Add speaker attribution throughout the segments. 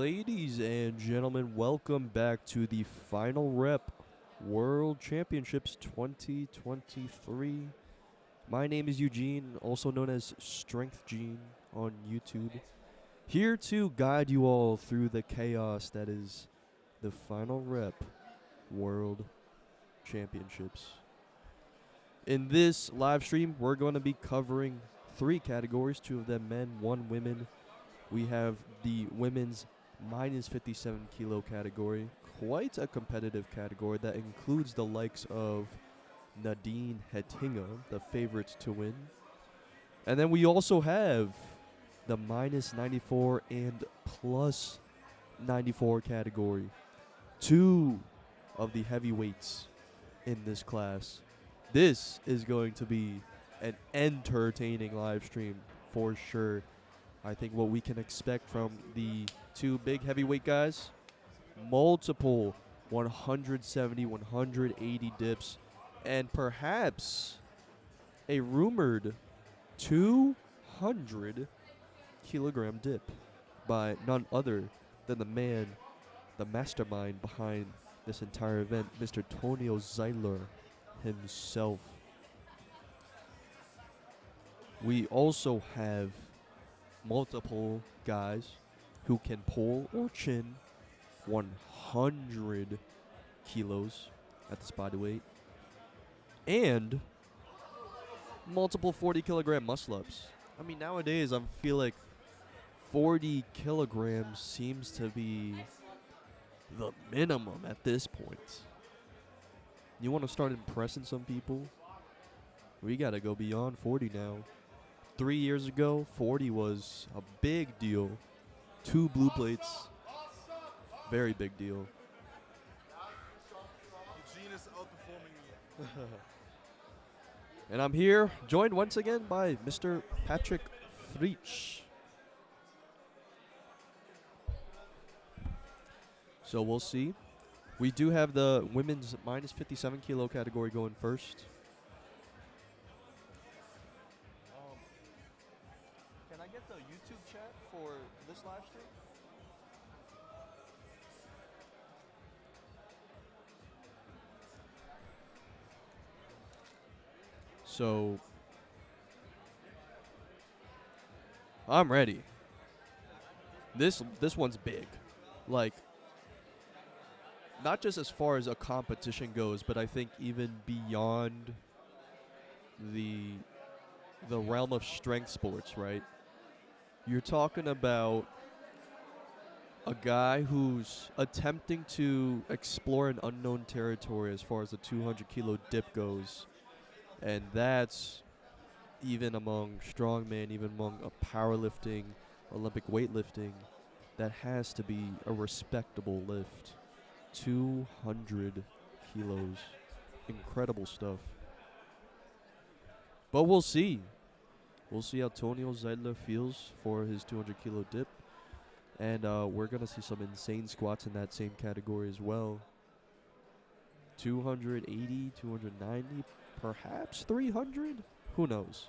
Speaker 1: Ladies and gentlemen, welcome back to the Finalrep World Championships 2023. My name is Eugene, also known as Strength Gene on YouTube, here to guide you all through the chaos that is the Finalrep World Championships. In this live stream, we're going to be covering 3 categories, 2 of them men, 1 women. We have the women's minus 57 kilo category, quite a competitive category that includes the likes of Nadine Hettinga, the favorites to win. And then we also have the minus 94 and plus 94 category, 2 of the heavyweights in this class. This is going to be an entertaining live stream for sure. I think what we can expect from the 2 big heavyweight guys, multiple 170, 180 dips, and perhaps a rumored 200 kilogram dip by none other than the man, the mastermind behind this entire event, Mr. Tonio Zeidler himself. We also have multiple guys who can pull or chin 100 kilos at this body weight, and multiple 40 kilogram muscle ups. I mean, nowadays I feel like 40 kilograms seems to be the minimum at this point. You want to start impressing some people? We got to go beyond 40 now. 3 years ago, 40 was a big deal. 2 blue plates, very big deal.
Speaker 2: Eugene is outperforming me.
Speaker 1: And I'm here, joined once again by Mr. Patrick Frisch. So we'll see. We do have the women's minus 57 kilo category going first. Can I get the YouTube chat for this live stream? So I'm ready. This one's big. Like, not just as far as a competition goes, but I think even beyond the realm of strength sports, right? You're talking about a guy who's attempting to explore an unknown territory as far as the 200 kilo dip goes. And that's even among strongman, even among a powerlifting, Olympic weightlifting, that has to be a respectable lift. 200 kilos. Incredible stuff. But we'll see. We'll see how Tonio Zeidler feels for his 200 kilo dip. And we're going to see some insane squats in that same category as well. 280, 290, perhaps 300? Who knows?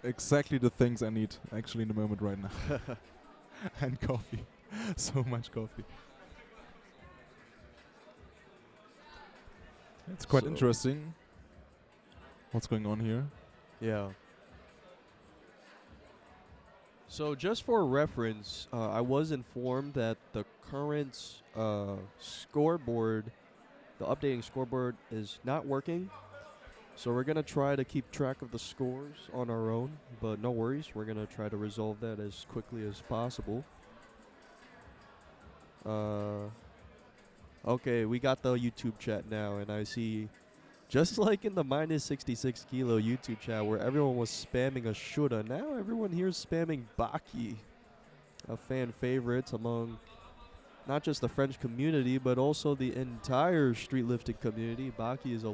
Speaker 2: Exactly the things I need actually in the moment right now. And coffee. So much coffee. It's quite interesting what's going on here.
Speaker 1: Yeah. So just for reference, I was informed that the current scoreboard, the updating scoreboard, is not working. So we're going to try to keep track of the scores on our own, but no worries. We're going to try to resolve that as quickly as possible. Okay, we got the YouTube chat now, and I see, just like in the minus 66 kilo YouTube chat where everyone was spamming a shoulda, now everyone here is spamming Baki, a fan favorite among not just the French community, but also the entire street lifting community. Baki is a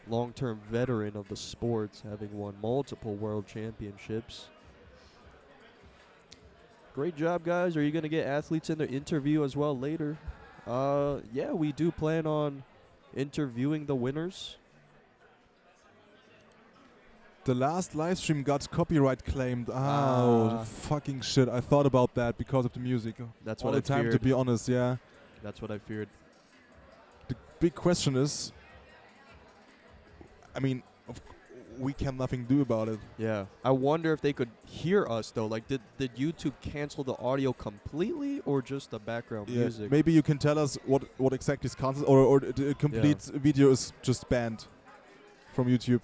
Speaker 1: long-term veteran of the sports, having won multiple world championships. Great job, guys. Are you going to get athletes in the interview as well later? Yeah, we do plan on interviewing the winners.
Speaker 2: The last live stream got copyright claimed. Oh, fucking shit. I thought about that because of the music.
Speaker 1: That's
Speaker 2: All
Speaker 1: what I
Speaker 2: the time,
Speaker 1: feared.
Speaker 2: to be honest, yeah.
Speaker 1: That's what I feared.
Speaker 2: The big question is, I mean, we can nothing do about it.
Speaker 1: Yeah. I wonder if they could hear us, though. Like, did YouTube cancel the audio completely or just the background music?
Speaker 2: Maybe you can tell us what exactly is cancelled, or the complete video is just banned from YouTube.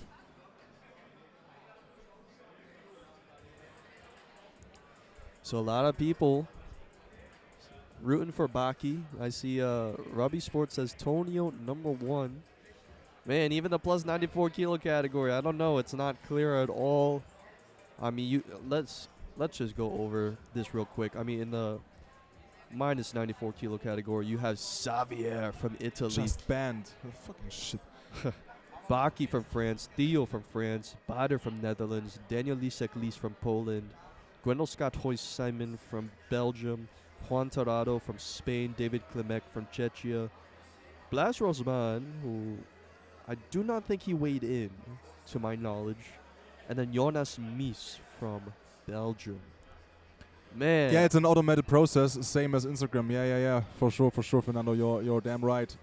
Speaker 1: So a lot of people rooting for Baki. I see Robbie Sports says Tonio #1. Man, even the plus 94 kilo category, I don't know. It's not clear at all. I mean, let's just go over this real quick. I mean, in the minus 94 kilo category, you have Xavier from Italy.
Speaker 2: Just banned. Oh, fucking shit.
Speaker 1: Baki from France, Theo from France, Bader from Netherlands, Daniel Lisek-Lies from Poland, Gwendol Scott-Hoyce-Simon from Belgium, Juan Torrado from Spain, David Klimek from Czechia, Blas Rosman, who I do not think he weighed in, to my knowledge, and then Jonas Mies from Belgium. Man.
Speaker 2: Yeah, it's an automated process, same as Instagram. Yeah. For sure, Fernando. You're damn right.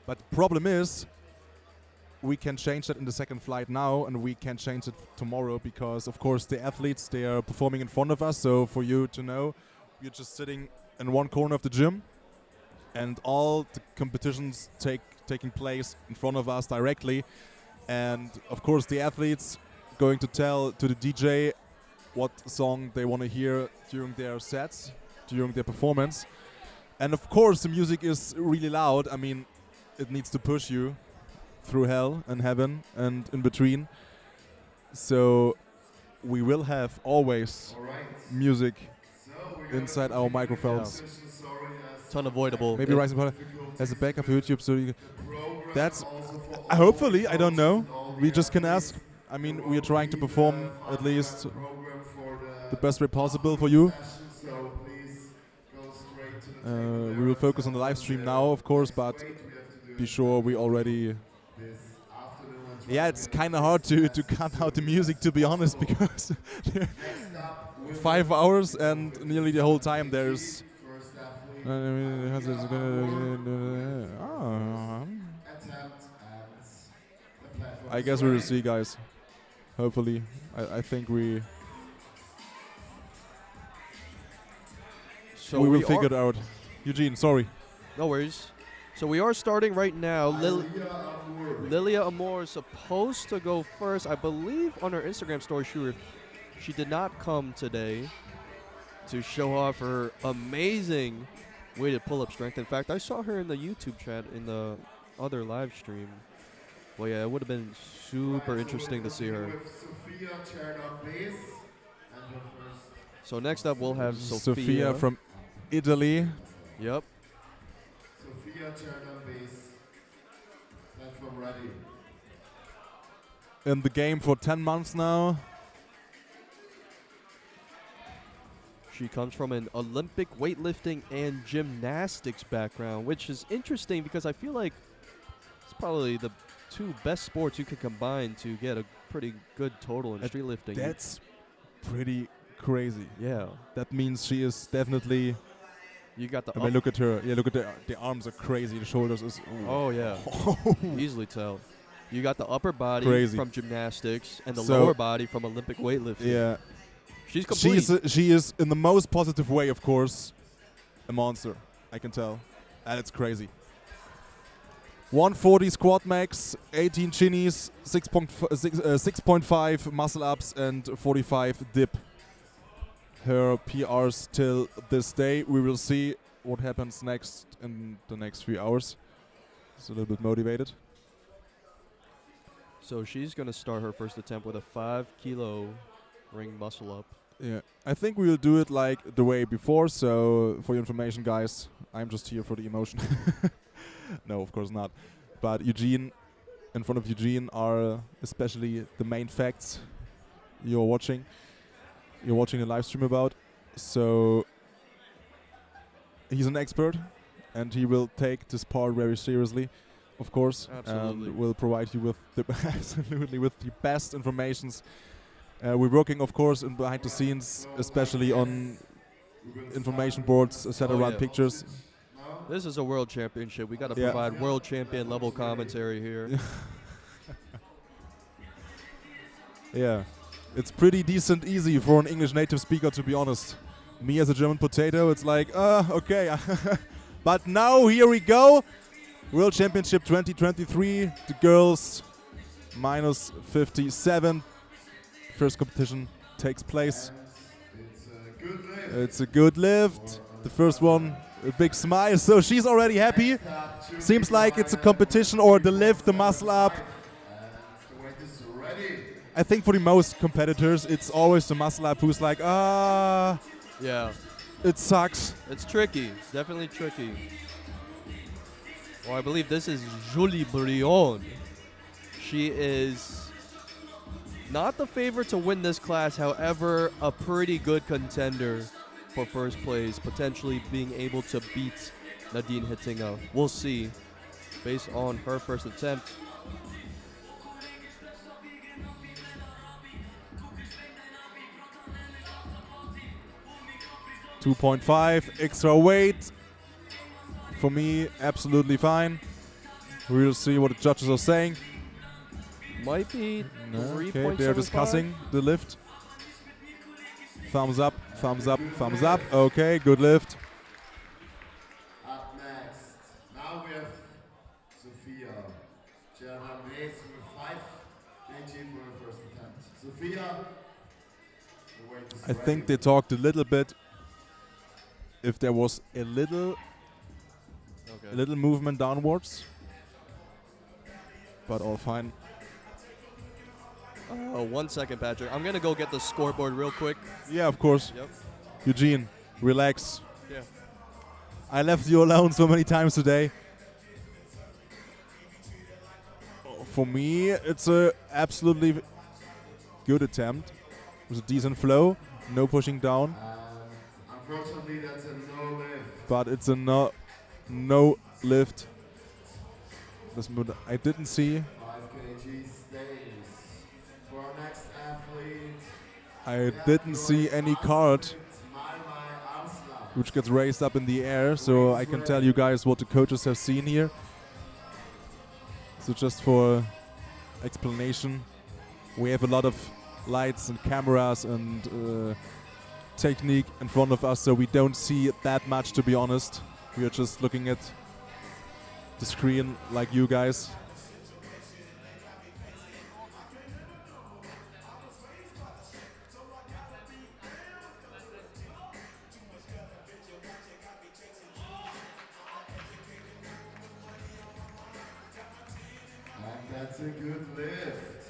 Speaker 2: But the problem is, we can change that in the second flight now, and we can change it tomorrow because, of course, the athletes, they are performing in front of us. So for you to know, we're just sitting in one corner of the gym, and all the competitions taking place in front of us directly. And of course, the athletes going to tell to the DJ what song they want to hear during their sets, during their performance. And of course, the music is really loud. I mean, it needs to push you through hell and heaven and in between. So we will have always music inside our microphones.
Speaker 1: It's unavoidable.
Speaker 2: Maybe Rising Powerlifters has a backup for YouTube, so you that's hopefully, I don't know. We just can ask. I mean, we are trying to perform at least the best way possible for you. We will focus on the live stream now, of course, but be sure we already. Yeah, it's kind of hard to cut out the music, to be honest, because 5 hours and nearly the whole time there's. I guess we will see, guys. Hopefully, I think we.
Speaker 1: So
Speaker 2: we will figure it out. Eugene, sorry.
Speaker 1: No worries. So we are starting right now. Lilia Amor is supposed to go first. I believe on her Instagram story, she did not come today to show off her amazing weighted pull-up strength. In fact, I saw her in the YouTube chat in the other live stream. Well, yeah, it would have been super interesting to see her. So next up, we'll have
Speaker 2: Sophia from Italy.
Speaker 1: Yep.
Speaker 3: Sophia turned on base. Platform ready.
Speaker 2: In the game for 10 months now.
Speaker 1: She comes from an Olympic weightlifting and gymnastics background, which is interesting because I feel like it's probably the two best sports you could combine to get a pretty good total in street lifting.
Speaker 2: That's pretty crazy.
Speaker 1: Yeah.
Speaker 2: That means she is definitely.
Speaker 1: You got the.
Speaker 2: I mean, look at her. Yeah, look at the arms are crazy. The shoulders is.
Speaker 1: Oh yeah. Easily tell. You got the upper body from gymnastics and the lower body from Olympic weightlifting.
Speaker 2: Yeah.
Speaker 1: She's complete.
Speaker 2: She is in the most positive way, of course, a monster. I can tell, and it's crazy. 140 squat max, 18 chinnies, 6.5 muscle ups, and 45 dip. Her PRs till this day. We will see what happens next in the next few hours. She's a little bit motivated.
Speaker 1: So she's gonna start her first attempt with a 5 kilo ring muscle up.
Speaker 2: Yeah, I think we will do it like the way before. So for your information, guys, I'm just here for the emotion. No, of course not. But Eugene, in front of Eugene are especially the main facts you're watching the live stream about. So he's an expert and he will take this part very seriously. of course,
Speaker 1: Absolutely.
Speaker 2: and we'll provide you with the absolutely with the best informations. We're working, of course, in behind the scenes, especially on information boards set
Speaker 1: Oh,
Speaker 2: around
Speaker 1: yeah.
Speaker 2: pictures.
Speaker 1: This is a world championship. We got to
Speaker 2: Yeah.
Speaker 1: provide world champion level commentary here.
Speaker 2: Yeah, it's pretty decent easy for an English native speaker, to be honest. Me as a German potato, it's like, okay. But now, here we go. World Championship 2023, the girls, minus 57. First competition takes place. It's a good lift. The first one, a big smile. So she's already happy. Seems like it's a competition or the lift, the muscle up. I think for the most competitors, it's always the muscle up who's like,
Speaker 1: Yeah.
Speaker 2: it sucks.
Speaker 1: It's tricky. Definitely tricky. Well, I believe this is Julie Brion. She is not the favorite to win this class, however, a pretty good contender for first place, potentially being able to beat Nadine Hittinger. We'll see, based on her first attempt.
Speaker 2: 2.5 extra weight. For me, absolutely fine. We'll see what the judges are saying.
Speaker 1: Might be
Speaker 2: Okay, they're
Speaker 1: 3.75.
Speaker 2: discussing the lift. Thumbs up, thumbs up, thumbs up. Okay, good lift.
Speaker 3: Up next, now we have Sophia. She had a race with 5 kg for her first attempt. Sophia, the weight is
Speaker 2: I think they talked a little bit. If there was a little movement downwards, but all fine.
Speaker 1: 1 second, Patrick. I'm gonna go get the scoreboard real quick.
Speaker 2: Yeah, of course.
Speaker 1: Yep.
Speaker 2: Eugene, relax.
Speaker 1: Yeah.
Speaker 2: I left you alone so many times today. For me, it's a absolutely good attempt. It was a decent flow, no pushing down,
Speaker 3: unfortunately, that's a no lift.
Speaker 2: but it's a no lift. This move I didn't see.
Speaker 3: 5 kg stays. For our next athlete,
Speaker 2: I didn't see any card which gets raised up in the air, so I can tell you guys what the coaches have seen here. So just for explanation, we have a lot of lights and cameras and technique in front of us, so we don't see that much, to be honest. We are just looking at the screen like you guys.
Speaker 3: And that's a good lift.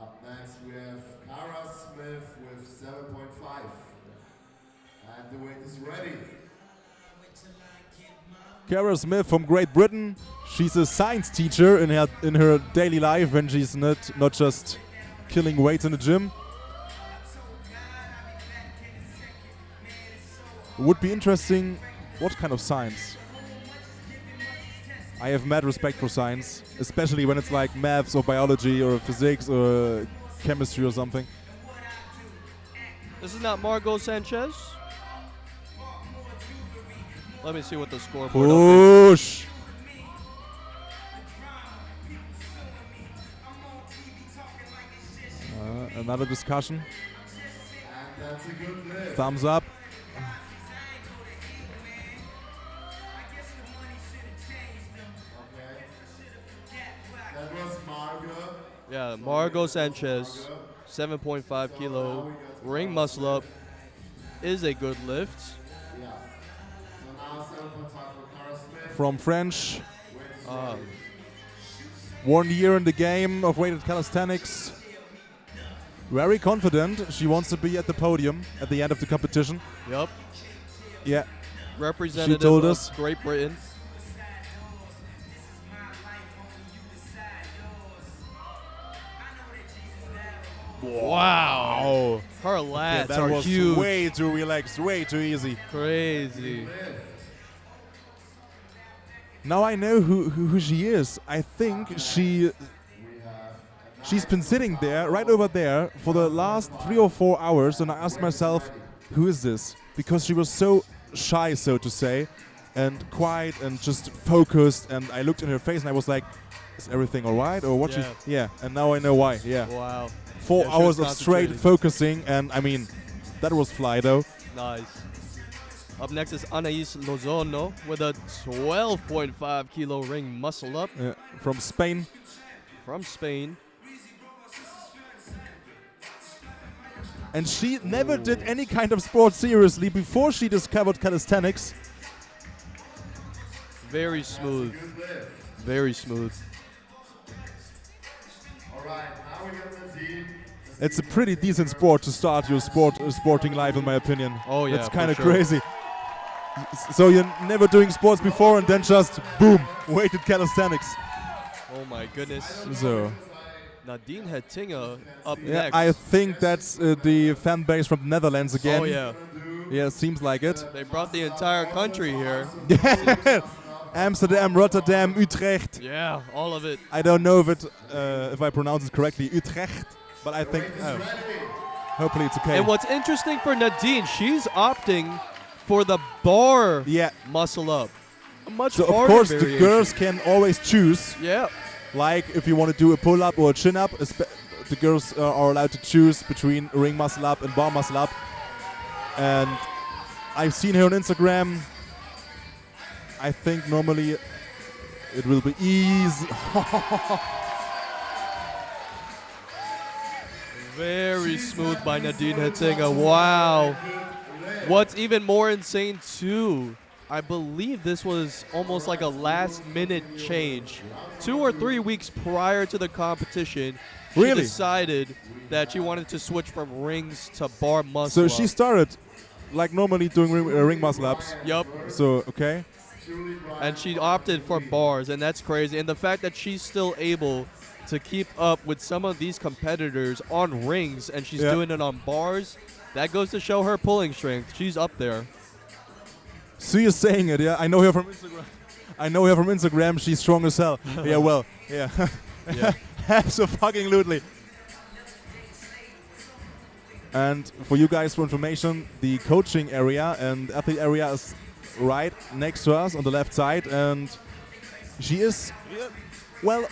Speaker 3: Up next we have Cara Smith with 7.5. And the weight is ready.
Speaker 2: Cara Smith from Great Britain. She's a science teacher in her daily life when she's not just killing weights in the gym. Would be interesting. What kind of science? I have mad respect for science, especially when it's like maths or biology or physics or chemistry or something.
Speaker 1: This is not Margot Sanchez. Let me see what the scoreboard update.
Speaker 2: Push! Another discussion.
Speaker 3: And that's a good lift.
Speaker 2: Thumbs up.
Speaker 3: Okay. That was Margot.
Speaker 1: Yeah, Margot Sanchez, 7.5 kilo, ring muscle up, is a good lift.
Speaker 3: Yeah. So now 7.5 for Cara Smith.
Speaker 2: From French.
Speaker 1: Uh,
Speaker 2: 1 year in the game of weighted calisthenics. Very confident. She wants to be at the podium at the end of the competition.
Speaker 1: yep,
Speaker 2: Yeah.
Speaker 1: representative
Speaker 2: told
Speaker 1: of
Speaker 2: us.
Speaker 1: Great Britain. Wow, her lats
Speaker 2: That
Speaker 1: are
Speaker 2: was
Speaker 1: huge.
Speaker 2: way too relaxed, way too easy.
Speaker 1: Crazy.
Speaker 2: Now I know who she is. I think she's been sitting there, right over there, for the last 3 or 4 hours, and I asked myself, who is this? Because she was so shy, so to say, and quiet and just focused, and I looked in her face and I was like, is everything alright? Or what? Yeah, and now I know why. Yeah.
Speaker 1: Wow.
Speaker 2: 4
Speaker 1: Yeah, she was
Speaker 2: hours of straight
Speaker 1: concentrating.
Speaker 2: focusing, and I mean, that was fly though.
Speaker 1: Nice. Up next is Anais Lozano with a 12.5 kilo ring muscle up
Speaker 2: From Spain.
Speaker 1: from Spain.
Speaker 2: And she never did any kind of sport seriously before she discovered calisthenics.
Speaker 1: Very smooth. Very smooth.
Speaker 3: Alright, now we got Nadine.
Speaker 2: It's a pretty decent sport to start your sporting life, in my opinion.
Speaker 1: Oh yeah,
Speaker 2: It's
Speaker 1: for
Speaker 2: kind of
Speaker 1: sure.
Speaker 2: crazy. So you're never doing sports before, and then just boom, weighted calisthenics.
Speaker 1: Oh my goodness.
Speaker 2: So
Speaker 1: Nadine Hettinga up
Speaker 2: yeah,
Speaker 1: next.
Speaker 2: I think that's the fan base from the Netherlands again.
Speaker 1: Oh yeah.
Speaker 2: Yeah, seems like it.
Speaker 1: They brought the entire country here.
Speaker 2: Amsterdam, Rotterdam, Utrecht.
Speaker 1: Yeah, all of it.
Speaker 2: I don't know if I pronounce it correctly, Utrecht, but I think hopefully it's okay.
Speaker 1: And what's interesting for Nadine, she's opting for the bar
Speaker 2: Yeah.
Speaker 1: muscle up. A much
Speaker 2: So of
Speaker 1: harder
Speaker 2: course the
Speaker 1: variation.
Speaker 2: girls can always choose.
Speaker 1: Yeah.
Speaker 2: Like if you want to do a pull up or a chin up, the girls are allowed to choose between ring muscle up and bar muscle up. And I've seen her on Instagram. I think normally it will be easy.
Speaker 1: Very smooth by Nadine Hettinga. Wow. What's even more insane too, I believe this was almost like a last minute change. 2 or 3 weeks prior to the competition, she
Speaker 2: Really?
Speaker 1: decided that she wanted to switch from rings to bar muscle
Speaker 2: So
Speaker 1: up.
Speaker 2: she started like normally doing ring muscle ups.
Speaker 1: Yup.
Speaker 2: So okay.
Speaker 1: And she opted for bars, and that's crazy. And the fact that she's still able to keep up with some of these competitors on rings, and she's
Speaker 2: Yeah.
Speaker 1: doing it on bars, that goes to show her pulling strength. She's up there.
Speaker 2: So you're saying it, yeah? I know her from Instagram. I know her from Instagram. She's strong as hell. Yeah, well, yeah.
Speaker 1: Yeah.
Speaker 2: Absolutely. And for you guys, for information, the coaching area and athlete area is right next to us on the left side, and she is, well,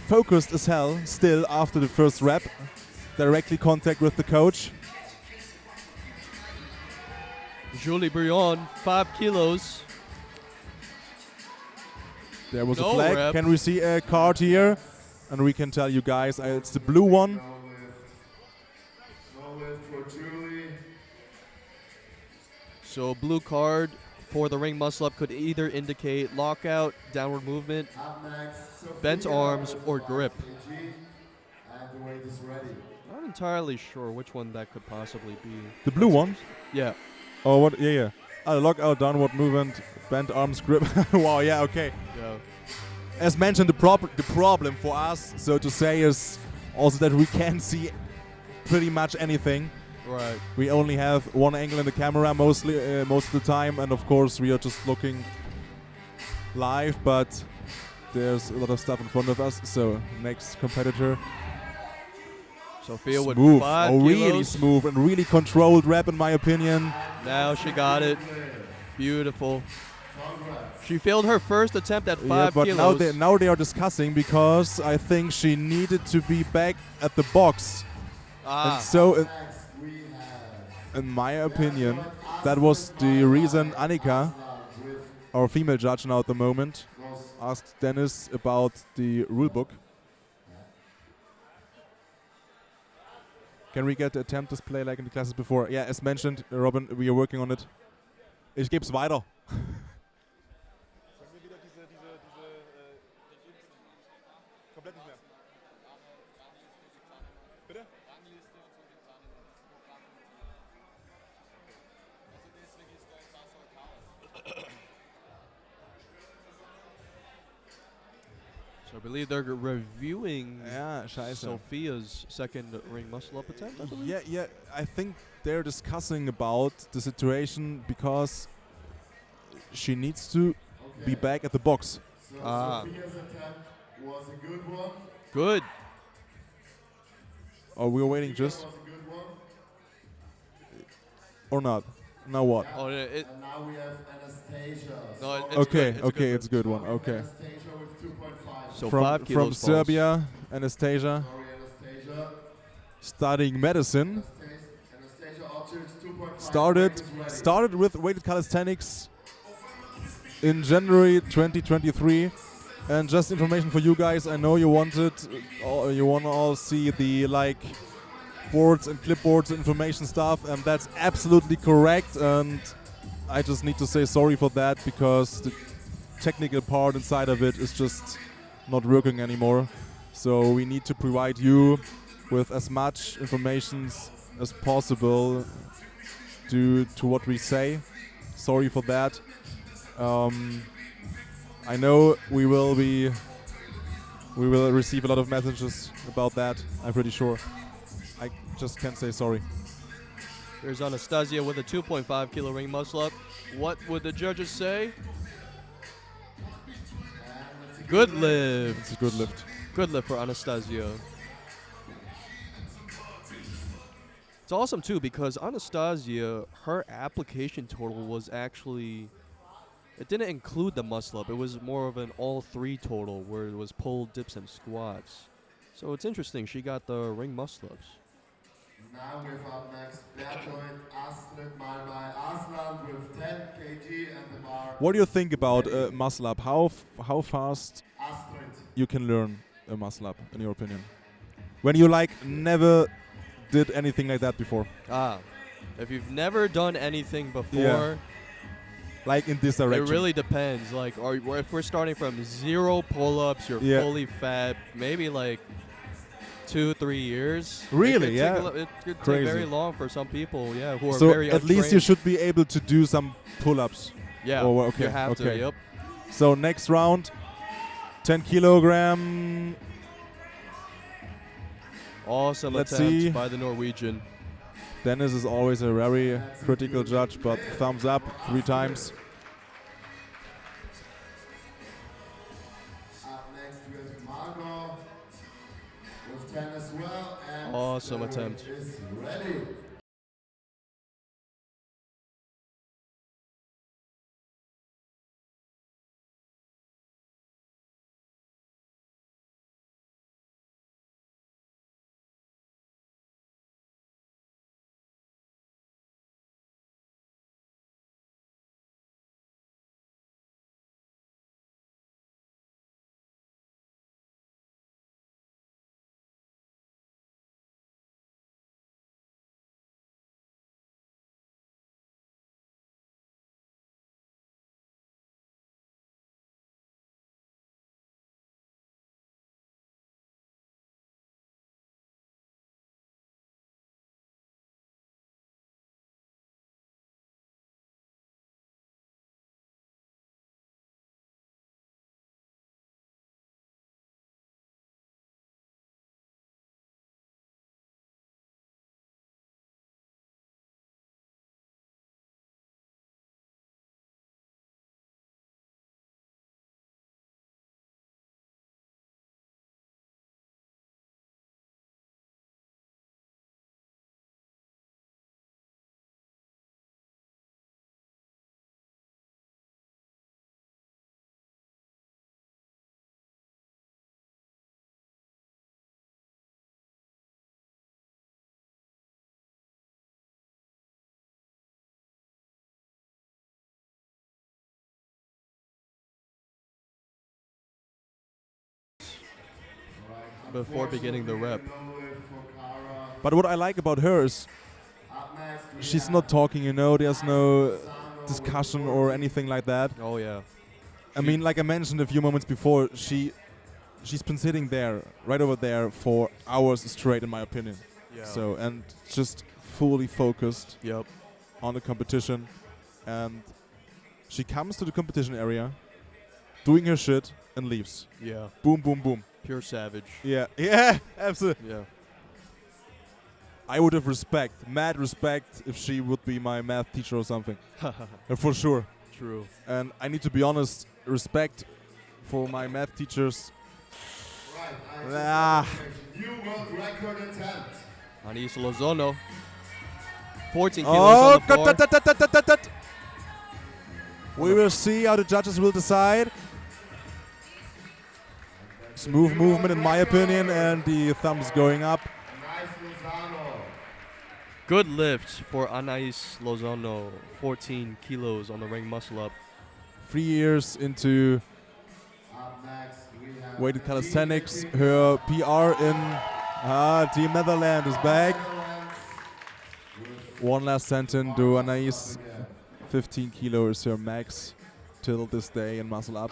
Speaker 2: focused as hell still after the first rep. Directly contact with the coach.
Speaker 1: Julie Brion, 5 kilos.
Speaker 2: There was
Speaker 1: No
Speaker 2: a flag.
Speaker 1: rep.
Speaker 2: Can we see a card here? And we can tell you guys, it's the blue one.
Speaker 3: No lift for Julie.
Speaker 1: So blue card for the ring muscle up could either indicate lockout, downward movement,
Speaker 3: Up next, Sophia
Speaker 1: bent arms,
Speaker 3: with
Speaker 1: or
Speaker 3: 5
Speaker 1: grip.
Speaker 3: kg. And the weight is ready.
Speaker 1: Not entirely sure which one that could possibly be.
Speaker 2: The blue one?
Speaker 1: Yeah.
Speaker 2: Oh, what? Yeah, yeah. Lockout, downward movement, bent arms, grip. Wow, yeah, okay.
Speaker 1: Yeah.
Speaker 2: As mentioned, the problem for us, so to say, is also that we can't see pretty much anything.
Speaker 1: Right.
Speaker 2: We only have one angle in the camera most of the time, and of course we are just looking live, but there's a lot of stuff in front of us. So next competitor.
Speaker 1: Sophia with
Speaker 2: Smooth.
Speaker 1: 5
Speaker 2: Oh,
Speaker 1: kilos.
Speaker 2: really smooth and really controlled rep, in my opinion.
Speaker 1: Now she got it. Beautiful. She failed her first attempt at 5
Speaker 2: Yeah, but
Speaker 1: kilos.
Speaker 2: now they are discussing, because I think she needed to be back at the box. And so,
Speaker 3: Next, we have
Speaker 2: in my opinion, that was the reason Annika,
Speaker 3: with
Speaker 2: our female judge now at the moment, asked Dennis about the rule book. Can we get the attempt display like in the classes before? Yeah, as mentioned, Robin, we are working on it. Ich geb's weiter.
Speaker 1: So I believe they're reviewing
Speaker 2: Ja, scheiße.
Speaker 1: Sophia's second ring muscle up attempt, I believe.
Speaker 2: Yeah, yeah. I think they're discussing about the situation because she needs to be back at the box.
Speaker 3: So
Speaker 1: Ah.
Speaker 3: Sophia's attempt was a good one.
Speaker 1: Good.
Speaker 2: Oh, we're waiting
Speaker 3: Sophia
Speaker 2: just
Speaker 3: was a good one.
Speaker 2: or not? Now what?
Speaker 3: Yeah.
Speaker 1: Oh, it,
Speaker 3: And now we have Anastasia.
Speaker 1: No,
Speaker 3: So
Speaker 1: it's
Speaker 2: Okay,
Speaker 1: good,
Speaker 2: okay,
Speaker 1: good.
Speaker 2: it's a good one. Okay.
Speaker 3: Anastasia with 2.5.
Speaker 1: So
Speaker 2: From
Speaker 1: 5 kilos falls.
Speaker 2: Serbia, Anastasia,
Speaker 3: Sorry, Anastasia.
Speaker 2: studying medicine.
Speaker 3: Anastasia Orchards 2.5.
Speaker 2: Started
Speaker 3: Weight is ready.
Speaker 2: started with weighted calisthenics in January 2023. And just information for you guys, I know you wanted, you want to all see the like boards and clipboards information stuff, and that's absolutely correct. And I just need to say sorry for that because the technical part inside of it is just not working anymore. So we need to provide you with as much information as possible due to what we say. Sorry for that. I know we will receive a lot of messages about that. I'm pretty sure. I just can't say sorry.
Speaker 1: There's Anastasia with a 2.5 kilo ring muscle up. What would the judges say? Good lift.
Speaker 2: It's a good lift.
Speaker 1: Good lift for Anastasia. It's awesome too because Anastasia, her application total was actually, it didn't include the muscle up. It was more of an all 3 total where it was pull, dips, and squats. So it's interesting. She got the ring muscle ups.
Speaker 3: Now we have up next Bertolt Astrid Malmai Aslan with 10 kg and the bar.
Speaker 2: What do you think about muscle up? How fast
Speaker 3: Astrid.
Speaker 2: you can learn a muscle up, in your opinion? When you like never did anything like that before,
Speaker 1: If you've never done anything before,
Speaker 2: Yeah. like in this direction.
Speaker 1: it really depends. Like, if we're starting from 0 pull-ups, you're
Speaker 2: Yeah.
Speaker 1: fully fat, maybe like 2-3 years.
Speaker 2: Really?
Speaker 1: It could
Speaker 2: Yeah.
Speaker 1: take it could
Speaker 2: Crazy.
Speaker 1: take very long for some people. Yeah, who are
Speaker 2: So
Speaker 1: very
Speaker 2: at least you
Speaker 1: untrained.
Speaker 2: should be able to do some pull-ups.
Speaker 1: Yeah,
Speaker 2: Oh, okay,
Speaker 1: you have to.
Speaker 2: okay.
Speaker 1: Yep.
Speaker 2: So next round, 10 kilogram.
Speaker 1: Awesome
Speaker 2: Let's
Speaker 1: attempt
Speaker 2: see.
Speaker 1: by the Norwegian.
Speaker 2: Dennis is always a very critical judge, but thumbs up 3 times.
Speaker 3: Up next we have Margot with 10 as well. And
Speaker 1: Awesome
Speaker 3: the
Speaker 1: attempt.
Speaker 3: weight is ready.
Speaker 1: Before beginning the rep.
Speaker 2: But what I like about her is she's not talking, you know, there's no discussion or anything like that.
Speaker 1: Oh yeah.
Speaker 2: I mean, like I mentioned a few moments before, she's been sitting there, right over there, for hours straight, in my opinion.
Speaker 1: Yeah.
Speaker 2: So, and just fully focused
Speaker 1: Yep.
Speaker 2: on the competition. And she comes to the competition area, doing her shit, and leaves.
Speaker 1: Yeah.
Speaker 2: Boom, boom, boom.
Speaker 1: Pure savage.
Speaker 2: Yeah, yeah, absolutely.
Speaker 1: Yeah.
Speaker 2: I would have mad respect, if she would be my math teacher or something. For sure.
Speaker 1: True.
Speaker 2: And I need to be honest, respect for my math teachers.
Speaker 3: Right, new world record attempt.
Speaker 1: Anais Lozano. 14 kilos on the bar.
Speaker 2: We will see how the judges will decide. Smooth movement in my opinion, and the thumbs going up.
Speaker 3: Nice Lozano.
Speaker 1: Good lift for Anais Lozano. 14 kilos on the ring muscle up.
Speaker 2: 3 years into
Speaker 3: Up next, we have
Speaker 2: weighted calisthenics. Her PR in Team Netherlands is back. One last sentence to Anais. 15 kilos is her max till this day in muscle up.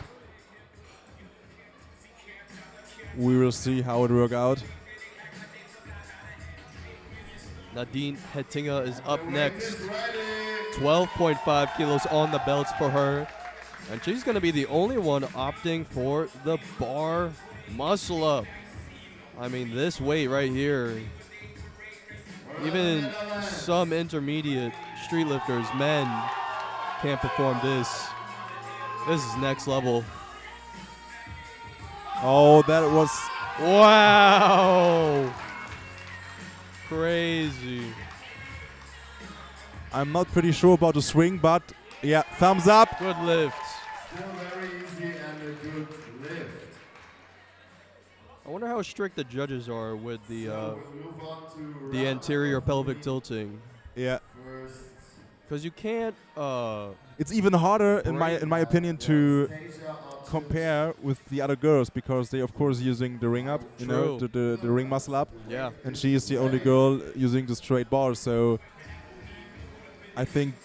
Speaker 2: We will see how it work out.
Speaker 1: Nadine Hettinger is up next. 12.5 kilos on the belts for her. And she's going to be the only one opting for the bar muscle up. I mean, this weight right here, even some intermediate street lifters, men, can't perform this. This is next level.
Speaker 2: Oh, that was...
Speaker 1: Wow! Crazy.
Speaker 2: I'm not pretty sure about the swing, but yeah, thumbs up.
Speaker 1: Good lift.
Speaker 3: Still very easy and a good lift.
Speaker 1: I wonder how strict the judges are with the
Speaker 3: So we'll move on to
Speaker 1: the anterior pelvic tilting,
Speaker 2: Yeah,
Speaker 3: first.
Speaker 1: because you can't.
Speaker 2: it's even harder in my opinion to
Speaker 3: Stasia up to
Speaker 2: compare with the other girls because they of course using the ring up, you know,
Speaker 1: True.
Speaker 2: the ring muscle up,
Speaker 1: Yeah.
Speaker 2: and she is the only girl using the straight bar. So I think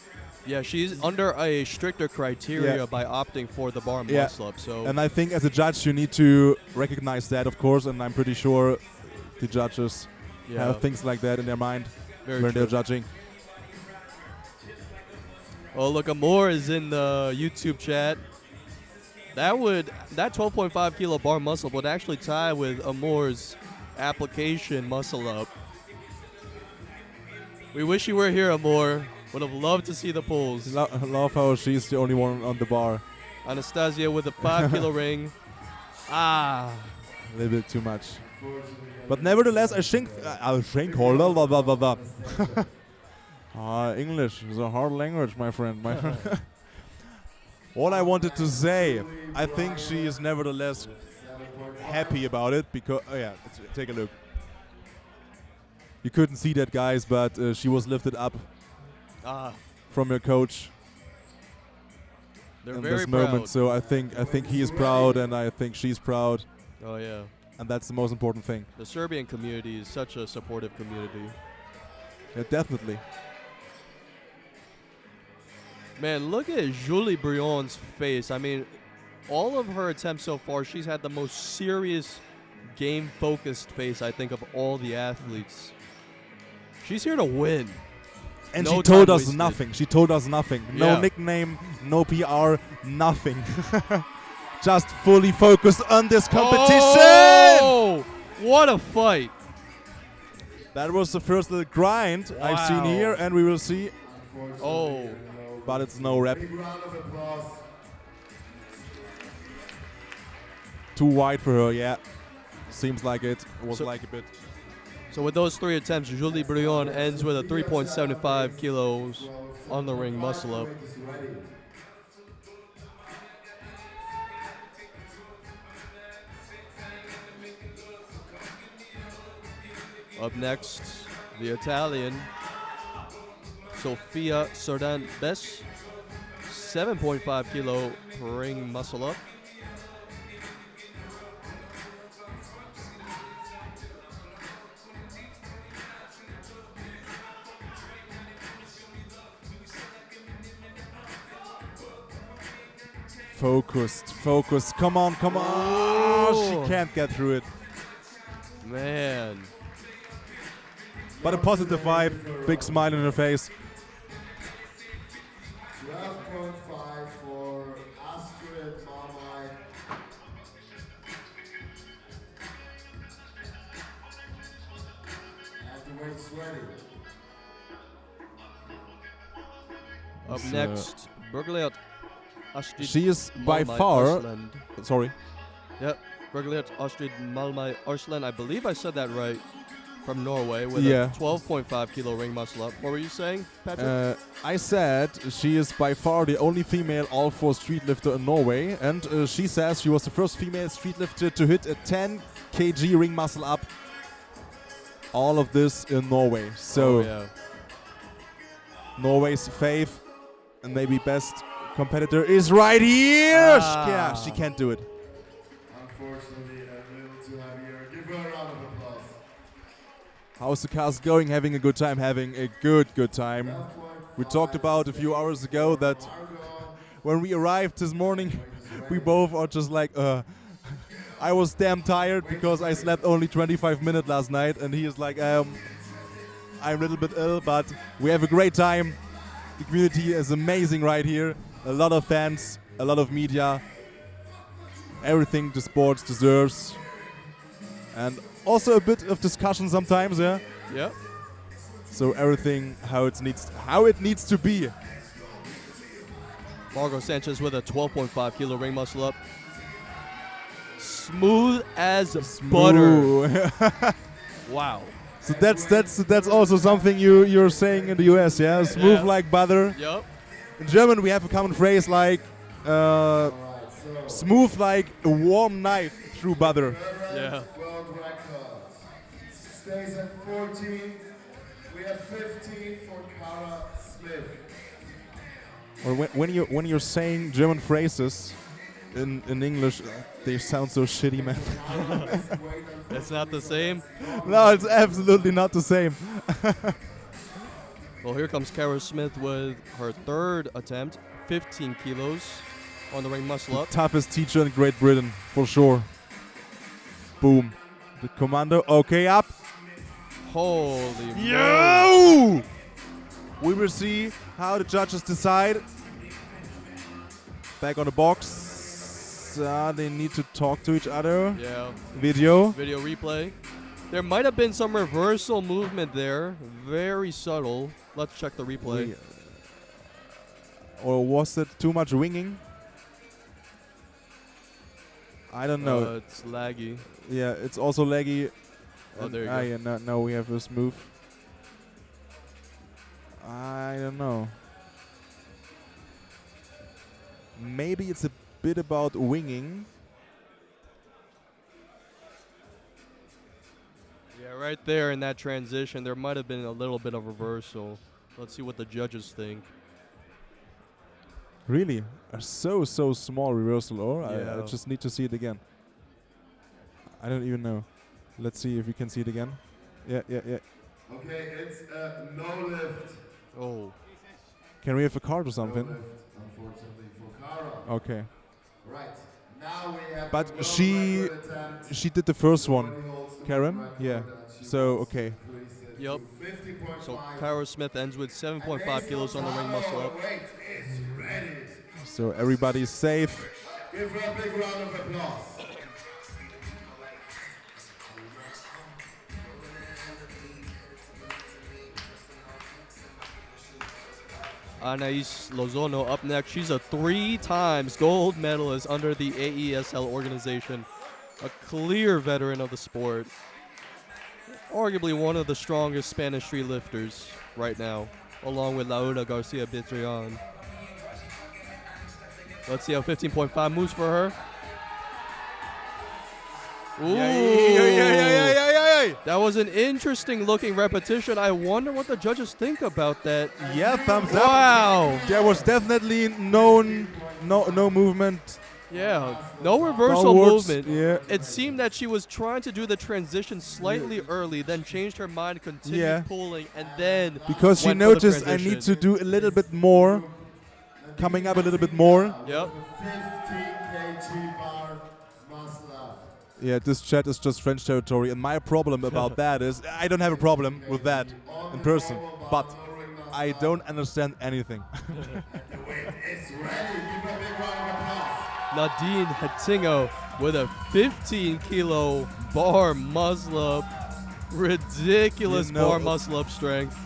Speaker 1: Yeah, she's under a stricter criteria
Speaker 2: Yeah.
Speaker 1: by opting for the bar
Speaker 2: Yeah.
Speaker 1: muscle up. So
Speaker 2: And I think as a judge, you need to recognize that, of course, and I'm pretty sure the judges
Speaker 1: yeah,
Speaker 2: have things like that in their mind
Speaker 1: very
Speaker 2: when
Speaker 1: true.
Speaker 2: they're judging.
Speaker 1: Oh, look, Amor is in the YouTube chat. That 12.5 kilo bar muscle up would actually tie with Amor's application muscle up. We wish you were here, Amor. Would have loved to see the pulls.
Speaker 2: Love how she's the only one on the bar.
Speaker 1: Anastasia with a 5 kilo ring. Ah.
Speaker 2: A little bit too much. But nevertheless, I think English is a hard language, my friend. What I wanted to say, I think she is nevertheless happy about it because, oh yeah, take a look. You couldn't see that, guys, but she was lifted up from her coach
Speaker 1: They're
Speaker 2: in
Speaker 1: very
Speaker 2: this
Speaker 1: proud.
Speaker 2: moment. So I think he is proud, and I think she's proud,
Speaker 1: Oh, yeah.
Speaker 2: and that's the most important thing.
Speaker 1: The Serbian community is such a supportive community.
Speaker 2: Yeah, definitely.
Speaker 1: Man, look at Julie Brion's face. I mean, all of her attempts so far, she's had the most serious, game-focused face, I think, of all the athletes. She's here to win.
Speaker 2: And
Speaker 1: No
Speaker 2: she told
Speaker 1: time
Speaker 2: us
Speaker 1: wasted.
Speaker 2: nothing. She told us nothing. No
Speaker 1: Yeah.
Speaker 2: nickname, no PR, nothing. Just fully focused on this competition.
Speaker 1: Oh! What a fight.
Speaker 2: That was the first little grind I've seen
Speaker 1: Wow.
Speaker 2: here, and we will see.
Speaker 1: Oh.
Speaker 2: But it's no rep.
Speaker 3: Big round of applause.
Speaker 2: Too wide for her, yeah. Seems like it. Was
Speaker 1: So-
Speaker 2: like a bit.
Speaker 1: So with those 3 attempts, Julie Brion ends with a 3.75 kilos on the ring muscle up.
Speaker 3: Is ready.
Speaker 1: Up next, the Italian, Sofia Sordan-Bes, 7.5 kilo ring muscle up.
Speaker 2: Focused. Come on.
Speaker 1: Oh.
Speaker 2: She can't get through it.
Speaker 1: Man.
Speaker 2: But a positive vibe, big smile on her face.
Speaker 3: 12.5 for Astrid Marmai. And the weight's ready.
Speaker 1: Up
Speaker 2: It's,
Speaker 1: next, Bergliot Astrid
Speaker 2: She is by
Speaker 1: Malmøy
Speaker 2: far.
Speaker 1: Arsland.
Speaker 2: Sorry.
Speaker 1: Yep, regular Astrid Malmøy Arsland. I believe I said that right. From Norway with
Speaker 2: Yeah.
Speaker 1: a 12.5 kilo ring muscle up. What were you saying, Patrick?
Speaker 2: I said she is by far the only female all-four street lifter in Norway, and she says she was the first female street lifter to hit a 10 kg ring muscle up. All of this in Norway. So
Speaker 1: yeah.
Speaker 2: Norway's fave and maybe best competitor is right here. Yeah, she can't do it.
Speaker 3: Unfortunately, a little too heavy here. Give her a round of applause.
Speaker 2: How's the cast going? Having a good time? Having a good time. We talked about a few hours ago that when we arrived this morning, we both are just like, I was damn tired because I slept only 25 minutes last night, and he is like, I'm a little bit ill, but we have a great time. The community is amazing right here. A lot of fans, a lot of media. Everything the sports deserves. And also a bit of discussion sometimes, yeah?
Speaker 1: Yep.
Speaker 2: So everything how it needs to be.
Speaker 1: Margot Sanchez with a 12.5 kilo ring muscle up. Smooth as butter. Wow.
Speaker 2: So that's also something you're saying in the US, yeah? Smooth like butter.
Speaker 1: Yep.
Speaker 2: In German we have a common phrase like smooth like a warm knife through butter.
Speaker 1: Yeah.
Speaker 3: World record. Stays at 14. We have 15 for Cara Smith.
Speaker 2: Or when you're saying German phrases in English, they sound so shitty, man.
Speaker 1: It's not the same.
Speaker 2: No, it's absolutely not the same.
Speaker 1: Well, here comes Cara Smith with her third attempt, 15 kilos on the ring muscle up.
Speaker 2: Toughest teacher in Great Britain, for sure. Boom. The commando. Okay, up.
Speaker 1: Holy
Speaker 2: Yo! We will see how the judges decide. Back on the box. They need to talk to each other.
Speaker 1: Yeah.
Speaker 2: Video.
Speaker 1: Video replay. There might have been some reversal movement there. Very subtle. Let's check the replay.
Speaker 2: Or was it too much winging? I don't know.
Speaker 1: It's laggy.
Speaker 2: Yeah, it's also laggy.
Speaker 1: Oh, there you go.
Speaker 2: Yeah, now we have this move. I don't know. Maybe it's a bit about winging.
Speaker 1: Yeah, right there in that transition, there might have been a little bit of reversal. Let's see what the judges think.
Speaker 2: Really? A so small reversal, or?
Speaker 1: Yeah.
Speaker 2: I just need to see it again. I don't even know. Let's see if we can see it again. Yeah.
Speaker 3: Okay, it's a no lift.
Speaker 1: Oh.
Speaker 2: Can we have a card or
Speaker 3: No
Speaker 2: something?
Speaker 3: lift, unfortunately, for Cara.
Speaker 2: Okay.
Speaker 3: Right. Now we have
Speaker 2: But
Speaker 3: the world
Speaker 2: she
Speaker 3: record attempt.
Speaker 2: did the first one.
Speaker 3: Nobody holds the
Speaker 2: Karen?
Speaker 3: world record,
Speaker 2: Yeah.
Speaker 3: and she
Speaker 2: So,
Speaker 3: was
Speaker 2: okay.
Speaker 3: increased it
Speaker 1: Yep.
Speaker 3: to 50.5.
Speaker 1: So Cara Smith ends with 7.5 kilos on the ring muscle up.
Speaker 3: Weight is ready.
Speaker 2: So everybody's safe.
Speaker 3: Give her a big round of applause.
Speaker 1: Anais Lozono up next. She's a 3 times gold medalist under the AESL organization. A clear veteran of the sport. Arguably one of the strongest Spanish street lifters right now, along with Laura Garcia Bitrion. Let's see how 15.5 moves for her. Ooh.
Speaker 2: Yeah.
Speaker 1: That was an interesting looking repetition. I wonder what the judges think about that.
Speaker 2: Yeah, thumbs up.
Speaker 1: Wow.
Speaker 2: There was definitely no movement.
Speaker 1: Yeah, no reversal
Speaker 2: downwards.
Speaker 1: movement.
Speaker 2: Yeah.
Speaker 1: It seemed that she was trying to do the transition slightly early, then changed her mind, continued
Speaker 2: Yeah.
Speaker 1: pulling, and then
Speaker 2: Because she
Speaker 1: went for the
Speaker 2: noticed I need to
Speaker 1: transition.
Speaker 2: do a little bit more. Coming up a little bit more.
Speaker 1: Yep.
Speaker 3: 15 kg bar muscle up.
Speaker 2: Yeah, this chat is just French territory, and my problem about that is I don't have a problem with that in person, but I don't understand anything.
Speaker 3: The weight is ready. Give her a big round of applause.
Speaker 1: Nadine Hatingo with a 15 kilo bar muscle up. Ridiculous
Speaker 2: You know-
Speaker 1: bar muscle up strength.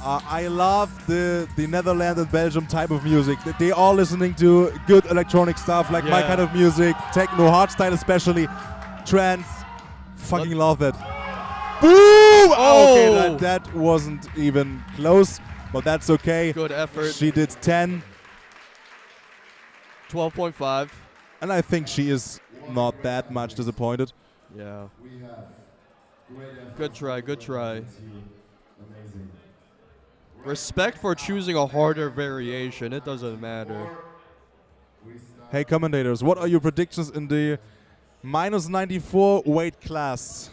Speaker 2: I love the Netherlands and Belgium type of music. They are listening to good electronic stuff, like my
Speaker 1: Yeah.
Speaker 2: kind of music, techno, hardstyle especially, trance. Fucking love it. Boom! Okay, that wasn't even close, but that's okay.
Speaker 1: Good effort.
Speaker 2: She did 10,
Speaker 1: 12.5.
Speaker 2: and I think she is not that much disappointed.
Speaker 1: Yeah.
Speaker 3: We have great effort.
Speaker 1: Good try, good try.
Speaker 3: Amazing.
Speaker 1: Respect for choosing a harder variation. It doesn't matter.
Speaker 3: We start
Speaker 2: Hey commentators, what are your predictions in the -94 weight class?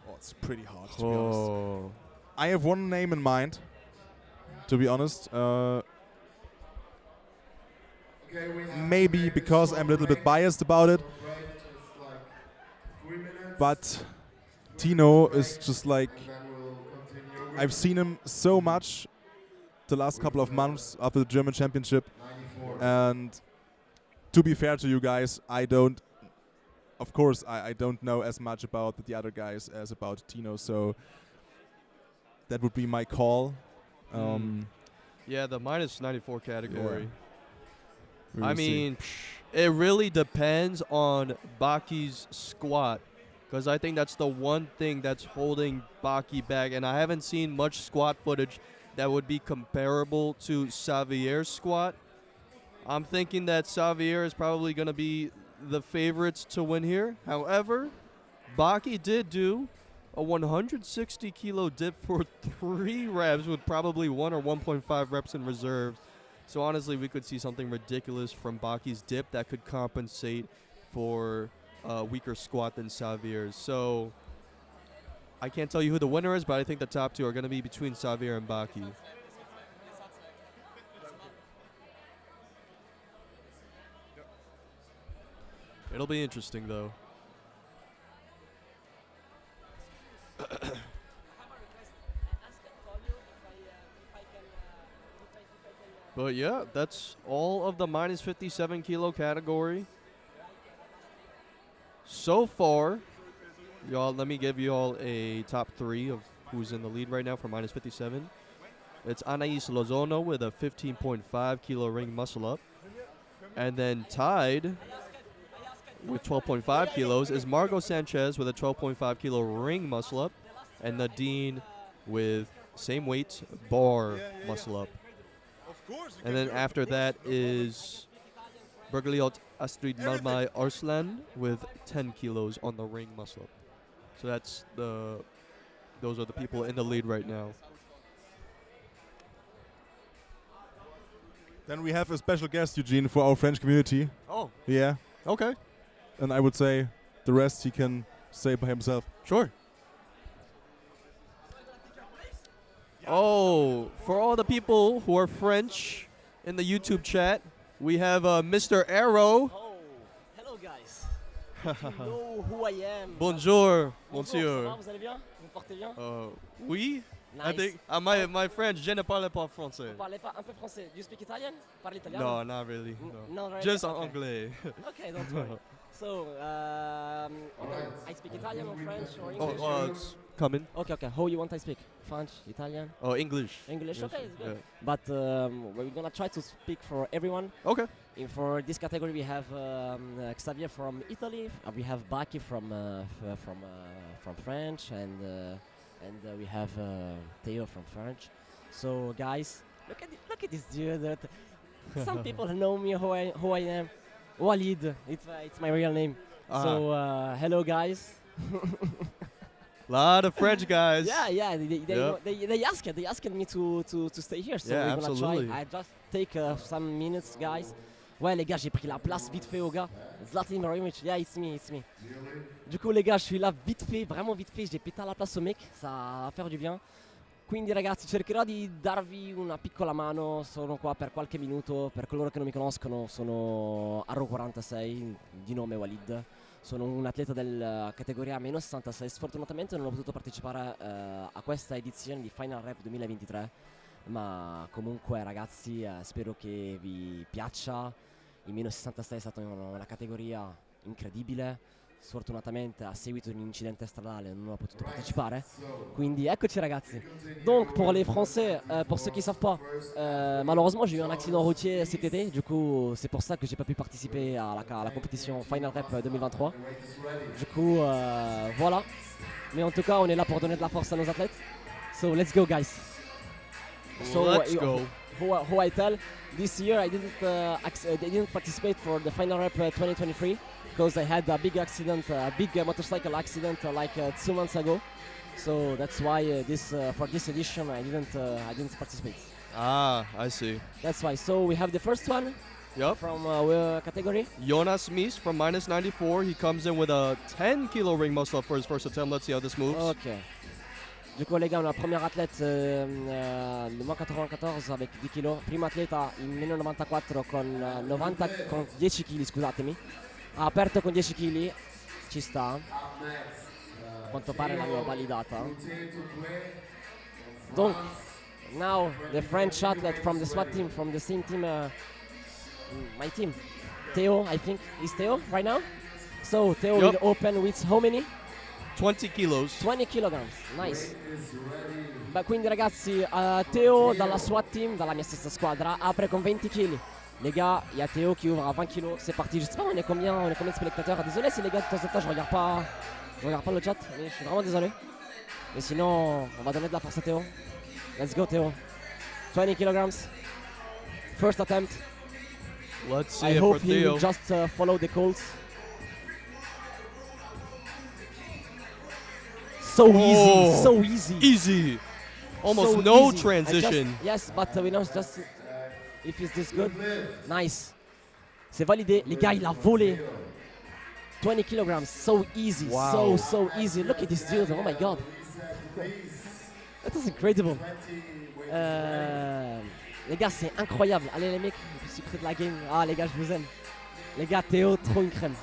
Speaker 2: Oh, it's pretty hard to be honest.
Speaker 1: Oh.
Speaker 2: I have one name in mind, to be honest.
Speaker 3: Okay, we have
Speaker 2: Maybe
Speaker 3: to make
Speaker 2: because
Speaker 3: short
Speaker 2: I'm a little bit
Speaker 3: break.
Speaker 2: biased about it,
Speaker 3: Short break, just like 3 minutes.
Speaker 2: but Tino is just like,
Speaker 3: And then we'll continue with
Speaker 2: I've seen him so much the last couple of months after the German Championship,
Speaker 3: 94.
Speaker 2: and to be fair to you guys, I don't know as much about the other guys as about Tino, so that would be my call.
Speaker 1: Yeah, the -94 category.
Speaker 2: We
Speaker 1: I
Speaker 2: will see.
Speaker 1: mean, it really depends on Baki's squat, because I think that's the one thing that's holding Baki back, and I haven't seen much squat footage that would be comparable to Xavier's squat. I'm thinking that Xavier is probably going to be the favorites to win here. However, Baki did do a 160 kilo dip for 3 reps with probably 1 or 1.5 reps in reserve. So honestly, we could see something ridiculous from Baki's dip that could compensate for a weaker squat than Xavier's. So I can't tell you who the winner is, but I think the top 2 are going to be between Xavier and Baki. It'll be interesting, though. But yeah, that's all of the -57 kilo category. So far, y'all, let me give you all a top 3 of who's in the lead right now for -57. It's Anais Lozono with a 15.5 kilo ring muscle up. And then tied with 12.5 kilos is Margot Sanchez with a 12.5 kilo ring muscle up. And Nadine with same weight bar muscle up. And then after that is Bergeliot Astrid Malmai Arslan with 10 kilos on the ring muscle up. So those are the people in the lead right now.
Speaker 2: Then we have a special guest, Eugene, for our French community.
Speaker 1: Oh,
Speaker 2: Yeah,
Speaker 1: okay.
Speaker 2: and I would say the rest he can say by himself.
Speaker 1: Sure. Oh, for all the people who are French in the YouTube chat, we have Mr. Arrow.
Speaker 4: Oh, hello guys. If you know who I am.
Speaker 1: Bonjour,
Speaker 4: Bonjour, ça
Speaker 1: monsieur.
Speaker 4: va, vous allez bien? Vous portez bien?
Speaker 1: Oui, I
Speaker 4: Nice.
Speaker 1: think my French, je ne parle pas français.
Speaker 4: Vous parlez pas un peu français? Do you speak Italian? Parle italien?
Speaker 1: No, not really. No.
Speaker 4: No, really?
Speaker 1: Just
Speaker 4: Okay.
Speaker 1: anglais.
Speaker 4: Okay, don't worry. So, I speak Italian or French or English?
Speaker 1: It's coming.
Speaker 4: Okay. How you want I speak? French, Italian,
Speaker 1: Oh, English.
Speaker 4: English? Okay, it's good.
Speaker 1: Yeah.
Speaker 4: But we're gonna try to speak for everyone.
Speaker 1: Okay.
Speaker 4: For this category, we have Xavier from Italy. We have Baki from French, and we have Theo from French. So guys, look at this dude. Some people know me who I am. Walid, it's my real name. So hello guys.
Speaker 1: Lot of French guys.
Speaker 4: Yeah.
Speaker 1: Yep.
Speaker 4: They asked me to stay here. So
Speaker 1: Yeah,
Speaker 4: we're gonna
Speaker 1: absolutely.
Speaker 4: try. I just take some minutes, guys. Ouais les gars, j'ai pris la place vite fait aux gars. Zlatan Ibrahimovic, yeah, it's me. Du coup les gars, je suis là vite fait, vraiment vite fait, j'ai pété la place au mec, ça va faire du bien. Quindi ragazzi, cercherò di darvi una piccola mano, sono qua per qualche minuto, per coloro che non mi conoscono, sono Arro46, di nome Walid. Sono un atleta della categoria meno 66, sfortunatamente non ho potuto partecipare a questa edizione di Finalrep 2023, ma comunque ragazzi spero che vi piaccia. Il meno 66 è stata una categoria incredibile, sfortunatamente a seguito di un incidente stradale non ho potuto partecipare. Quindi eccoci ragazzi. Donc pour les Français, pour ceux qui savent pas, malheureusement j'ai eu un accident routier cet été. Du coup c'est pour ça que j'ai pas pu participer à la compétition Finalrep 2023. Du coup voilà. Mais en tout cas on est là pour donner de la force à nos athlètes. So let's go guys.
Speaker 1: Let's go.
Speaker 4: Who I tell, this year I didn't participate for the Finalrep 2023 because I had a big accident, a big motorcycle accident like 2 months ago. So that's why for this edition I didn't participate.
Speaker 1: Ah, I see.
Speaker 4: That's why. So we have the first one
Speaker 1: Yup.
Speaker 4: from category.
Speaker 1: Jonas Mies from -94. He comes in with a 10 kilo ring muscle up for his first attempt. Let's see how this moves.
Speaker 4: Ok. Du coup les gars, on a le premier athlète de moins 94 avec 10 kg. Primo atleta in meno 94 con 10 kg, scusatemi. Ha aperto con 10 kg, ci sta. A quanto pare l'avevo validata. Donc, now the French athlete from the SWAT team, from the same team, my team. Theo, I think, is Theo right now? So Theo
Speaker 1: Yup.
Speaker 4: will open with how many?
Speaker 1: 20 kilos.
Speaker 4: 20 kg, nice. Beh, quindi ragazzi, Theo dalla SWAT team, dalla mia stessa squadra, apre con 20 kg. Les gars, il y a Théo qui ouvre à 20 kg, c'est parti. Je sais pas, on est combien de spectateurs. Désolé si les gars, de temps en temps, je regarde pas le chat, mais je suis vraiment désolé. Mais sinon, on va donner de la force à Théo. Let's go Théo. 20 kg. First attempt.
Speaker 1: Let's see
Speaker 4: I
Speaker 1: it
Speaker 4: hope
Speaker 1: for
Speaker 4: he
Speaker 1: Theo.
Speaker 4: will just follow the calls. So easy, so easy.
Speaker 1: Easy. Almost
Speaker 4: So
Speaker 1: no
Speaker 4: easy.
Speaker 1: transition.
Speaker 4: Yes, but we know just if it's this good. Nice. C'est validé. Les gars, il a volé. 20 kg. So easy.
Speaker 1: Wow.
Speaker 4: So easy. Look at this dude. Oh my god. That is incredible. Les gars, c'est incroyable. Allez les mecs, le secret de la game. Ah les gars, je vous aime. Les gars, Théo, trop une crème.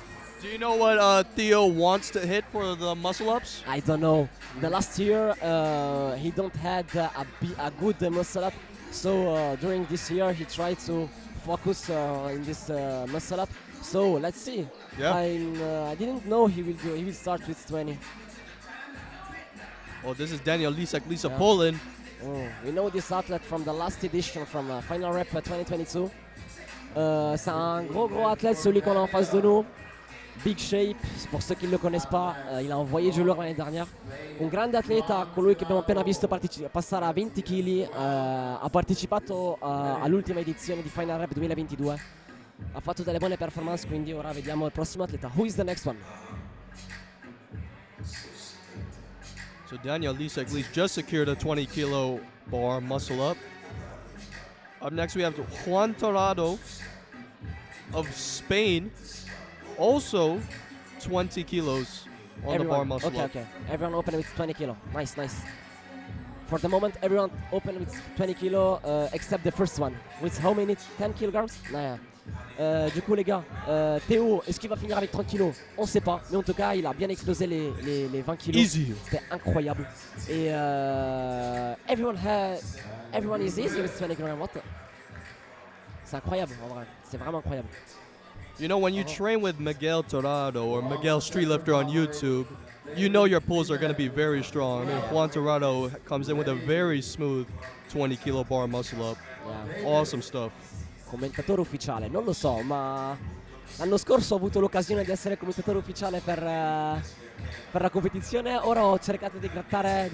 Speaker 1: Do you know what Theo wants to hit for the muscle ups?
Speaker 4: I don't know. The last year he don't had a good muscle up, so during this year he tried to focus in this muscle up. So let's see.
Speaker 1: Yeah.
Speaker 4: I didn't know he will start with 20.
Speaker 1: Oh, this is Daniel Lisek, Lisa
Speaker 4: Yeah.
Speaker 1: Poland.
Speaker 4: Oh, we know this athlete from the last edition, from Finalrep 2022. C'est un gros athlète, celui qu'on a en face de nous. Big shape, pour ceux qui ne le connaissent pas, il a envoyé giù l'oro l'anno dernière. Un grande atleta, colui che abbiamo appena visto passare a 20 kg, ha partecipato all'ultima edizione di Finalrep 2022. Ha fatto delle buone performance, quindi ora vediamo il prossimo atleta. Who is the next one?
Speaker 1: So Daniel Lisek just secured a 20 kilo bar muscle up. Up next we have Juan Torrado of Spain. Also 20 kilos on the bar muscle up.
Speaker 4: Okay. Everyone open with 20 kilo. Nice. For the moment, everyone open with 20 kilo except the first one. With how many? 10 kilograms? Du coup, les gars, Théo, est-ce qu'il va finir avec 30 kilos? On sait pas, mais en tout cas, il a bien explosé les 20 kilos.
Speaker 1: Easy.
Speaker 4: C'était incroyable. Et everyone is easy with 20 kilograms. C'est incroyable, en vrai. C'est vraiment incroyable.
Speaker 1: You know, when you train with Miguel Torrado or Miguel Streetlifter on YouTube, you know your pulls are going to be very strong. I mean, Juan Torrado comes in with a very smooth 20 kilo bar muscle up.
Speaker 4: Yeah.
Speaker 1: Awesome stuff.
Speaker 4: Commentatore ufficiale, non lo so, ma l'anno scorso ho avuto l'occasione di essere commentatore ufficiale per la competizione. Ora ho cercato di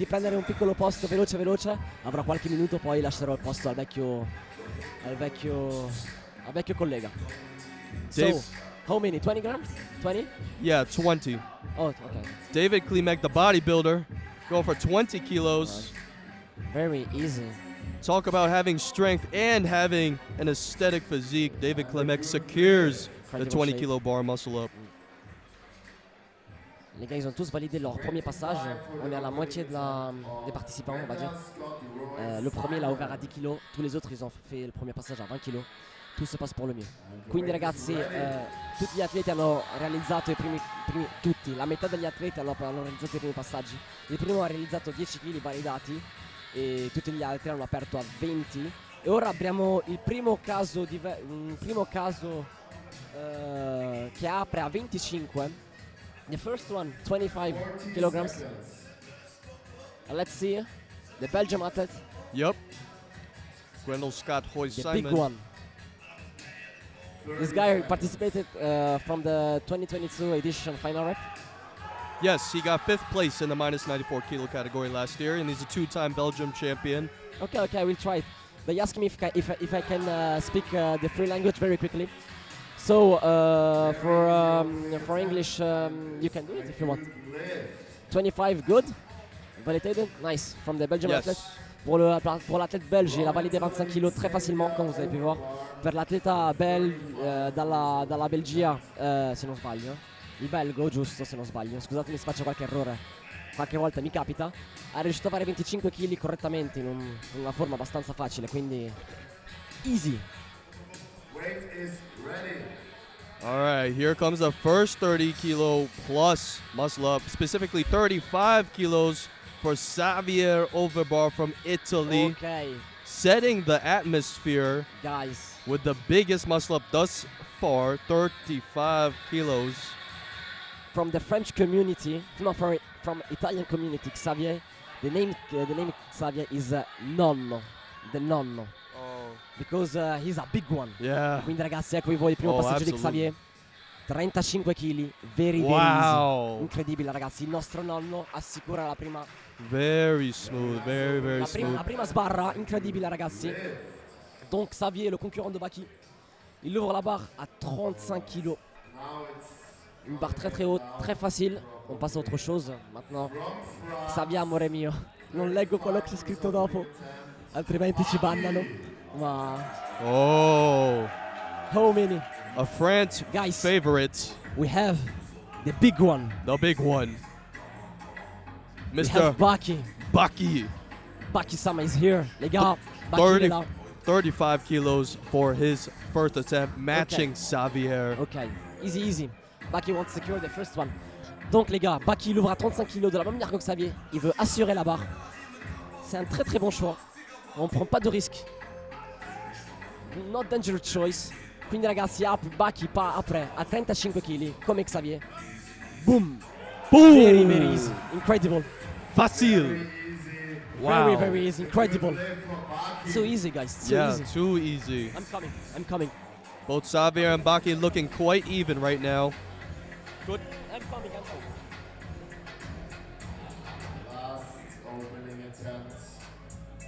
Speaker 4: prendere un piccolo posto veloce. Avrò qualche minuto, poi lascerò il posto al vecchio collega.
Speaker 1: Dave,
Speaker 4: So, how many? 20 grams? 20?
Speaker 1: yeah, 20.
Speaker 4: Oh, okay.
Speaker 1: David Klimek, the bodybuilder, going for 20 kilos.
Speaker 4: Very easy.
Speaker 1: Talk about having strength and having an aesthetic physique. David Klimek secures the 20 kilo bar muscle up.
Speaker 4: Les gars, ils ont tous validé leur premier passage. On est à la moitié des participants, on va dire. Le premier l'a ouvert à 10 kg. Tous les autres, ils ont fait le premier passage à 20 kg. Tout se passe pour le mieux. Quindi ragazzi, tutti gli atleti hanno realizzato la metà degli atleti hanno realizzato i primi passaggi. Il primo ha realizzato 10 kg validati e tutti gli altri hanno aperto a 20. E ora abbiamo il primo caso che apre a 25. The first one, 25 kilograms. Let's see, the Belgium athlete,
Speaker 1: Yep. Grendel Scott Hoy
Speaker 4: the
Speaker 1: Simon.
Speaker 4: big one. This guy participated from the 2022 edition Finalrep.
Speaker 1: Yes, he got 5th place in the minus 94 kilo category last year, and he's a 2-time Belgium champion.
Speaker 4: Okay, I will try it. They asked me if I can speak the free language very quickly. So for English, you can do it if you want. 25, good. Validated, nice. From the Belgium athlete.
Speaker 1: Yes.
Speaker 4: Pour l'athlète belge, il a validé 25 kg très facilement, comme vous avez pu voir. Per l'atleta dalla Belgia, se non sbaglio, il belgo, giusto, se non sbaglio, scusatemi se faccio qualche errore, qualche volta mi capita, ha riuscito a fare 25 kg correttamente in una forma abbastanza facile, quindi easy.
Speaker 3: Weight is ready.
Speaker 1: All right, here comes the first 30 kilo plus muscle up, specifically 35 kilos for Xavier Overbar from Italy,
Speaker 4: Okay,
Speaker 1: setting the atmosphere
Speaker 4: guys.
Speaker 1: with the biggest muscle up thus far, 35 kilos.
Speaker 4: From the French community, no, from Italian community, Xavier, the name Xavier is nonno, the nonno,
Speaker 1: Oh,
Speaker 4: because he's a big one.
Speaker 1: yeah.
Speaker 4: Quindi ragazzi, eccovi voi il primo
Speaker 1: Oh,
Speaker 4: passaggio di
Speaker 1: absolutely.
Speaker 4: Xavier. 35 kg, very
Speaker 1: Wow.
Speaker 4: easy. Incredibile ragazzi, il nostro nonno assicura la prima,
Speaker 1: Very smooth, very
Speaker 4: la
Speaker 1: smooth.
Speaker 4: prima sbarra, incredibile ragazzi. Donc Xavier, le concurrent de Baki, il ouvre la barre à 35 kg. Une barre très très haute, très facile. On passe à autre chose maintenant. Xavier, amore mio, non leggo quello che c'è scritto dopo, altrimenti ci bannano. Ma
Speaker 1: Oh,
Speaker 4: how many?
Speaker 1: a France
Speaker 4: Guys.
Speaker 1: favorite,
Speaker 4: We have the big one.
Speaker 1: the big one,
Speaker 4: We
Speaker 1: Mr.
Speaker 4: have Baki.
Speaker 1: Baki.
Speaker 4: Baki-sama is here. Les gars, Baki il est là.
Speaker 1: 35 kilos for his first attempt, matching Xavier.
Speaker 4: Ok, easy. Baki wants to secure the first one. Donc les gars, Baki il ouvre à 35 kg de la même manière que Xavier. Il veut assurer la barre. C'est un très très bon choix. On prend pas de risque. Not dangerous choice. Quindi ragazzi, Baki apre a 35 kg come Xavier. Boom.
Speaker 1: Boom!
Speaker 4: Very easy. Incredible.
Speaker 1: Facile. Wow.
Speaker 4: Very easy. Incredible. So easy guys, so
Speaker 1: Yeah,
Speaker 4: easy.
Speaker 1: too easy.
Speaker 4: I'm coming.
Speaker 1: Both Xavier and Baki looking quite even right now. Good.
Speaker 4: I'm coming.
Speaker 3: Last opening attempt.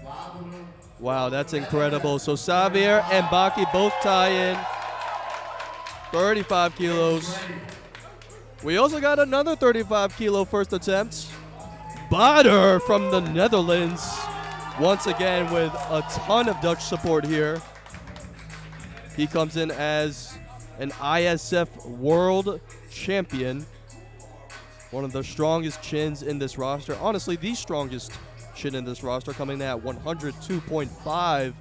Speaker 3: Badru.
Speaker 1: Wow, that's incredible. So Xavier and Baki both tie in. 35 kilos. We also got another 35 kilo first attempt. Bader from the Netherlands. Once again with a ton of Dutch support here. He comes in as an ISF world champion. One of the strongest chins in this roster. Honestly, the strongest chin in this roster, coming in at 102.5.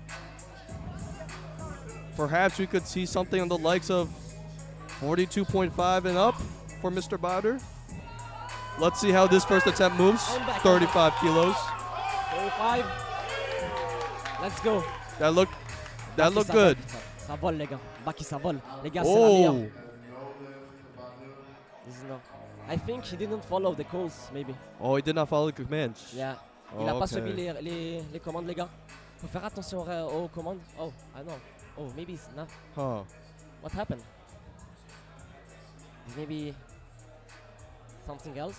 Speaker 1: Perhaps we could see something on the likes of 42.5 and up for Mr. Bader. Let's see how this first attempt moves.
Speaker 4: I'm back.
Speaker 1: 35 kilos.
Speaker 4: 35. Let's go.
Speaker 1: That looked
Speaker 4: Baki, ça
Speaker 1: good.
Speaker 4: vole, ça vole les gars. Baki ça vole. Les gars, c'est la meilleure.
Speaker 1: Oh,
Speaker 4: This is no. I think he didn't follow the calls, maybe.
Speaker 1: oh, he did not follow the commands.
Speaker 4: Yeah.
Speaker 1: Oh,
Speaker 4: Il a pas
Speaker 1: okay.
Speaker 4: suivi les commandes, les gars. Faut faire attention aux commandes. Oh, I know. Oh, maybe it's not.
Speaker 1: Huh.
Speaker 4: What happened? Is maybe something else?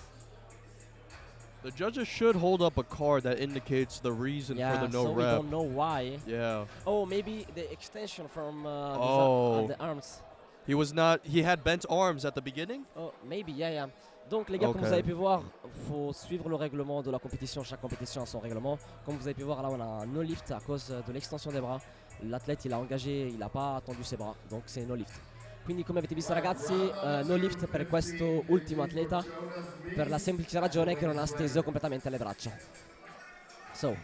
Speaker 1: The judges should hold up a card that indicates the reason
Speaker 4: Yeah,
Speaker 1: for the no
Speaker 4: so we
Speaker 1: rep.
Speaker 4: don't know why.
Speaker 1: Yeah.
Speaker 4: Oh, maybe the extension from
Speaker 1: Oh.
Speaker 4: the arms.
Speaker 1: He had bent arms at the beginning?
Speaker 4: Oh, maybe, yeah. Donc les gars, comme
Speaker 1: Okay.
Speaker 4: vous avez pu voir, faut suivre le règlement de la compétition. Chaque compétition a son règlement. Comme vous avez pu voir, là on a un no lift à cause de l'extension des bras. L'athlète il a engagé, il n'a pas tendu ses bras, donc c'est no lift. Quindi come avete visto ragazzi, no lift per questo ultimo atleta, per la semplice ragione che non ha steso completamente le braccia. So,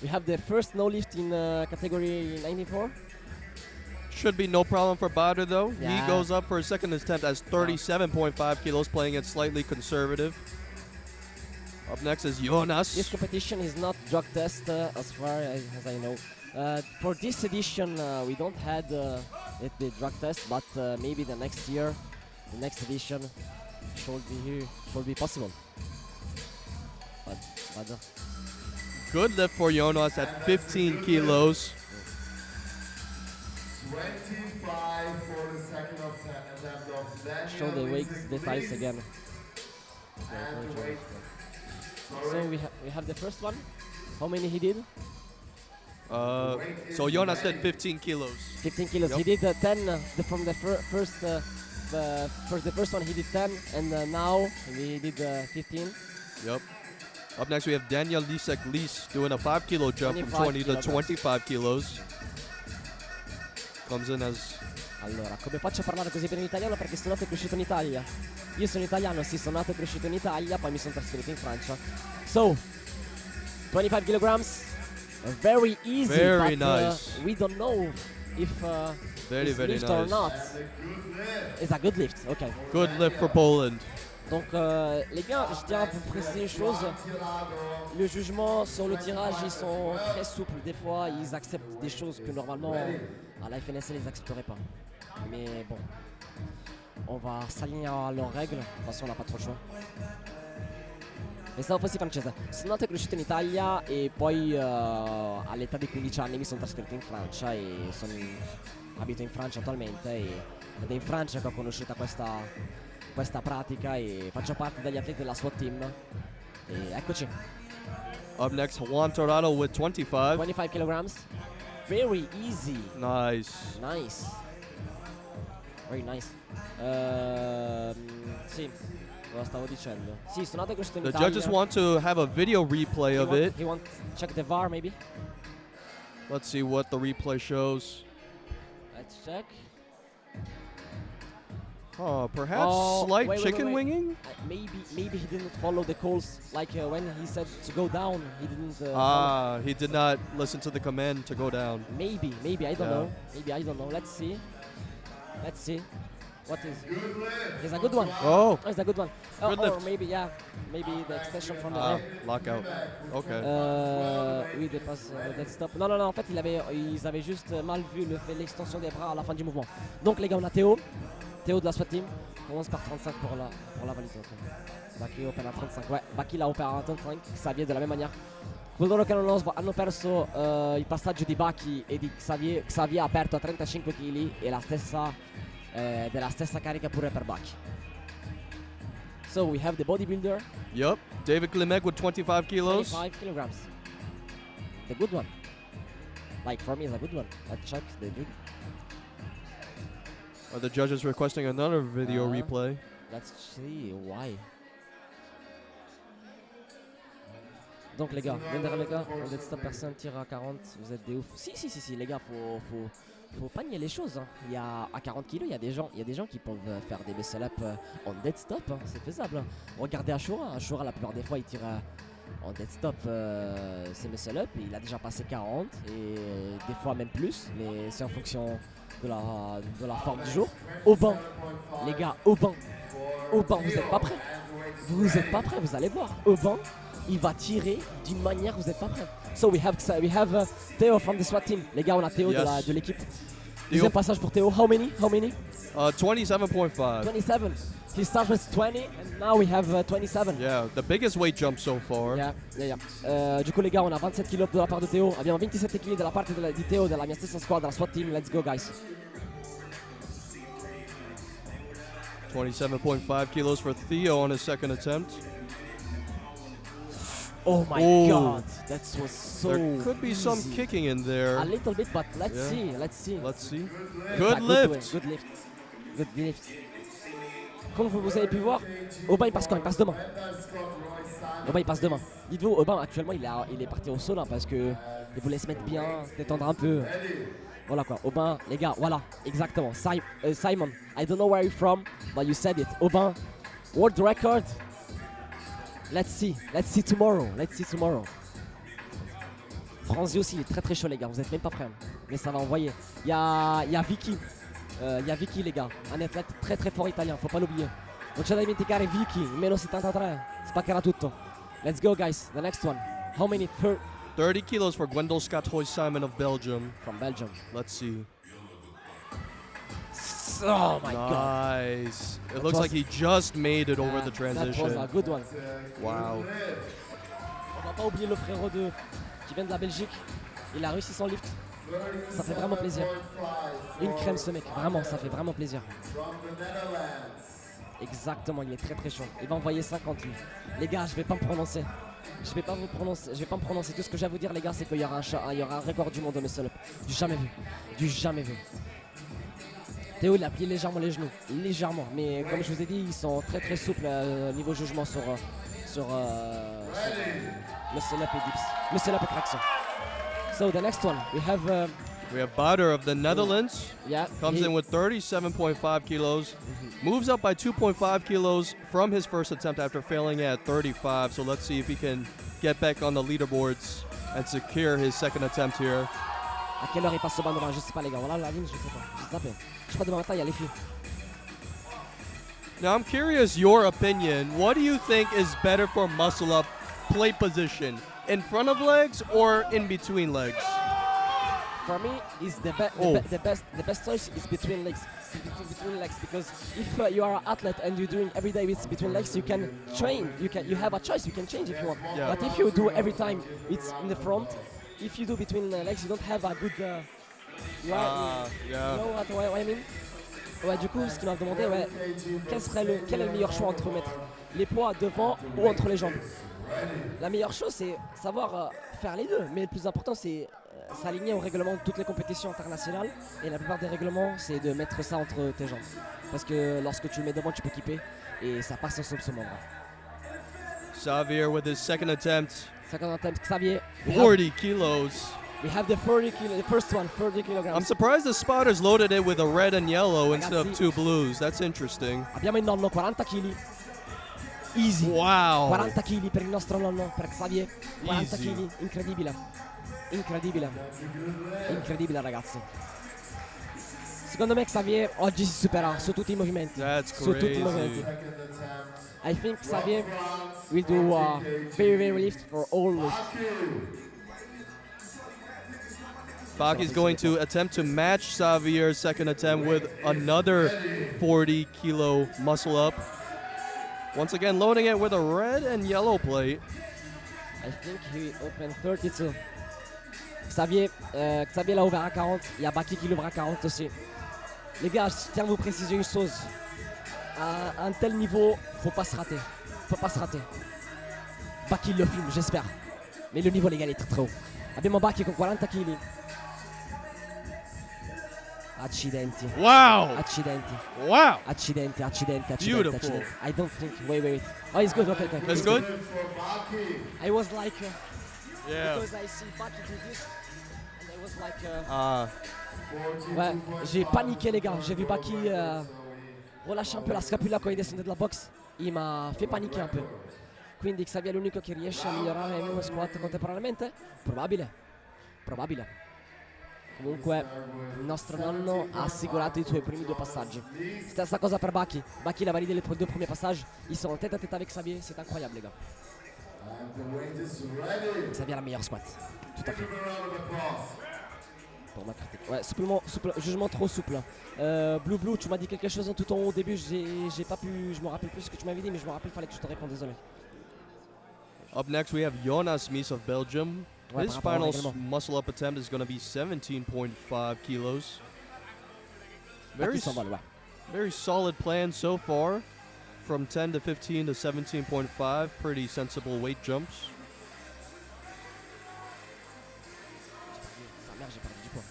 Speaker 4: we have the first no lift in category 94.
Speaker 1: Should be no problem for Bader though.
Speaker 4: Yeah.
Speaker 1: He goes up for a second attempt as 37.5 kilos, playing it slightly conservative. Up next is
Speaker 4: This
Speaker 1: Jonas.
Speaker 4: competition is not drug test as far as I know. For this edition, we don't had the drug test, but maybe the next year, the next edition, should be possible. But other.
Speaker 1: Good lift for Jonas at 15 kilos.
Speaker 3: 25 for the second attempt of Daniel.
Speaker 4: Show the weight details again.
Speaker 3: And the weight.
Speaker 4: So we have the first one. How many he did?
Speaker 1: So Jonas did 15 kilos.
Speaker 4: 15 kilos.
Speaker 1: Yep.
Speaker 4: He did 10 from the first one. He did 10, and now we did 15.
Speaker 1: Yep. Up next we have Daniel Lisek-Lies doing a 5 kilo jump from 20 to 25 kilos. Comes in as...
Speaker 4: Allora, come faccio a parlare così per in italiano? Perché sono nato e cresciuto in Italia. Io sono italiano, sì, sono nato e cresciuto in Italia, poi mi sono trasferito in Francia. So, 25 kilograms, very easy,
Speaker 1: Very
Speaker 4: but
Speaker 1: nice.
Speaker 4: We don't know if
Speaker 1: Very,
Speaker 4: it's
Speaker 1: very
Speaker 4: lift or
Speaker 1: nice.
Speaker 4: not. It's a good lift, ok.
Speaker 1: Good lift for Poland.
Speaker 4: Donc les gars, je tiens à vous préciser une chose. Le jugement sur le tirage, ils sont très souples. Des fois, ils acceptent des choses que normalement à la FNSL, ils n'accepteraient pas. Mais bon, on va s'aligner à leurs règles. De toute façon, on n'a pas trop le choix. E stavo fossi francese. Sono nato e cresciuto in Italia e poi all'età di 15 anni mi sono trasferito in Francia e abito in Francia attualmente ed è in Francia che ho conosciuto questa pratica e faccio parte degli atleti della SWAT team. E eccoci.
Speaker 1: Up next, Juan Torrado with 25.
Speaker 4: 25 kilograms. Very easy.
Speaker 1: Nice.
Speaker 4: Nice. Very nice. Sì, cosa stavo dicendo? Sì, sono nato e cresciuto in
Speaker 1: The
Speaker 4: Italia.
Speaker 1: judges want to have a video replay of it.
Speaker 4: He want check the VAR maybe?
Speaker 1: Let's see what the replay shows.
Speaker 4: Let's check.
Speaker 1: Perhaps
Speaker 4: Oh,
Speaker 1: slight
Speaker 4: wait,
Speaker 1: chicken
Speaker 4: wait.
Speaker 1: winging?
Speaker 4: Maybe he didn't follow the calls. Like when he said to go down, he didn't. Follow.
Speaker 1: He did not listen to the command to go down.
Speaker 4: Maybe I don't
Speaker 1: Yeah.
Speaker 4: know. Maybe I don't know. Let's see. What is? It's a good one.
Speaker 1: Oh,
Speaker 4: It's a good one.
Speaker 1: Good
Speaker 4: Or
Speaker 1: lift.
Speaker 4: maybe the extension from the.
Speaker 1: lockout. Okay.
Speaker 4: Oui, dépasse dead stop. Non, en fait, ils avaient juste mal vu l'extension des bras à la fin du mouvement. Donc, les gars, on a Théo de la SWAT team. Commence par 35 pour la validité. Okay. Baki open a 35. Ouais, Baki l'ha open a 35. Xavier de la même manière. Coloro che non hanno perso il passaggio di Baki e di Xavier ha aperto a 35 kg e della stessa carica pure per Baki. So we have the bodybuilder.
Speaker 1: Yup. David Klimek with 25 kilos.
Speaker 4: 25 kilograms. The good one. Like for me, it's a good one. Let's check the good.
Speaker 1: Are the judges requesting another video replay?
Speaker 4: Let's see why. Donc les gars, bien derrière les gars, on dead stop, personne tire à 40, vous êtes des ouf. Si les gars, faut pas nier les choses. Hein. Il y a à 40 kg, il y a des gens qui peuvent faire des muscle up en dead stop, hein. C'est faisable. Hein. Regardez Ashura, la plupart des fois il tire en dead stop ses muscle up, et il a déjà passé 40 et des fois même plus, mais c'est en fonction de la forme du jour. Au banc, les gars, au banc, vous êtes pas prêts. Vous êtes pas prêts, vous allez voir. Au banc, il va tirer d'une manière, vous êtes pas prêts. So we have Theo from the SWAT team. Les gars, on a Theo
Speaker 1: Yes.
Speaker 4: de l'équipe. Deuxième passage pour Theo. How many?
Speaker 1: 27.5.
Speaker 4: 27. He started with 20 and now we have 27.
Speaker 1: Yeah, the biggest weight jump so far.
Speaker 4: Yeah. Du coup les gars, on a 27 kg de la part de Theo. Abbiamo 27 kg della parte di Theo della mia stessa squadra, SWAT team. Let's go guys.
Speaker 1: 27.5 kilos for Theo on his second attempt.
Speaker 4: Oh my god, that was so
Speaker 1: There could be some
Speaker 4: easy.
Speaker 1: kicking in there.
Speaker 4: A little bit, but let's
Speaker 1: Yeah.
Speaker 4: see.
Speaker 1: Let's see.
Speaker 4: It's
Speaker 1: Good
Speaker 4: a
Speaker 1: lift.
Speaker 4: Good lift. Comme vous avez pu voir, Aubin il passe quand? Il passe demain. Aubin il passe demain. Dites-vous, Aubin actuellement il est parti au sol hein, parce que il voulait se mettre bien, se détendre un peu. Voilà quoi. Aubin, les gars, voilà, exactement. Simon, I don't know where you're from, but you said it. Aubin, world record. Let's see tomorrow. Franzi aussi, il est très très chaud les gars, vous êtes même pas prêts. Mais ça va envoyer. Il y a Vicky. Vicky les gars, un athlète très très fort italien, faut pas l'oublier. Non c'è da dimenticare Vicky, meno 73, spaccherà tutto. Let's go guys, the next one. How many?
Speaker 1: 30 kilos for Gwendol Scott-Hoy Simon of Belgium.
Speaker 4: From Belgium.
Speaker 1: Let's see.
Speaker 4: Oh my god.
Speaker 1: Nice. It looks like he just made it over the
Speaker 4: That was a
Speaker 1: transition.
Speaker 4: good one.
Speaker 1: Wow.
Speaker 4: On va pas oublier le frérot qui vient de la Belgique. Il a réussi son lift. Ça fait vraiment plaisir. Une crème ce mec, vraiment, ça fait vraiment plaisir. Exactement, il est très très chaud. Il va envoyer 50 lui. Les gars, je vais pas me prononcer. Je vais pas me prononcer. Tout ce que j'ai à vous dire, les gars, c'est qu'il y aura un record du monde au muscle up. Du jamais vu. Du jamais vu. Théo, il a plié légèrement les genoux. Légèrement. Mais comme je vous ai dit, ils sont très très souples niveau jugement sur muscle up et dips. Muscle up et traction. So the next one, we have
Speaker 1: Bader of the Netherlands.
Speaker 4: yeah,
Speaker 1: Comes in with 37.5 kilos. Moves up by 2.5 kilos from his first attempt after failing at 35. So let's see if he can get back on the leaderboards and secure his second attempt here.
Speaker 4: À quelle heure il passe au banc devant? Je sais pas les gars. Voilà la ligne, je sais pas. J'ai zappé. Je crois demain matin il y a les filles.
Speaker 1: Now I'm curious your opinion. What do you think is better for muscle up plate position? In front of legs or in between legs?
Speaker 4: For me, is the best choice is between legs. Between legs, because if you are an athlete and you're doing every day with between legs, you can train. You have a choice. You can change if you want.
Speaker 1: Yeah.
Speaker 4: But if you do every time it's in the front, if you do between legs, you don't have a good. You
Speaker 1: Yeah.
Speaker 4: know what I mean? Ouais, du coup, ce qu'il m'a demandé, ouais, quel est le meilleur choix entre mettre les poids devant ou entre les jambes? La meilleure chose, c'est savoir faire les deux, mais le plus important, c'est s'aligner au règlement de toutes les compétitions internationales. Et la plupart des règlements, c'est de mettre ça entre tes jambes. Parce que lorsque tu le mets devant, tu peux kipper et ça passe en ce moment.
Speaker 1: Xavier with his second attempt.
Speaker 4: Second attempt, Xavier.
Speaker 1: 40 kilos.
Speaker 4: We have the 40 kilo, the first one, 40 kilograms.
Speaker 1: I'm surprised the spotters loaded it with a red and yellow instead of two blues. That's interesting.
Speaker 4: Abbiamo il nonno, 40 kg. Easy.
Speaker 1: Wow.
Speaker 4: 40 kg per il nostro nonno, per Xavier. 40
Speaker 1: Easy.
Speaker 4: kg, incredibile. Incredibile. Incredibile ragazzi. Secondo me Xavier oggi si supera su tutti i movimenti.
Speaker 1: That's
Speaker 4: Su tutti i movimenti.
Speaker 1: crazy.
Speaker 4: I think Xavier will do very lift for all lift.
Speaker 1: Baki's going to attempt to match Xavier's second attempt with another 40 kilo muscle up. Once again, loading it with a red and yellow plate.
Speaker 4: I think he opened 32. Xavier l'a ouvert à 40. Il y a Baki qui l'ouvre à 40 aussi. Les gars, je tiens à vous préciser une chose. À un tel niveau, faut pas se rater. Faut pas se rater. Baki le filme, j'espère. Mais le niveau, les gars, il est très très haut. Abbiamo Baki con 40 kg. Accidenti.
Speaker 1: Wow.
Speaker 4: Accidenti.
Speaker 1: Wow.
Speaker 4: Accidenti.
Speaker 1: Beautiful.
Speaker 4: I don't think. Wait. Oh, it's good. Okay.
Speaker 1: That's good?
Speaker 4: I was like,
Speaker 1: Yeah.
Speaker 4: because I see Baki do this, and I was like, ouais, j'ai paniqué les gars. J'ai vu Baki relâcher un peu la scapula quand il descendait de la boxe. Il m'a fait paniquer un peu. Quindi Xavier è l'unico che riesce a migliorare il mio squat contemporaneamente? Probabile. Comunque il nostro nonno ha assicurato i suoi primi 2 passaggi. Stessa cosa per Baki. Baki il a validé les 2 premiers passages. Ils sont tête à tête avec Xavier. C'est incroyable les gars. Xavier a la meilleure squat. Tout à fait. Pour ma critique. Ouais, souple, jugement trop souple. Blue, tu m'as dit quelque chose tout en haut au début. J'ai pas pu. Je me rappelle plus ce que tu m'avais dit, mais je me rappelle, fallait que je te réponde. Désolé.
Speaker 1: Up next, we have Jonas Mies of Belgium.
Speaker 4: Ouais,
Speaker 1: His
Speaker 4: par rapport au
Speaker 1: final
Speaker 4: règlement.
Speaker 1: muscle up attempt is going to be 17.5 kilos.
Speaker 4: Baki s'envole, ouais.
Speaker 1: Very solid plan so far. From 10 to 15 to 17.5. Pretty sensible weight jumps.
Speaker 4: Sa mère, j'ai perdu du poids.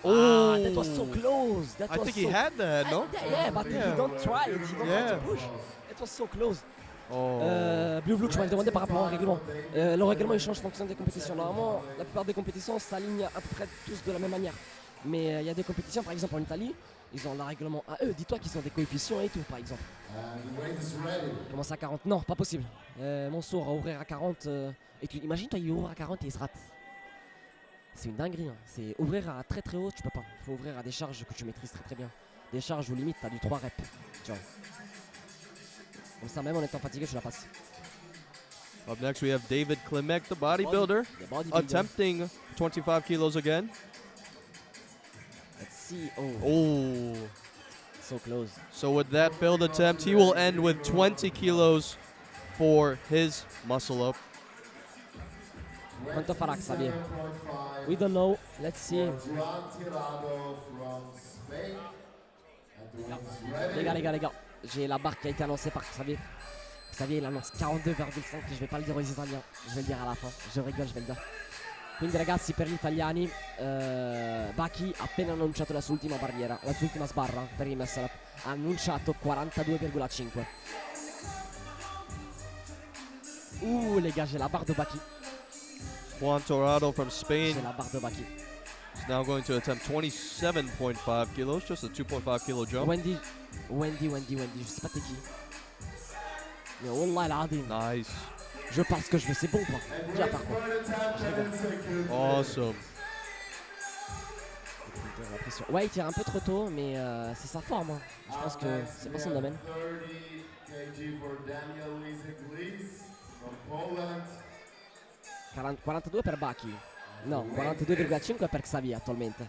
Speaker 1: Oh,
Speaker 4: That was so close.
Speaker 1: I think he had that, no?
Speaker 4: Yeah, but he don't try it. He don't try to push. It was so close.
Speaker 1: Oh.
Speaker 4: Blue, tu m'as demandé par rapport au règlement. Le règlement il change en fonction des compétitions. Normalement, la plupart des compétitions s'alignent à peu près tous de la même manière. Mais il y a des compétitions, par exemple en Italie, ils ont leur règlement à eux. Dis-toi qu'ils ont des coefficients et tout, par exemple. Commence à 40. Non, pas possible. Mon sourd à ouvrir à 40. Et tu imagines, toi, il ouvre à 40 et il se rate. C'est une dinguerie. Hein. C'est ouvrir à très très haut, tu peux pas. Il faut ouvrir à des charges que tu maîtrises très très bien. Des charges où limite, tu as du 3 reps. Tu vois. Comme ça, même en étant fatigué, tu la passes.
Speaker 1: Up next, we have David Klimek, the bodybuilder, attempting 25 kilos again.
Speaker 4: Let's see. Oh.
Speaker 1: Oh.
Speaker 4: So close.
Speaker 1: So with that failed attempt, he will end with 20 kilos for his muscle up.
Speaker 4: Quanto farà Xavier? We don't know. Let's see. Les gars. J'ai la barre qui a été annoncée par Xavier. Xavier, il annonce 42,5. Je vais pas le dire aux Italiens. Je vais le dire à la fin. Je rigole, je vais le dire. Quindi ragazzi, per gli italiani, Baki ha appena annunciato la sua ultima barriera, la sua ultima sbarra per il muscle up. Ha annunciato 42,5. Les gars, j'ai la barre de Baki.
Speaker 1: Juan Torrado from Spain
Speaker 4: J'ai la barre de Baki.
Speaker 1: is now going to attempt 27.5 kilos, just a 2.5 kilo jump.
Speaker 4: Wendy, je sais pas t'es qui. Mais wallah al-adim.
Speaker 1: Nice.
Speaker 4: Je pense que je veux, c'est bon quoi. J'ai à faire quoi. Je rigole.
Speaker 1: Awesome.
Speaker 4: Ouais, il tire un peu trop tôt, mais c'est sa forme. Hein. Je pense que c'est pas son domaine. 42 per Baki. No, 42,5 per Xavier attualmente.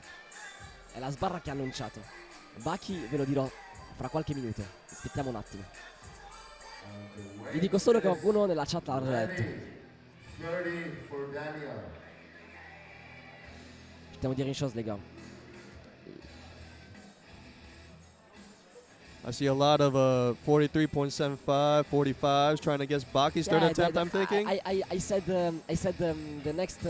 Speaker 4: È la sbarra che ha annunciato. Baki ve lo dirò fra qualche minuto. Aspettiamo un attimo. Vi dico solo che qualcuno nella chat l'ha già detto. Je tiens à vous dire une chose les gars.
Speaker 1: I see a lot of 43.75, 45s trying to guess Baki's third attempt, I'm thinking.
Speaker 4: I said the next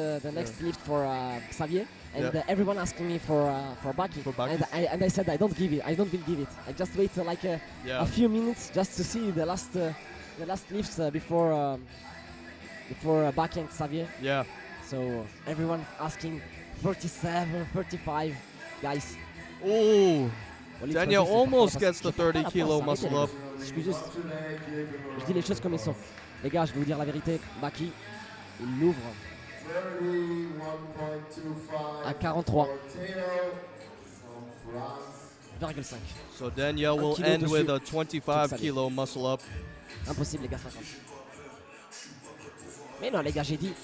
Speaker 4: lift for Xavier, and everyone asking me for Baki. And I said I don't give it. I don't will give it. I just wait like a few minutes just to see the last lifts before Baki and Xavier.
Speaker 1: Yeah.
Speaker 4: So everyone asking 37, 35, guys.
Speaker 1: Ooh. Daniel almost gets the 30 kilo muscle up.
Speaker 4: Je dis les choses comme elles sont. Les gars, je vais vous dire la vérité. Baki, il l'ouvre à 43,5.
Speaker 1: So Daniel will end with a 25 kilo muscle up.
Speaker 4: Impossible les gars, 50. Mais non les gars, j'ai dit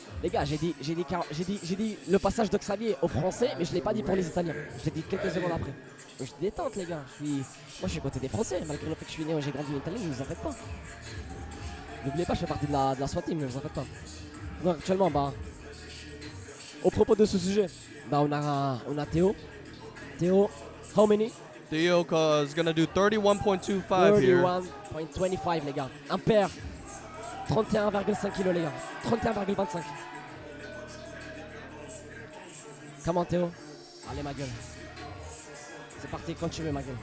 Speaker 4: le passage de Xavier au français, mais je l'ai pas dit pour les Italiens. Je l'ai dit quelques secondes après. Je suis détente les gars, moi je suis côté des Français, malgré le fait que je suis né et j'ai grandi en Italie, ne vous en faites pas. N'oubliez pas, je fais partie de la SWAT team, ne vous en faites pas. Donc actuellement, au propos de ce sujet, on a Théo. Théo, how many?
Speaker 1: Theo is gonna do 31.25 here.
Speaker 4: 31.25 les gars. Un paire. 31,5 kg les gars. 31,25. Comment Théo? Allez ma gueule. C'est parti quand tu veux ma gueule.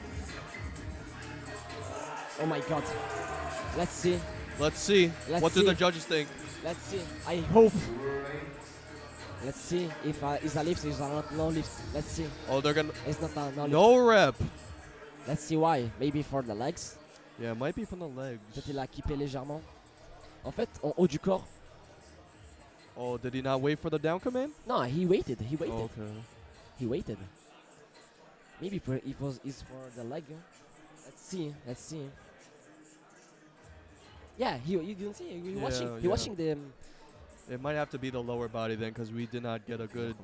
Speaker 4: Oh my god. Let's see.
Speaker 1: Let's see. What do the judges think?
Speaker 4: Let's see. I hope. Let's see if it's a lift, it's not no lift. Let's see.
Speaker 1: Oh, they're gonna.
Speaker 4: It's not a no lift.
Speaker 1: No rep.
Speaker 4: Let's see why. Maybe for the legs.
Speaker 1: Yeah, it might be from the legs.
Speaker 4: Peut-être il a kippé légèrement. En fait, en haut du corps.
Speaker 1: Oh, did he not wait for the down command?
Speaker 4: No, he waited.
Speaker 1: Oh, okay.
Speaker 4: He waited. Maybe it's for the leg. Let's see. Yeah, you didn't see. You're watching the.
Speaker 1: It might have to be the lower body then, because we did not get a good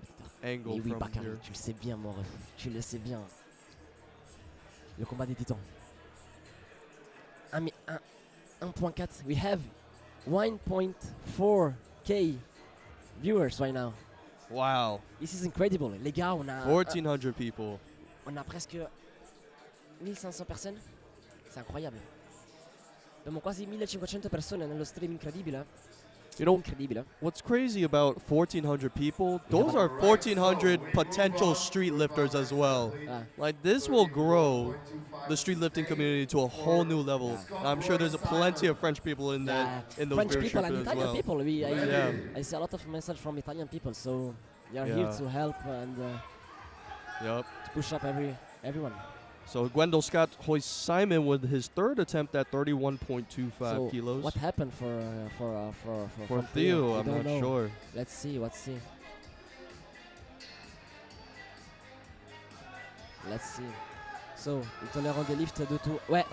Speaker 1: angle
Speaker 4: oui,
Speaker 1: from
Speaker 4: Bakary,
Speaker 1: here.
Speaker 4: tu le sais bien, mon ref. Tu le sais bien. Le combat des titans. 1.4. We have 1.4K viewers right now.
Speaker 1: Wow.
Speaker 4: This is incredible. Les gars, on a
Speaker 1: 1,400 people.
Speaker 4: On a presque 1500 personnes. C'est incroyable. Abbiamo quasi 1500 persone nello stream incredibile.
Speaker 1: You know,
Speaker 4: Incredibile.
Speaker 1: what's crazy about 1,400 people, those are 1,400 potential street lifters as well. Like, this will grow the street lifting community to a whole new level. I'm sure there's plenty of French people in that, in those
Speaker 4: French
Speaker 1: beer
Speaker 4: people and
Speaker 1: as
Speaker 4: Italian
Speaker 1: well.
Speaker 4: people. I see a lot of messages from Italian people, so they are here to help and to push up everyone.
Speaker 1: So Gwendol Scott hoists Simon with his third attempt at 31.25 kilos.
Speaker 4: What happened for
Speaker 1: Theo? I'm
Speaker 4: don't
Speaker 1: not
Speaker 4: know.
Speaker 1: sure.
Speaker 4: Let's see. So, le tolérance des lifts de tout. Ouais.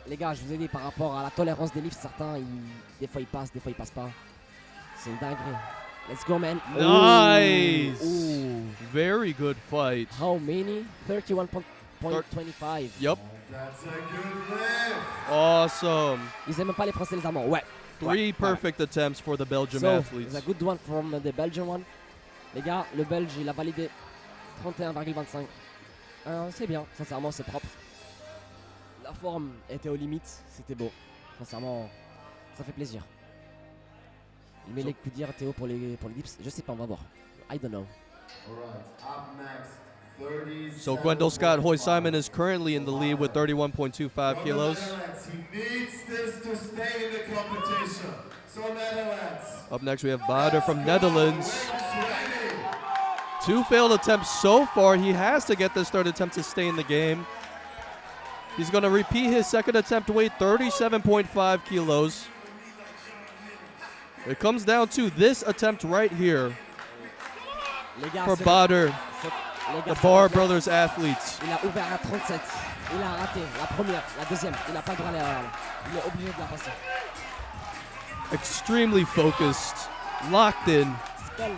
Speaker 4: Les gars, je vous ai dit par rapport à la tolérance des lifts, certains, des fois ils passent, des fois ils passent pas. C'est une dinguerie. Let's go, man.
Speaker 1: Nice.
Speaker 4: Ooh.
Speaker 1: Very good fight.
Speaker 4: How many? 31. 38.25.
Speaker 1: Yep.
Speaker 3: That's a good lift.
Speaker 1: Awesome.
Speaker 4: Ils aiment même pas les Français et les Allemands. Ouais.
Speaker 1: Three
Speaker 4: Ouais,
Speaker 1: perfect attempts for the Belgium
Speaker 4: so,
Speaker 1: athletes.
Speaker 4: it's a good one from the Belgian one. Les gars, le Belge, il a validé 31,25. C'est bien, sincèrement, c'est propre. La forme était aux limites, c'était beau. Sincèrement, ça fait plaisir. Il met les coups d'hier Théo pour les dips. Je sais pas, on va voir. I don't know.
Speaker 3: Alright, up next, 37.
Speaker 1: So Gwendol Scott Hoy Simon is currently in the lead with 31.25
Speaker 3: For the
Speaker 1: kilos.
Speaker 3: Netherlands, he needs this to stay in the competition. So Netherlands.
Speaker 1: Up next we have Bader from Netherlands.
Speaker 3: Ready.
Speaker 1: 2 failed attempts so far. He has to get this third attempt to stay in the game. He's going to repeat his second attempt weight, 37.5 kilos. It comes down to this attempt right here
Speaker 4: Les gars,
Speaker 1: for
Speaker 4: c'est-
Speaker 1: Bader,
Speaker 4: les gars,
Speaker 1: the
Speaker 4: c'est
Speaker 1: Bar
Speaker 4: bien.
Speaker 1: Brothers athletes.
Speaker 4: Il a ouvert à 37. Il a raté la première, la deuxième. Il n'a pas le droit à l'erreur. Là. Il est obligé de la passer.
Speaker 1: Extremely focused, locked in.
Speaker 4: Spell,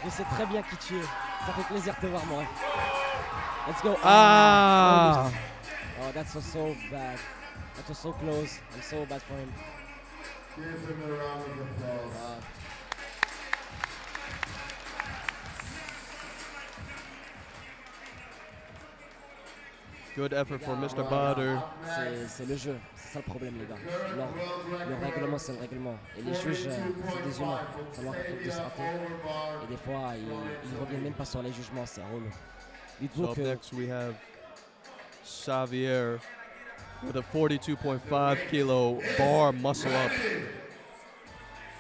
Speaker 4: je sais très bien qui tu es. Ça fait plaisir de te voir, mon ref. Let's go.
Speaker 1: Ah!
Speaker 4: Oh, that's so bad. That was so close. I'm so bad for him.
Speaker 3: Give him a round of applause.
Speaker 1: Good effort for Mr. Bader.
Speaker 4: C'est le jeu. C'est ça le problème, les gars. Le règlement, c'est le règlement. Et les juges, c'est des humains. Ça leur arrive de se rater. Et des fois, ils reviennent même pas sur les jugements. C'est relou.
Speaker 1: So
Speaker 4: Dites-vous
Speaker 1: up
Speaker 4: que
Speaker 1: next we have Xavier with a 42.5 kilo bar muscle up.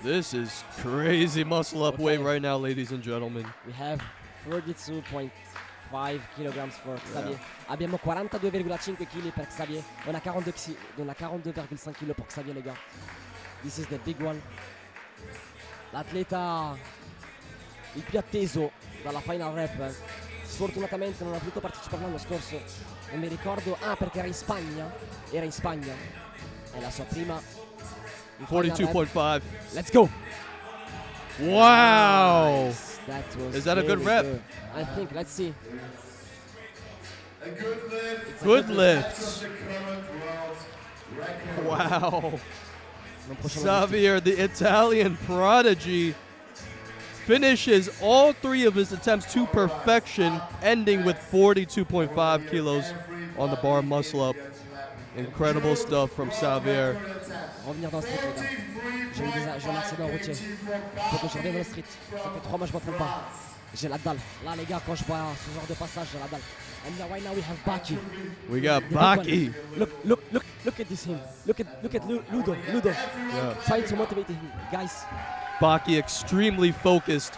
Speaker 1: This is crazy muscle up weight right now, ladies and gentlemen.
Speaker 4: we have 32.5 kilograms for Xavier. Abbiamo 42,5 kg per Xavier. On a 42,5 kg pour Xavier, les gars. This is the big one. L'atleta il più atteso dalla Finalrep. Sfortunatamente non ha potuto partecipare l'anno scorso. Non mi ricordo. Perché era in Spagna. Era in Spagna. È la sua prima. in Finalrep.
Speaker 1: 42.5.
Speaker 4: Let's go.
Speaker 1: Wow.
Speaker 4: Nice. That was
Speaker 1: Is that a good
Speaker 4: really
Speaker 1: rep?
Speaker 4: good. I think. Let's see.
Speaker 3: A good lift.
Speaker 1: Good
Speaker 3: That's
Speaker 1: lifts.
Speaker 3: the current world record.
Speaker 1: Wow.
Speaker 4: Mon prochain
Speaker 1: Xavier, the Italian prodigy, finishes all 3 of his attempts to perfection, ending with 42.5 kilos on the bar muscle up. Incredible stuff from Xavier.
Speaker 4: Revenir dans le street, les gars. J'ai eu un accident routier. Faut que je revienne dans le street. Ça fait 3 mois que je m'entraîne pas. J'ai la dalle. Là, les gars, quand je vois ce genre de passage, j'ai la dalle. And right now we have Baki.
Speaker 1: We got Baki.
Speaker 4: Look at this him. Look at Ludo.
Speaker 1: Yeah.
Speaker 4: Trying to motivate him. Guys,
Speaker 1: Baki extremely focused.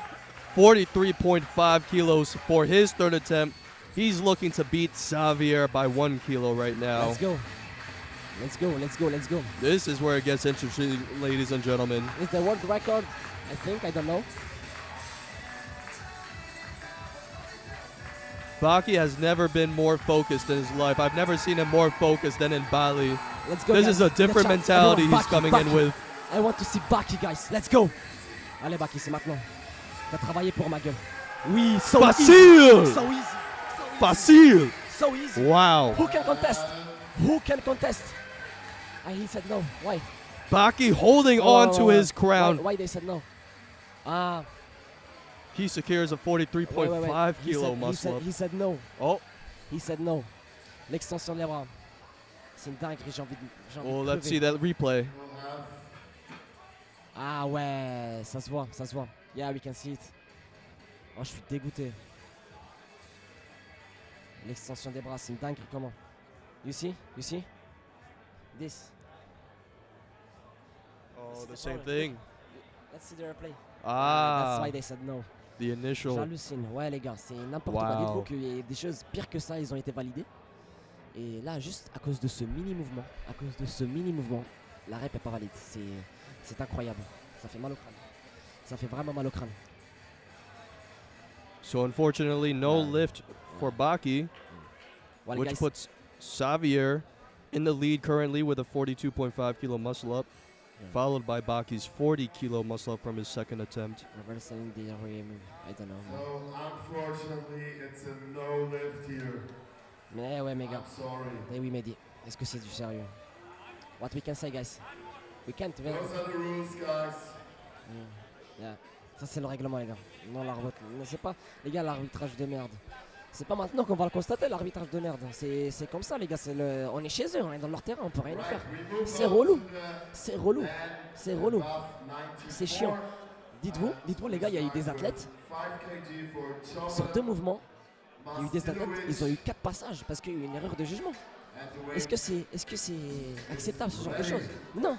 Speaker 1: 43.5 kilos for his third attempt. He's looking to beat Xavier by 1 kilo right now.
Speaker 4: let's go. Let's go.
Speaker 1: This is where it gets interesting, ladies and gentlemen.
Speaker 4: It's the world record, I think. I don't know.
Speaker 1: Baki has never been more focused in his life. I've never seen him more focused than in Bali.
Speaker 4: Let's go.
Speaker 1: This
Speaker 4: guys.
Speaker 1: is a different
Speaker 4: Let's
Speaker 1: mentality
Speaker 4: everyone,
Speaker 1: he's coming in
Speaker 4: Baki.
Speaker 1: with.
Speaker 4: I want to see Baki, guys. Let's go. Allez, Baki, c'est maintenant. T'as travaillé pour ma gueule. Oui, so
Speaker 1: Facile.
Speaker 4: easy. So easy.
Speaker 1: Facile.
Speaker 4: So easy.
Speaker 1: Wow.
Speaker 4: Who can contest? He said no. Why?
Speaker 1: Baki holding on to his crown.
Speaker 4: Why they said no?
Speaker 1: He secures a 43.5 kilo muscle up.
Speaker 4: He said no.
Speaker 1: Oh,
Speaker 4: He said no. L'extension des bras. C'est une dinguerie, j'ai envie de
Speaker 1: well, let's
Speaker 4: crever.
Speaker 1: see that replay.
Speaker 4: Ah ouais, ça se voit. Yeah, we can see it. Oh, je suis dégoûté. L'extension des bras, c'est une dinguerie, comment? You see? This.
Speaker 1: Oh, the same thing.
Speaker 4: Let's see the replay. That's
Speaker 1: Ah,
Speaker 4: why they said no.
Speaker 1: the initial.
Speaker 4: J'hallucine. Ouais, les gars, c'est n'importe quoi.
Speaker 1: Wow.
Speaker 4: Dites-vous qu'il y a des choses pires que ça, ils ont été validées. Et là, juste à cause de ce mini-mouvement, la rep est pas valide. C'est incroyable. Ça fait mal au crâne. Ça fait vraiment mal au crâne.
Speaker 1: So unfortunately, no lift for Baki,
Speaker 4: Well,
Speaker 1: which
Speaker 4: guys,
Speaker 1: puts Xavier in the lead currently with a 42.5 kilo muscle up, followed by Baki's 40 kilo muscle up from his second attempt.
Speaker 4: reversing the rim. I don't know.
Speaker 3: So unfortunately, it's a no lift here.
Speaker 4: Mais ouais, mes gars.
Speaker 3: I'm sorry.
Speaker 4: Et oui, Mehdi. Est-ce que c'est du sérieux? What we can say, guys? We can't.
Speaker 3: Those are the rules, guys.
Speaker 4: Yeah. Ça, c'est le règlement, les gars. Non, l'arbitre. C'est pas, les gars, l'arbitrage de merde. C'est pas maintenant qu'on va le constater, l'arbitrage de merde. C'est comme ça, les gars. On est chez eux, on est dans leur terrain, on peut rien y faire. C'est relou. C'est relou. C'est relou. C'est chiant. Dites-vous, les gars, il y a eu des athlètes.
Speaker 3: 5 kg for
Speaker 4: Sur 2 mouvements, il y a eu des athlètes, ils ont eu 4 passages parce qu'il y a eu une erreur de jugement. Est-ce que c'est acceptable ce genre de choses? Non.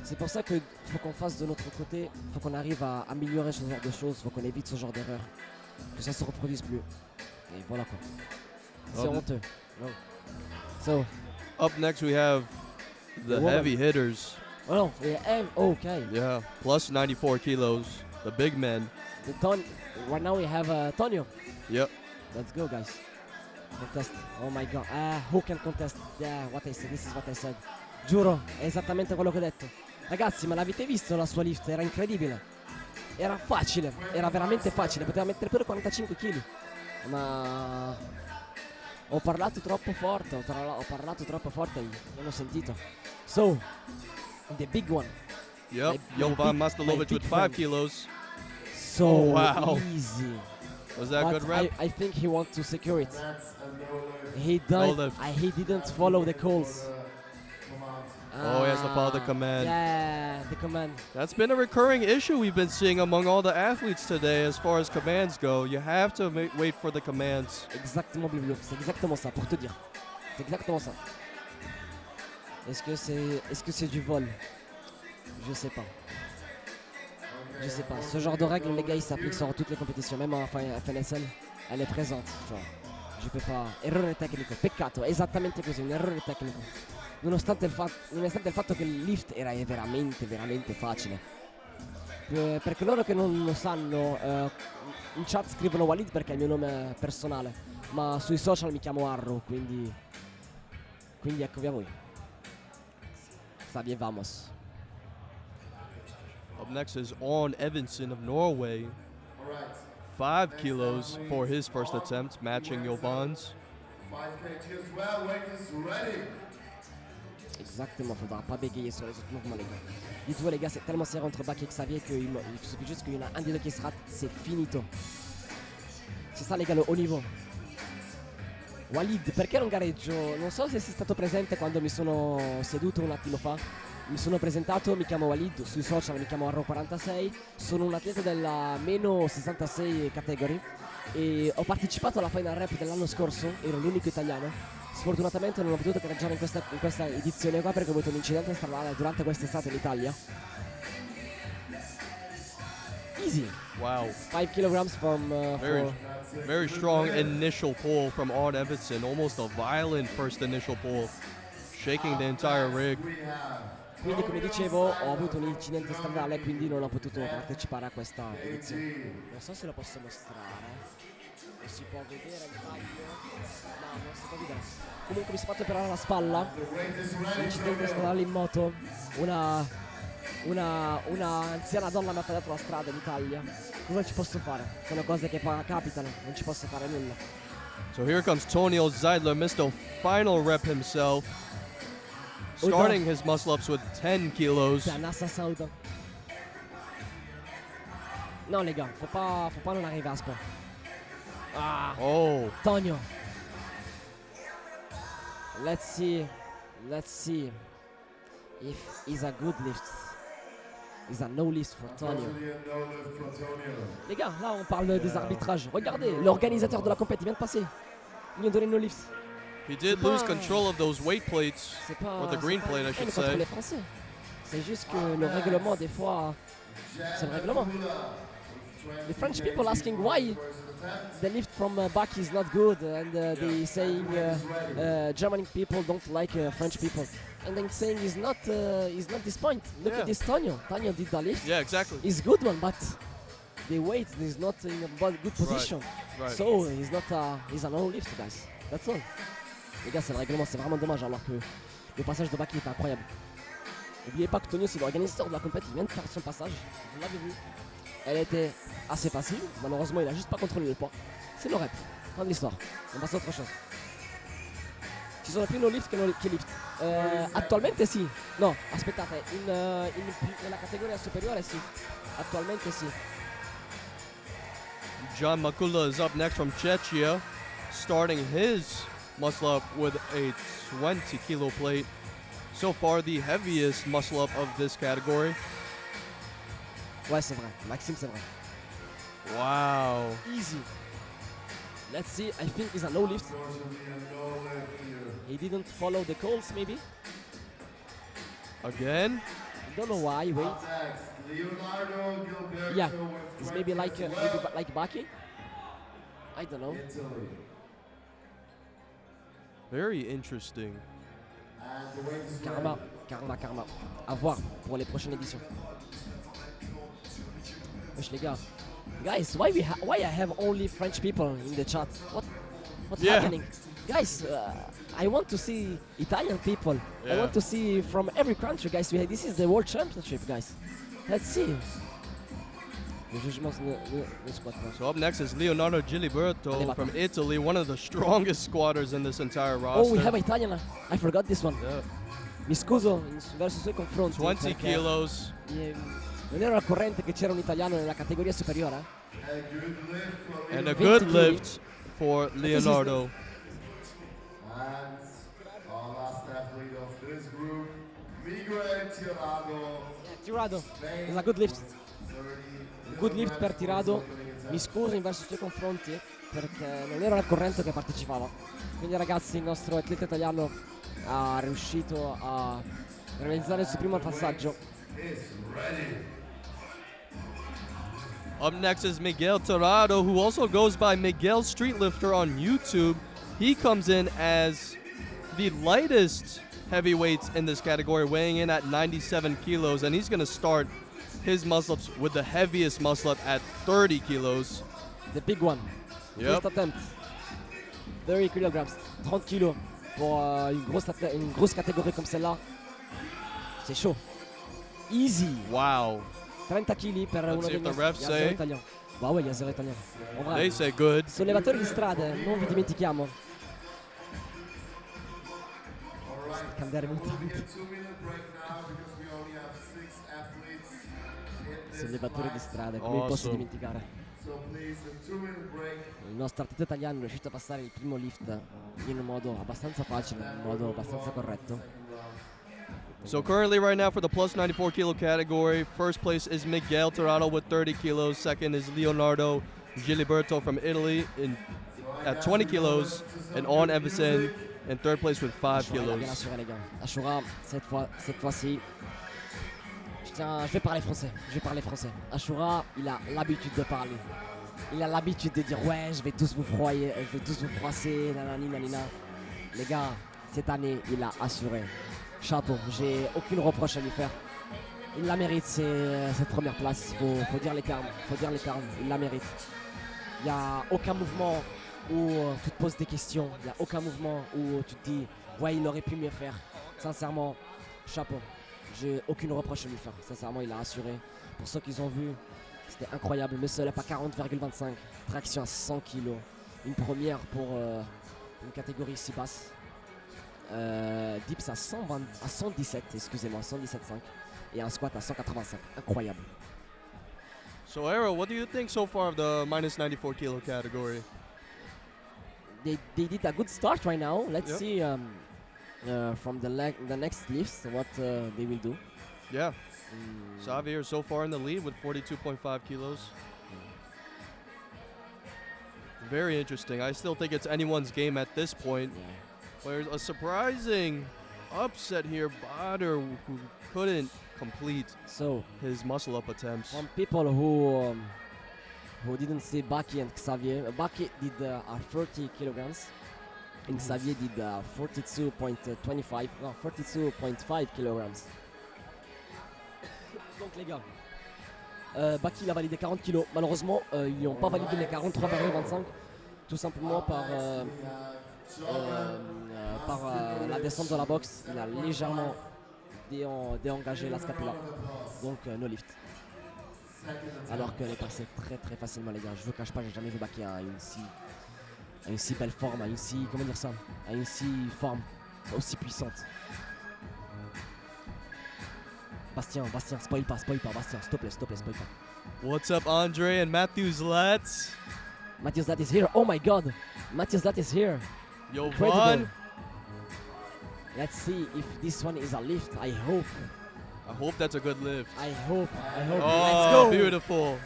Speaker 4: C'est pour ça qu'il faut qu'on fasse de notre côté, il faut qu'on arrive à améliorer ce genre de choses, il faut qu'on évite ce genre d'erreur, que ça se reproduise plus. Et voilà quoi. C'est honteux. No. So,
Speaker 1: Up next, we have the
Speaker 4: woman.
Speaker 1: heavy hitters.
Speaker 4: oh non, okay.
Speaker 1: Yeah, plus 94 kilos, the big men.
Speaker 4: Right now we have Tonio.
Speaker 1: Yep.
Speaker 4: Let's go, guys. Contest. Oh my god. Who can contest? Yeah, what I said. This is what I said. Giuro, è esattamente quello che ho detto. Ragazzi, ma l'avete visto la sua lift? Era incredibile. Era facile, era veramente facile. Poteva mettere pure 45 kg. Ma ho parlato troppo forte, ho parlato troppo forte. Non ho sentito. So, the big one.
Speaker 1: Yep.
Speaker 4: My
Speaker 1: Jovan
Speaker 4: big
Speaker 1: Mastalovic with 5
Speaker 4: friend.
Speaker 1: kilos.
Speaker 4: So
Speaker 1: wow.
Speaker 4: easy.
Speaker 1: Was that
Speaker 4: But
Speaker 1: good rep?
Speaker 4: I think he wants to secure it.
Speaker 3: that's a no lift.
Speaker 4: He
Speaker 1: No
Speaker 4: died.
Speaker 1: lift.
Speaker 4: He didn't follow the calls.
Speaker 3: Command.
Speaker 1: Oh, he has to follow the command.
Speaker 4: Yeah, the command.
Speaker 1: That's been a recurring issue we've been seeing among all the athletes today as far as commands go. You have to wait for the commands.
Speaker 4: Exactement, Blue. C'est exactement ça, pour te dire. C'est exactement ça. Est-ce que c'est du vol? Je sais pas. Je sais pas. Ce genre de règle, les gars, il s'applique sur toutes les compétitions, même en FNSL. Elle est présente. Cioè, je peux pas. Errore tecnico, peccato, esattamente così, un errore tecnico. Nonostante il fatto che il lift era veramente, veramente facile. Per coloro che non lo sanno, in chat scrivono Walid perché è il mio nome personale, ma sui social mi chiamo Arro, quindi eccovi a voi. Sabievamos.
Speaker 1: Up next is On Evanson of Norway.
Speaker 3: All right.
Speaker 1: 5 kilos for his first attempt, matching Jovan's.
Speaker 3: 5 kg as well. Weight is ready.
Speaker 4: Exactement, faudra pas bégayer sur les autres mouvements, les gars. Dites-vous, les gars, c'est tellement serré entre Bak et Xavier qu'il suffit juste qu'il y en a un des deux qui se rate, c'est finito. C'est ça, les gars, le haut niveau. Walid, perché non gareggio? Non so se sei stato presente quando mi sono seduto un attimo fa. Mi sono presentato, mi chiamo Walid, sui social mi chiamo Arro46, sono un atleta della meno 66 category e ho partecipato alla Finalrep dell'anno scorso, ero l'unico italiano. Sfortunatamente non ho potuto gareggiare in questa edizione qua perché ho avuto un incidente stradale durante quest'estate in Italia. Easy.
Speaker 1: Wow.
Speaker 4: 5 kilograms from
Speaker 1: Very strong initial pull from On Evanson. Almost a violent first initial pull. Shaking the entire rig.
Speaker 4: Quindi, come dicevo, ho avuto un incidente stradale, quindi non ho potuto partecipare a questa edizione. Non so se lo posso mostrare. O si può vedere il taglio. No, non si può vedere. Comunque mi sono fatto operare la spalla. Un incidente stradale in moto. Una anziana donna mi ha tagliato la strada in Italia. Cosa ci posso fare? Sono cose che capitano, non ci posso fare nulla.
Speaker 1: So here comes Tonio Zeidler, Mr. Finalrep himself. Starting his muscle ups with 10 kilos.
Speaker 4: C'est un assassin Odin. Non les gars, faut pas non arriver à ce point. Ah,
Speaker 1: Oh,
Speaker 4: Tonio. Let's see if he's a good lift. He's a no lift for Tonio.
Speaker 3: Unfortunately, a no lift from Tonio.
Speaker 4: Les gars, là on parle des arbitrages. Regardez, l'organisateur de la compétition vient de passer. Ils lui ont donné no lift.
Speaker 1: he did
Speaker 4: C'est
Speaker 1: lose
Speaker 4: pas-
Speaker 1: control of those weight plates.
Speaker 4: C'est pas.
Speaker 1: Or the green
Speaker 4: c'est pas
Speaker 1: plate, I
Speaker 4: une
Speaker 1: should
Speaker 4: haine contre
Speaker 1: say.
Speaker 4: les Français. C'est juste que le règlement des fois, c'est le règlement. The French people asking why the lift from back is not good, and they saying German people don't like French people, and then saying is not this point. Look
Speaker 1: Yeah.
Speaker 4: at this Tonio. Tonio did the lift.
Speaker 1: Yeah, exactly.
Speaker 4: He's good one, but the weight is not in a good position.
Speaker 1: Right.
Speaker 4: So he's a no lift, guys. That's all. Les gars, c'est le règlement, c'est vraiment dommage, alors que le passage de Baki était incroyable. N'oubliez pas que Tonio, c'est l'organisateur de la compétition, il vient de faire son passage, vous l'avez vu. Elle était assez facile, malheureusement il a juste pas contrôlé le poids. C'est le rep, fin de l'histoire, on passe à autre chose. Ci sono più no lift che lift. Attualmente sì. No, aspettate, nella categoria superiore sì. Attualmente sì.
Speaker 1: John Makula is up next from Czechia, starting his muscle up with a 20 kilo plate. So far, the heaviest muscle up of this category.
Speaker 4: Ouais, c'est vrai. Maxime, c'est vrai.
Speaker 1: Wow.
Speaker 4: Easy. Let's see. I think it's a no lift. He didn't follow the calls, maybe.
Speaker 1: Again?
Speaker 4: Don't know why. Wait. Yeah, it's maybe like Baki. I don't know.
Speaker 1: Very interesting.
Speaker 4: Karma. À voir pour les prochaines éditions. Wesh les gars. Guys, why I have only French people in the chat? What's
Speaker 1: Yeah.
Speaker 4: happening? Guys, I want to see Italian people. I
Speaker 1: Yeah.
Speaker 4: want to see from every country, guys. This is the World Championship, guys. Let's see. Le jugement ne squat pas.
Speaker 1: So up next is Leonardo Giliberto
Speaker 4: Allez,
Speaker 1: from
Speaker 4: va-t'en.
Speaker 1: Italy, one of the strongest squatters in this entire roster.
Speaker 4: Oh, we have Italian. I forgot this one.
Speaker 1: Yeah.
Speaker 4: Mi scuso verso i suoi confronti.
Speaker 1: 20
Speaker 4: perché,
Speaker 1: kilos.
Speaker 4: non ero al corrente che c'era un italiano nella categoria superiore.
Speaker 1: And a
Speaker 4: 20
Speaker 1: good
Speaker 4: kg.
Speaker 1: lift for Leonardo.
Speaker 3: And our last athlete of this group, Miguel Tirado.
Speaker 4: Tirado, is a good lift. Good lift per Tirado. Mi scuso verso i suoi confronti perché non ero al corrente che partecipava. Quindi ragazzi, il nostro atleta italiano ha riuscito a realizzare il suo primo passaggio.
Speaker 1: Up next is Miguel Tirado, who also goes by Miguel Streetlifter on YouTube. He comes in as the lightest heavyweight in this category, weighing in at 97 kilos, and he's going to start his muscle-ups with the heaviest muscle-up at 30 kilos.
Speaker 4: The big one.
Speaker 1: Yep.
Speaker 4: First attempt. 30 kilograms. 30 kilos pour une grosse catégorie comme celle-là. C'est chaud. Easy.
Speaker 1: Wow.
Speaker 4: 30 kg per uno
Speaker 1: see
Speaker 4: dei
Speaker 1: if the
Speaker 4: nostri.
Speaker 1: refs
Speaker 4: Il y a zero
Speaker 1: say.
Speaker 4: italiano. Bah ouais, il y a zero italiano. En vrai.
Speaker 1: They say good.
Speaker 4: Sollevatori di strade, non vi dimentichiamo. Cambiare mutande. Sollevatori di strade, come posso
Speaker 1: Awesome.
Speaker 4: dimenticare? Il nostro atleta italiano è riuscito a passare il primo lift in un modo abbastanza facile, in un modo abbastanza corretto.
Speaker 1: So currently right now for the plus 94 kilo category, first place is Miguel Tirado with 30 kilos. Second is Leonardo Giliberto from Italy at 20 kilos. And Owen Everson in third place with 5
Speaker 4: Ashura, il a bien
Speaker 1: kilos.
Speaker 4: assuré les gars. Ashura, cette fois-ci, je vais parler français. Ashura, il a l'habitude de parler. Il a l'habitude de dire ouais, je vais tous vous froisser, nanani, nanina. Les gars, cette année, il a assuré. Chapeau, j'ai aucune reproche à lui faire. Il la mérite, cette première place. Faut dire les termes. Il la mérite. Il n'y a aucun mouvement où tu te poses des questions. Il n'y a aucun mouvement où tu te dis ouais, il aurait pu mieux faire. Sincèrement, chapeau. J'ai aucune reproche à lui faire. Sincèrement, il a assuré. Pour ceux qui ont vu, c'était incroyable. Muscle up à 40,25. Traction à 100 kg. Une première pour une catégorie si basse. Dips à 117, excusez-moi, 117,5 et un squat à 185, incroyable.
Speaker 1: So Arrow, what do you think so far of the minus 94 kilo category?
Speaker 4: They did a good start right now. Let's
Speaker 1: Yep.
Speaker 4: see from the next lifts what they will do.
Speaker 1: Yeah. Xavier so far in the lead with 42.5 kilos. Very interesting. I still think it's anyone's game at this point.
Speaker 4: Yeah.
Speaker 1: There's a surprising upset here. Bader, who couldn't complete
Speaker 4: So
Speaker 1: his muscle-up attempts.
Speaker 4: from people who didn't see Baki and Xavier, Baki did 30 kilograms and Xavier did 42.5 kilograms. Donc les gars, Baki il a validé 40 kilos. Malheureusement, ils n'ont pas validé les 43,25 tout simplement par la descente de la boxe. Il a légèrement déengagé la scapula. Donc no lift. Alors qu'elle est passée très très facilement les gars. Je vous cache pas, j'ai jamais vu Baki à une si belle forme, à une si, comment dire ça, à une si forme aussi puissante. Bastien, spoil pas, Bastien, s'il te plaît, spoil pas.
Speaker 1: What's up, Andre and Matthew Zlatz?
Speaker 4: Matthew Zlat is here. Oh my god, Matthew Zlat is here.
Speaker 1: Yo,
Speaker 4: Incredible.
Speaker 1: Vaughn.
Speaker 4: Let's see if this one is a lift. I hope.
Speaker 1: I hope that's a good lift.
Speaker 4: I hope.
Speaker 1: Oh,
Speaker 4: Let's go.
Speaker 1: beautiful.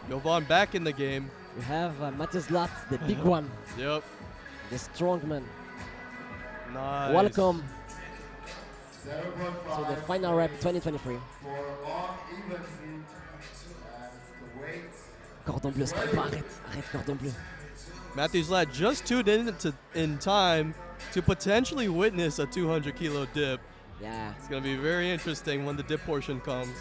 Speaker 1: Yo, Vaughn back in the game.
Speaker 4: We have Matthew Zlat, the big one,
Speaker 1: Yep.
Speaker 4: the strong man.
Speaker 1: Nice.
Speaker 4: Welcome
Speaker 3: 0.5
Speaker 4: to the final rep 2023.
Speaker 3: for all evens and the weight.
Speaker 4: Cordon bleu, spoil pas, arrête, cordon bleu.
Speaker 1: Matthew Zlat just tuned in time to potentially witness a 200 kilo dip.
Speaker 4: Yeah.
Speaker 1: It's going to be very interesting when the dip portion comes.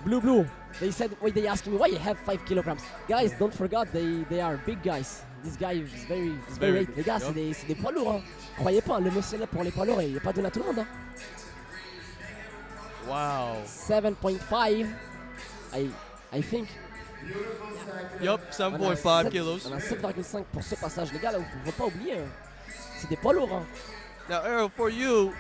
Speaker 4: Blue. They said, they asked me why you have 5 kilograms. Guys, don't forget, they are big guys. This guy is very weight. Les gars,
Speaker 1: Yep.
Speaker 4: c'est des poids lourds. Hein. Croyez pas, le muscle pour les poids lourds, il n'est pas donné à tout le monde. Hein.
Speaker 1: Wow.
Speaker 4: 7.5, I think.
Speaker 1: Yep, 7.5 kilos.
Speaker 4: On a 7,5 pour ce passage. Les gars, là, faut pas oublier. Hein. C'est des poids lourds. Hein.
Speaker 1: Now, Errol, for you,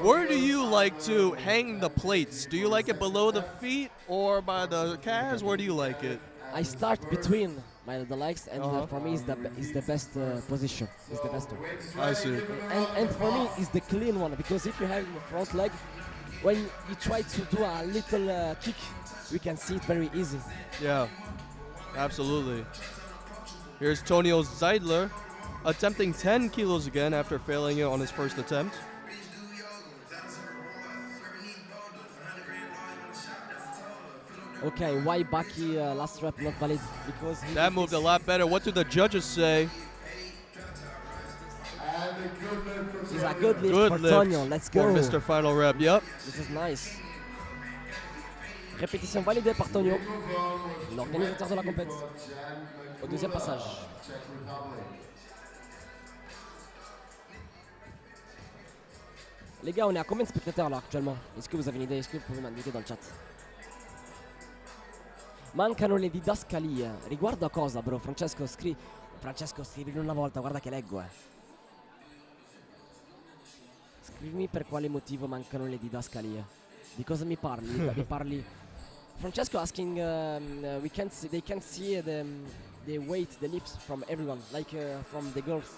Speaker 1: where do you like to hang the plates? Do you like it below the feet or by the calves? Where do you like it?
Speaker 4: I start between the legs, and for me is the best position. Is the best one.
Speaker 1: I see.
Speaker 4: And for me is the clean one, because if you have the front leg, when you try to do a little kick, we can see it very easy.
Speaker 1: Yeah, absolutely. Here's Tonio Zeidler attempting 10 kilos again after failing it on his first attempt.
Speaker 4: Okay, why Baki last rep not valid? Because
Speaker 1: That moved a lot better. What do the judges say?
Speaker 3: And a good lift for
Speaker 4: It's a good lift
Speaker 1: Good
Speaker 4: for
Speaker 1: lift
Speaker 4: Tonio. Let's go.
Speaker 1: for Mr. Final Rep. Yep.
Speaker 4: This is nice. Répétition validée par Tonio, l'organisateur de la compétition, au deuxième passage.
Speaker 3: Czech Republic.
Speaker 4: Les gars, on est à combien de spectateurs là actuellement? Est-ce que vous avez une idée? Est-ce que vous pouvez m'indiquer dans le chat? Mancano le didascalie. Riguardo a cosa, bro? Francesco, scrivimi una volta, guarda che leggo, Scrivimi per quale motivo mancano le didascalie. Di cosa mi parli? Mi parli... Francesco asking, they can't see the weight, the lifts from everyone, like from the girls.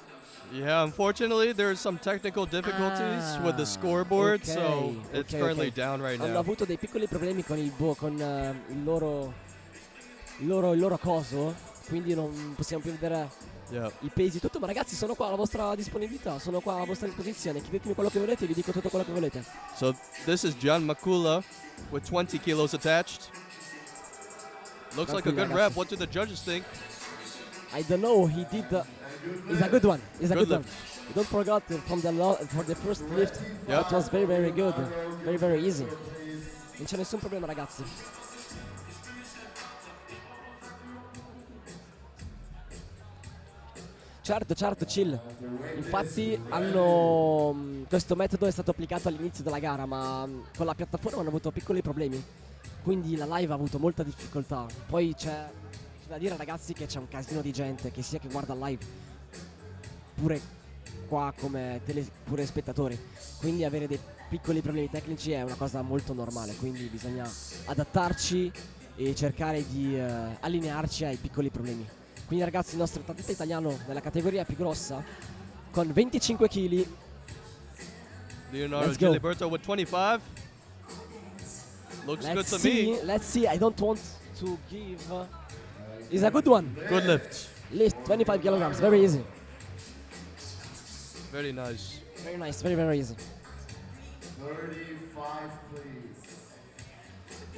Speaker 1: Yeah, unfortunately, there's some technical difficulties with the scoreboard, so it's currently down right
Speaker 4: Hanno
Speaker 1: now.
Speaker 4: avuto dei piccoli problemi con il loro coso, quindi non possiamo più vedere
Speaker 1: Yeah.
Speaker 4: i pesi, tutto, ma ragazzi sono qua alla vostra disponibilità, sono qua alla vostra disposizione, chiedetemi quello che volete e vi dico tutto quello che volete.
Speaker 1: So this is Gian Makula with 20 kilos attached. Looks like a good rep. What do the judges think?
Speaker 4: I don't know, it's a good one,
Speaker 1: Good
Speaker 4: one.
Speaker 1: lift.
Speaker 4: Don't forget for the first lift,
Speaker 1: Yep.
Speaker 4: it was very good, very easy. Non c'è nessun problema, ragazzi. Certo, chill. Infatti questo metodo è stato applicato all'inizio della gara, ma con la piattaforma hanno avuto piccoli problemi. Quindi la live ha avuto molta difficoltà. Poi c'è da dire, ragazzi, che c'è un casino di gente, che sia che guarda live, pure qua come pure spettatori. Quindi avere dei piccoli problemi tecnici è una cosa molto normale, quindi bisogna adattarci e cercare di allinearci ai piccoli problemi. Quindi ragazzi, il nostro atleta italiano nella categoria più grossa con 25 kg.
Speaker 1: Leonardo
Speaker 4: Let's go.
Speaker 1: Giliberto with 25. Looks good to me.
Speaker 4: Let's see. I don't want to give. It's a good one.
Speaker 1: Good lift.
Speaker 4: Lift 25 kilograms. Very easy.
Speaker 1: Very nice.
Speaker 4: Very nice. Very easy.
Speaker 3: 35, please.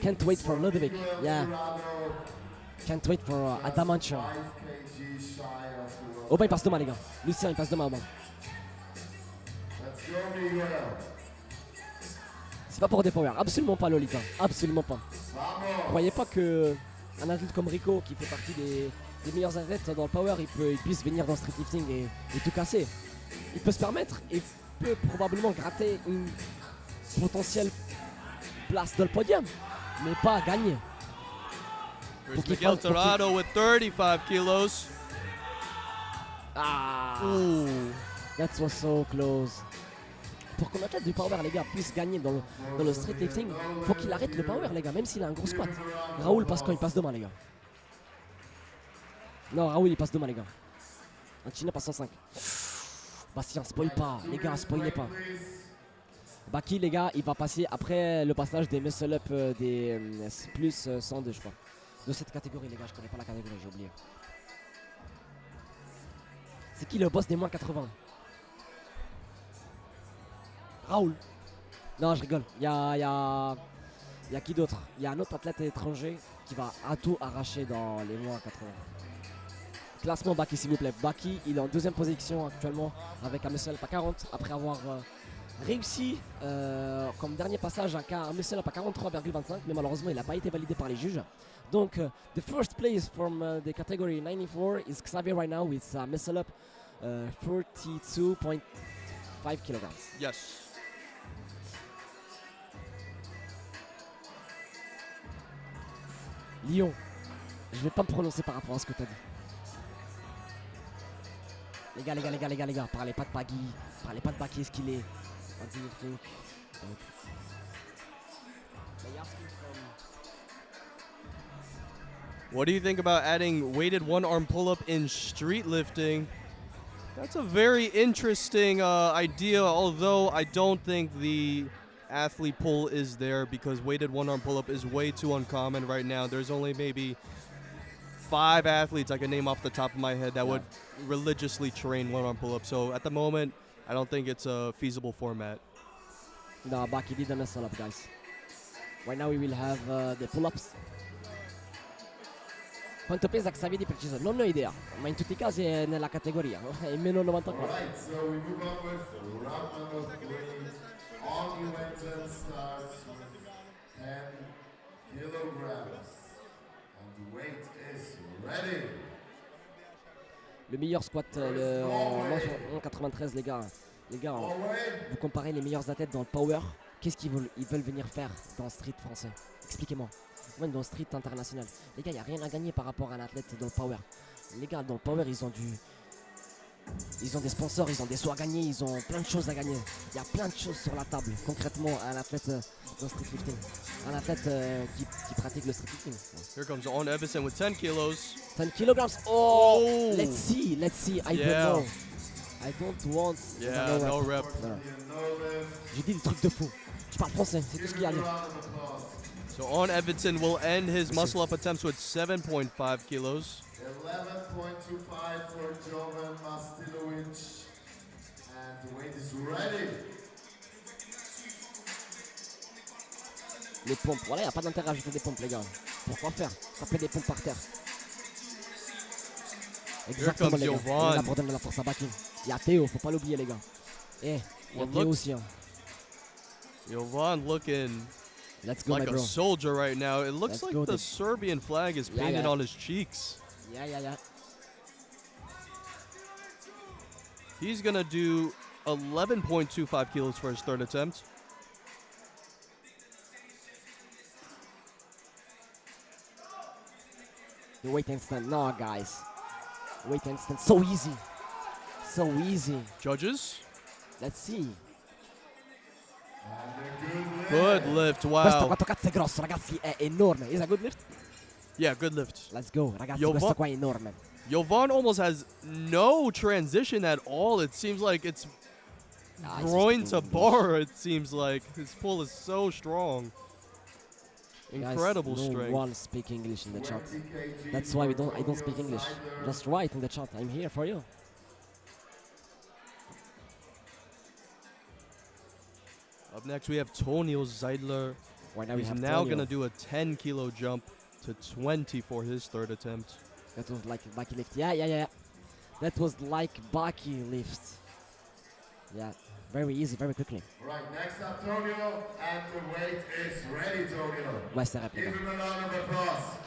Speaker 4: Can't wait for Ludovic. Yeah. Can't wait for Adamantium.
Speaker 3: 5 kg shy of the world.
Speaker 4: Aubin, il passe demain, les gars. Lucien, il passe demain, Aubin.
Speaker 3: Let's go, Miguel.
Speaker 4: C'est pas pour des power. Absolument pas, Lolita. Absolument pas.
Speaker 3: Vamos.
Speaker 4: Croyez pas que un athlète comme Rico, qui fait partie des meilleurs athlètes dans le power, il puisse venir dans street lifting et tout casser. Il peut se permettre et peut probablement gratter une potentielle place dans le podium, mais pas gagner.
Speaker 1: Here's Miguel Torrado with 35 kilos.
Speaker 4: Ah.
Speaker 1: Ooh.
Speaker 4: That was so close. Pour qu'un athlète du power, les gars, puisse gagner dans le street lifting, faut qu'il arrête le power, les gars, même s'il a un gros squat. Raoul passe quand il passe demain, les gars. Non, Raoul il passe demain, les gars. Un chin-up à 105. Bastien, spoil pas, les gars, spoilez pas. Baki, les gars, il va passer après le passage des muscle-up des plus 102, je crois. De cette catégorie, les gars, je connais pas la catégorie, j'ai oublié. C'est qui le boss des moins 80? Raoul. Non, je rigole. Il y a qui d'autre? Il y a un autre athlète étranger qui va à tout arracher dans les moins 80. Classement Baki, s'il vous plaît. Baki, il est en deuxième position actuellement avec un muscle up à 40 après avoir réussi comme dernier passage un muscle up à 43,25, mais malheureusement il n'a pas été validé par les juges. Donc, the first place from the category 94 is Xavier right now with a muscle up 42.5 kg.
Speaker 1: Yes.
Speaker 4: Lyon, je vais pas me prononcer par rapport à ce que tu as dit. Les gars, parlez pas de Baki, est-ce qu'il est? What do you think?
Speaker 1: What do you think about adding weighted one arm pull up in street lifting? That's a very interesting idea, although I don't think the athlete pull is there because weighted one arm pull up is way too uncommon right now. There's only maybe 5 athletes I can name off the top of my head that would religiously train one arm pull up. So at the moment, I don't think it's a feasible format.
Speaker 4: No, Baki did the muscle up, guys. Right now we will have the pull-ups. Quanto pesa Xavier di preciso? Non ho idea, ma in tutti i casi è nella categoria, è meno 94.
Speaker 3: Alright, so we move on with round number 3. All new entrants starts with 10 kilograms. And the weight is ready.
Speaker 4: Le meilleur squat en 93, les gars. Les gars, vous comparez les meilleurs athlètes dans le power. Qu'est-ce qu'ils veulent venir faire dans le street français? Expliquez-moi. Même dans le street international. Les gars, il n'y a rien à gagner par rapport à un athlète dans le power. Les gars, dans le power, ils ont des sponsors, ils ont des soins à gagner, ils ont plein de choses à gagner. Il y a plein de choses sur la table, concrètement, à un athlète dans le street lifting. Un athlète qui pratique le street lifting.
Speaker 1: Here comes On Everson with 10 kilos.
Speaker 4: 10 kilograms. Oh! Let's see. I don't know. I don't want.
Speaker 1: Yeah, no rep.
Speaker 4: Voilà. J'ai dit des trucs de fou. Je parle français, c'est tout ce qu'il y a à dire.
Speaker 1: So On Everson will end his muscle up attempts with 7.5 kilos.
Speaker 3: 11.25 for Jovan Mastilovic. And the weight is ready.
Speaker 4: Les pompes, voilà, il n'y a pas d'intérêt à ajouter des pompes, les gars. Pourquoi faire? Taper des pompes par terre. Exactement, les gars. Et là, pour donner la force à Baki. Il y a Théo, faut pas l'oublier, les gars. Et il y a Théo aussi. Hein.
Speaker 1: Jovan looking
Speaker 4: Let's go,
Speaker 1: like a soldier right now. It looks like the
Speaker 4: dude.
Speaker 1: Serbian flag is painted on his cheeks.
Speaker 4: Yeah.
Speaker 1: He's going to do 11.25 kilos for his third attempt.
Speaker 4: The weight handstand, no, guys. Weight handstand, so easy. So easy.
Speaker 1: Judges?
Speaker 4: Let's see.
Speaker 1: Good lift, wow.
Speaker 4: Questo 4 è grosso, ragazzi, è enorme. Is a good lift?
Speaker 1: Yeah, good lift.
Speaker 4: Let's go, ragazzi, questo qua è enorme.
Speaker 1: Jovan almost has no transition at all. It seems like it's groin to bar, it seems like. His pull is so strong. Incredible
Speaker 4: Guys,
Speaker 1: strength.
Speaker 4: No one speak English in the chat. That's why I don't speak English. Just write in the chat. I'm here for you.
Speaker 1: Up next, we have Tonio Zeidler. He's now going to do a 10 kilo jump to 20 for his third attempt.
Speaker 4: That was like Baki lift. Yeah. That was like Baki lift. Yeah, very easy, very quickly.
Speaker 3: Right, next up, Tonio, and the weight is ready, Tonio.
Speaker 4: Ouais, c'est rapide.
Speaker 3: Give him a round of applause.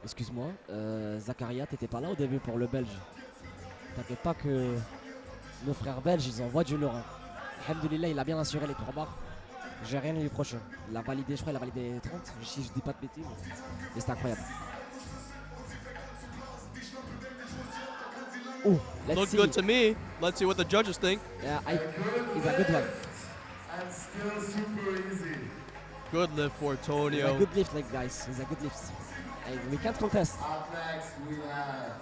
Speaker 4: Excuse-moi, Zakaria, t'étais pas là au début pour le belge. T'inquiète pas que nos frères belges, ils envoient du lourd. Alhamdoulilah, il a bien assuré les 3 barres. J'ai rien à lui reprocher. Il a validé, je crois, il a validé 30, si je dis pas de bêtises. Et c'est incroyable. Ooh, let's
Speaker 1: Looked
Speaker 4: see.
Speaker 1: good to me. Let's see what the judges think.
Speaker 4: Yeah, it's a good one.
Speaker 3: And still super easy.
Speaker 1: Good lift for
Speaker 4: It's
Speaker 1: Antonio.
Speaker 4: a good lift, like guys. It's a good lift. And we can't contest.
Speaker 3: Up next we have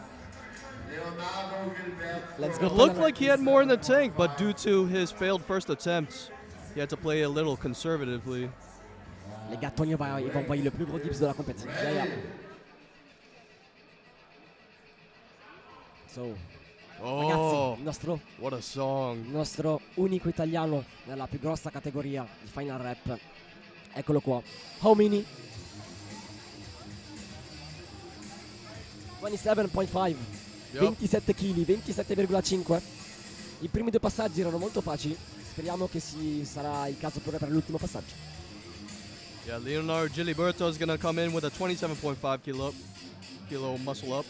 Speaker 3: Leonardo Gilberto.
Speaker 4: Let's go.
Speaker 1: It looked like he had more in the tank, but due to his failed first attempt, he had to play a little conservatively.
Speaker 4: Les gars, Tonio il va envoyer le plus gros dips de la compétition. Yeah, yeah. So,
Speaker 1: Oh,
Speaker 4: ragazzi,
Speaker 1: what a song.
Speaker 4: il nostro unico italiano nella più grossa categoria di Final Rep. Eccolo qua. How many? 27.5.
Speaker 1: Yep.
Speaker 4: 27 kg, 27,5. I primi due passaggi erano molto facili. Speriamo che sarà il caso pure per l'ultimo passaggio.
Speaker 1: Yeah, Leonardo Giliberto is going to come in with a 27.5 kilo muscle up.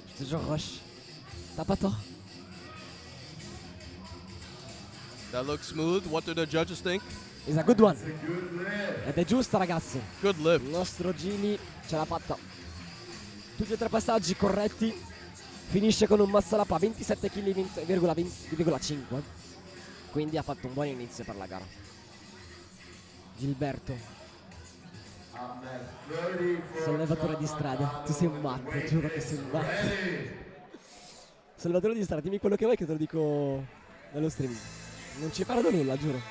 Speaker 4: Je te jure, Rush. T'as pas tort.
Speaker 1: That looks smooth. What do the judges think?
Speaker 4: It's a good one.
Speaker 3: It's a good lift.
Speaker 4: Ed è giusta, ragazzi.
Speaker 1: Good lift.
Speaker 4: Il nostro Gili ce l'ha fatta. Tutti e tre passaggi corretti. Finisce con un muscle up a 27 kg 20,5. Quindi ha fatto un buon inizio per la gara. Gilberto,
Speaker 3: Up next, 34
Speaker 4: sollevatore di strada. Tu sei un matto, giuro che sei un matto. Sollevatore di strada, dimmi quello che vuoi che te lo dico nello streaming. Non ci perdo nulla, giuro.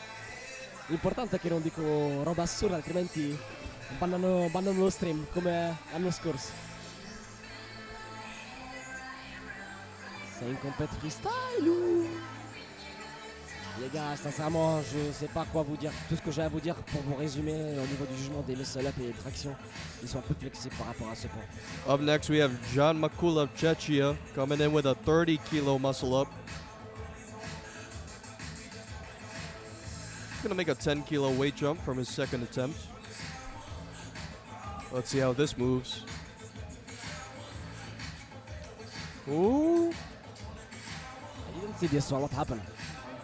Speaker 4: L'importante è che non dico roba assurda, altrimenti bannano lo stream come l'anno scorso. Sei in compét freestyle ou? Les gars, sincèrement, je sais pas quoi vous dire. Tout ce que j'ai à vous dire pour vous résumer au niveau du jugement des muscle-up et des tractions, ils sont un peu flexibles par rapport à ce point.
Speaker 1: Up next, we have John Makula of Czechia coming in with a 30 kilo muscle up. He's going to make a 10 kilo weight jump from his second attempt. Let's see how this moves. Ooh.
Speaker 4: I didn't see this one, what happened?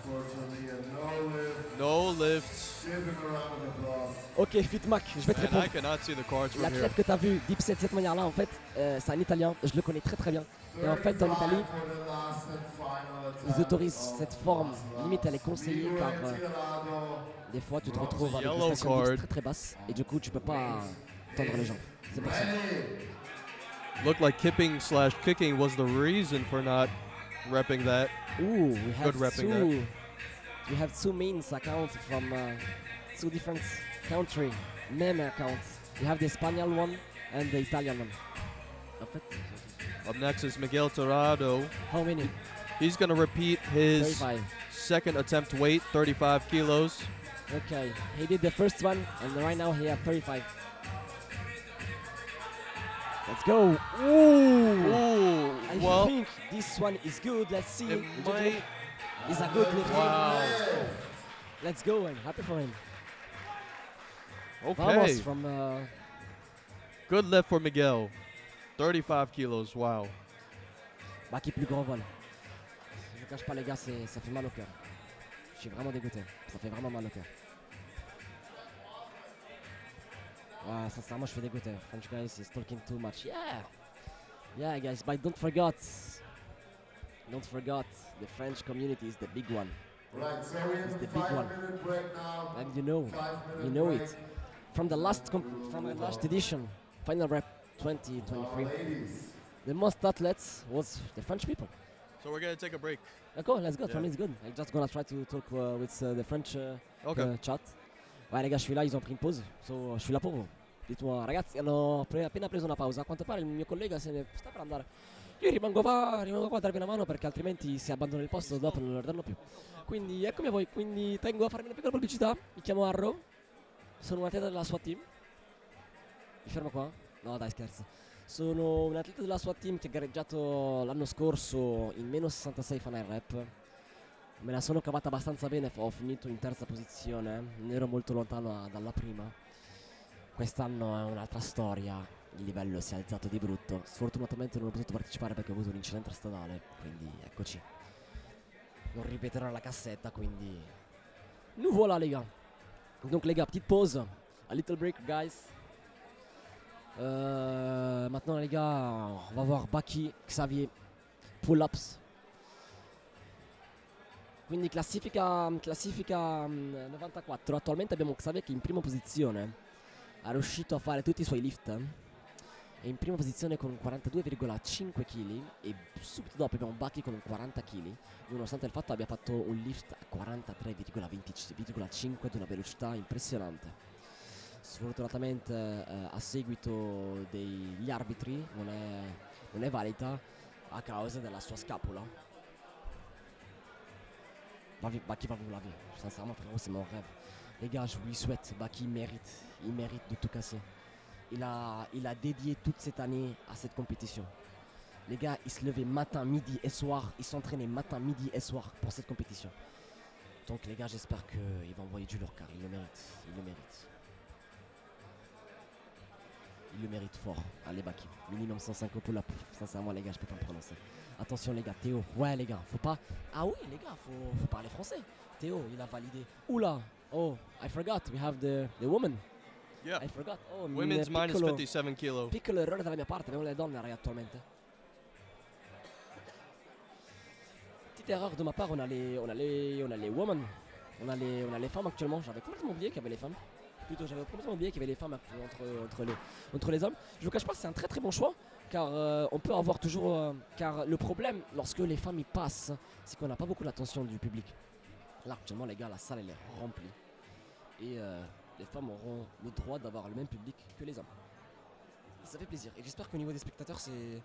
Speaker 3: Unfortunately, a no lift.
Speaker 1: No lifts.
Speaker 3: Give him a round of applause.
Speaker 4: Ok, Fitmac, je vais te
Speaker 1: And I
Speaker 4: répondre.
Speaker 1: cannot see the cards from here.
Speaker 4: L'athlète que tu as vu dipset de cette manière-là, en fait, c'est un Italien, je le connais très très bien. Et en fait, en Italie,
Speaker 3: 35 for the last and final
Speaker 4: ils
Speaker 3: attempt
Speaker 4: autorisent
Speaker 3: of
Speaker 4: cette forme.
Speaker 3: muscle up.
Speaker 4: Limite, elle est conseillée car
Speaker 3: Tirado.
Speaker 4: des fois, tu te retrouves avec
Speaker 1: Yellow
Speaker 4: des stations
Speaker 1: card.
Speaker 4: dips très très basses. Et du coup, tu peux pas tendre les jambes. C'est pour ça.
Speaker 1: Looked like kicking was the reason for not repping that.
Speaker 4: Ooh, we have
Speaker 1: Good repping
Speaker 4: two. We have two mains accounts from two different country meme accounts. We have the Spanish one and the Italian one. En fait,
Speaker 1: Up next is Miguel Torrado.
Speaker 4: how many?
Speaker 1: He's going to repeat his
Speaker 4: 35.
Speaker 1: second attempt weight, 35 kilos.
Speaker 4: Okay, he did the first one and right now he has 35. Let's go. Ooh.
Speaker 1: Ooh,
Speaker 4: I
Speaker 1: well,
Speaker 4: think this one is good. Let's see.
Speaker 1: it might.
Speaker 4: It's a good lift.
Speaker 1: Wow.
Speaker 4: Let's go. I'm happy for him.
Speaker 1: Okay.
Speaker 4: Vamos from
Speaker 1: Good lift for Miguel. 35 kilos. Wow.
Speaker 4: Baki plus grand vol. Je ne cache pas les gars, ça fait mal au cœur. Je suis vraiment dégoûté. Ça fait vraiment mal au cœur. Ouais, sincèrement, je suis dégoûté. French guys is talking too much. Yeah. Yeah, guys, but don't forget, the French community is the big one.
Speaker 3: Right, so we have
Speaker 4: It's
Speaker 3: a
Speaker 4: the big one.
Speaker 3: 5-minute break now.
Speaker 4: And you know
Speaker 3: 5-minute break.
Speaker 4: it. From the last edition, Final Rep 2023,
Speaker 3: Ladies.
Speaker 4: the most athletes was the French people.
Speaker 1: So we're going to take a break.
Speaker 4: D'accord, let's go. For
Speaker 1: Yeah.
Speaker 4: me, it's good. I'm just gonna try to talk with the French
Speaker 1: Okay.
Speaker 4: chat. Ouais, les gars, je suis là, ils ont pris une pause. So, je suis là pour vous. Dites-moi, ragazzi, hanno appena preso una pausa. A quanto pare il mio collega se ne sta per andare. Io rimango qua a darvi una mano perché altrimenti se abbandono il posto dopo non lo danno più. Quindi eccomi a voi. Quindi tengo a farvi una piccola pubblicità. Mi chiamo Arrow. Sono un atleta della SWAT team. Mi fermo qua? No, dai, scherzo. Sono un atleta della SWAT team che ha gareggiato l'anno scorso in meno 66 Finalrep. Me la sono cavata abbastanza bene, ho finito in terza posizione, non ero molto lontano dalla prima. Quest'anno è un'altra storia, il livello si è alzato di brutto. Sfortunatamente non ho potuto partecipare perché ho avuto un incidente stradale, quindi eccoci. Non ripeterò la cassetta, quindi... Nous voilà les gars. Donc les gars, petite pause, a little break guys. Maintenant les gars, on va voir Baki, Xavier pull-ups. Quindi classifica 94. Attualmente abbiamo Xavier che in prima posizione è riuscito a fare tutti i suoi lift. È in prima posizione con 42,5 kg e subito dopo abbiamo Baki con 40 kg, nonostante il fatto abbia fatto un lift a 43,5 di una velocità impressionante. Sfortunatamente a seguito degli arbitri non è valida a causa della sua scapola. Baki va vous laver, sincèrement frérot c'est mon rêve. Les gars je vous le souhaite, Baki il mérite de tout casser. Il a dédié toute cette année à cette compétition. Les gars, il se levait matin, midi et soir. Il s'entraînait matin, midi et soir pour cette compétition. Donc les gars, j'espère qu'il va envoyer du lourd car il le mérite. Il le mérite fort. Allez, Baki. Minimum 105 au pull-up. Sincèrement, les gars, je peux pas me prononcer. Attention, les gars. Théo. Ouais, les gars, faut pas. Ah oui, les gars, faut parler français. Théo, il a validé. Oula. Oh, I forgot. We have the woman.
Speaker 1: Yeah.
Speaker 4: I forgot. Oh,
Speaker 1: Women's minus 57 kilo.
Speaker 4: Piccolo errore dalla mia parte, abbiamo le donne attualmente. Petite erreur de ma part, on a les women. On a les femmes actuellement. J'avais complètement oublié qu'il y avait les femmes. Plutôt, j'avais complètement oublié qu'il y avait les femmes entre les hommes. Je vous cache pas, c'est un très très bon choix. Car on peut avoir toujours. Car le problème, lorsque les femmes y passent, c'est qu'on n'a pas beaucoup l'attention du public. Là, actuellement, les gars, la salle elle est remplie. Et les femmes auront le droit d'avoir le même public que les hommes. Et ça fait plaisir. Et j'espère qu'au niveau des spectateurs, c'est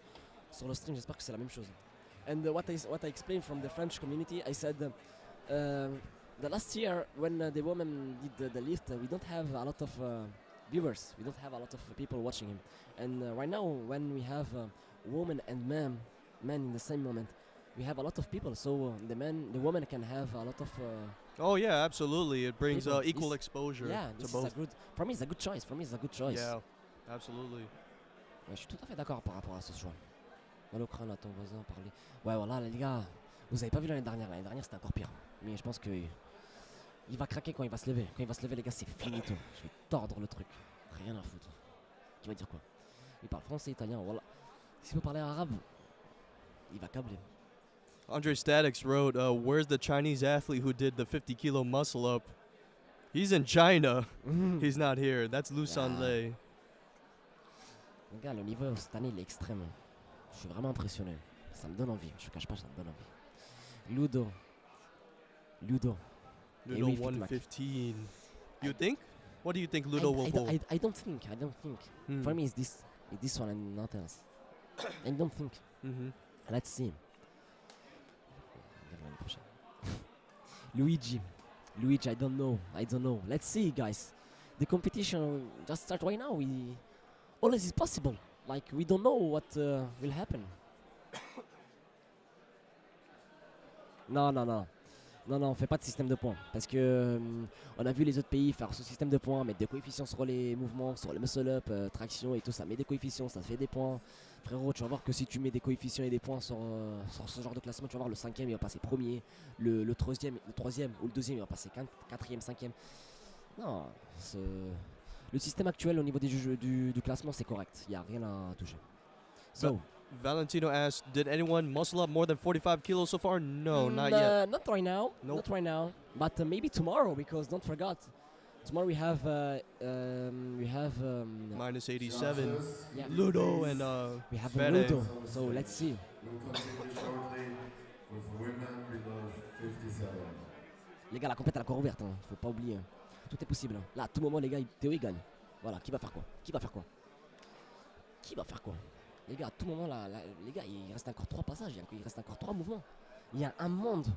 Speaker 4: sur le stream, j'espère que c'est la même chose. And what I explained from the French community, I said the last year when the woman did the lift, we don't have a lot of viewers. We don't have a lot of people watching him. And right now, when we have women and men in the same moment, we have a lot of people. So the woman can have a lot of.
Speaker 1: Oh yeah, absolutely. It brings
Speaker 4: people.
Speaker 1: Equal exposure
Speaker 4: This
Speaker 1: to both.
Speaker 4: is a good. For me, it's a good choice.
Speaker 1: Yeah, absolutely.
Speaker 4: Ouais, je suis tout à fait d'accord par rapport à ce choix. Malocran à ton voisin parler. Ouais, voilà, les gars, vous avez pas vu l'année dernière. L'année dernière, c'était encore pire. Mais je pense que il va craquer quand il va se lever. Quand il va se lever, les gars, c'est finito. Je vais tordre le truc. Rien à foutre. Qui va dire quoi? Il parle français, italien, voilà. S'il peut parler arabe, il va câbler.
Speaker 1: Andre Statics wrote, where's the Chinese athlete who did the 50 kilo muscle up? He's in China. He's not here. That's Lu Sanlei.
Speaker 4: Les gars, le niveau cette année, il est extrême. Je suis vraiment impressionné. Ça me donne envie. Je ne cache pas, ça me donne envie. Ludo.
Speaker 1: Ludo
Speaker 4: Et oui,
Speaker 1: 115. You think? What do you think Ludo will pull?
Speaker 4: I don't think. For me, it's this one and not else. I don't think. Let's see. Luigi, I don't know. Let's see, guys. The competition just start right now. All is possible. Like, we don't know what will happen. Non, on fait pas de système de points. Parce que on a vu les autres pays faire ce système de points, mettre des coefficients sur les mouvements, sur les muscle-up, traction et tout ça. Met des coefficients, ça fait des points. Frérot, tu vas voir que si tu mets des coefficients et des points sur ce genre de classement, tu vas voir le 5e il va passer premier, le 3e ou le 2e il va passer 4e, 5e. Non, le système actuel au niveau des juges du classement c'est correct, il n'y a rien à toucher. So,
Speaker 1: Valentino asked, did anyone muscle up more than 45 kilos so far? No, not yet.
Speaker 4: Not right now.
Speaker 1: Nope.
Speaker 4: Not right now. But maybe tomorrow, because don't forget, tomorrow we have
Speaker 1: minus 87.
Speaker 4: yeah.
Speaker 1: Ludo and
Speaker 4: We have
Speaker 1: Fede.
Speaker 4: Ludo. So let's see.
Speaker 3: We'll continue shortly with women below 57.
Speaker 4: Les gars, la compète est encore ouverte, hein. Faut pas oublier. Tout est possible. Hein. Là, à tout moment, les gars, Théo il gagne. Voilà, qui va faire quoi? Les gars, à tout moment, là, les gars, il reste encore 3 passages, il reste encore 3 mouvements. Il y a un monde.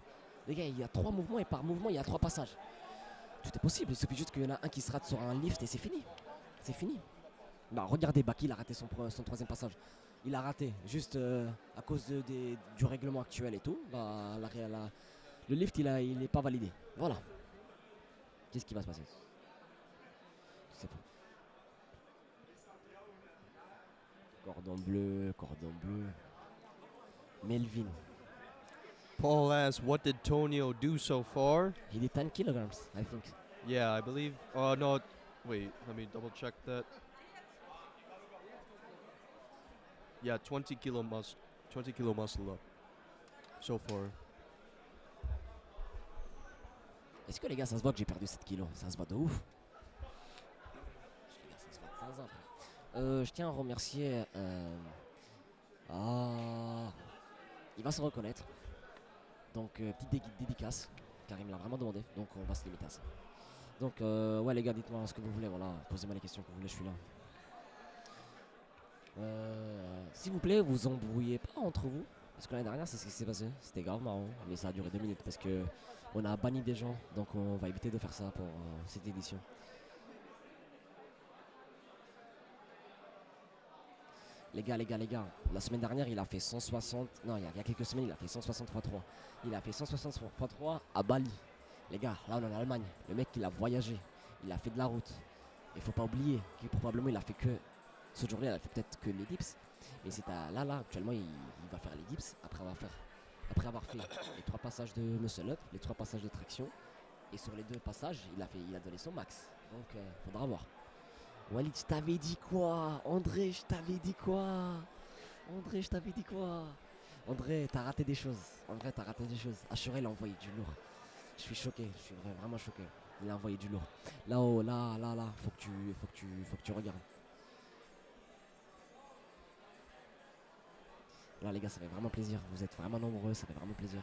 Speaker 4: Les gars, il y a 3 mouvements et par mouvement, il y a 3 passages. Tout est possible, il suffit juste qu'il y en a un qui se rate sur un lift et c'est fini. Bah, regardez, Baki, il a raté son 3e passage. Il a raté, juste à cause du règlement actuel et tout. Bah, le lift, il est pas validé. Voilà. Qu'est-ce qui va se passer? C'est fou. Cordon bleu. Melvin.
Speaker 1: Paul asked, what did Tonio do so far?
Speaker 4: He did 10 kilograms, I think.
Speaker 1: Yeah, I believe. Oh, no. Wait, let me double check that. Yeah, 20 kilo muscle up. so far.
Speaker 4: Est-ce que les gars, ça se voit que j'ai perdu 7 kilos? Ça se voit de ouf. Les gars, ça se voit de zinzin, frère. Je tiens à remercier... il va se reconnaître. Donc, petite dédicace. Car il me l'a vraiment demandé. Donc, on va se limiter à ça. Donc, ouais, les gars, dites-moi ce que vous voulez. Voilà, posez-moi les questions que vous voulez, je suis là. S'il vous plaît, vous embrouillez pas entre vous. Parce que l'année dernière, c'est ce qui s'est passé. C'était grave marrant. Mais ça a duré 2 minutes. Parce que on a banni des gens. Donc, on va éviter de faire ça pour cette édition. Les gars, la semaine dernière, il a fait 160. Non, il y a quelques semaines, il a fait 160 x 3. Il a fait 160 x 3 à Bali. Les gars, là, on est en Allemagne. Le mec, il a voyagé. Il a fait de la route. Il faut pas oublier que probablement, il a fait que. Ce jour-là, il a fait peut-être que les dips. Mais c'est là, actuellement, il va faire les dips après avoir fait les 3 passages de muscle up, les 3 passages de traction. Et sur les 2 passages, il a donné son max. Donc, faudra voir. Walid, je t'avais dit quoi? André, je t'avais dit quoi? André, t'as raté des choses. Assuré, il a envoyé du lourd. Je suis choqué, je suis vraiment choqué. Il a envoyé du lourd. Là-haut, là, faut que tu regardes. Là, les gars, ça fait vraiment plaisir. Vous êtes vraiment nombreux, ça fait vraiment plaisir.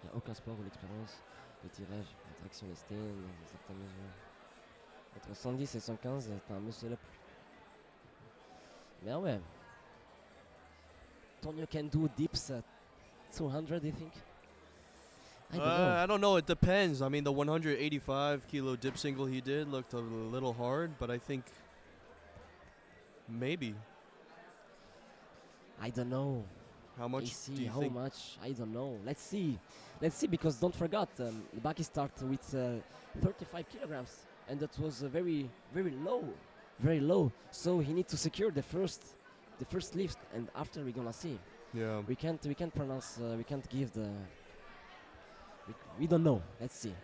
Speaker 4: Il n'y a aucun sport où l'expérience, le tirage, la traction, les stings, exactement. Entre 110 et 115, t'as un muscle up. Mais ouais. Tonio can do dips at 200, I think.
Speaker 1: I don't know. It depends. I mean, the 185 kilo dip single he did looked a little hard, but I think maybe.
Speaker 4: I don't know.
Speaker 1: How much do you
Speaker 4: how
Speaker 1: think?
Speaker 4: much? I don't know. Let's see, because don't forget, the back start with 35 kilograms, and that was very low. So he needs to secure the first lift, and after we're gonna see.
Speaker 1: Yeah.
Speaker 4: We can't pronounce. We can't give the. We don't know. Let's see.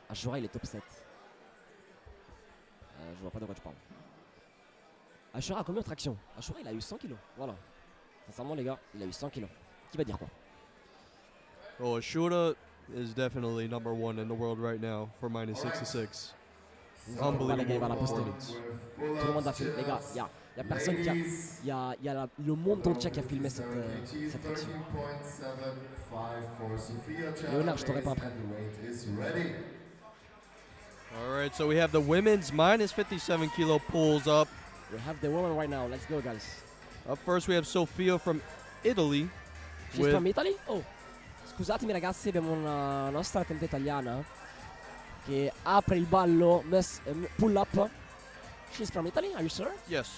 Speaker 4: Ashura, il est top 7. Je vois pas de quoi tu parles. Ashura a combien de traction? Ashura, il a eu 100 kilos. Voilà. Sincèrement, les gars, il a eu 100 kilos. Qui va dire quoi?
Speaker 1: Oh, Ashura is definitely number 1 in the world right now for minus 66. Unbelievable performance.
Speaker 4: Tout le monde a filmé. Les gars, il y a personne qui a. Il y a le monde entier qui a filmé cette traction. Léonard, je t'aurais pas après.
Speaker 1: Alright, so we have the women's minus 57 kilo pulls up.
Speaker 4: We have the woman right now. Let's go, guys.
Speaker 1: Up first we have Sofia from Italy.
Speaker 4: She's from Italy? Oh, scusatemi ragazzi, abbiamo una nostra atleta italiana che apre il ballo, pull up. She's from Italy, are you sure?
Speaker 1: Yes.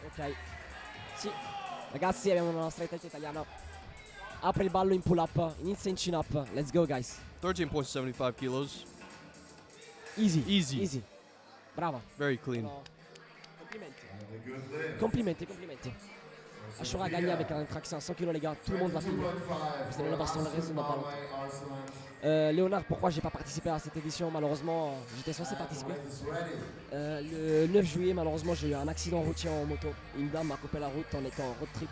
Speaker 4: Ok. Sì, ragazzi, abbiamo una nostra atleta italiana. Apre il ballo in pull up, inizia in chin up. Let's go, guys.
Speaker 1: 13.75 kilos.
Speaker 4: Easy. Brava.
Speaker 1: Very clean.
Speaker 4: No. Complimenti. Ashura a gagné avec un traction à 100 kg, les gars. Tout le monde va filmer. Vous allez le voir sur le réseau dans pas longtemps. Léonard, pourquoi j'ai pas participé à cette édition? Malheureusement, j'étais censé participer. Le 9 juillet, malheureusement, j'ai eu un accident routier en moto. Une dame m'a coupé la route en étant en road trip.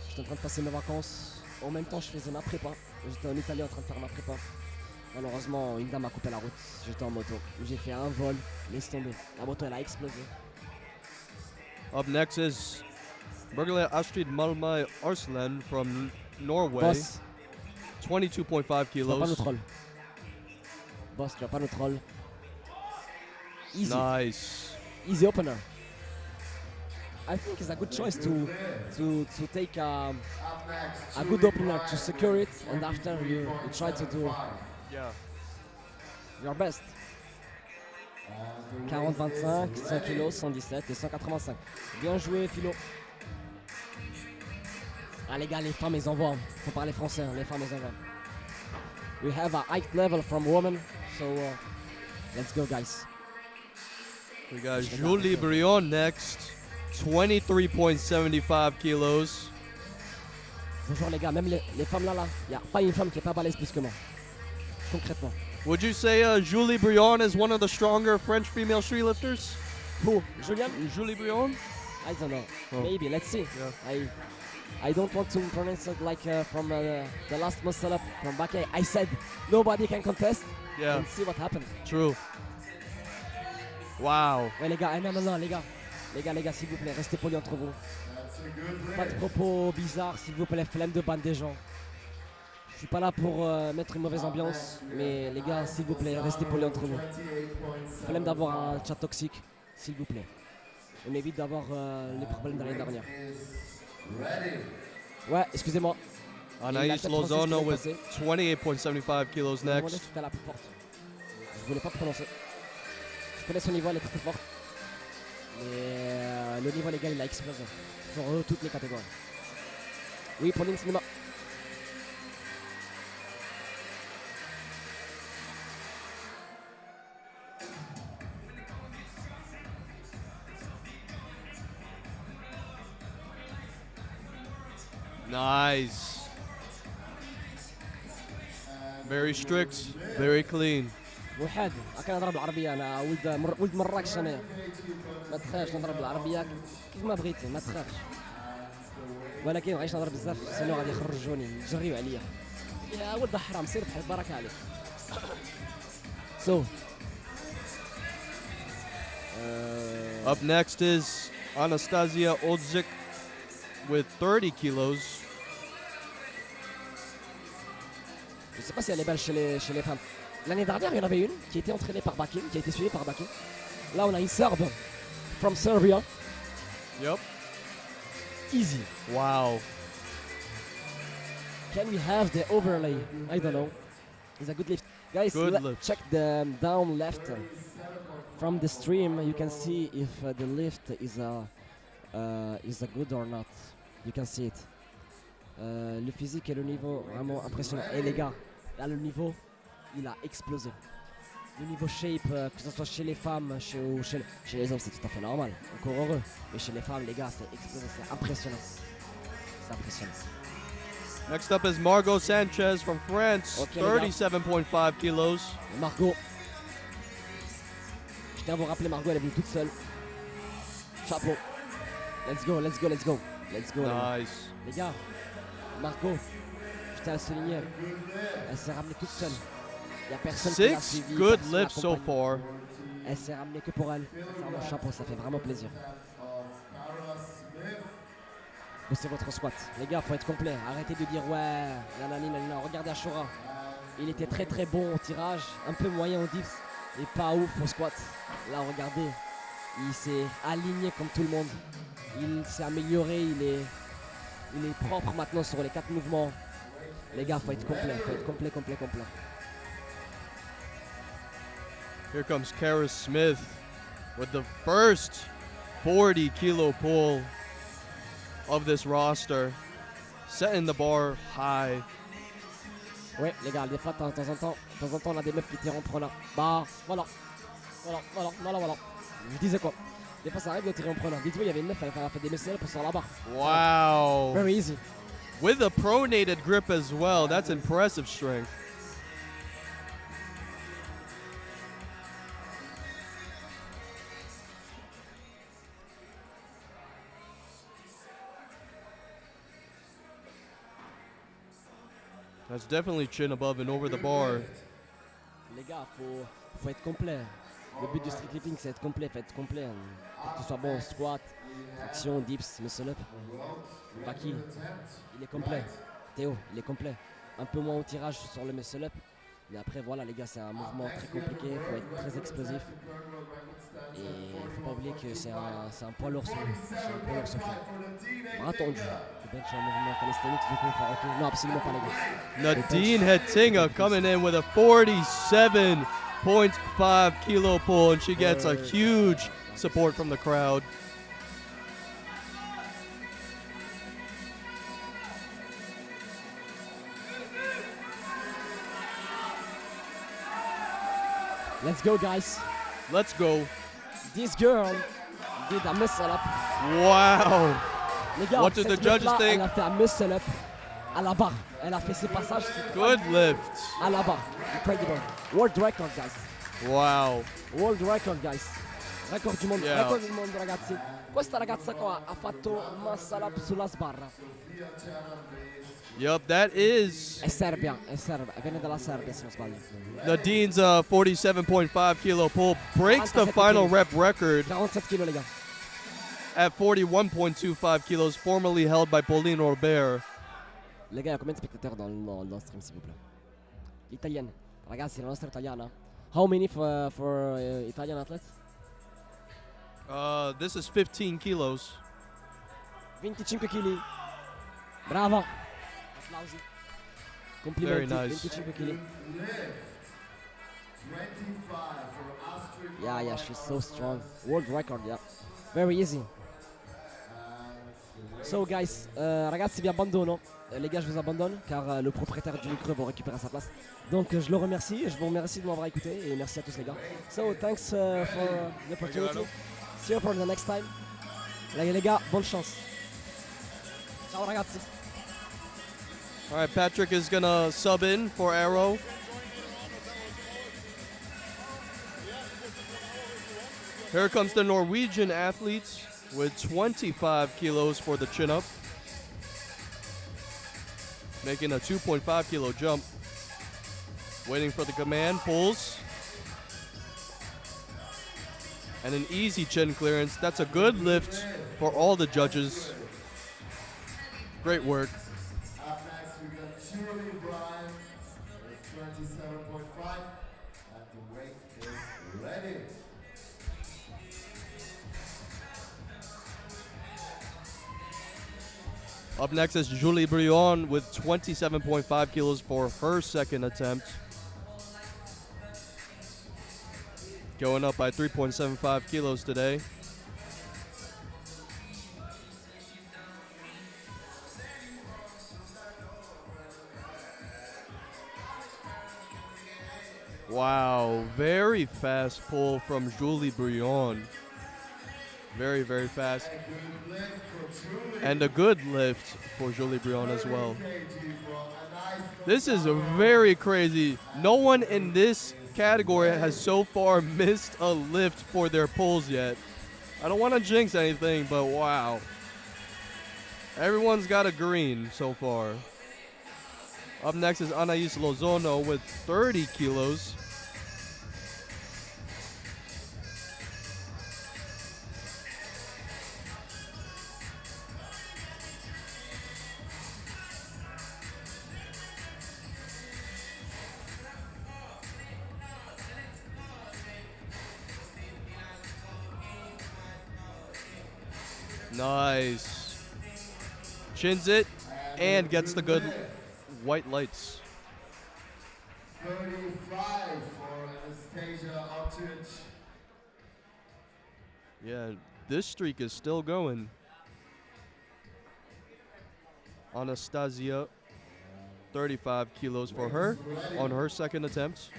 Speaker 4: J'étais en train de passer mes vacances. En même temps, je faisais ma prépa. J'étais en Italie en train de faire ma prépa. Malheureusement, une dame m'a coupé la route. J'étais en moto. J'ai fait un vol. Laisse tomber. La moto, elle a explosé.
Speaker 1: Up next is Bergele Astrid Malmai Arslan from Norway.
Speaker 4: Boss.
Speaker 1: 22.5
Speaker 4: Tu vas pas nous
Speaker 1: kilos.
Speaker 4: troll. Boss, tu vas pas nous troll. Easy.
Speaker 1: Nice.
Speaker 4: Easy opener. I think it's a good choice to take a good opener to secure it, and after you try to do
Speaker 1: Yeah.
Speaker 4: your best. 40-25, 100 kg, 117 et 185. Bien joué, Philo. Ah les gars, les femmes, ils envoient. Faut parler français, hein, les femmes, ils envoient. We have a height level from women, so let's go, guys.
Speaker 1: We got Julie Brion next. 23.75 kilos.
Speaker 4: Bonjour les gars, même les femmes là, il n'y a pas une femme qui est pas balèze plus que moi. Concrètement.
Speaker 1: Would you say Julie Brion is one of the stronger French female street lifters?
Speaker 4: Who? Julian?
Speaker 1: Julie Brion?
Speaker 4: I don't know.
Speaker 1: Oh.
Speaker 4: Maybe. Let's see.
Speaker 1: Yeah.
Speaker 4: I don't want to pronounce it like from the last muscle up from back. I said nobody can contest.
Speaker 1: Yeah.
Speaker 4: And see what happened.
Speaker 1: True. Wow.
Speaker 4: Ouais les gars, non les gars. Les gars, s'il vous plaît, restez polis entre vous. Pas de propos bizarres, s'il vous plaît, flemme de ban des gens. Je suis pas là pour mettre une mauvaise ambiance, mais les gars, s'il vous plaît, restez polis entre vous. Flemme d'avoir un chat toxique, s'il vous plaît. On évite d'avoir les problèmes de l'année dernière. Ouais, excusez-moi.
Speaker 1: Anaïs Lozano with 28.75 kilos
Speaker 4: Je
Speaker 1: next.
Speaker 4: tout à la plus forte. Je voulais pas prononcer. Je connais son niveau, elle est très forte. Mais le niveau, les gars, il a explosé. Sur toutes les catégories. Oui, pour cinéma.
Speaker 1: Nice. Very strict, very clean.
Speaker 4: وحاد كان نضرب العربيه انا ولد مراكش انا ما تخافش نضرب العربيه كيف ما بغيتي ما تخافش ولكن معيش نضرب بزاف سينو غادي يخرجوني يجريو عليا يا ولد حرام سير بحال البركه عليك so
Speaker 1: Up next is Anastasia Odzik with 30 kilos.
Speaker 4: je sais pas si elle est belle chez les femmes. L'année dernière, il y en avait une qui était entraînée par Bakim, qui a été suivie par Bakim. Là, on a une Serbe from Serbia.
Speaker 1: Yep.
Speaker 4: Easy.
Speaker 1: Wow.
Speaker 4: Can we have the overlay? I don't know. It's a good lift. Guys,
Speaker 1: Good lift.
Speaker 4: check the down left. From the stream, you can see if the lift is a good or not. You can see it. Le physique et le niveau, vraiment impressionnant. Et les gars, là, le niveau, il a explosé. Le niveau shape, que ce soit chez les femmes, chez les hommes, c'est tout à fait normal. Encore heureux. Mais chez les femmes, les gars, c'est explosé. C'est impressionnant. C'est impressionnant.
Speaker 1: Next up is Margot Sanchez from France,
Speaker 4: Okay, les gars.
Speaker 1: 37.5 kilos.
Speaker 4: Margot. Je tiens à vous rappeler, Margot, elle est venue toute seule. Chapeau. Let's go, let's go, let's go. Let's go.
Speaker 1: Nice.
Speaker 4: Les gars, Margot, je tiens à le souligner, elle s'est ramenée toute seule. Il n'y a personne qui l'a
Speaker 1: 6
Speaker 4: suivie.
Speaker 1: good
Speaker 4: personne l'a
Speaker 1: lifts so
Speaker 4: accompagnée.
Speaker 1: far.
Speaker 4: Elle s'est ramenée que pour elle. Vraiment chapeau, ça fait vraiment plaisir. C'est votre squat. Les gars, faut être complet. Arrêtez de dire ouais, nanani, nanana. Regardez Ashura. Il était très très bon au tirage, un peu moyen au dips et pas ouf au squat. Là, regardez, il s'est aligné comme tout le monde. Il s'est amélioré, il est propre maintenant sur les 4 mouvements. Les gars, faut être complet, complet.
Speaker 1: Here comes Kara Smith with the first 40 kilo pull of this roster, setting the bar high.
Speaker 4: Ouais, les gars, des fois, de temps en temps, on a des meufs qui tirent en prenant. Bah, voilà. Je disais quoi? Des fois, ça arrive de tirer en prenant. Dites-vous, il y avait une meuf, elle a fait des muscles pour sur la barre.
Speaker 1: Wow.
Speaker 4: Very easy.
Speaker 1: With a pronated grip as well. That's impressive strength. That's definitely chin above and over the bar.
Speaker 4: Les gars, faut être complet. Le but du street lifting, c'est être complet. Faut être complet. Pour que tu sois bon en squat, traction, dips, muscle up. Baki, il est complet. Théo, il est complet. Un peu moins au tirage sur le muscle up. Mais après, voilà, les gars, c'est un mouvement très compliqué. Faut être très explosif. Et faut pas oublier que c'est un poids lourd souffle. C'est un poids lourd souffle. Bras tendu. Le bench est un mouvement calisthenics, du coup, faut arrêter. Non, absolument pas, les gars.
Speaker 1: Nadine Hettinga coming in with a 47.5 kilo pull, and she gets a huge support from the crowd.
Speaker 4: Let's go, guys.
Speaker 1: Let's go.
Speaker 4: This girl did a muscle up.
Speaker 1: Wow.
Speaker 4: Les gars,
Speaker 1: What did the
Speaker 4: cette
Speaker 1: judges
Speaker 4: meuf-là,
Speaker 1: think?
Speaker 4: Elle a fait un muscle up à la barre. Elle a fait ses passages
Speaker 1: Good lift.
Speaker 4: à la barre. Incredible. World record, guys.
Speaker 1: Wow.
Speaker 4: World record, guys. Record du monde.
Speaker 1: Yeah.
Speaker 4: Record du monde, ragazzi. questa ragazza qua ha fatto muscle up sulla sbarra.
Speaker 1: Yup, that is
Speaker 4: È Serbia, viene dalla Serbia se non sbaglio.
Speaker 1: Nadine's 47.5 kilo pull. Breaks the
Speaker 4: 47
Speaker 1: final
Speaker 4: kg.
Speaker 1: rep record
Speaker 4: 47 kg les gars.
Speaker 1: at 41.25 kilos, formerly held by Pauline Robert.
Speaker 4: Les gars, il y a combien de spectateurs dans le stream s'il vous plaît? L'italienne. Ragazzi, la nostra italiana. How many for Italian athletes?
Speaker 1: This is 15 kilos.
Speaker 4: 25 kg. Brava. Applausi.
Speaker 1: Very
Speaker 4: Complimenti.
Speaker 1: nice.
Speaker 4: 25 kg. Yeah, she's so strong. World record, yeah. Very easy. So guys, ragazzi vi abbandono. Les gars, je vous abandonne car le propriétaire du micro va récupérer sa place. Donc je le remercie et je vous remercie de m'avoir écouté et merci à tous les gars. So thanks for the opportunity. See you for the next time. Les gars, bonne chance. Ciao ragazzi.
Speaker 1: All right, Patrick is gonna sub in for Arrow. Here comes the Norwegian athletes with 25 kilos for the chin up. Making a 2.5 kilo jump. Waiting for the command, pulls. And an easy chin clearance. That's a good lift for all the judges. Great work.
Speaker 3: Up next, we got Julie Bryan with 27.5, and the weight is ready.
Speaker 1: Up next is Julie Brion with 27.5 kilos for her second attempt. Going up by 3.75 kilos today. Wow, very fast pull from Julie Brion. Very, very fast. And a good lift for Julie Brion as well. This is a very crazy. No one in this category has so far missed a lift for their pulls yet. I don't want to jinx anything, but wow. Everyone's got a green so far. Up next is Anais Lozono with 30 kilos. Nice. Chins it and gets the good white lights.
Speaker 3: 35 for Anastasia Altridge.
Speaker 1: Yeah, this streak is still going. Anastasia, 35 kilos for her on her second attempt.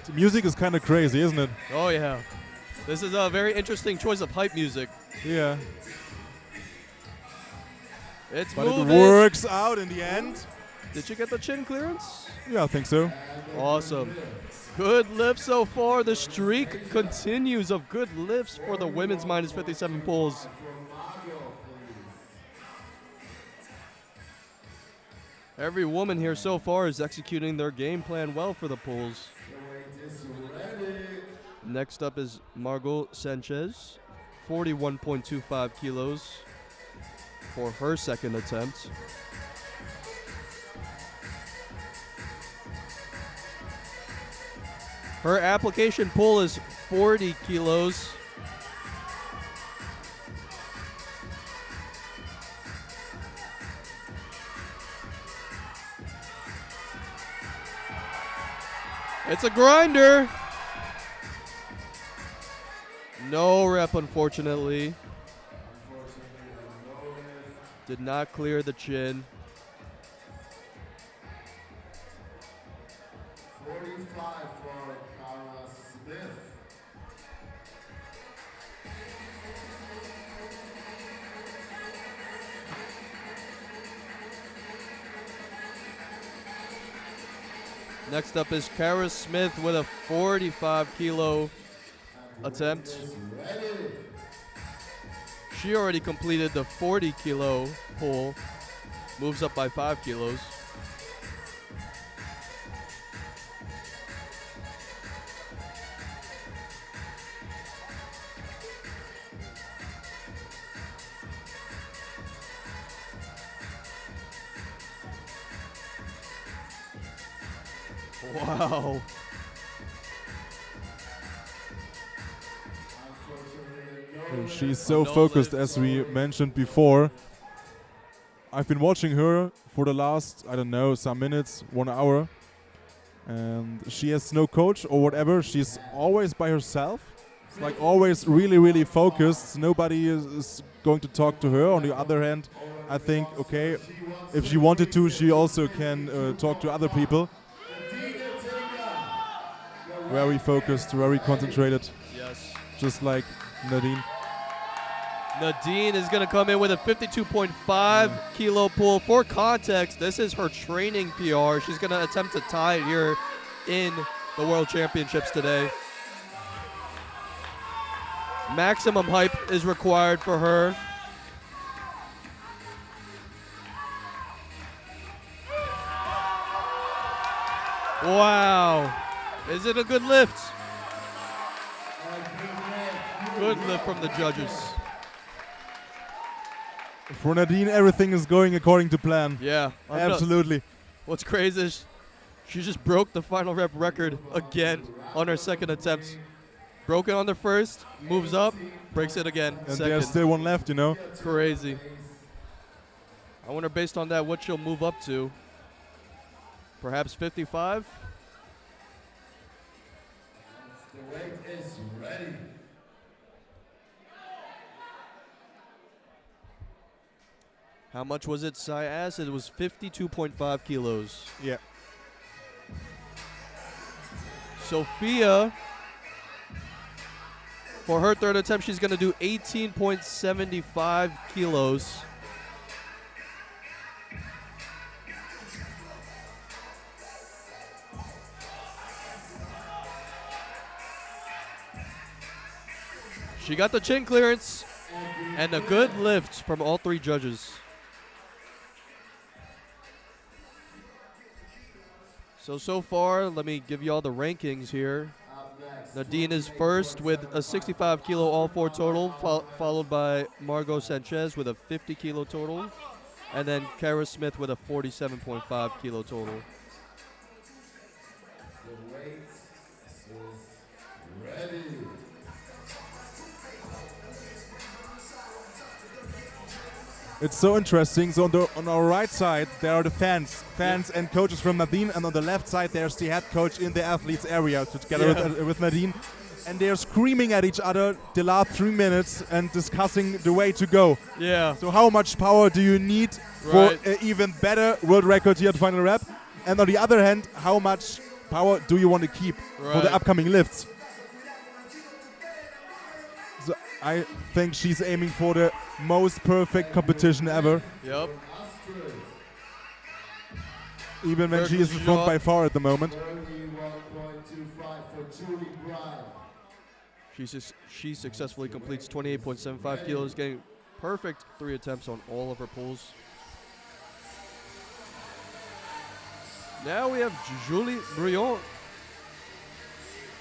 Speaker 2: The music is kind of crazy, isn't it?
Speaker 1: Oh yeah. This is a very interesting choice of hype music.
Speaker 2: Yeah.
Speaker 1: It's
Speaker 2: But
Speaker 1: moving.
Speaker 2: it works out in the end.
Speaker 1: Did you get the chin clearance?
Speaker 2: Yeah, I think so.
Speaker 1: Awesome. Good lift so far. The streak continues of good lifts for the women's minus 57 pulls. Every woman here so far is executing their game plan well for the pulls. Next up is Margot Sanchez, 41.25 kilos for her second attempt. Her application pull is 40 kilos. It's a grinder. No rep, unfortunately. Did not clear the chin.
Speaker 3: 45 for Carla Smith.
Speaker 1: Next up is Kara Smith with a 45 kilo attempt. She already completed the 40 kilo pull. Moves up by 5 kilos. Wow.
Speaker 2: She's so focused, as we mentioned before. I've been watching her for the last, I don't know, some minutes, 1 hour. And she has no coach or whatever. She's always by herself. It's like always really, really focused. Nobody is going to talk to her. On the other hand, I think, okay, if she wanted to, she also can talk to other people. Very focused, very concentrated.
Speaker 1: Yes.
Speaker 2: Just like Nadine.
Speaker 1: Nadine is going to come in with a 52.5 kilo pull. For context, this is her training PR. She's going to attempt to tie it here in the World Championships today. Maximum hype is required for her. Wow. Is it a good lift? Good lift from the judges.
Speaker 2: For Nadine, everything is going according to plan.
Speaker 1: Yeah.
Speaker 2: Absolutely.
Speaker 1: What's crazy is she just broke the final rep record again on her second attempt. Broke it on the first, moves up, breaks it again.
Speaker 2: And
Speaker 1: second.
Speaker 2: there's still one left, you know.
Speaker 1: Crazy. I wonder, based on that, what she'll move up to. Perhaps 55?
Speaker 3: The weight is ready.
Speaker 1: How much was it, Syaz? It was 52.5 kilos.
Speaker 2: Yeah.
Speaker 1: Sophia, for her third attempt, she's going to do 18.75 kilos. She got the chin clearance and a good lift from all three judges. So far, let me give you all the rankings here. Nadine is first with a 65 kilo all four total, followed by Margot Sanchez with a 50 kilo total, and then Kara Smith with a 47.5 kilo total.
Speaker 3: The weight is ready.
Speaker 2: It's so interesting. So on our right side, there are the fans and coaches from Nadine, and on the left side, there's the head coach in the athletes area together with Nadine. And they're screaming at each other the last 3 minutes and discussing the way to go.
Speaker 1: Yeah.
Speaker 2: So how much power do you need for an even better world record here at Final Rep? And on the other hand, how much power do you want to keep for the upcoming lifts? So I think she's aiming for the most perfect competition ever.
Speaker 1: Yep.
Speaker 2: Even when she is in front by far at the moment.
Speaker 3: 31.25 for Julie Bride.
Speaker 1: She successfully completes 28.75 kilos, getting perfect 3 attempts on all of her pulls. Now we have Julie Briand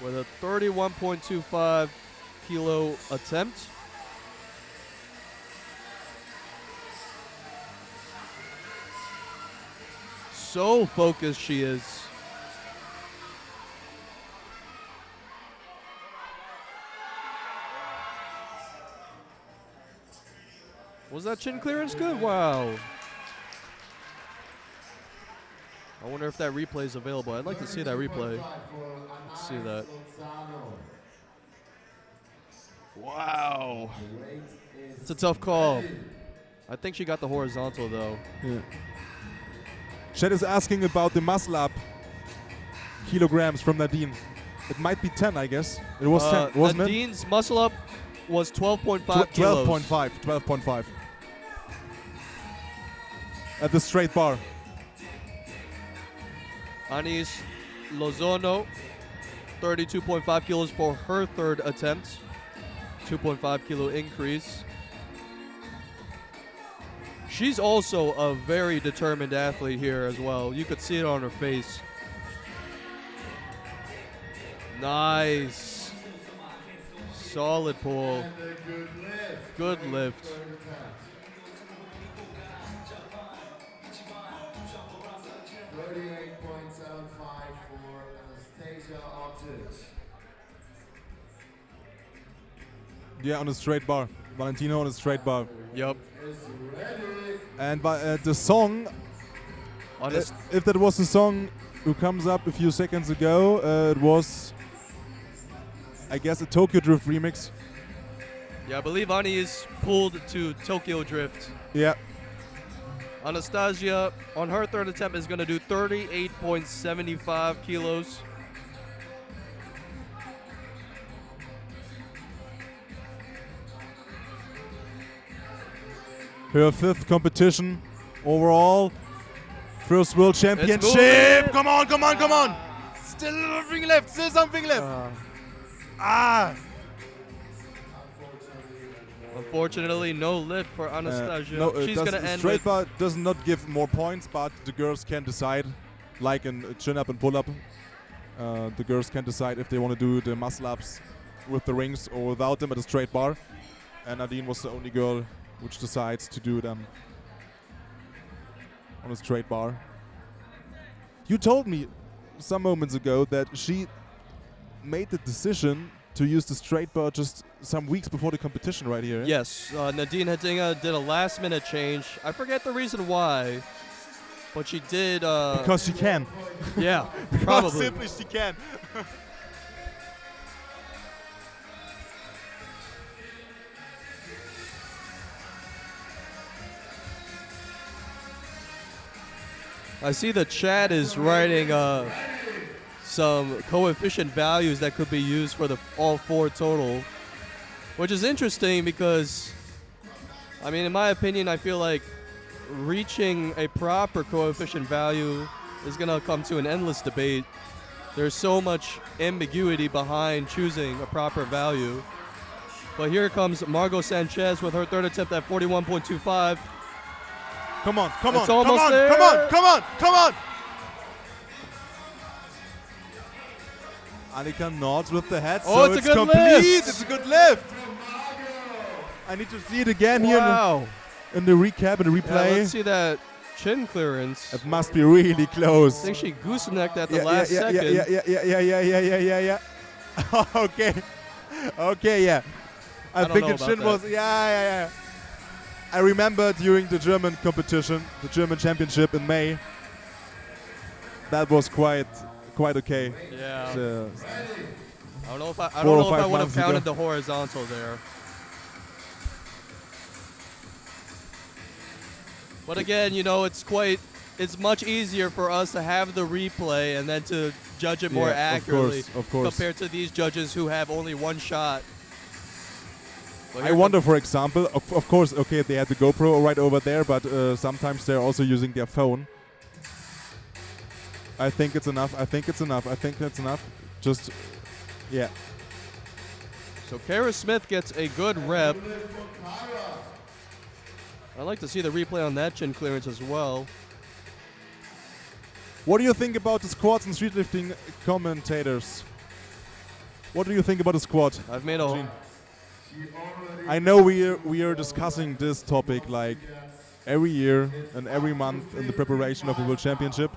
Speaker 1: with a 31.25 kilo attempt. So focused she is. Was that chin clearance good? Wow. I wonder if that replay is available. I'd like to see that replay. Let's see that. Wow. It's a tough call. I think she got the horizontal though.
Speaker 2: Yeah. Chet is asking about the muscle up kilograms from Nadine. It might be 10, I guess. It was 10, wasn't it?
Speaker 1: Nadine's muscle up was 12.5 kilos.
Speaker 2: 12.5. At the straight bar.
Speaker 1: Anis Lozano, 32.5 kilos for her third attempt. 2.5 kilo increase. She's also a very determined athlete here as well. You could see it on her face. Nice. Solid pull.
Speaker 3: And a good lift.
Speaker 1: Good lift.
Speaker 3: Third attempt. 38.75 for Anastasia Artich.
Speaker 2: Yeah, on a straight bar. Valentino on a straight bar.
Speaker 1: Yup.
Speaker 3: Is ready.
Speaker 2: And the song, if that was the song who comes up a few seconds ago, it was, I guess, a Tokyo Drift remix.
Speaker 1: Yeah, I believe Ani is pulled to Tokyo Drift.
Speaker 2: Yeah.
Speaker 1: Anastasia, on her third attempt, is going to do 38.75 kilos.
Speaker 2: Her fifth competition overall. First World Championship.
Speaker 1: moving.
Speaker 2: Come on, come on, come on. Still something left. Still something left.
Speaker 1: Unfortunately, no lift for Anastasia.
Speaker 2: No,
Speaker 1: She's going to end
Speaker 2: straight
Speaker 1: with
Speaker 2: bar does not give more points, but the girls can decide, like in chin up and pull up. The girls can decide if they want to do the muscle ups with the rings or without them at a straight bar. And Nadine was the only girl which decides to do them on a straight bar. You told me some moments ago that she made the decision to use the straight bar just some weeks before the competition right here.
Speaker 1: Yes, Nadine Hedinga did a last-minute change. I forget the reason why, but she did.
Speaker 2: Because she can.
Speaker 1: Yeah,
Speaker 2: Because
Speaker 1: probably.
Speaker 2: simply she can.
Speaker 1: I see the chat is writing some coefficient values that could be used for the all four total, which is interesting because, I mean, in my opinion, I feel like reaching a proper coefficient value is going to come to an endless debate. There's so much ambiguity behind choosing a proper value. But here comes Margot Sanchez with her third attempt at 41.25.
Speaker 2: Come on, come on,
Speaker 1: It's
Speaker 2: come
Speaker 1: almost
Speaker 2: on,
Speaker 1: there.
Speaker 2: come on, come on, come on! Annika nods with the head,
Speaker 1: Oh,
Speaker 2: so
Speaker 1: it's a good
Speaker 2: complete.
Speaker 1: lift.
Speaker 2: It's a good lift. I need to see it again
Speaker 1: Wow.
Speaker 2: here in the recap and the
Speaker 1: Yeah,
Speaker 2: replay.
Speaker 1: let's see that chin clearance.
Speaker 2: It must be really
Speaker 1: I
Speaker 2: close.
Speaker 1: think she goosenecked at the
Speaker 2: Yeah,
Speaker 1: last
Speaker 2: yeah,
Speaker 1: second.
Speaker 2: yeah. Okay, okay, yeah. I
Speaker 1: don't
Speaker 2: think
Speaker 1: know
Speaker 2: the chin
Speaker 1: about
Speaker 2: was, yeah. I remember during the German competition, the German championship in May. That was quite okay.
Speaker 1: Yeah.
Speaker 2: So,
Speaker 1: I don't know if I
Speaker 2: 4 or
Speaker 1: don't know if I
Speaker 2: 5
Speaker 1: would have
Speaker 2: months ago.
Speaker 1: counted the horizontal there. But again, you know, it's much easier for us to have the replay and then to judge it more
Speaker 2: Yeah,
Speaker 1: accurately
Speaker 2: of course.
Speaker 1: compared to these judges who have only one shot. But
Speaker 2: I
Speaker 1: here
Speaker 2: wonder, for example, of course, okay, they had the GoPro right over there, but sometimes they're also using their phone. I think it's enough. I think it's enough. Just, yeah.
Speaker 1: So Kara Smith gets a good rep. I'd like to see the replay on that chin clearance as well.
Speaker 2: What do you think about the squats and street lifting commentators? What do you think about the squat?
Speaker 1: I've made a
Speaker 2: Gene? I know we are discussing this topic like every year and every month in the preparation of the World Championship,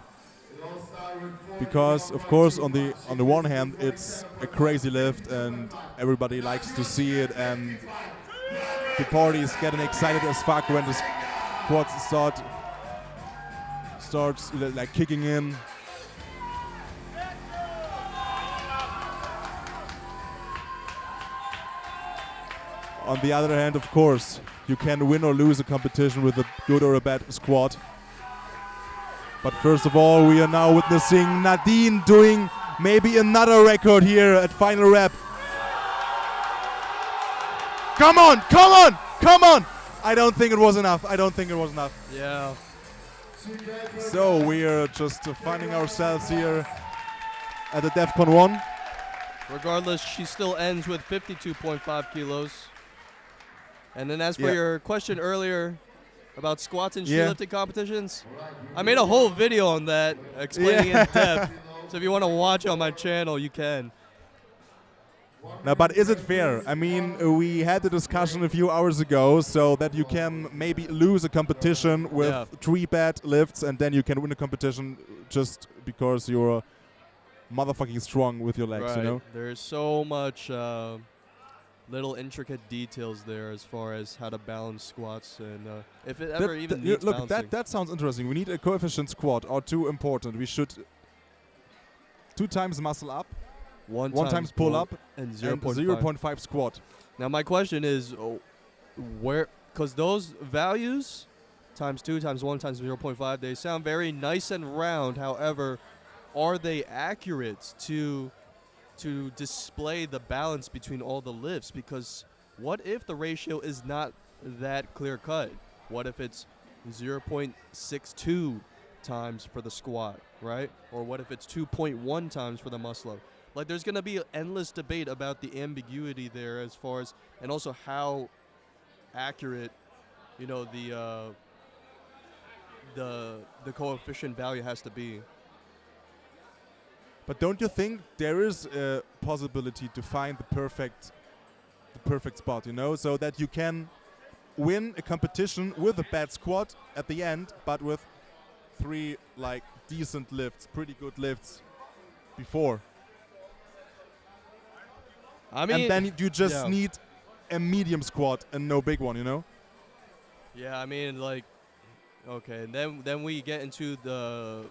Speaker 2: because of course on the one hand it's a crazy lift and everybody likes to see it and the party is getting excited as fuck when the squats starts like kicking in. On the other hand, of course, you can win or lose a competition with a good or a bad squat. But first of all, we are now witnessing Nadine doing maybe another record here at Finalrep. Come on, come on, come on! I don't think it was enough.
Speaker 1: Yeah.
Speaker 2: So we are just finding ourselves here at the DEFCON 1.
Speaker 1: Regardless, she still ends with 52.5 kilos. And then as for
Speaker 2: Yeah.
Speaker 1: your question earlier about squats and
Speaker 2: Yeah.
Speaker 1: lifting competitions, I made a whole video on that explaining in depth. So if you want to watch on my channel, you can.
Speaker 2: Now, but is it fair? I mean, we had the discussion a few hours ago, so that you can maybe lose a competition with
Speaker 1: Yeah.
Speaker 2: 3 bad lifts, and then you can win a competition just because you're motherfucking strong with your legs,
Speaker 1: Right.
Speaker 2: you know?
Speaker 1: There's so much little intricate details there as far as how to balance squats and if it ever even needs
Speaker 2: look,
Speaker 1: balancing.
Speaker 2: that sounds interesting. We need a coefficient squat or 2 important. We should 2 times muscle up, 1 times pull up,
Speaker 1: and
Speaker 2: and
Speaker 1: 0.5.
Speaker 2: 0.5 squat.
Speaker 1: Now my question is, where, because those values, times 2, times 1, times 0.5, they sound very nice and round. However, are they accurate to display the balance between all the lifts? Because what if the ratio is not that clear cut? What if it's 0.62 times for the squat, right? Or what if it's 2.1 times for the muscle up? Like, there's going to be an endless debate about the ambiguity there as far as, and also how accurate, you know, the coefficient value has to be.
Speaker 2: But don't you think there is a possibility to find the perfect spot, you know, so that you can win a competition with a bad squat at the end, but with 3 like decent lifts, pretty good lifts before.
Speaker 1: I mean,
Speaker 2: And then you just
Speaker 1: yeah.
Speaker 2: need a medium squat and no big one, you know?
Speaker 1: Yeah, I mean, like, okay, and then we get into the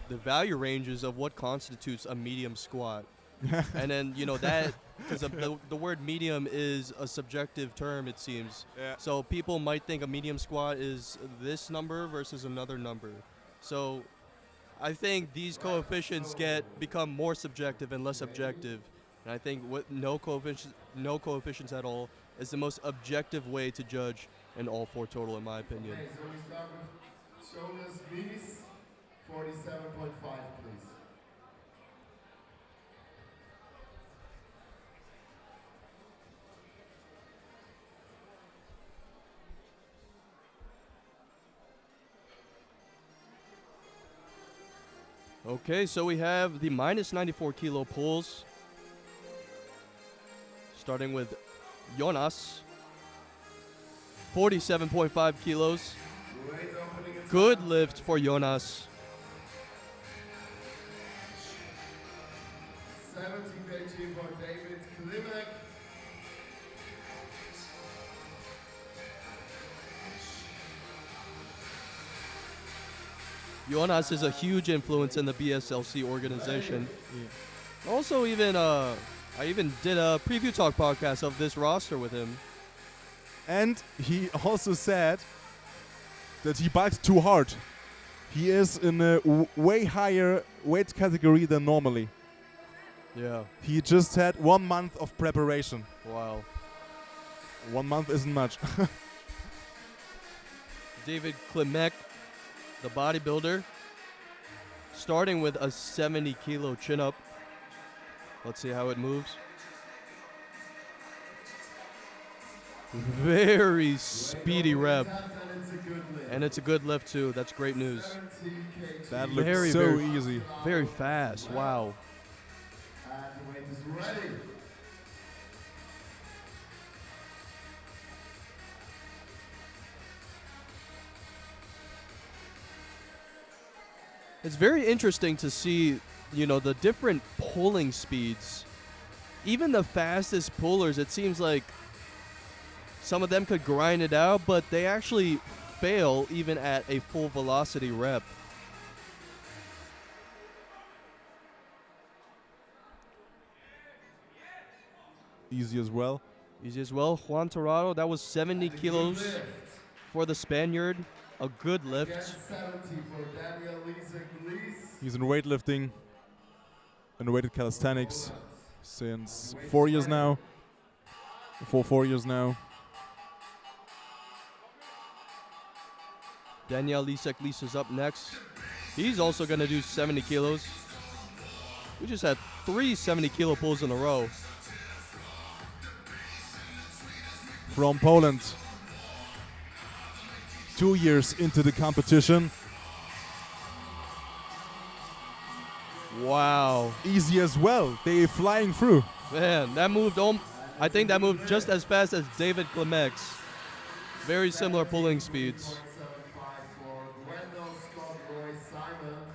Speaker 1: value ranges of what constitutes a medium squat. And then, you know, that, because the word medium is a subjective term, it seems.
Speaker 2: Yeah.
Speaker 1: So people might think a medium squat is this number versus another number. So I think these coefficients become more subjective and less objective. And I think with no coefficients at all is the most objective way to judge an all 4 total, in my opinion.
Speaker 3: Okay, so we start with shoulders, knees, 47.5, please.
Speaker 1: Okay, so we have the minus 94 kilo pulls. Starting with Jonas. 47.5 kilos.
Speaker 3: Great opening and
Speaker 1: Good lift for Jonas.
Speaker 3: 70 kg for David Klimek.
Speaker 1: Jonas is a huge influence in the BSLC organization. Also, even I even did a preview talk podcast of this roster with him.
Speaker 2: And he also said that he bulks too hard. He is in a way higher weight category than normally.
Speaker 1: Yeah.
Speaker 2: He just had 1 month of preparation.
Speaker 1: Wow.
Speaker 2: 1 month isn't much.
Speaker 1: David Klimek, the bodybuilder, starting with a 70 kilo chin up. Let's see how it moves. Very speedy rep.
Speaker 3: And it's a good lift.
Speaker 1: And it's a good lift too. That's great news.
Speaker 3: 70 kg.
Speaker 2: That looks
Speaker 1: Very,
Speaker 2: so
Speaker 1: very
Speaker 2: easy.
Speaker 1: Very fast. Wow.
Speaker 3: And the weight is ready.
Speaker 1: It's very interesting to see, you know, the different pulling speeds. Even the fastest pullers, it seems like some of them could grind it out, but they actually fail even at a full velocity rep.
Speaker 2: Easy as well.
Speaker 1: Easy as well. Juan Torrado, that was 70 kilos for the Spaniard. A good lift.
Speaker 3: Again, 70 for Daniel Lisek-Lees.
Speaker 2: He's in weightlifting and weighted calisthenics since 4 years now. For 4 years now.
Speaker 1: Daniel Lisek-Lees is up next. He's also going to do 70 kilos. We just had 3 70-kilo pulls in a row.
Speaker 2: From Poland. 2 years into the competition.
Speaker 1: Wow.
Speaker 2: Easy as well. They flying through.
Speaker 1: Man, that moved I think that moved just as fast as David Clemek's. Very similar pulling speeds.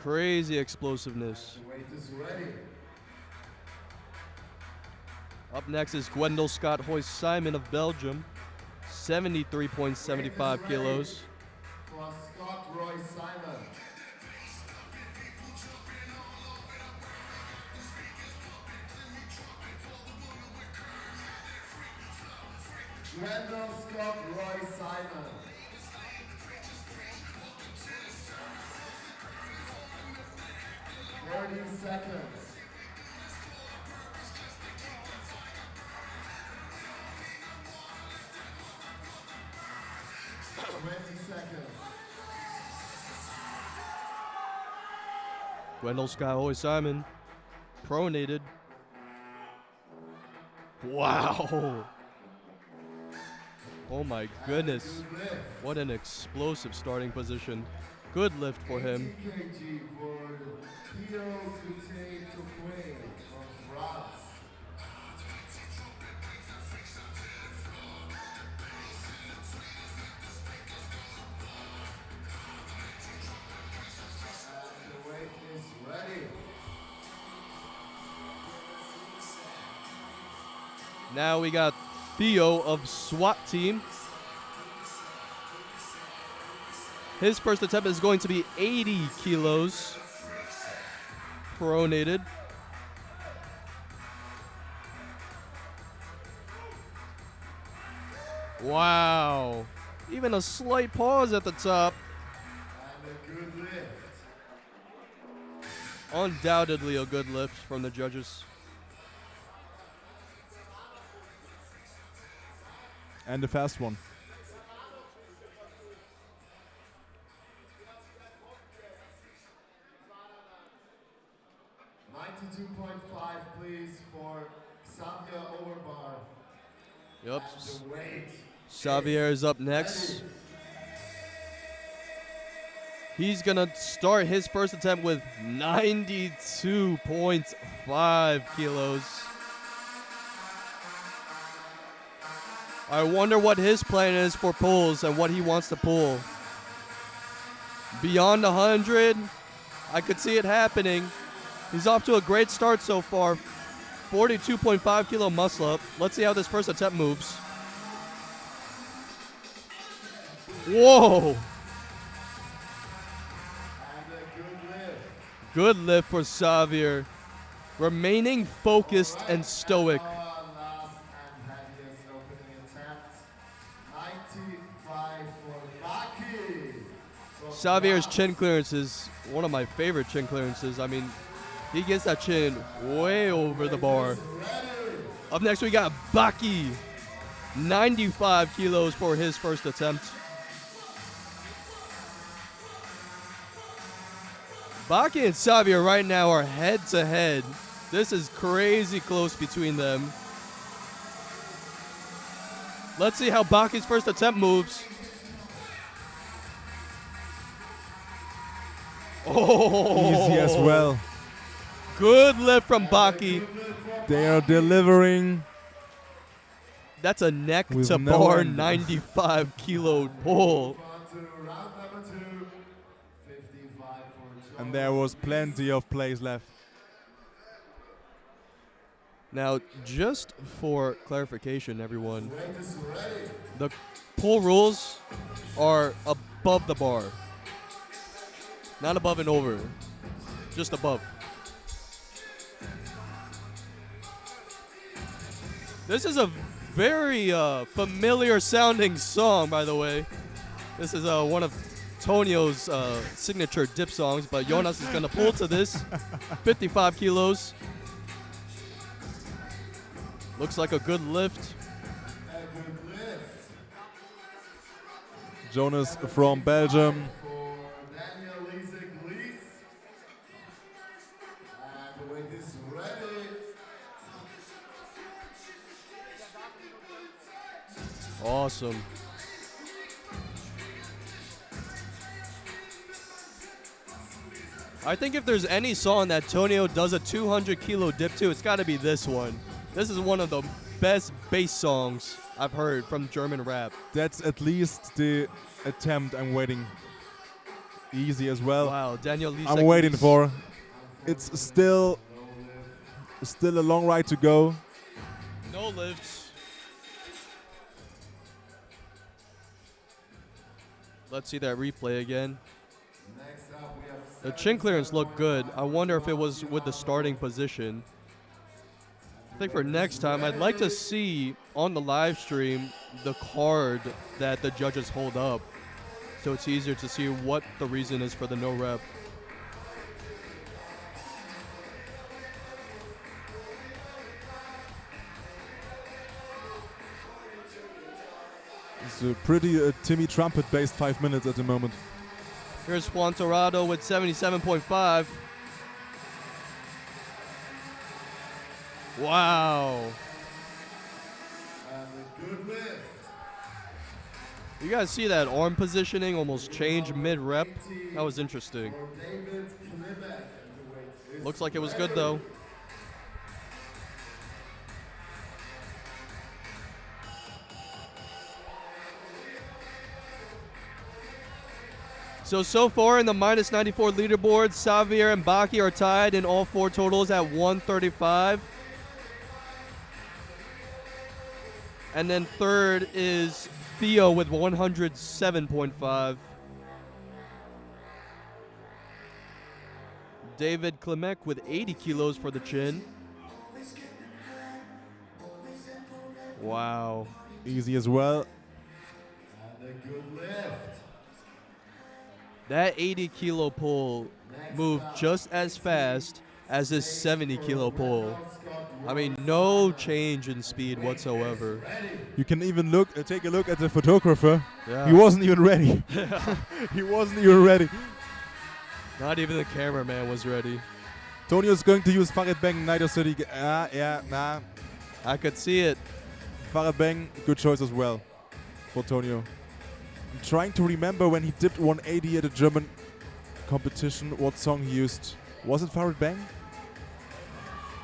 Speaker 1: Crazy explosiveness. Up next is Gwendol Scott Hoyce Simon of Belgium. 73.75 kilos.
Speaker 3: For Scott Roy Simon. Gwendol Scott Roy Simon. 30 seconds. 20 seconds.
Speaker 1: Gwendol Scott Hoyce Simon. Pronated. Wow. Oh my goodness. What an explosive starting position. Good lift for him.
Speaker 3: 90 kg for Theo Coutet-Toquet from France. And the weight is ready.
Speaker 1: Now we got Theo of SWAT team. His first attempt is going to be 80 kilos. Pronated. Wow. Even a slight pause at the top.
Speaker 3: And a good lift.
Speaker 1: Undoubtedly a good lift from the judges.
Speaker 2: And the fast one.
Speaker 3: 92.5, please, for Xavier Overbar.
Speaker 1: Yep.
Speaker 3: And the weight
Speaker 1: Xavier is up next. He's going to start his first attempt with 92.5 kilos. I wonder what his plan is for pulls and what he wants to pull. Beyond 100, I could see it happening. He's off to a great start so far. 42.5 kilo muscle up. Let's see how this first attempt moves. Whoa!
Speaker 3: and a good lift.
Speaker 1: Good lift for Xavier. Remaining focused and stoic.
Speaker 3: Our last and heaviest opening attempt. 95 for Baki. from
Speaker 1: Xavier's
Speaker 3: France.
Speaker 1: chin clearance is one of my favorite chin clearances. I mean, he gets that chin way over the bar. Up next, we got Baki. 95 kilos for his first attempt. Baki and Xavier right now are head to head. This is crazy close between them. Let's see how Baki's first attempt moves. Oh,
Speaker 2: Easy as well.
Speaker 1: Good lift from Baki.
Speaker 2: They are delivering.
Speaker 1: That's a neck
Speaker 2: With
Speaker 1: to
Speaker 2: no
Speaker 1: bar
Speaker 2: end.
Speaker 1: 95 kilo pull.
Speaker 3: On to round number 2. 55 for
Speaker 2: And there was plenty of plays left.
Speaker 1: Now, just for clarification, everyone,
Speaker 3: Weight is ready.
Speaker 1: the pull rules are above the bar. Not above and over, just above. This is a very familiar sounding song, by the way. This is one of Tonio's signature dip songs, but Jonas is gonna pull to this. 55 kilos. Looks like a good lift.
Speaker 3: A good lift.
Speaker 2: Jonas from Belgium.
Speaker 3: For Daniel Liesig-Lies. And the weight is
Speaker 1: Awesome. I think if there's any song that Tonio does a 200 kilo dip to, it's got to be this one. This is one of the best bass songs I've heard from German rap.
Speaker 2: That's at least the attempt I'm waiting. Easy as well.
Speaker 1: Wow, Daniel Lisek.
Speaker 2: I'm waiting for. It's still a long ride to go.
Speaker 1: No lifts. Let's see that replay again. The chin clearance looked good. I wonder if it was with the starting position. I think for next time, I'd like to see on the live stream the card that the judges hold up, so it's easier to see what the reason is for the no rep.
Speaker 2: It's a pretty Timmy Trumpet-based 5 minutes at the moment.
Speaker 1: Here's Juan Torrado with 77.5. Wow. You guys see that arm positioning almost change mid-rep? That was interesting. Looks like it was good though. So far in the minus 94 leaderboard, Xavier and Baki are tied in all 4 totals at 135. And then third is Theo with 107.5. David Klimek with 80 kilos for the chin. Wow.
Speaker 2: Easy as well.
Speaker 3: And a good lift.
Speaker 1: That 80 kilo pull moved just as fast as this 70 kilo pull. I mean, no change in speed whatsoever.
Speaker 2: You can even take a look at the photographer.
Speaker 1: Yeah.
Speaker 2: He wasn't even ready. He wasn't even ready.
Speaker 1: Not even the cameraman was ready.
Speaker 2: Tonio's going to use Farid Bang, Nido City. Nah.
Speaker 1: I could see it.
Speaker 2: Farid Bang, good choice as well for Tonio. I'm trying to remember when he dipped 180 at a German competition, what song he used. Was it Farid Bang?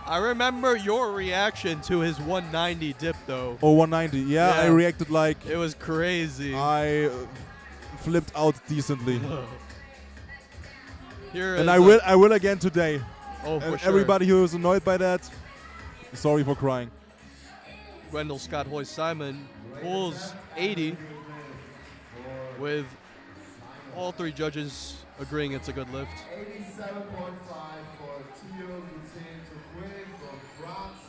Speaker 1: I remember your reaction to his 190 dip, though.
Speaker 2: Oh, 190. Yeah, I reacted like
Speaker 1: it was crazy.
Speaker 2: I flipped out decently.
Speaker 1: Here
Speaker 2: And
Speaker 1: is
Speaker 2: I will again today.
Speaker 1: Oh, for
Speaker 2: And
Speaker 1: sure.
Speaker 2: everybody who is annoyed by that, sorry for crying.
Speaker 1: Gwendol Scott Hoy Simon pulls 80 with all 3 judges agreeing it's a good lift.
Speaker 3: 87.5 for Theo Lucien Tourquet from France.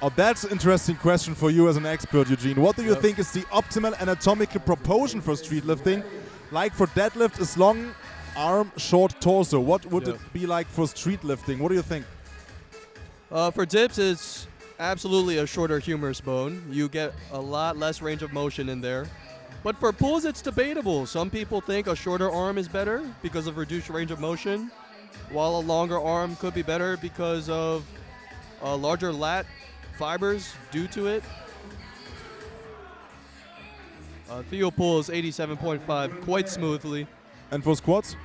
Speaker 2: Oh, that's an interesting question for you as an expert, Eugene. What do you think is the optimal anatomical proportion for street lifting? Like for deadlift is long arm, short torso. What would it be like for street lifting? What do you think?
Speaker 1: For dips, it's absolutely a shorter humerus bone. You get a lot less range of motion in there. But for pulls, it's debatable. Some people think a shorter arm is better because of reduced range of motion, while a longer arm could be better because of larger lat fibers due to it. Theo pulls 87.5 quite smoothly.
Speaker 2: And for squats?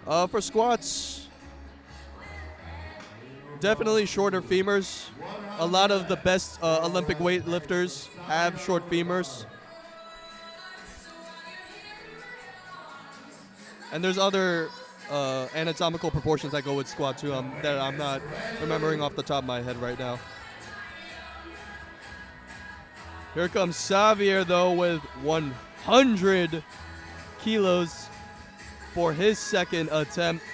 Speaker 1: For squats, definitely shorter femurs. A lot of the best Olympic weightlifters have short femurs. And there's other anatomical proportions that go with squat too that I'm not remembering off the top of my head right now. Here comes Xavier though with 100 kilos for his second attempt.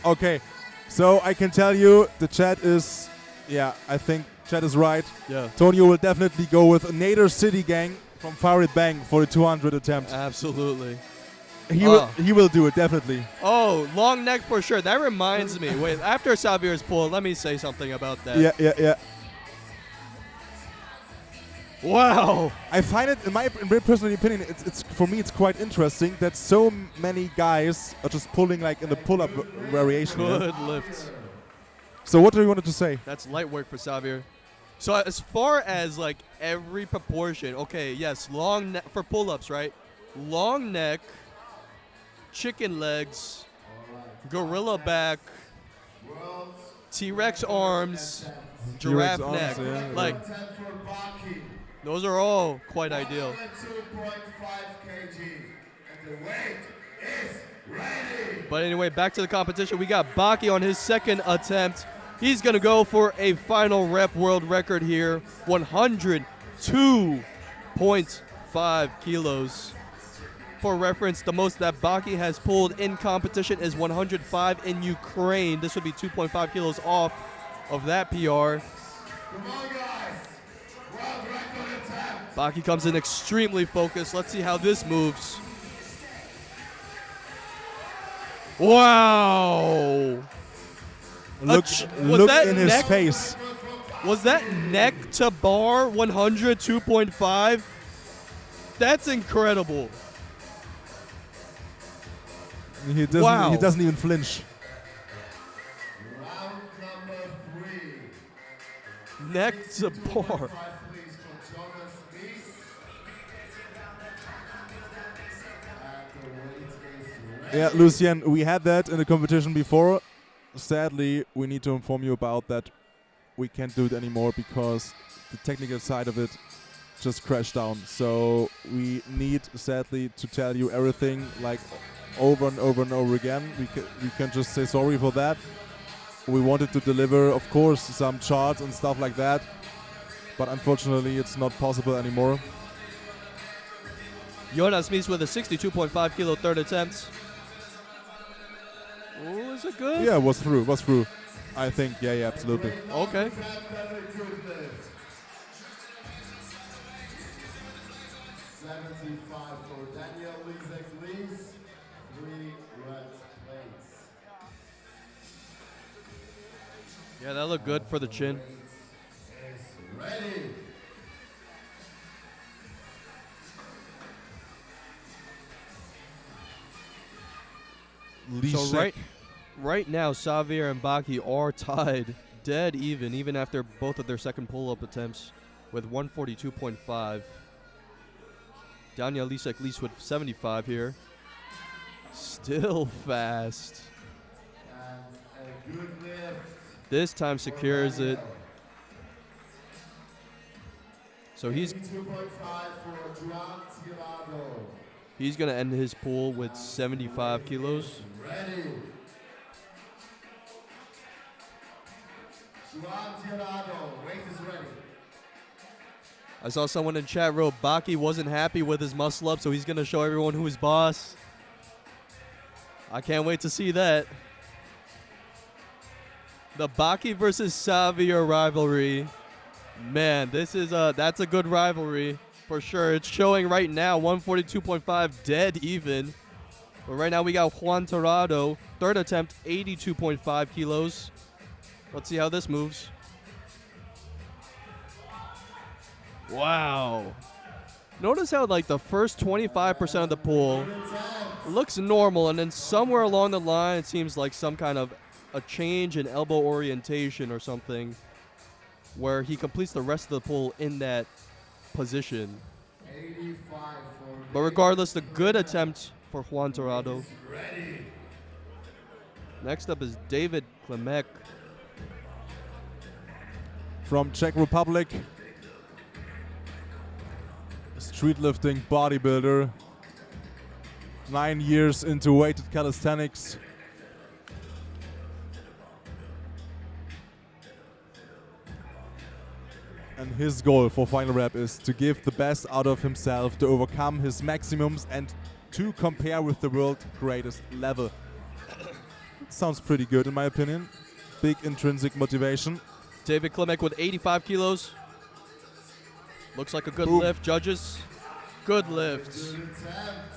Speaker 2: Okay, so I can tell you the chat is, I think chat is right.
Speaker 1: Yeah.
Speaker 2: Tonio will definitely go with a Nader City Gang from Farid Bang for the 200 attempt.
Speaker 1: Absolutely.
Speaker 2: He will do it, definitely.
Speaker 1: Oh, long neck for sure. That reminds me. Wait, after Xavier's pull, let me say something about that.
Speaker 2: Yeah.
Speaker 1: Wow.
Speaker 2: I find it, in my personal opinion, it's for me it's quite interesting that so many guys are just pulling like in the pull-up variation.
Speaker 1: Good lifts.
Speaker 2: So what do you want to say?
Speaker 1: That's light work for Xavier. So as far as like every proportion, okay, yes, long neck for pull-ups, right? Long neck, chicken legs, gorilla back, T-Rex arms, giraffe
Speaker 2: T-Rex
Speaker 1: neck.
Speaker 2: arms, yeah,
Speaker 1: Like, those are all quite ideal.
Speaker 3: 2.5 kg, and the weight is ready.
Speaker 1: But anyway, back to the competition. We got Baki on his second attempt. He's going to go for a final rep world record here, 102.5 kilos. For reference, the most that Baki has pulled in competition is 105 in Ukraine. This would be 2.5 kilos off of that PR.
Speaker 3: Come on, guys. World record attempt.
Speaker 1: Baki comes in extremely focused. Let's see how this moves. Wow.
Speaker 2: Look,
Speaker 1: was
Speaker 2: look
Speaker 1: that
Speaker 2: in his
Speaker 1: neck?
Speaker 2: face.
Speaker 1: Was that neck to bar 102.5? That's incredible.
Speaker 2: He doesn't.
Speaker 1: Wow.
Speaker 2: He doesn't even flinch.
Speaker 3: Round number 3.
Speaker 1: Neck to bar.
Speaker 3: 2.5, please, for Jonas Mies. And the weight is ready.
Speaker 2: Yeah, Lucien, we had that in the competition before. Sadly, we need to inform you about that. We can't do it anymore because the technical side of it just crashed down. So we need, sadly, to tell you everything like over and over and over again. We can just say sorry for that. We wanted to deliver, of course, some charts and stuff like that, but unfortunately, it's not possible anymore.
Speaker 1: Jonas Mies with a 62.5 kilo third attempt. Oh, is it good?
Speaker 2: Yeah, was through. I think. Yeah, absolutely.
Speaker 1: Okay.
Speaker 3: 75 for Daniel Lisek, please. 3 red plates.
Speaker 1: Yeah, that looked good for the chin.
Speaker 3: Is ready.
Speaker 1: So right now, Xavier and Baki are tied dead even after both of their second pull-up attempts with 142.5. Daniel Lisek leads with 75 here. Still fast.
Speaker 3: And a good lift.
Speaker 1: This time secures it. So he's
Speaker 3: 2.5 for Juan Tirado.
Speaker 1: he's gonna end his pull with 75 kilos.
Speaker 3: Ready. Juan Tirado, weight is ready.
Speaker 1: I saw someone in chat wrote Baki wasn't happy with his muscle up, so he's gonna show everyone who's boss. I can't wait to see that. The Baki versus Xavier rivalry. Man, that's a good rivalry for sure. It's showing right now 142.5 dead even. But right now we got Juan Tirado, third attempt, 82.5 kilos. Let's see how this moves. Wow. Notice how like the first 25% of the pull looks normal, and then somewhere along the line it seems like some kind of a change in elbow orientation or something where he completes the rest of the pull in that position.
Speaker 3: 85 for
Speaker 1: But regardless, the good attempt for Juan Tirado.
Speaker 3: ready.
Speaker 1: Next up is David Klimek.
Speaker 2: From Czech Republic. Street lifting bodybuilder. 9 years into weighted calisthenics. And his goal for Finalrep is to give the best out of himself, to overcome his maximums and to compare with the world greatest level. Sounds pretty good in my opinion. Big intrinsic motivation.
Speaker 1: David Klimek with 85 kilos. Looks like a good
Speaker 2: Boom.
Speaker 1: lift, judges. Good lift.
Speaker 3: Good attempt.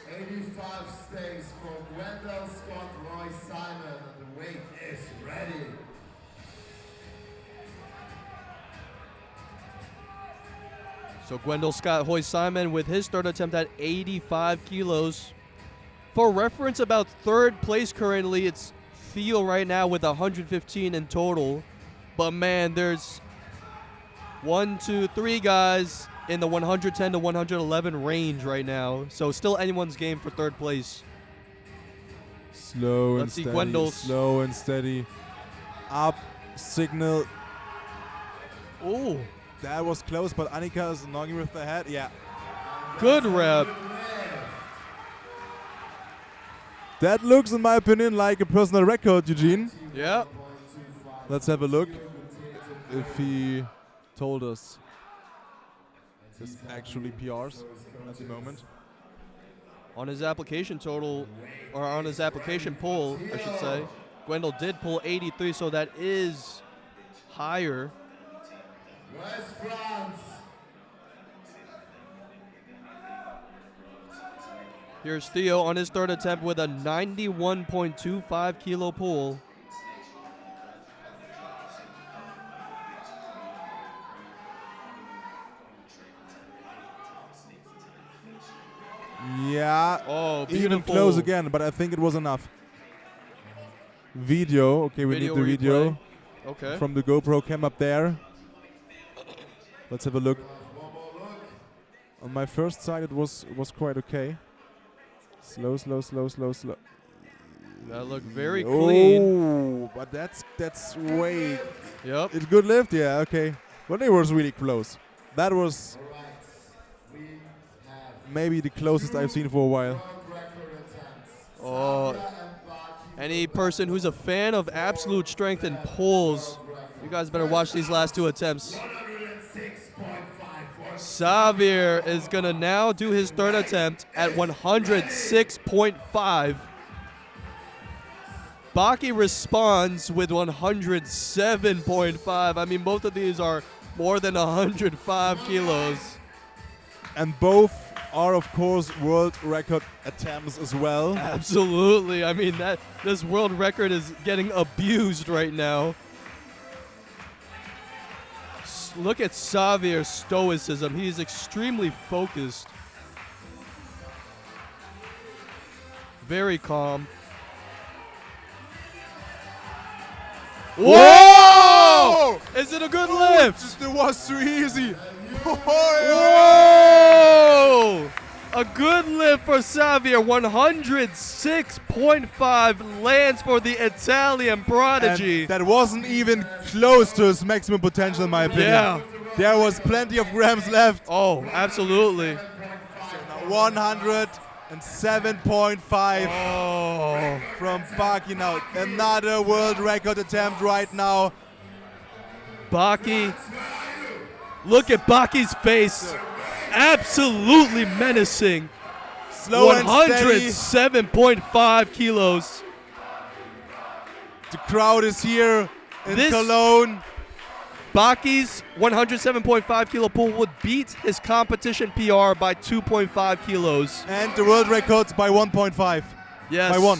Speaker 3: 85 stays for Gwendal Scott Roy Simon, and the weight is ready.
Speaker 1: So Gwendal Scott Hoy Simon with his third attempt at 85 kilos. For reference, about third place currently, it's Theo right now with 115 in total. But, man, there's 1, 2, 3 guys in the 110 to 111 range right now. So still anyone's game for third place.
Speaker 2: Slow and
Speaker 1: Let's see
Speaker 2: steady.
Speaker 1: Gwendol's.
Speaker 2: Slow and steady. Up. Signal.
Speaker 1: Oh,
Speaker 2: That was close, but Annika is knocking with the head. Yeah.
Speaker 1: good rep.
Speaker 2: That looks, in my opinion, like a personal record, Eugene.
Speaker 1: Yeah.
Speaker 2: Let's have a look if he told us it's actually PRs at the moment.
Speaker 1: On his application total, or on his application pull, I should say, Gwendol did pull 83, so that is higher.
Speaker 3: Where's France?
Speaker 1: Here's Theo on his third attempt with a 91.25 kilo pull.
Speaker 2: Yeah.
Speaker 1: Oh,
Speaker 2: Even
Speaker 1: beautiful.
Speaker 2: close again, but I think it was enough. Video. Okay, we need the video
Speaker 1: replay. Okay.
Speaker 2: from the GoPro cam up there. Let's have a look. On my first side, it was quite okay. Slow, slow, slow, slow, slow.
Speaker 1: That looked very clean.
Speaker 2: Oh, but that's way.
Speaker 1: Yep.
Speaker 2: It's good lift, yeah, okay. But it was really close. That was maybe the closest I've seen for a while.
Speaker 1: Oh, any person who's a fan of absolute strength and pulls, you guys better watch these last two attempts. Xavier is going to now do his third attempt at 106.5. Baki responds with 107.5. I mean, both of these are more than 105 kilos.
Speaker 2: And both are, of course, world record attempts as well.
Speaker 1: Absolutely. I mean, this world record is getting abused right now. Look at Xavier's stoicism. He is extremely focused. Very calm. Whoa! Is it a good lift?
Speaker 2: It was too easy.
Speaker 1: Whoa! A good lift for Xavier. 106.5 lands for the Italian prodigy.
Speaker 2: And that wasn't even close to his maximum potential, in my opinion.
Speaker 1: Yeah.
Speaker 2: There was plenty of grams left.
Speaker 1: Oh, absolutely.
Speaker 2: 107.5
Speaker 1: Oh.
Speaker 2: from Baki now. Another world record attempt right now.
Speaker 1: Baki. Look at Baki's face. Absolutely menacing.
Speaker 2: Slow and steady.
Speaker 1: 107.5 kilos.
Speaker 2: The crowd is here in Cologne.
Speaker 1: Baki's 107.5 kilo pull would beat his competition PR by 2.5 kilos.
Speaker 2: And the world records by 1.5.
Speaker 1: Yes.
Speaker 2: By 1.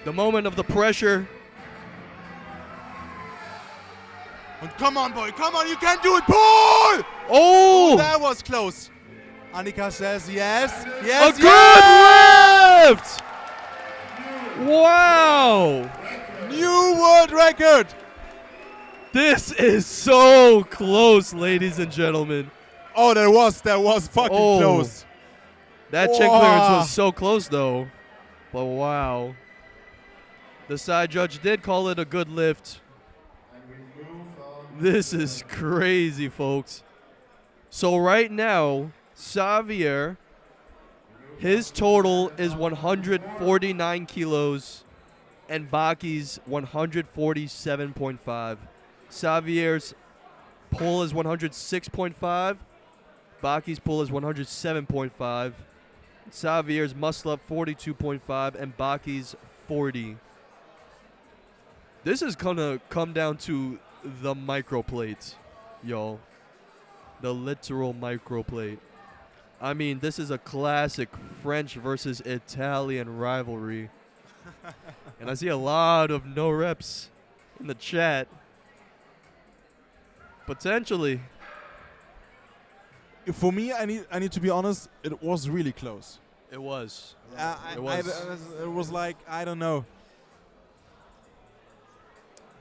Speaker 1: The moment of the pressure.
Speaker 2: And come on, boy. Come on. You can do it. Pull!
Speaker 1: Oh!
Speaker 2: That was close. Annika says yes.
Speaker 1: A
Speaker 2: Yes.
Speaker 1: good lift! Wow!
Speaker 2: New world record.
Speaker 1: This is so close, ladies and gentlemen.
Speaker 2: Oh, that was fucking close.
Speaker 1: That chin clearance was so close, though. But wow. The side judge did call it a good lift. This is crazy, folks. So right now, Xavier, his total is 149 kilos, and Baki's 147.5. Xavier's pull is 106.5. Baki's pull is 107.5. Xavier's muscle up 42.5, and Baki's 40. This is gonna come down to the microplate, y'all. The literal microplate. I mean, this is a classic French versus Italian rivalry. And I see a lot of no reps in the chat. Potentially
Speaker 2: for me, I need to be honest. It was really close.
Speaker 1: It was.
Speaker 2: It was like, I don't know.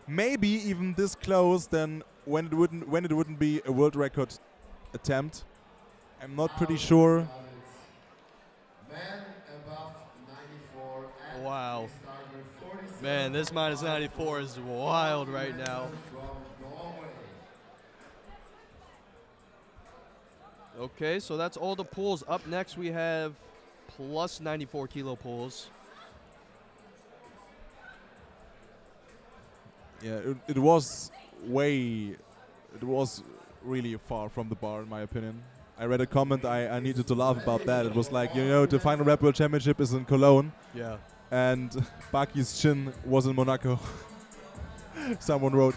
Speaker 2: Maybe even this close than when it wouldn't be a world record attempt. I'm not pretty sure.
Speaker 3: Men above 94 and
Speaker 1: Wow.
Speaker 3: we start with 47
Speaker 1: Man, this minus 94 is wild right now.
Speaker 3: from Norway.
Speaker 1: Okay, so that's all the pulls. Up next, we have plus 94 kilo pulls.
Speaker 2: Yeah, it was really far from the bar in my opinion. I read a comment, I needed to laugh about that. It was like, the Finalrep World Championship is in Cologne
Speaker 1: Yeah.
Speaker 2: and Baki's chin was in Monaco. Someone wrote.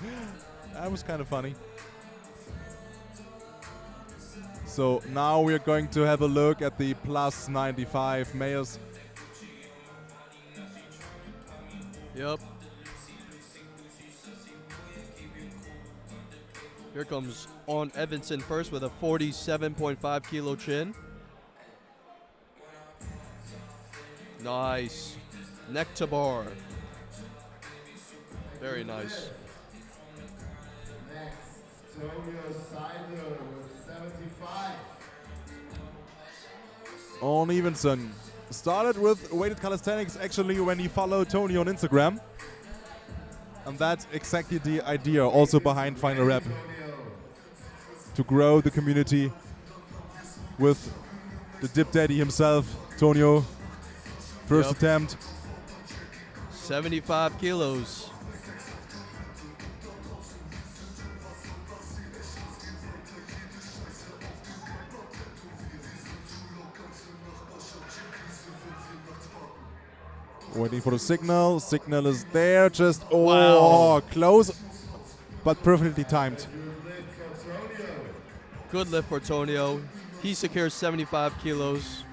Speaker 2: That was kind of funny. So now we're going to have a look at the plus 95 males.
Speaker 1: Yep. Here comes On Evanson first with a 47.5 kilo chin. Nice. Neck to bar. Very nice.
Speaker 3: Next, Tonio Seider with 75.
Speaker 2: On Evenson started with weighted calisthenics actually when he followed Tony on Instagram. And that's exactly the idea also behind Finalrep. To grow the community with the dip daddy himself, Tonio. First
Speaker 1: Yep.
Speaker 2: attempt.
Speaker 1: 75 kilos.
Speaker 2: Waiting for the signal. Signal is there. Just
Speaker 1: Wow.
Speaker 2: Close, but perfectly timed.
Speaker 1: Good lift for Tonio. He secures 75 kilos.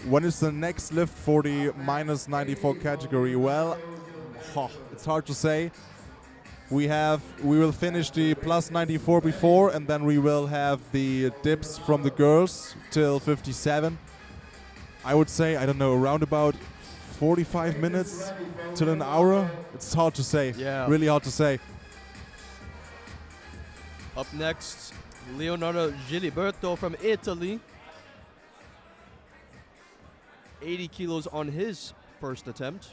Speaker 2: When is the next lift for the minus 94 category? Well, it's hard to say. We will finish the plus 94 before, and then we will have the dips from the girls till 57. I would say, I don't know, around about 45 minutes till an hour. It's hard to say.
Speaker 1: Yeah.
Speaker 2: Really hard to say.
Speaker 1: Up next, Leonardo Giliberto from Italy. 80 kilos on his first attempt.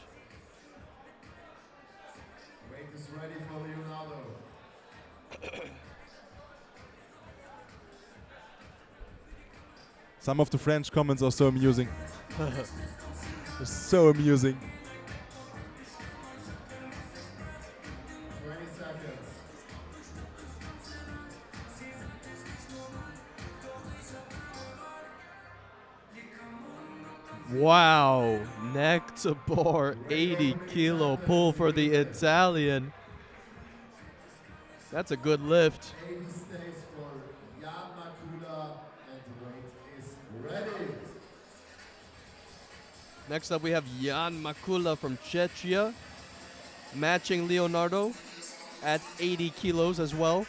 Speaker 3: Weight is ready for Leonardo.
Speaker 2: Some of the French comments are so amusing. They're so amusing.
Speaker 3: 20 seconds.
Speaker 1: Wow. Neck to bar, 80 kilo pull for the Italian. That's a good lift.
Speaker 3: 80 stays for Jan Makula, and the weight is ready.
Speaker 1: Next up, we have Jan Makula from Czechia, matching Leonardo at 80 kilos as well.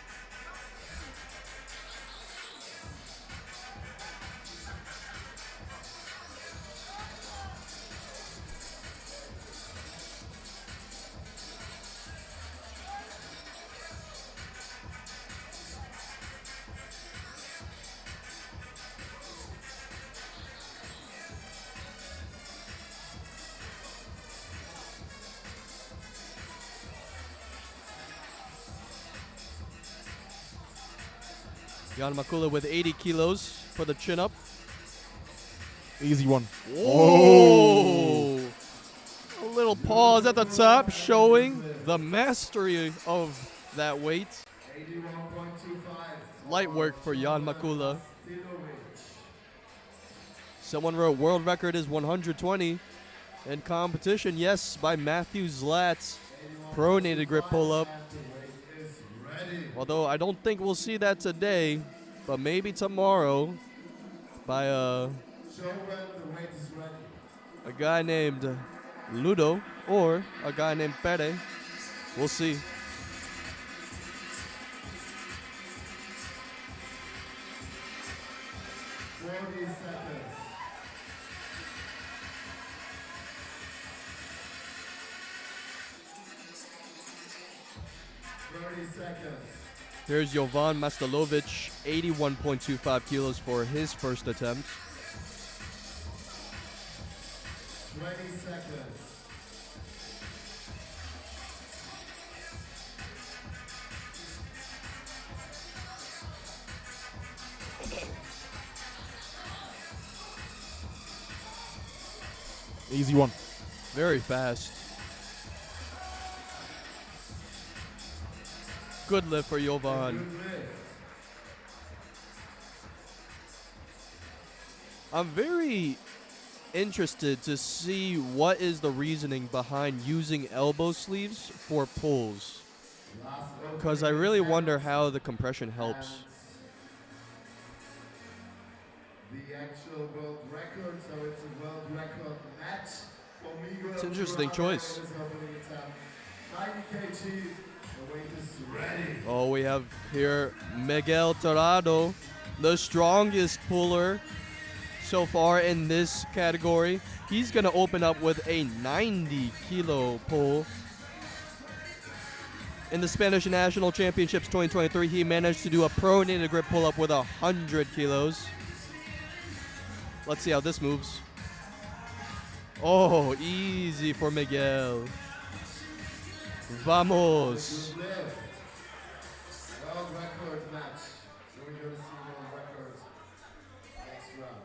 Speaker 1: Jan Makula with 80 kilos for the chin up.
Speaker 2: Easy one.
Speaker 1: Whoa! A little pause at the top showing the mastery of that weight.
Speaker 3: 81.25.
Speaker 1: Light work for Jan Makula. Someone wrote world record is 120. In competition, yes, by Matthew Zlatz. Pronated grip pull-up. Although I don't think we'll see that today, but maybe tomorrow by
Speaker 3: Show when the weight is ready.
Speaker 1: a guy named Ludo or a guy named Pere. We'll see.
Speaker 3: 40 seconds. 30 seconds.
Speaker 1: Here's Jovan Mastalovic, 81.25 kilos for his first attempt.
Speaker 3: 20 seconds.
Speaker 2: Easy one.
Speaker 1: Very fast. Good lift for Jovan.
Speaker 3: Good lift.
Speaker 1: I'm very interested to see what is the reasoning behind using elbow sleeves for pulls.
Speaker 3: Last
Speaker 1: Because I really wonder how the compression helps.
Speaker 3: The actual world record, so it's a world record match for Miguel.
Speaker 1: It's an interesting choice.
Speaker 3: 90 kg, the weight is ready.
Speaker 1: Oh, we have here Miguel Torrado, the strongest puller so far in this category. He's going to open up with a 90 kilo pull. In the Spanish National Championships 2023, he managed to do a pronated grip pull-up with 100 kilos. Let's see how this moves. Oh, easy for Miguel. Vamos.
Speaker 3: Good lift. World record match. So we're going to see world records next round.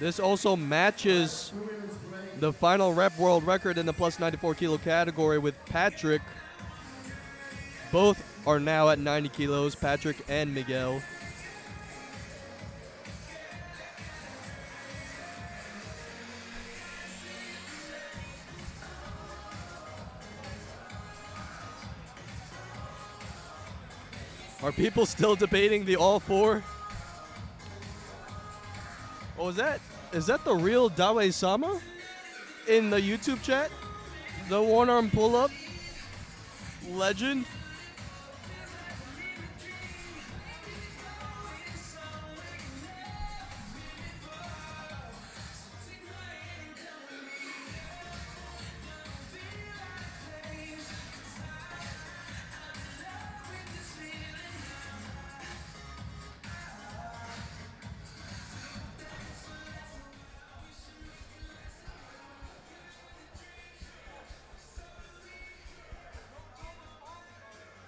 Speaker 1: This also matches
Speaker 3: 2 minutes break.
Speaker 1: the final rep world record in the plus 94 kilo category with Patrick. Both are now at 90 kilos, Patrick and Miguel. Are people still debating the all four? Oh, is that the real Dawe Sama in the YouTube chat? The one arm pull up legend?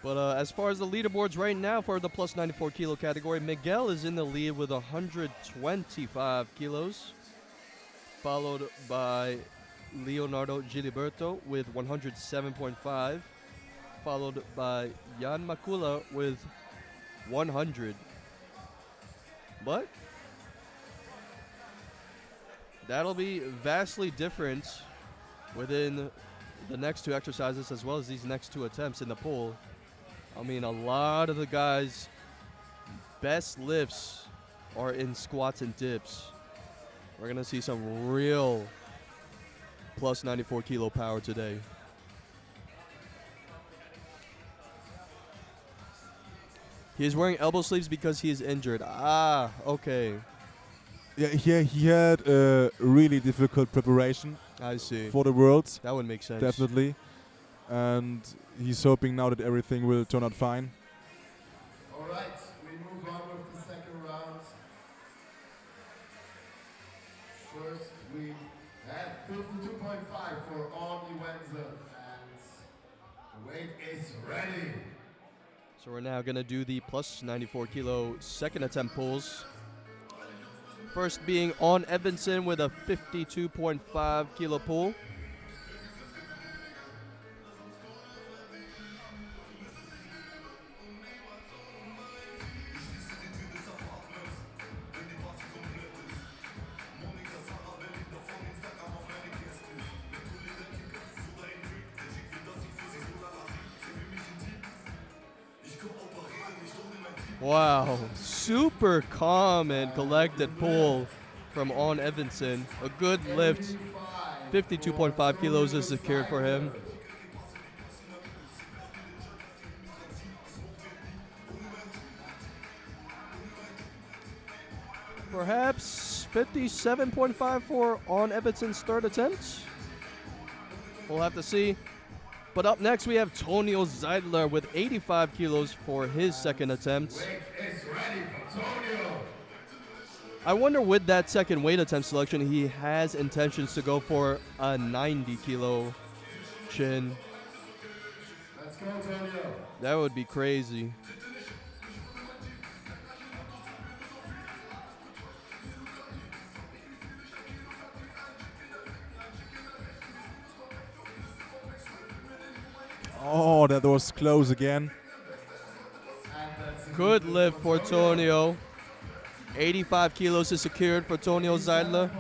Speaker 1: But as far as the leaderboards right now for the plus 94 kilo category, Miguel is in the lead with 125 kilos, followed by Leonardo Giliberto with 107.5, followed by Jan Makula with 100. But that'll be vastly different within the next two exercises as well as these next two attempts in the poll. I mean, a lot of the guys' best lifts are in squats and dips. We're going to see some real plus 94 kilo power today. He is wearing elbow sleeves because he is injured. Ah, okay.
Speaker 2: Yeah, he had a really difficult preparation
Speaker 1: I see.
Speaker 2: for the Worlds,
Speaker 1: That would make sense.
Speaker 2: definitely. And he's hoping now that everything will turn out fine.
Speaker 3: All right, we move on with the second round. First, we have 52.5 for Arnie Wenzel, and the weight is ready.
Speaker 1: So we're now going to do the plus 94 kilo second attempt pulls. First being on Evanson with a 52.5 kilo pull. Wow, super calm and collected pull from On Evanson. A good lift. 52.5 kilos is secured for him. Perhaps 57.5 for on Everton's third attempt. We'll have to see. But up next, we have Tonio Zeidler with 85 kilos for his second attempt.
Speaker 3: Weight is ready for Tonio.
Speaker 1: I wonder with that second weight attempt selection, he has intentions to go for a 90 kilo chin.
Speaker 3: Let's go, Tonio.
Speaker 1: That would be crazy.
Speaker 2: Oh, that was close again.
Speaker 1: Good lift for Tonio. 85 kilos is secured for Tonio Zeidler.
Speaker 3: 7.5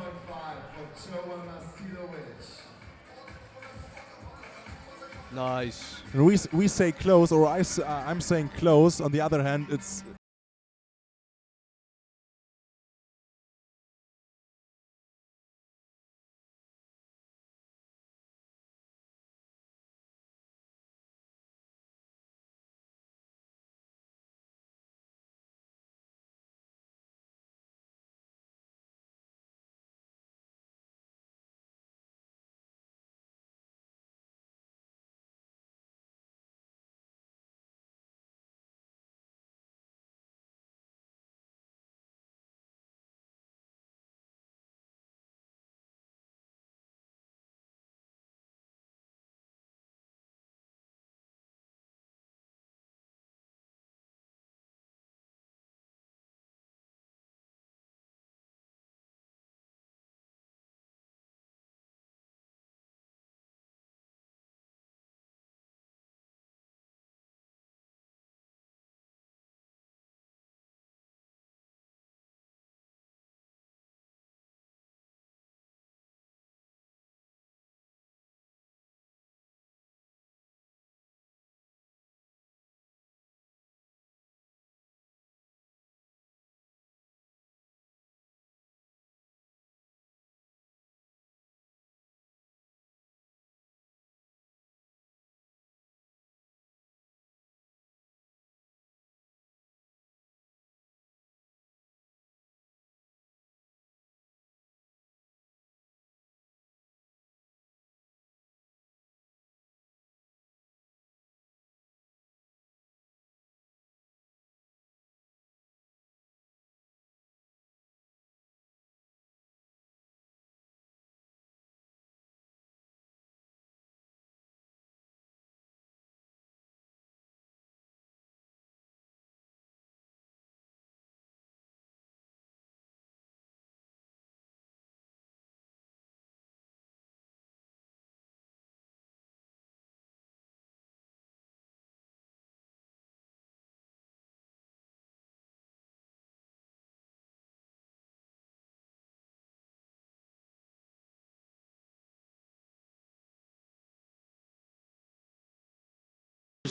Speaker 3: for Joel Masilovic.
Speaker 1: Nice.
Speaker 2: And we say close, or I'm saying close. On the other hand, it's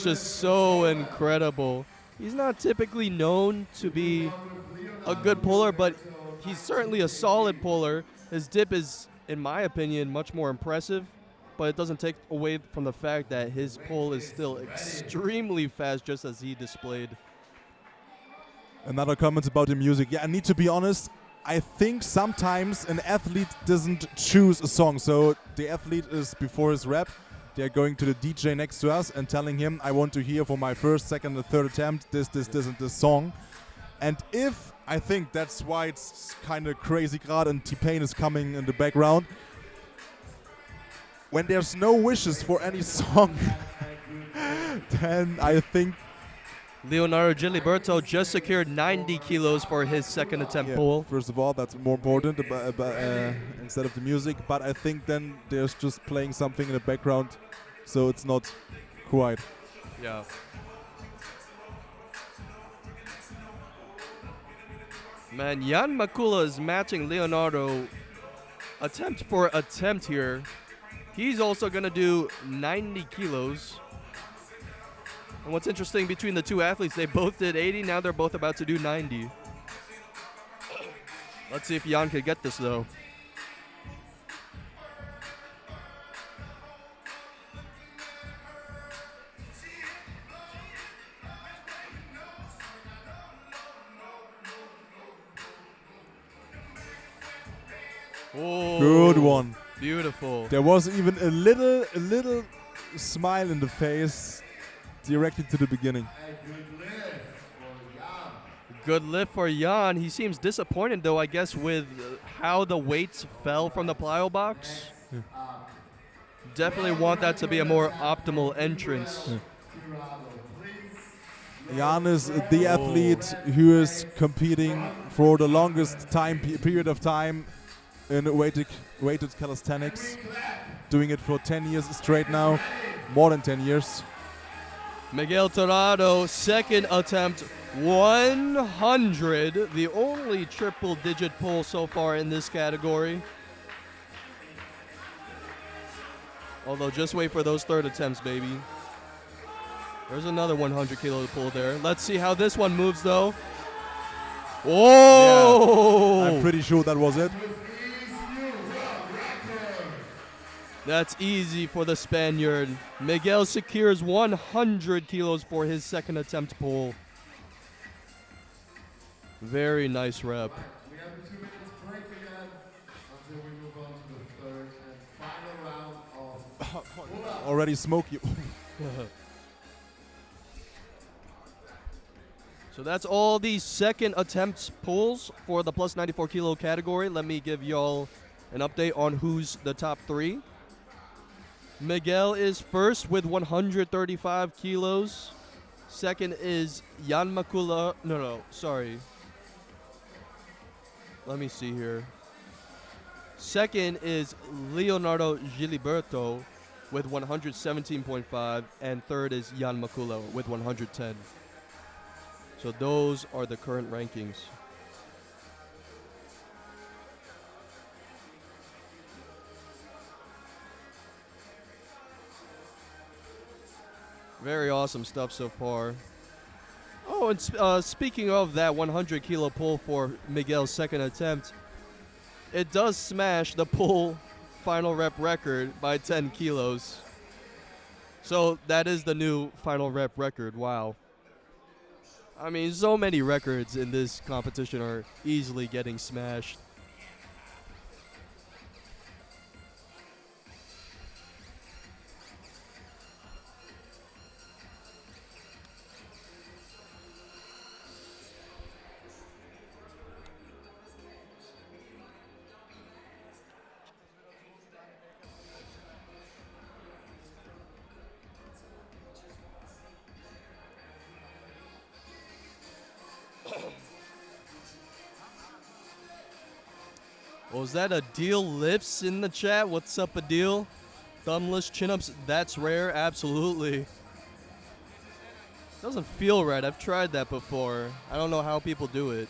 Speaker 1: Just so incredible. He's not typically known to be a good puller, but he's certainly a solid puller. His dip is, in my opinion, much more impressive, but it doesn't take away from the fact that his pull is still extremely fast, just as he displayed.
Speaker 2: another comment about the music. Yeah, I need to be honest. I think sometimes an athlete doesn't choose a song. So the athlete is before his rep. They're going to the DJ next to us and telling him, I want to hear for my first, second, and third attempt this, and this song. And if, I think that's why it's kind of crazy grad and T-Pain is coming in the background. When there's no wishes for any song, then I think
Speaker 1: Leonardo Giliberto just secured 90 kilos for his second attempt pull.
Speaker 2: first of all, that's more important instead of the music. But I think then there's just playing something in the background, so it's not quite.
Speaker 1: Yeah. Man, Jan Makula is matching Leonardo attempt for attempt here. He's also going to do 90 kilos. And what's interesting between the two athletes, they both did 80. Now they're both about to do 90. Let's see if Jan could get this, though. Oh,
Speaker 2: Good one.
Speaker 1: Beautiful.
Speaker 2: There was even a little smile in the face directly to the beginning.
Speaker 1: Good lift for Jan. He seems disappointed, though, I guess, with how the weights fell from the plyo box.
Speaker 2: Yeah.
Speaker 1: Definitely want that to be a more optimal entrance.
Speaker 2: Yeah. Jan is the athlete who is competing for the longest period of time in weighted calisthenics. Doing it for 10 years straight now. More than 10 years.
Speaker 1: Miguel Torrado, second attempt, 100. The only triple-digit pull so far in this category. Although, just wait for those third attempts, baby. There's another 100 kilo pull there. Let's see how this one moves, though. Oh!
Speaker 2: Yeah, I'm pretty sure that was it.
Speaker 1: That's easy for the Spaniard. Miguel secures 100 kilos for his second attempt pull. Very nice rep.
Speaker 3: We have a 2 minutes break again until we move on to the third and final round of pull-up.
Speaker 2: Already smoke you.
Speaker 1: So that's all the second attempts pulls for the plus 94 kilo category. Let me give y'all an update on who's the top three. Miguel is first with 135 kilos. Second is Jan Makula. No, sorry. Let me see here. Second is Leonardo Giliberto with 117.5. And third is Jan Makula with 110. So those are the current rankings. Very awesome stuff so far. Oh, and speaking of that 100 kilo pull for Miguel's second attempt, it does smash the pull final rep record by 10 kilos. So that is the new final rep record. Wow. I mean, so many records in this competition are easily getting smashed. Was that Adil Lifts in the chat? What's up, Adil? Thumbless chin-ups, that's rare, absolutely. Doesn't feel right, I've tried that before. I don't know how people do it.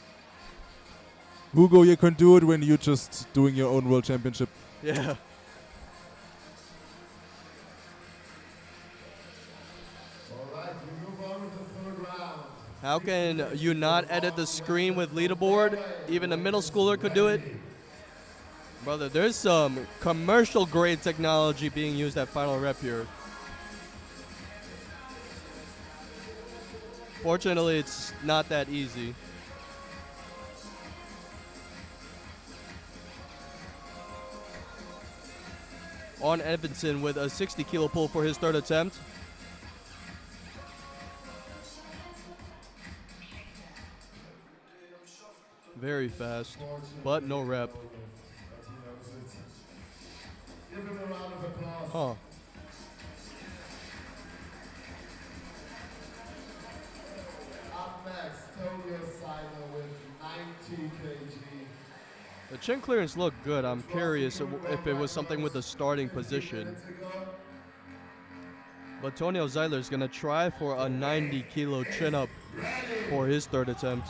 Speaker 2: Hugo, you can do it when you're just doing your own world championship.
Speaker 1: Yeah.
Speaker 3: Alright, we move on with the third round.
Speaker 1: How can you not edit the screen with leaderboard? Even a middle schooler could do it. Brother, there's some commercial grade technology being used at Final Rep here. Fortunately, it's not that easy. On Evanson with a 60 kilo pull for his third attempt. Very fast, but no rep.
Speaker 3: Give him a round of applause.
Speaker 1: Huh.
Speaker 3: Up next, Tonio Seidler with 90 kg.
Speaker 1: The chin clearance looked good. I'm curious if it was something with the starting position. But Tonio Zeidler is going to try for a 90 kilo chin up for his third attempt.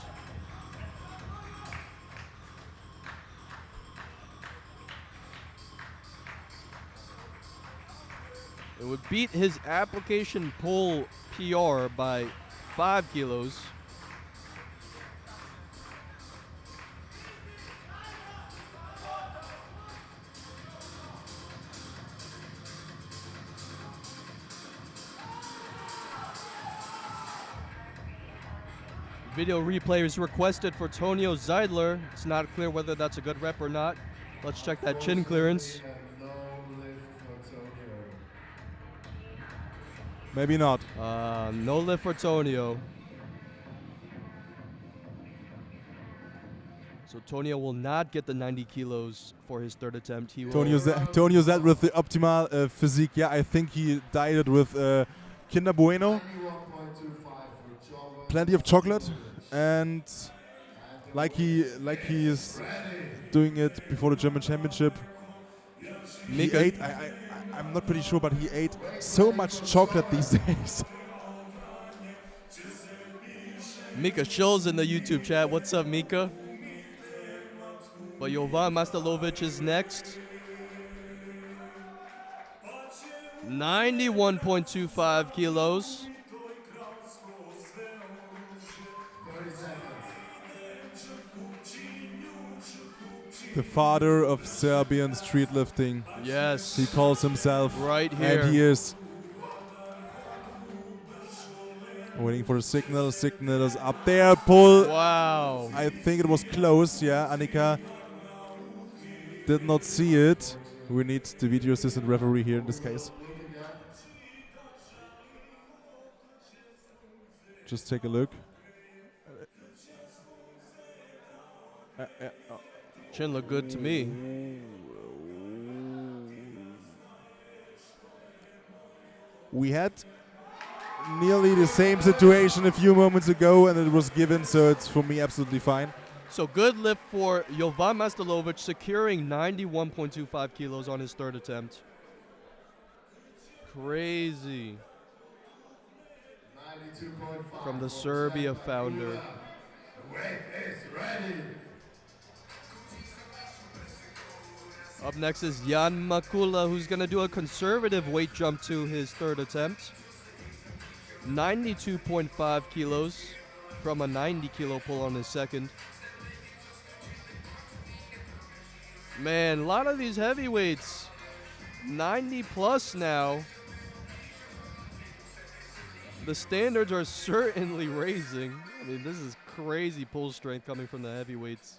Speaker 1: It would beat his application pull PR by 5 kilos. Video replay is requested for Tonio Zeidler. It's not clear whether that's a good rep or not. Let's check that chin clearance.
Speaker 3: No lift for Tonio.
Speaker 2: Maybe not.
Speaker 1: No lift for Tonio. So Tonio will not get the 90 kilos for his third attempt. He will.
Speaker 2: Tonio that with the optimal physique. Yeah, I think he dieted with Kinder Bueno,
Speaker 3: 91.25 for John.
Speaker 2: plenty of chocolate, and like he is doing it before the German Championship. He
Speaker 1: Mika,
Speaker 2: ate. I'm not pretty sure, but he ate so much chocolate these days.
Speaker 1: Mika Schulz in the YouTube chat. What's up, Mika? But Jovan Mastalovic is next. 91.25 kilos.
Speaker 3: 30 seconds.
Speaker 2: The father of Serbian street lifting.
Speaker 1: Yes.
Speaker 2: He calls himself.
Speaker 1: Right here.
Speaker 2: And he is. Waiting for the signal. Signal is up there. Pull.
Speaker 1: Wow.
Speaker 2: I think it was close. Yeah, Annika did not see it. We need the video assistant referee here in this case. Just take a look.
Speaker 1: Chin looked good to me.
Speaker 2: We had nearly the same situation a few moments ago, and it was given, so it's for me absolutely fine.
Speaker 1: So good lift for Jovan Mastalovic, securing 91.25 kilos on his third attempt. Crazy.
Speaker 3: 92.5
Speaker 1: From the
Speaker 3: for
Speaker 1: Serbia
Speaker 3: Jan
Speaker 1: founder.
Speaker 3: Makula. The weight is ready.
Speaker 1: Up next is Jan Makula, who's going to do a conservative weight jump to his third attempt. 92.5 kilos from a 90 kilo pull on his second. Man, a lot of these heavyweights, 90 plus now. The standards are certainly raising. I mean, this is crazy pull strength coming from the heavyweights.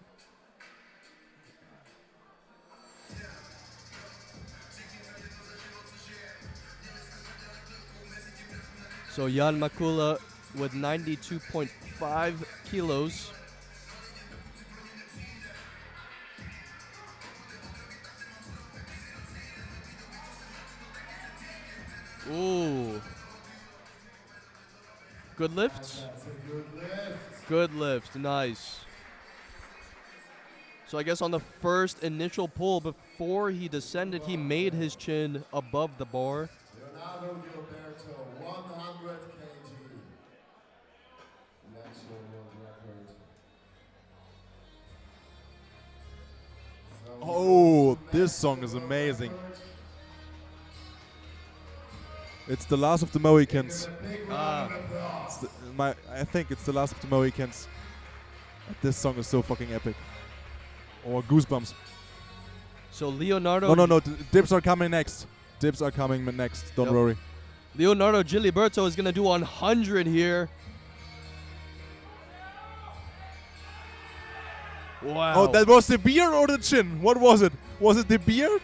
Speaker 1: So Jan Makula with 92.5 kilos. Ooh. Good lift?
Speaker 3: That's a good lift.
Speaker 1: Good lift, nice. So I guess on the first initial pull, before he descended, he made his chin above the bar.
Speaker 3: Leonardo Gilberto, 100 kg. That's your world record. So
Speaker 2: Oh, this song is amazing. It's the last of the Mohicans.
Speaker 3: Big round of applause.
Speaker 2: I think it's the last of the Mohicans. This song is so fucking epic. Or goosebumps.
Speaker 1: So Leonardo.
Speaker 2: No. Dips are coming next. Dips are coming next. Don't
Speaker 1: Yep.
Speaker 2: worry.
Speaker 1: Leonardo Giliberto is going to do 100 here. Wow.
Speaker 2: Oh, that was the beard or the chin? What was it? Was it the beard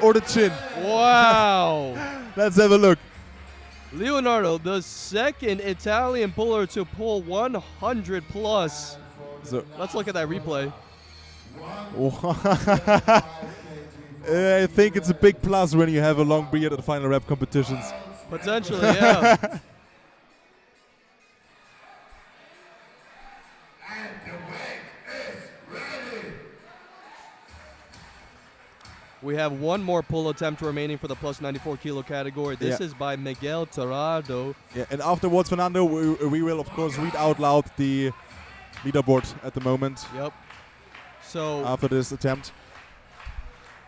Speaker 2: or the chin?
Speaker 1: Wow.
Speaker 2: Let's have a look.
Speaker 1: Leonardo, the second Italian puller to pull 100 plus.
Speaker 2: So,
Speaker 1: Let's look at that replay.
Speaker 2: I think it's a big plus when you have a long beard at the final rep competitions.
Speaker 1: Potentially, yeah.
Speaker 3: And the weight is ready.
Speaker 1: We have one more pull attempt remaining for the plus 94 kilo category. This
Speaker 2: Yeah.
Speaker 1: is by Miguel Torrado.
Speaker 2: Yeah, and afterwards, Fernando, we will of course read out loud the leaderboard at the moment
Speaker 1: Yep. So
Speaker 2: after this attempt.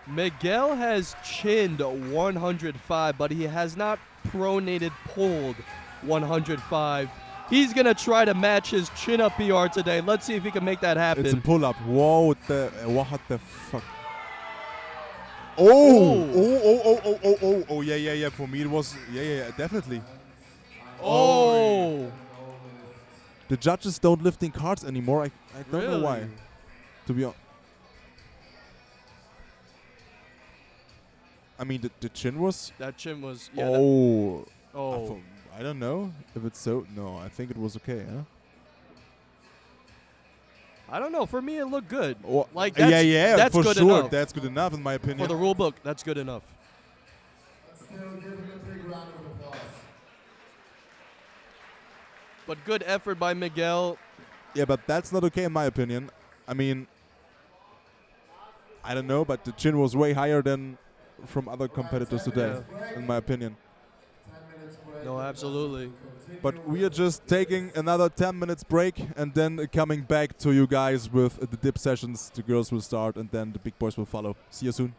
Speaker 1: Miguel has chinned 105, but he has not pronated pulled 105. He's going to try to match his chin-up PR today. Let's see if he can make that happen.
Speaker 2: It's a pull-up. Whoa, what the fuck? Oh, yeah. For me, it was, yeah, definitely.
Speaker 1: Oh!
Speaker 2: The judges don't lift in cards anymore. I don't know why.
Speaker 1: Really?
Speaker 2: To be honest. I mean, the chin was.
Speaker 1: That chin was. Yeah,
Speaker 2: Oh.
Speaker 1: oh.
Speaker 2: I don't know if it's so. No, I think it was okay. Huh?
Speaker 1: I don't know. For me, it looked good.
Speaker 2: Oh,
Speaker 1: Like that's,
Speaker 2: yeah,
Speaker 1: that's
Speaker 2: for
Speaker 1: good
Speaker 2: sure.
Speaker 1: enough.
Speaker 2: That's good enough in my opinion.
Speaker 1: For the rule book, that's good enough.
Speaker 3: Let's still give him a big round of applause.
Speaker 1: But good effort by Miguel.
Speaker 2: Yeah, but that's not okay in my opinion. I mean, I don't know, but the chin was way higher than from other competitors today, in my opinion.
Speaker 3: 10 minutes break.
Speaker 1: No, absolutely.
Speaker 2: But we are just taking another 10 minutes break and then coming back to you guys with the dip sessions. The girls will start and then the big boys will follow. See you soon.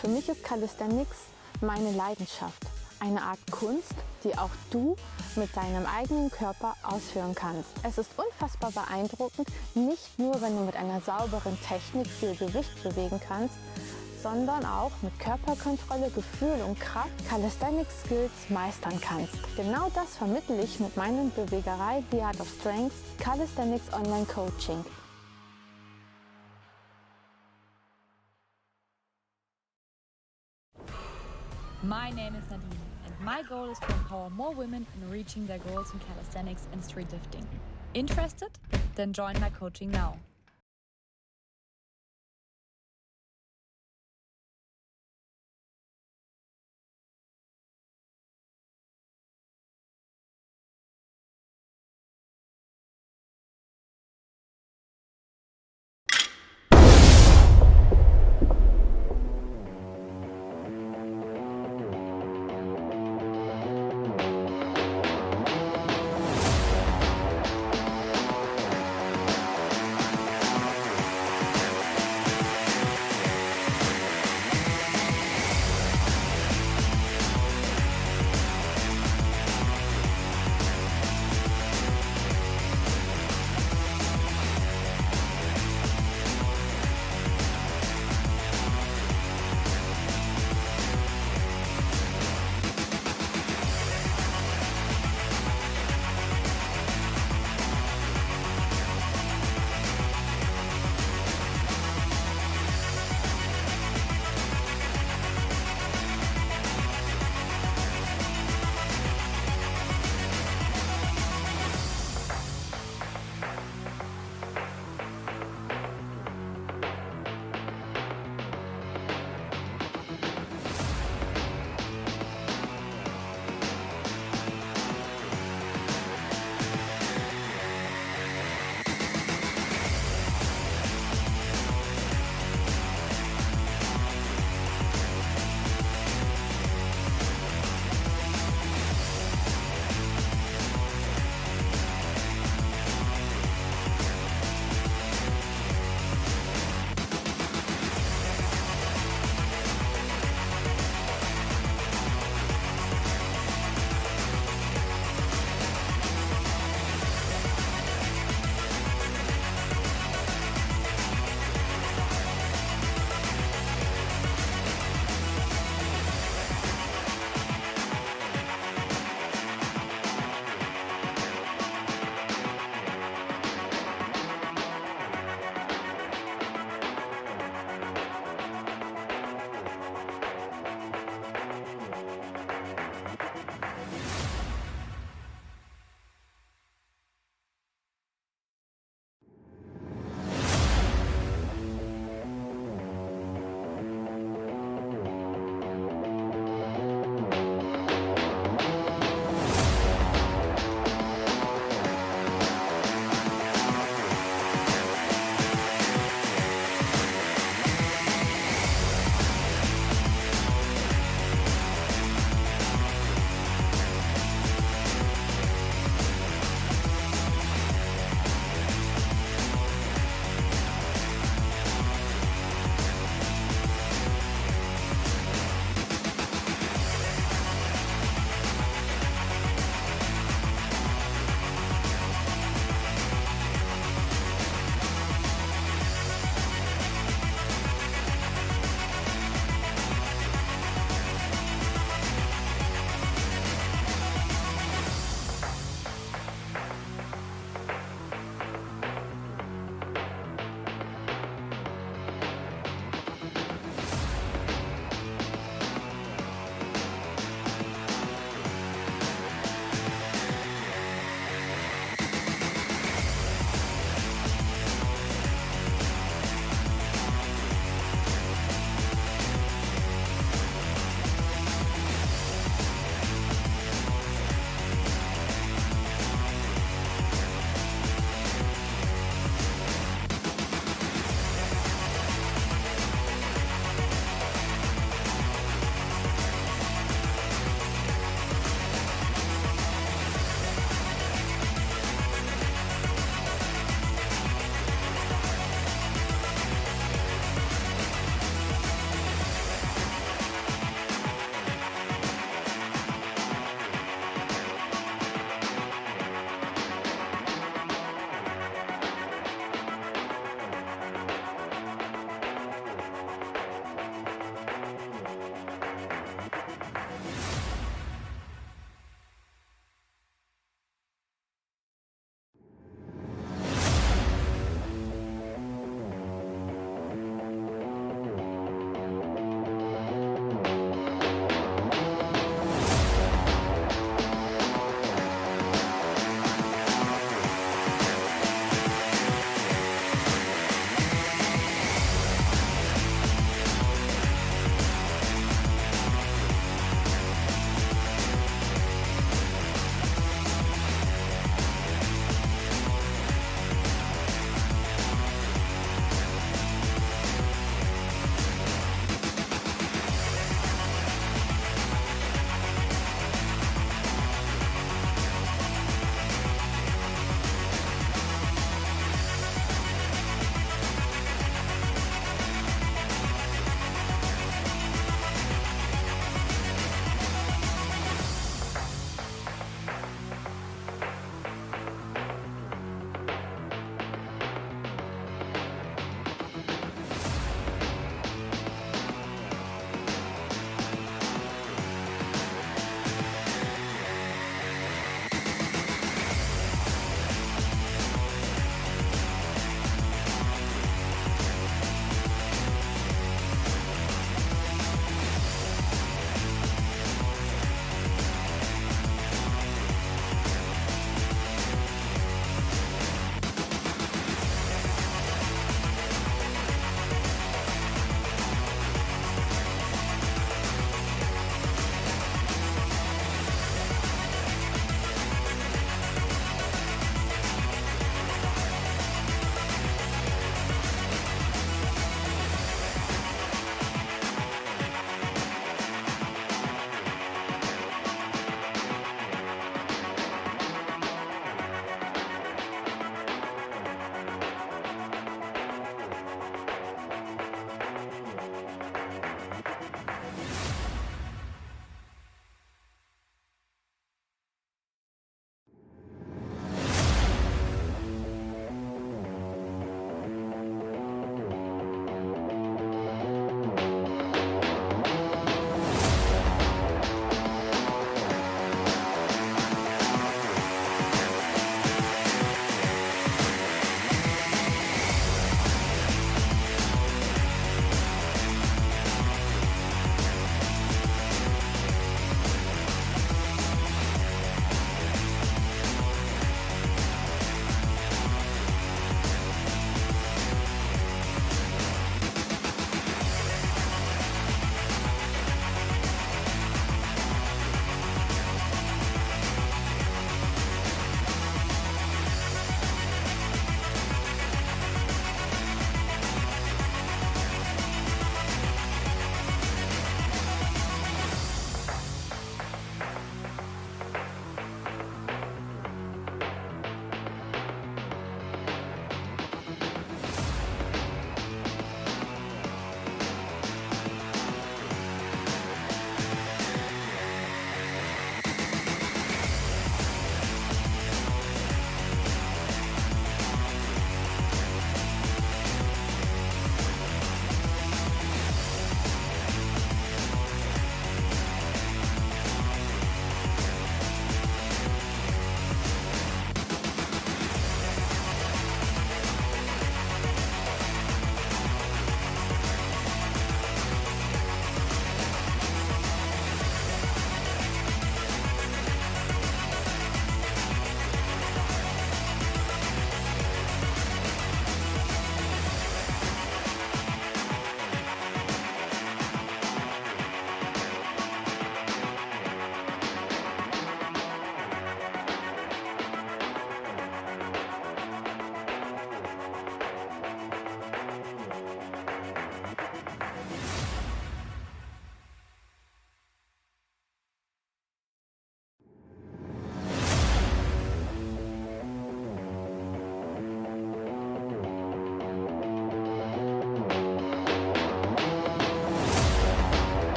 Speaker 5: Für mich ist Calisthenics meine Leidenschaft. Eine Art Kunst, die auch du mit deinem eigenen Körper ausführen kannst. Es ist unfassbar beeindruckend, nicht nur wenn du mit einer sauberen Technik viel Gewicht bewegen kannst, sondern auch mit Körperkontrolle, Gefühl und Kraft Calisthenics Skills meistern kannst. Genau das vermittle ich mit meinem Bewegerei The Art of Strength Calisthenics Online Coaching.
Speaker 6: My name is Nadine, and my goal is to empower more women in reaching their goals in calisthenics and street lifting. Interested? Then join my coaching now.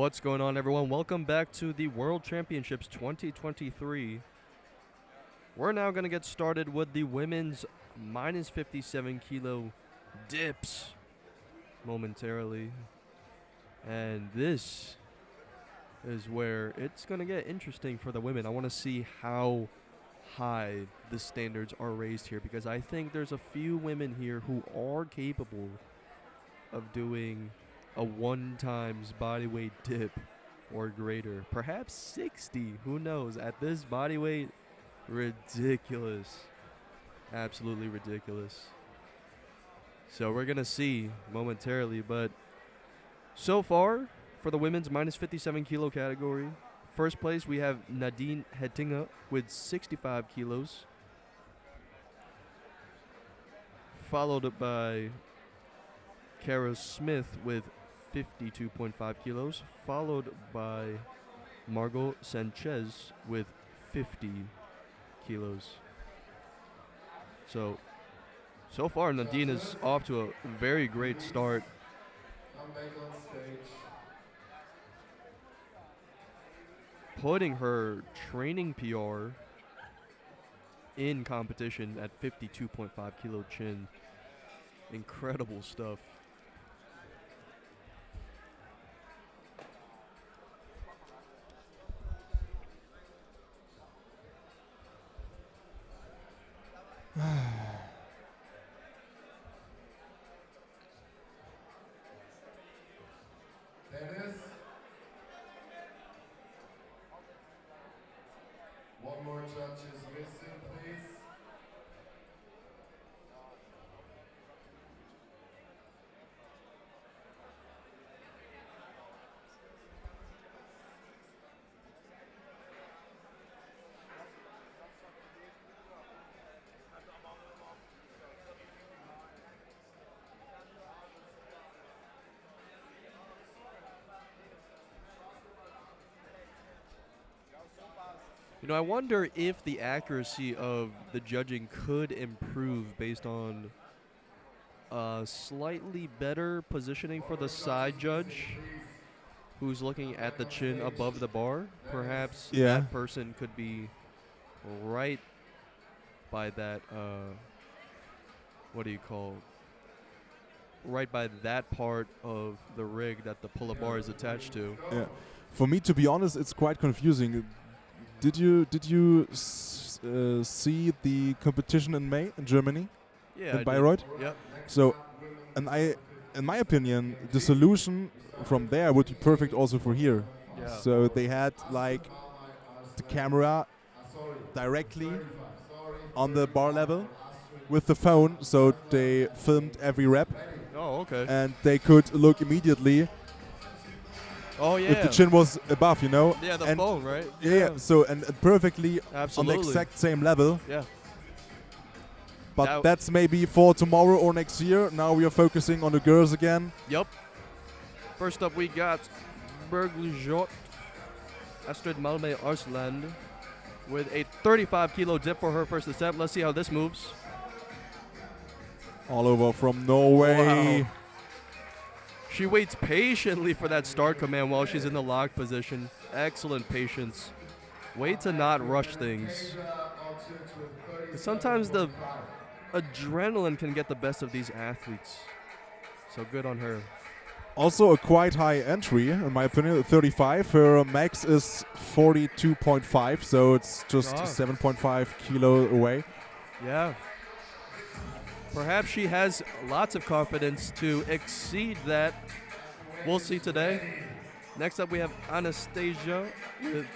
Speaker 1: What's going on, everyone? Welcome back to the World Championships 2023. We're now going to get started with the women's minus 57 kilo dips momentarily. And this is where it's going to get interesting for the women. I want to see how high the standards are raised here, because I think there's a few women here who are capable of doing a 1 times body weight dip or greater, perhaps 60, who knows. At this body weight, ridiculous, absolutely ridiculous. So we're gonna see momentarily, but so far for the women's minus 57 kilo category, first place we have Nadine Hettinger with 65 kilos, followed by Kara Smith with 52.5 kilos, followed by Margot Sanchez with 50 kilos. So far Nadine is off to a very great start.
Speaker 3: Come back on stage.
Speaker 1: Putting her training PR in competition at 52.5 kilo chin. Incredible stuff.
Speaker 3: Dennis. One more judge is missing, please.
Speaker 1: You know, I wonder if the accuracy of the judging could improve based on slightly better positioning for the side judge who's looking at the chin above the bar. Perhaps that person could be right by that, what do you call, right by that part of the rig that the pull-up bar is attached to.
Speaker 2: Yeah. For me, to be honest, it's quite confusing. Did you see the competition in May in Germany?
Speaker 1: Yeah,
Speaker 2: in Bayreuth?
Speaker 1: Yep.
Speaker 2: So, in my opinion, the solution from there would be perfect also for here.
Speaker 1: Yeah.
Speaker 2: So they had like the camera directly on the bar level with the phone, so they filmed every rep.
Speaker 1: Oh, okay.
Speaker 2: And they could look immediately.
Speaker 1: Oh, yeah.
Speaker 2: If the chin was above, you know.
Speaker 1: Yeah, the
Speaker 2: and
Speaker 1: phone, right?
Speaker 2: Yeah. So and perfectly
Speaker 1: Absolutely.
Speaker 2: on the exact same level.
Speaker 1: Yeah.
Speaker 2: But that's maybe for tomorrow or next year. Now we are focusing on the girls again.
Speaker 1: Yep. First up, we got Bergljot Astrid Malmö Arsland with a 35 kilo dip for her first attempt. Let's see how this moves.
Speaker 2: All over from Norway.
Speaker 1: Wow. She waits patiently for that start command while she's in the lock position. Excellent patience. Way to not rush things. Sometimes the adrenaline can get the best of these athletes. So good on her.
Speaker 2: Also a quite high entry, in my opinion, 35. Her max is 42.5, so it's just 7.5 kilo away.
Speaker 1: Yeah. Perhaps she has lots of confidence to exceed that. We'll see today. Next up, we have Anastasia with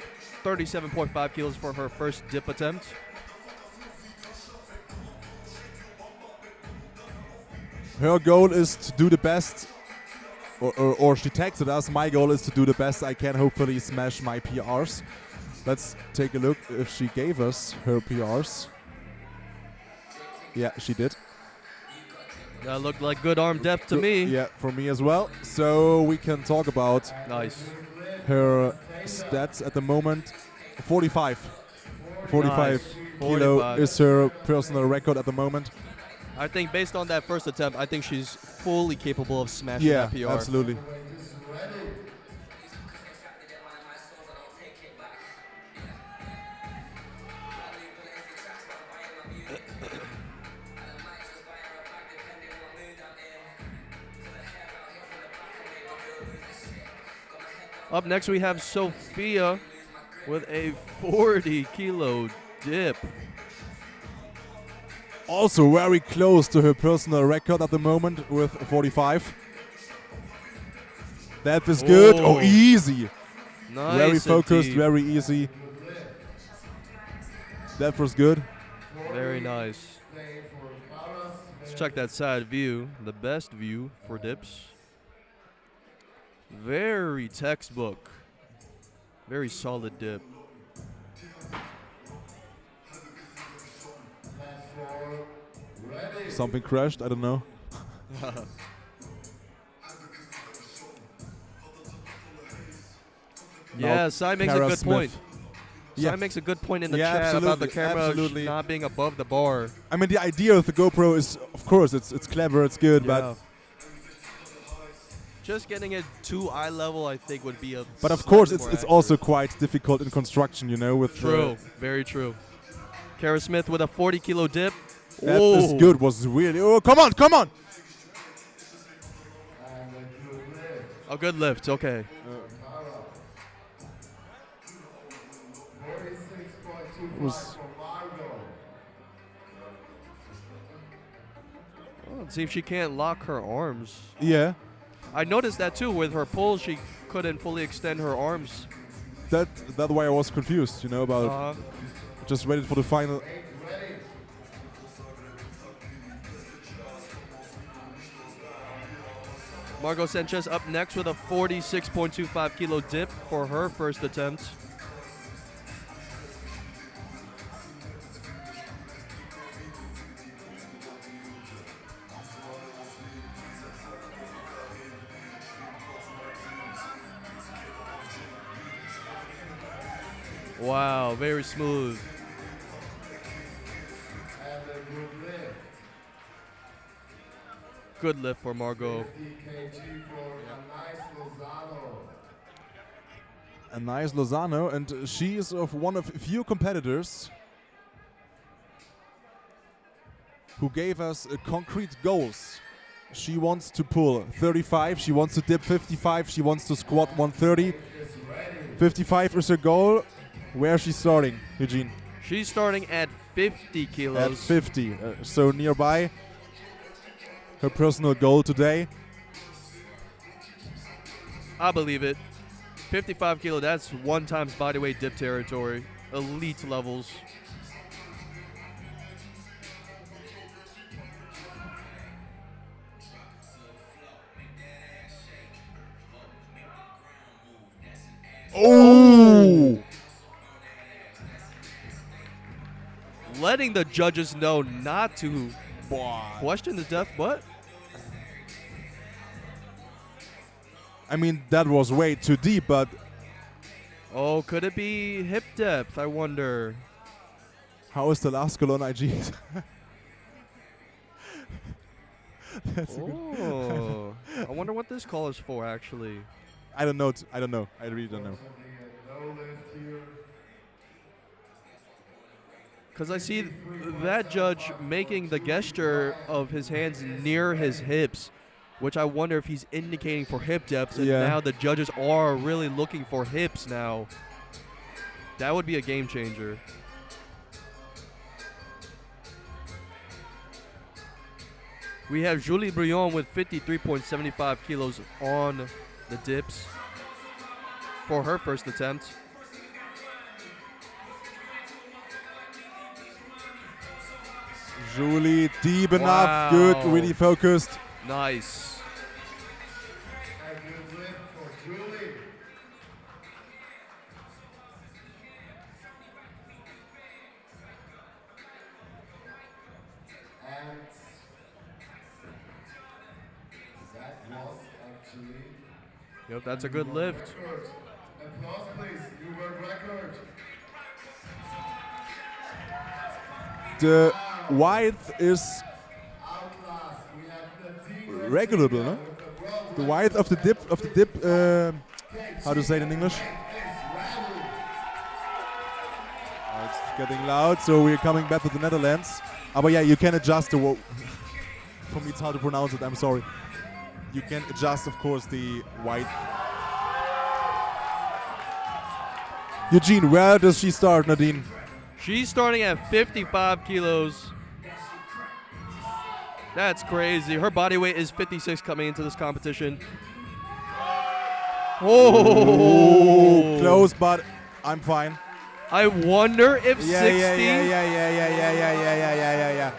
Speaker 1: 37.5 kilos for her first dip attempt.
Speaker 2: Her goal is to do the best, or she texted us, my goal is to do the best I can, hopefully smash my PRs. Let's take a look if she gave us her PRs. Yeah, she did.
Speaker 1: That looked like good arm depth to me.
Speaker 2: Yeah, for me as well. So we can talk about her stats at the moment. 45 kilo is her personal record at the moment.
Speaker 1: I think based on that first attempt, I think she's fully capable of smashing that PR.
Speaker 2: Yeah, absolutely.
Speaker 1: Up next, we have Sophia with a 40-kilo dip.
Speaker 2: Also very close to her personal record at the moment with 45. That is good. Oh, easy.
Speaker 1: Nice.
Speaker 2: Very focused,
Speaker 1: indeed.
Speaker 2: very easy. That was good.
Speaker 1: Very nice. Let's check that side view. The best view for dips. Very textbook. Very solid dip.
Speaker 2: Something crashed, I don't know.
Speaker 1: Yeah, Sai makes a
Speaker 2: Kara
Speaker 1: good
Speaker 2: Smith.
Speaker 1: point.
Speaker 2: Yeah.
Speaker 1: Sai makes a good point in the
Speaker 2: Yeah,
Speaker 1: chat about the
Speaker 2: absolutely,
Speaker 1: camera
Speaker 2: absolutely.
Speaker 1: not being above the bar.
Speaker 2: I mean, the idea of the GoPro is, of course, it's clever, it's good,
Speaker 1: Yeah. Just getting it to eye level, I think, would be a.
Speaker 2: but of course,
Speaker 1: slightly
Speaker 2: it's
Speaker 1: more
Speaker 2: also
Speaker 1: accurate.
Speaker 2: quite difficult in construction, you know, with
Speaker 1: True, very true. Kara Smith with a 40-kilo dip.
Speaker 2: that is good. Was really. Oh, come on, come on!
Speaker 1: A good lift. Okay.
Speaker 2: Was
Speaker 1: Well, let's see if she can't lock her arms.
Speaker 2: yeah.
Speaker 1: I noticed that too with her pulls. She couldn't fully extend her arms.
Speaker 2: That's why I was confused, you know, about just waited for the final.
Speaker 1: Margot Sanchez up next with a 46.25-kilo dip for her first attempt. Wow, very smooth. Good lift for Margot.
Speaker 2: A nice Lozano, and she is of one of few competitors who gave us concrete goals. She wants to pull 35, she wants to dip 55, she wants to squat 130. 55 is her goal. Where is she starting, Eugene?
Speaker 1: She's starting at 50 kilos.
Speaker 2: At 50, so nearby. Her personal goal today.
Speaker 1: I believe it. 55 kilo, that's 1 times bodyweight dip territory. Elite levels.
Speaker 2: Oh!
Speaker 1: Letting the judges know not to question the death butt.
Speaker 2: I mean, that was way too deep, but
Speaker 1: Oh, could it be hip depth? I wonder.
Speaker 2: how is the last Cologne IG? That's
Speaker 1: Oh, I wonder what this call is for, actually.
Speaker 2: I don't know. I don't know. I really don't know.
Speaker 1: Because I see that judge making the gesture of his hands near his hips, which I wonder if he's indicating for hip depth. And
Speaker 2: Yeah.
Speaker 1: now the judges are really looking for hips now. That would be a game changer. We have Julie Brion with 53.75 kilos on the dips for her first attempt.
Speaker 2: Julie, deep enough.
Speaker 1: Wow.
Speaker 2: Good. Really focused.
Speaker 1: Nice. Yep, that's a good lift.
Speaker 3: Applause, please. New world record.
Speaker 2: The width is regulable, no? The width of the dip, how to say it in English? It's getting loud, so we're coming back to the Netherlands. But yeah, you can adjust the. For me, it's hard to pronounce it. I'm sorry. You can adjust, of course, the width. Eugene, where does she start, Nadine?
Speaker 1: She's starting at 55 kilos. That's crazy. Her body weight is 56 coming into this competition. Oh,
Speaker 2: Close, but I'm fine.
Speaker 1: I wonder if 60.
Speaker 2: Yeah.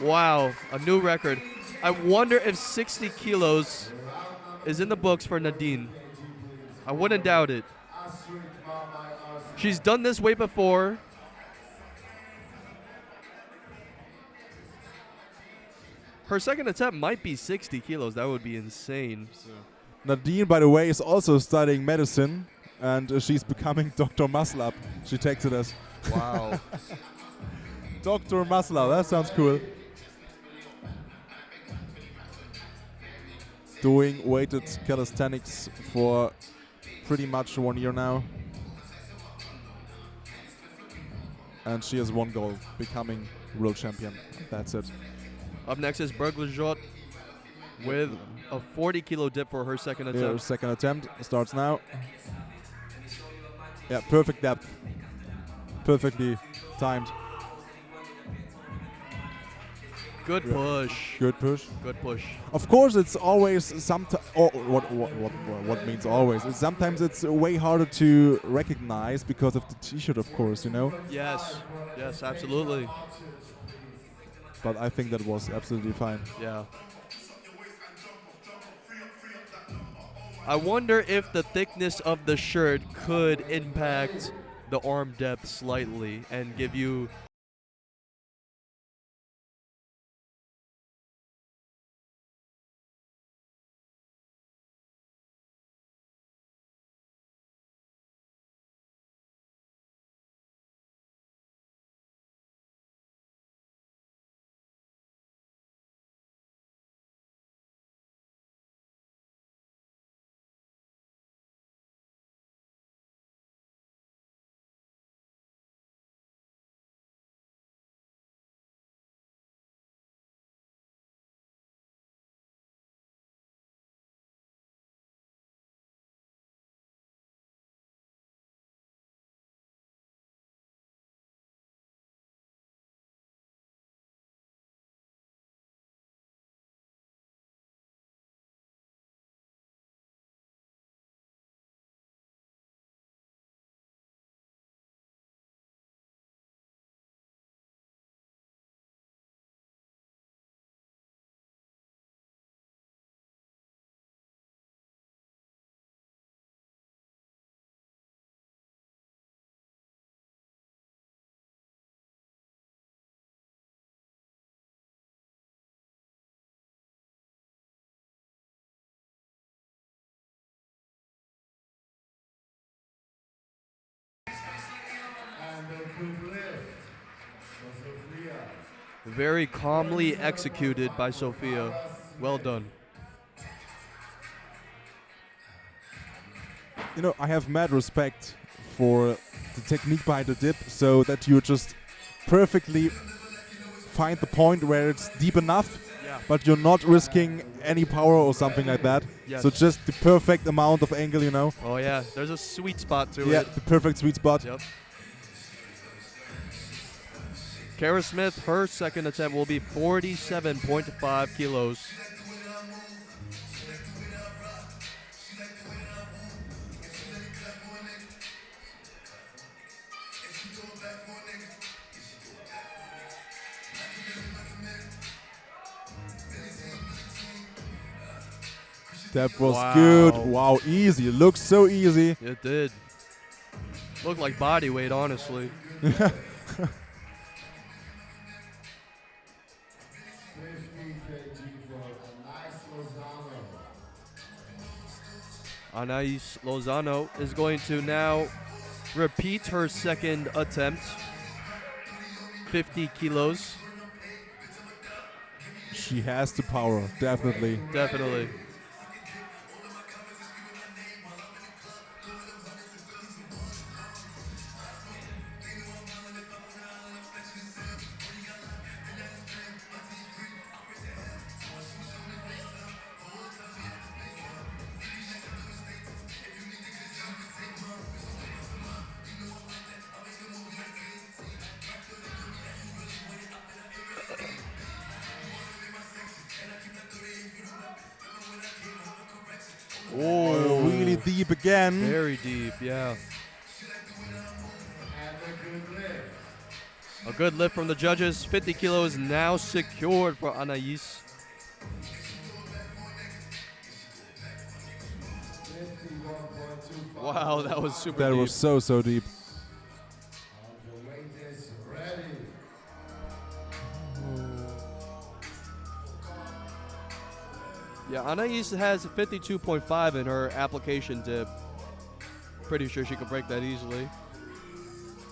Speaker 1: Wow, a new record. I wonder if 60 kilos is in the books for Nadine. I wouldn't doubt it. She's done this weight before. Her second attempt might be 60 kilos. That would be insane.
Speaker 2: Nadine, by the way, is also studying medicine, and she's becoming Dr. Muscle Up. She takes it as
Speaker 1: Wow.
Speaker 2: Dr. Muscle Up. That sounds cool. Doing weighted calisthenics for pretty much 1 year now. And she has one goal, becoming world champion. That's it.
Speaker 1: Up next is Berglejot with a 40 kilo dip for her second
Speaker 2: Her
Speaker 1: attempt.
Speaker 2: second attempt starts now. Yeah, perfect depth. Perfectly timed.
Speaker 1: Good push.
Speaker 2: Good push.
Speaker 1: Good push.
Speaker 2: Of course, it's always sometimes. Oh, what means always? Sometimes it's way harder to recognize because of the T-shirt, of course, you know.
Speaker 1: Yes. Yes, absolutely.
Speaker 2: But I think that was absolutely fine.
Speaker 1: Yeah. I wonder if the thickness of the shirt could impact the arm depth slightly and give you very calmly executed by Sophia. Well done.
Speaker 2: You know, I have mad respect for the technique behind the dip, so that you just perfectly find the point where it's deep enough,
Speaker 1: Yeah.
Speaker 2: but you're not risking any power or something like that.
Speaker 1: Yes.
Speaker 2: So just the perfect amount of angle, you know.
Speaker 1: Oh yeah, there's a sweet spot to
Speaker 2: Yeah,
Speaker 1: it.
Speaker 2: the perfect sweet spot.
Speaker 1: Yep. Kara Smith, her second attempt will be 47.5 kilos.
Speaker 2: That was
Speaker 1: Wow.
Speaker 2: good. Wow, easy. Looks so easy.
Speaker 1: It did. Looked like body weight, honestly.
Speaker 3: 50 kg for
Speaker 1: Anais Lozano is going to now repeat her second attempt. 50 kilos.
Speaker 2: She has the power, definitely.
Speaker 1: Definitely.
Speaker 2: deep again.
Speaker 1: Very deep, yeah. A good lift from the judges. 50 kilos now secured for Anais. Wow, that was super
Speaker 2: That
Speaker 1: deep.
Speaker 2: was so deep.
Speaker 1: Yeah, Anais has 52.5 in her application dip. Pretty sure she can break that easily.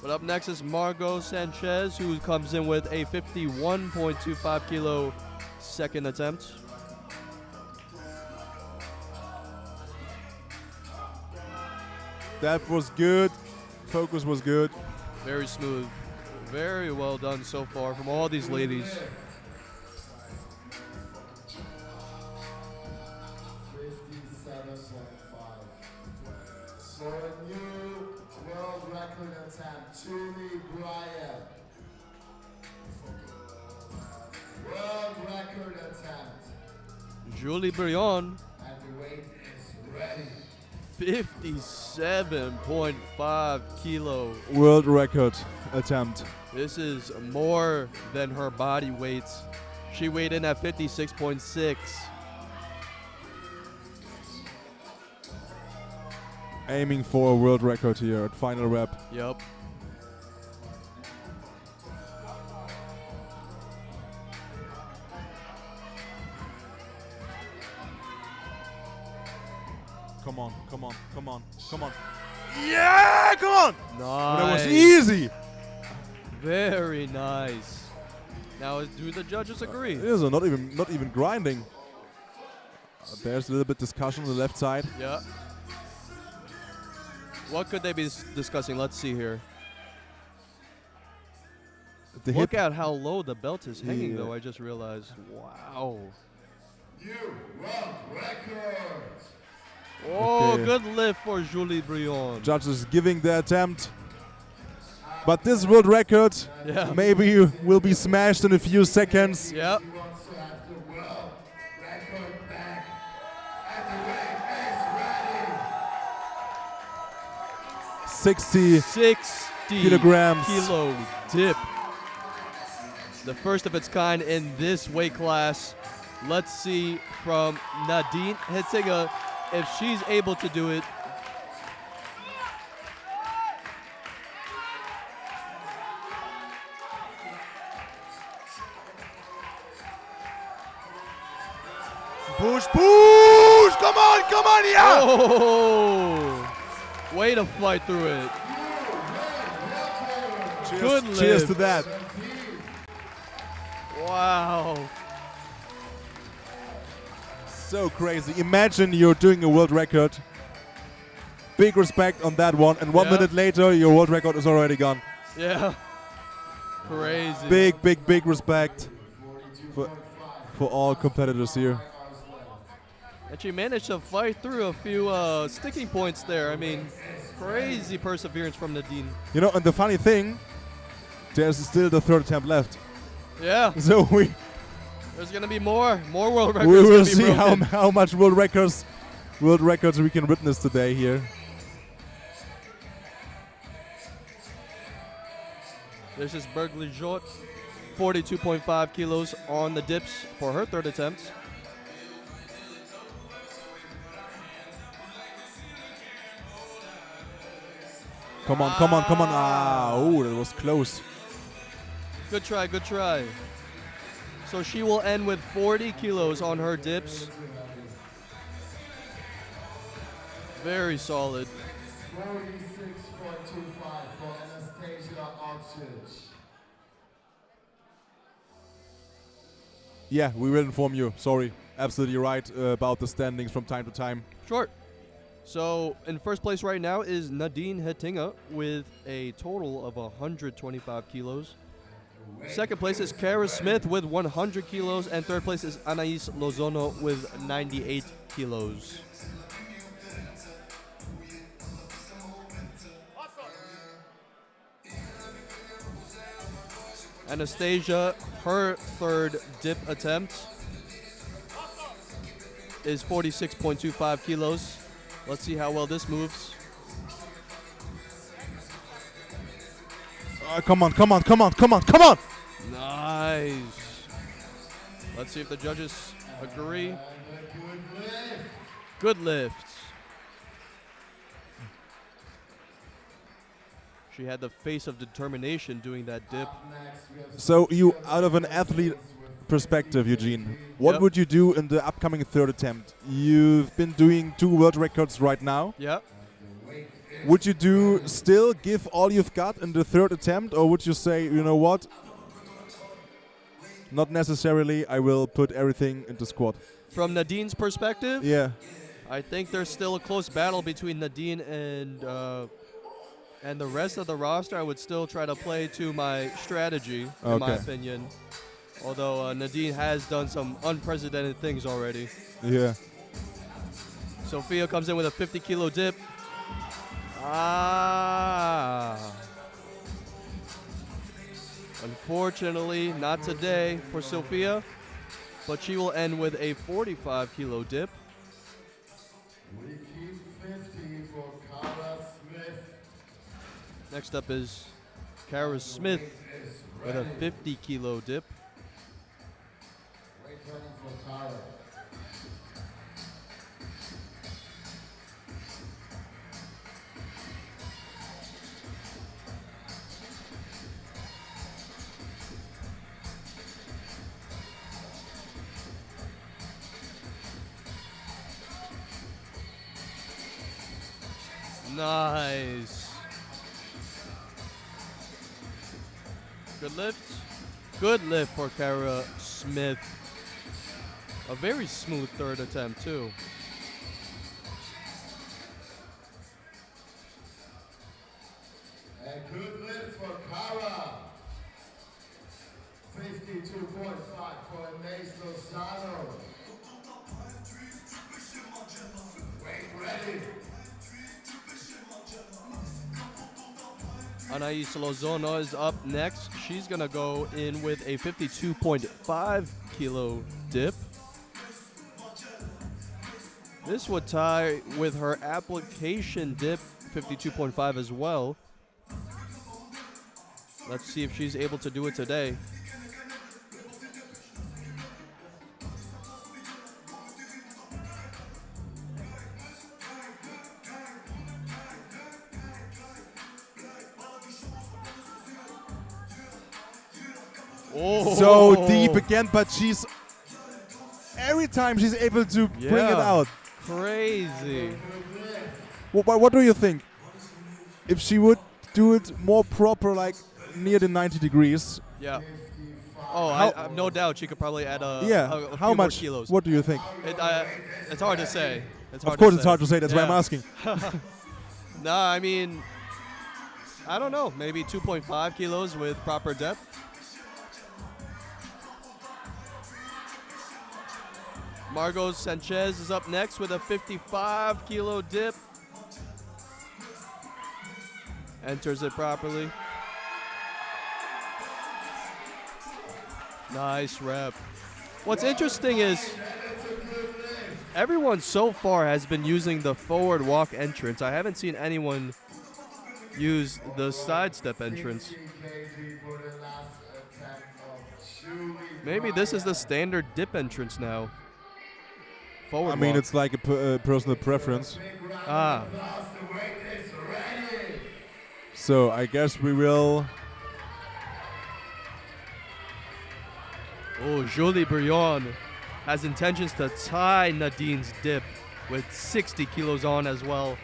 Speaker 1: But up next is Margot Sanchez, who comes in with a 51.25 kilo second attempt.
Speaker 2: That was good. Focus was good.
Speaker 1: Very smooth. Very well done so far from all these ladies.
Speaker 3: 57.5. For a new world record attempt, Julie Bryant. World record attempt.
Speaker 1: Julie Brion,
Speaker 3: And the weight is ready.
Speaker 1: 57.5 kilo.
Speaker 2: World record attempt.
Speaker 1: This is more than her body weight. She weighed in at 56.6.
Speaker 2: Aiming for a world record here at final rep.
Speaker 1: Yep.
Speaker 2: Come on, come on, come on, come on. Yeah, come on!
Speaker 1: Nice.
Speaker 2: That was easy.
Speaker 1: Very nice. Now, do the judges agree?
Speaker 2: It is not even grinding. There's a little bit discussion on the left side.
Speaker 1: Yeah. What could they be discussing? Let's see here.
Speaker 2: The
Speaker 1: Look
Speaker 2: hip.
Speaker 1: at how low the belt is hanging,
Speaker 2: Yeah.
Speaker 1: though. I just realized. Wow.
Speaker 3: New world record.
Speaker 1: Oh,
Speaker 2: Okay.
Speaker 1: good lift for Julie Brion.
Speaker 2: Judges giving the attempt. But this world record
Speaker 1: Yeah.
Speaker 2: maybe will be smashed in a few seconds.
Speaker 1: Yep.
Speaker 3: She wants to have the world record back. And the weight is ready.
Speaker 2: 60
Speaker 1: 60
Speaker 2: kilograms.
Speaker 1: kilo dip. The first of its kind in this weight class. Let's see from Nadine Hettinger if she's able to do it.
Speaker 2: Push, push! Come on, yeah!
Speaker 1: Oh! Way to fight through it.
Speaker 2: Cheers,
Speaker 1: Good
Speaker 2: cheers
Speaker 1: lift.
Speaker 2: to that.
Speaker 1: Wow.
Speaker 2: So crazy. Imagine you're doing a world record. Big respect on that one. And 1
Speaker 1: Yeah.
Speaker 2: minute later, your world record is already gone.
Speaker 1: Yeah. Crazy.
Speaker 2: Big respect for all competitors here.
Speaker 1: And she managed to fight through a few sticking points there. I mean, crazy perseverance from Nadine.
Speaker 2: You know, and the funny thing, there's still the third attempt left.
Speaker 1: Yeah.
Speaker 2: So
Speaker 1: There's gonna be more world records.
Speaker 2: we will
Speaker 1: gonna be
Speaker 2: see
Speaker 1: broken.
Speaker 2: how much world records we can witness today here.
Speaker 1: This is Bergley Jot, 42.5 kilos on the dips for her third attempt.
Speaker 2: Come on, come on, come on. Ah, oh, that was close.
Speaker 1: Good try, good try. So she will end with 40 kilos on her dips. Very solid.
Speaker 3: 46.25 for Anastasia Oxford.
Speaker 2: Yeah, we will inform you. Sorry. Absolutely right about the standings from time to time.
Speaker 1: Short. So in first place right now is Nadine Hettinger with a total of 125 kilos. Second place is Kara Smith with 100 kilos. And third place is Anais Lozono with 98 kilos. Anastasia, her third dip attempt is 46.25 kilos. Let's see how well this moves.
Speaker 2: Come on, come on, come on, come on, come on!
Speaker 1: Nice. Let's see if the judges agree. Good lift. She had the face of determination doing that dip.
Speaker 2: So you, out of an athlete perspective, Eugene, what
Speaker 1: Yep.
Speaker 2: would you do in the upcoming third attempt? You've been doing 2 world records right now.
Speaker 1: Yeah.
Speaker 2: Would you do still give all you've got in the third attempt, or would you say, you know what? Not necessarily. I will put everything into squat.
Speaker 1: From Nadine's perspective,
Speaker 2: Yeah.
Speaker 1: I think there's still a close battle between Nadine and the rest of the roster. I would still try to play to my strategy, in my
Speaker 2: Okay.
Speaker 1: opinion. Although Nadine has done some unprecedented things already.
Speaker 2: Yeah.
Speaker 1: Sophia comes in with a 50-kilo dip. Ah. Unfortunately, not today for Sophia, but she will end with a 45-kilo dip.
Speaker 3: We keep 50 for Cara Smith.
Speaker 1: Next up is Kara Smith with a 50-kilo dip.
Speaker 3: Weight ready for Cara.
Speaker 1: Nice. Good lift. Good lift for Kara Smith. A very smooth third attempt, too.
Speaker 3: A good lift for Cara. 52.5 for Inés Lozano. Weight ready.
Speaker 1: Anais Lozano is up next. She's going to go in with a 52.5-kilo dip. This would tie with her application dip, 52.5 as well. Let's see if she's able to do it today. Oh.
Speaker 2: So deep again, but she's every time she's able to bring it
Speaker 1: Yeah.
Speaker 2: out.
Speaker 1: Crazy.
Speaker 2: What do you think? If she would do it more proper, like near the 90 degrees,
Speaker 1: Yeah. Oh,
Speaker 2: How-
Speaker 1: I have no doubt she could probably add a
Speaker 2: how
Speaker 1: few more
Speaker 2: much?
Speaker 1: kilos.
Speaker 2: What do you think?
Speaker 1: It's hard to say. It's hard
Speaker 2: Of course,
Speaker 1: to
Speaker 2: it's
Speaker 1: say.
Speaker 2: hard to say. That's why I'm
Speaker 1: Yeah.
Speaker 2: asking.
Speaker 1: No, I mean, I don't know. Maybe 2.5 kilos with proper depth. Margot Sanchez is up next with a 55-kilo dip. Enters it properly. Nice rep. What's interesting is everyone so far has been using the forward walk entrance. I haven't seen anyone use the side step entrance.
Speaker 3: 50 kg for the last attempt of Julie
Speaker 1: Maybe this is the
Speaker 3: Bryan.
Speaker 1: standard dip entrance now. Forward
Speaker 2: I mean,
Speaker 1: walk.
Speaker 2: it's like a personal preference.
Speaker 3: Big round of
Speaker 1: Ah.
Speaker 3: applause. The weight is ready.
Speaker 2: So I guess we will.
Speaker 1: Oh, Julie Brion has intentions to tie Nadine's dip with 60 kilos on as well.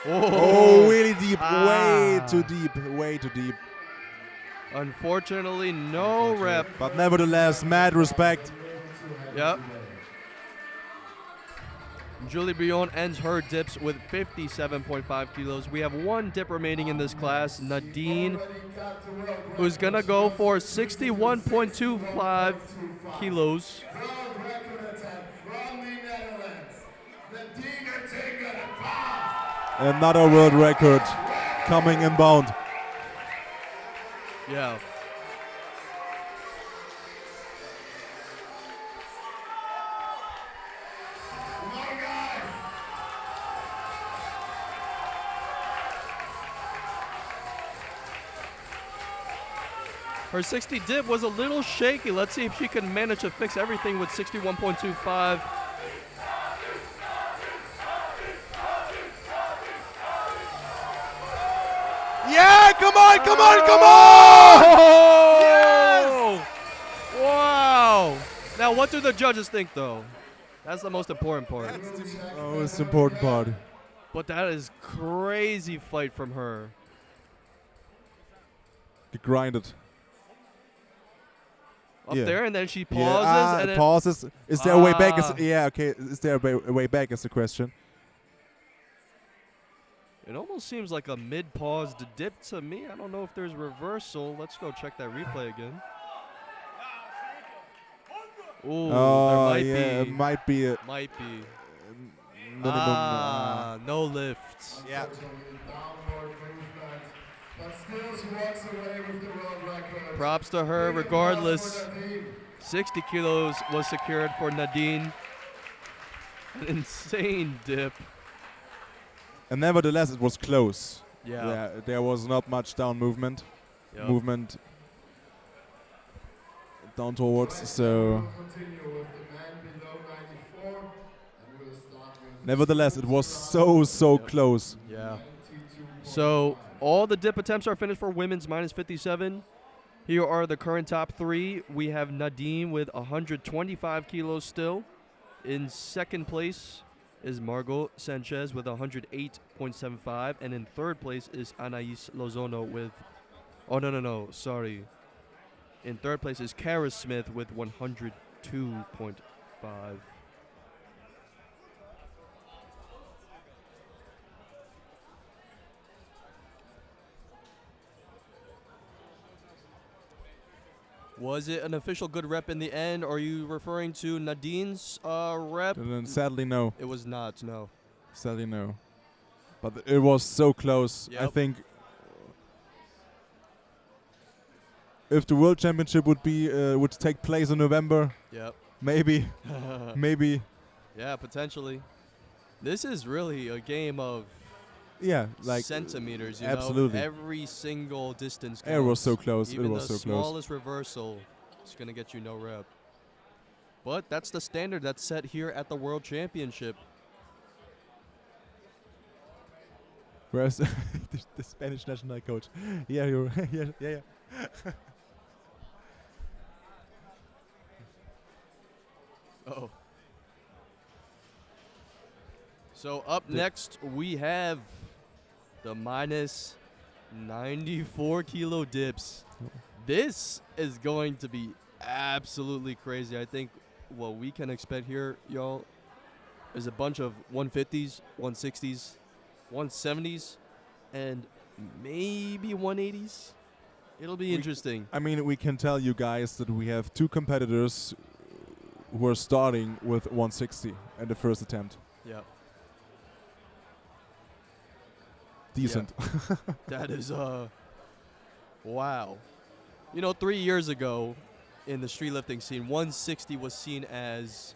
Speaker 2: Oh, really deep.
Speaker 1: Ah.
Speaker 2: Way too deep. Way too deep.
Speaker 1: Unfortunately, no rep.
Speaker 2: But nevertheless, mad respect.
Speaker 1: Yep. Julie Brion ends her dips with 57.5 kilos. We have one dip remaining in this class, Nadine, who's going to go for 61.25 kilos.
Speaker 3: World record attempt from the Netherlands.
Speaker 2: Another world record coming inbound.
Speaker 1: Yeah. Her 60 dip was a little shaky. Let's see if she can manage to fix everything with 61.25.
Speaker 2: Yeah, come on, come on, come on!
Speaker 1: Yes! Wow. Now, what do the judges think, though? That's the most important part.
Speaker 2: Oh, it's the important part.
Speaker 1: But that is crazy fight from her.
Speaker 2: Get grinded.
Speaker 1: Up
Speaker 2: Yeah.
Speaker 1: there, and then she pauses.
Speaker 2: Yeah,
Speaker 1: and then
Speaker 2: pauses. Is there a way back? Yeah, okay. Is there a way back is the question.
Speaker 1: It almost seems like a mid-paused dip to me. I don't know if there's reversal. Let's go check that replay again. Ooh,
Speaker 2: Oh,
Speaker 1: there
Speaker 2: yeah, it might be a
Speaker 1: might be.
Speaker 2: minimum.
Speaker 1: No lift.
Speaker 2: Yeah.
Speaker 3: But still, she walks away with the world record.
Speaker 1: Props to her regardless. 60 kilos was secured for Nadine. An insane dip.
Speaker 2: And nevertheless, it was close.
Speaker 1: Yeah.
Speaker 2: There was not much down movement.
Speaker 1: Yep.
Speaker 2: Movement down towards. So, nevertheless, it was so close.
Speaker 1: Yeah. So all the dip attempts are finished for women's minus 57. Here are the current top three. We have Nadine with 125 kilos still. In second place is Margot Sanchez with 108.75. And in third place is Anais Lozono with... Oh, no. Sorry. In third place is Kara Smith with 102.5. Was it an official good rep in the end? Are you referring to Nadine's rep?
Speaker 2: And then sadly, no.
Speaker 1: It was not, no.
Speaker 2: Sadly, no. But it was so close. I
Speaker 1: Yep.
Speaker 2: think if the World Championship would take place in November,
Speaker 1: Yep.
Speaker 2: maybe, maybe,
Speaker 1: Yeah, potentially. This is really a game of
Speaker 2: yeah, like
Speaker 1: centimeters, you
Speaker 2: absolutely.
Speaker 1: know? Every single distance counts.
Speaker 2: It was so close.
Speaker 1: Even
Speaker 2: It was
Speaker 1: the
Speaker 2: so close.
Speaker 1: smallest reversal is going to get you no rep. But that's the standard that's set here at the World Championship.
Speaker 2: Where's the Spanish national coach? Yeah, you're yeah.
Speaker 1: Oh. So up next, we have the minus 94 kilo dips. This is going to be absolutely crazy. I think what we can expect here, y'all, is a bunch of 150s, 160s, 170s, and maybe 180s. It'll be interesting.
Speaker 2: I mean, we can tell you guys that we have two competitors who are starting with 160 at the first attempt.
Speaker 1: Yeah.
Speaker 2: Decent.
Speaker 1: That is, wow. You know, 3 years ago in the street lifting scene, 160 was seen as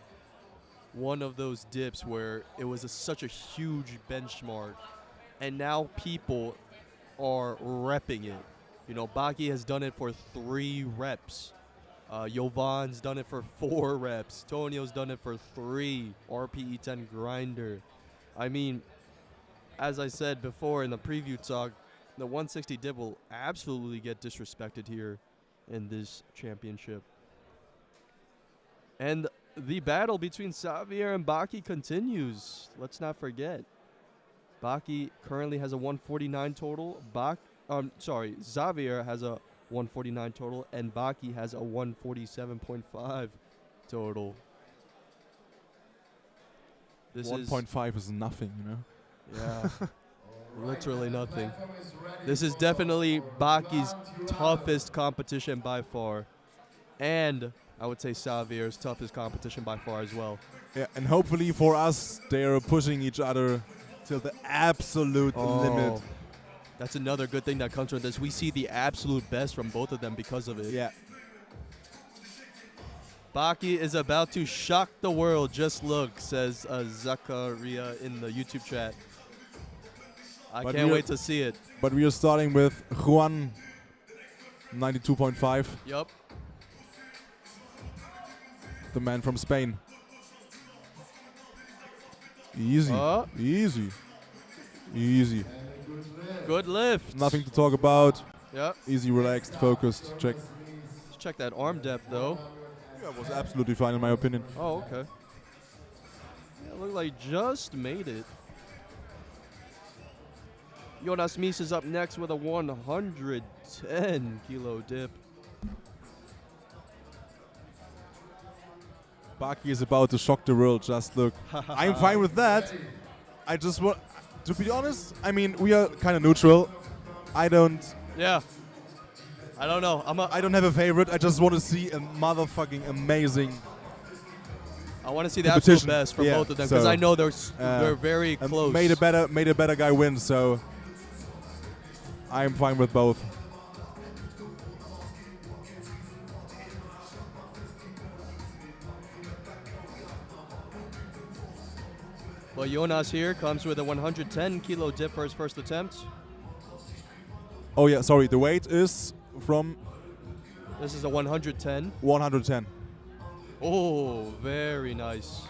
Speaker 1: one of those dips where it was such a huge benchmark. And now people are repping it. You know, Baki has done it for 3 reps. Jovan's done it for 4 reps. Tonio's done it for 3. RPE 10 grinder. I mean, as I said before in the preview talk, the 160 dip will absolutely get disrespected here in this championship. And the battle between Xavier and Baki continues. Let's not forget. Baki currently has a 149 total. Xavier has a 149 total, and Baki has a 147.5 total. This
Speaker 2: 1.5 is nothing, you know.
Speaker 1: Yeah, literally nothing. This is definitely Baki's toughest competition by far. And I would say Xavier's toughest competition by far as well.
Speaker 2: Yeah, and hopefully for us, they are pushing each other till the absolute limit.
Speaker 1: That's another good thing that comes from this. We see the absolute best from both of them because of it.
Speaker 2: Yeah.
Speaker 1: Baki is about to shock the world. Just look, says Zakaria in the YouTube chat. I
Speaker 2: But
Speaker 1: can't wait to see it.
Speaker 2: But we are starting with Juan, 92.5.
Speaker 1: Yup.
Speaker 2: The man from Spain. Easy. Easy. Easy.
Speaker 1: Good lift.
Speaker 2: Nothing to talk about.
Speaker 1: Yep.
Speaker 2: Easy, relaxed, focused. Check.
Speaker 1: Let's check that arm depth, though.
Speaker 2: Yeah, it was absolutely fine in my opinion.
Speaker 1: Oh, okay. Yeah, looked like just made it. Jonas Mies is up next with a 110 kilo dip.
Speaker 2: Baki is about to shock the world. Just look. I'm fine with that. I just want, to be honest, I mean, we are kind of neutral. I don't
Speaker 1: Yeah. I don't know.
Speaker 2: I don't have a favorite. I just want to see a motherfucking amazing.
Speaker 1: I want to see the absolute
Speaker 2: competition.
Speaker 1: best from
Speaker 2: Yeah,
Speaker 1: both of them because
Speaker 2: so,
Speaker 1: I know they're very close.
Speaker 2: Made a better guy win. So I am fine with both.
Speaker 1: Well, Jonas here comes with a 110 kilo dip for his first attempt.
Speaker 2: Oh yeah, sorry. The weight is from
Speaker 1: This is a 110.
Speaker 2: 110.
Speaker 1: Oh, very nice.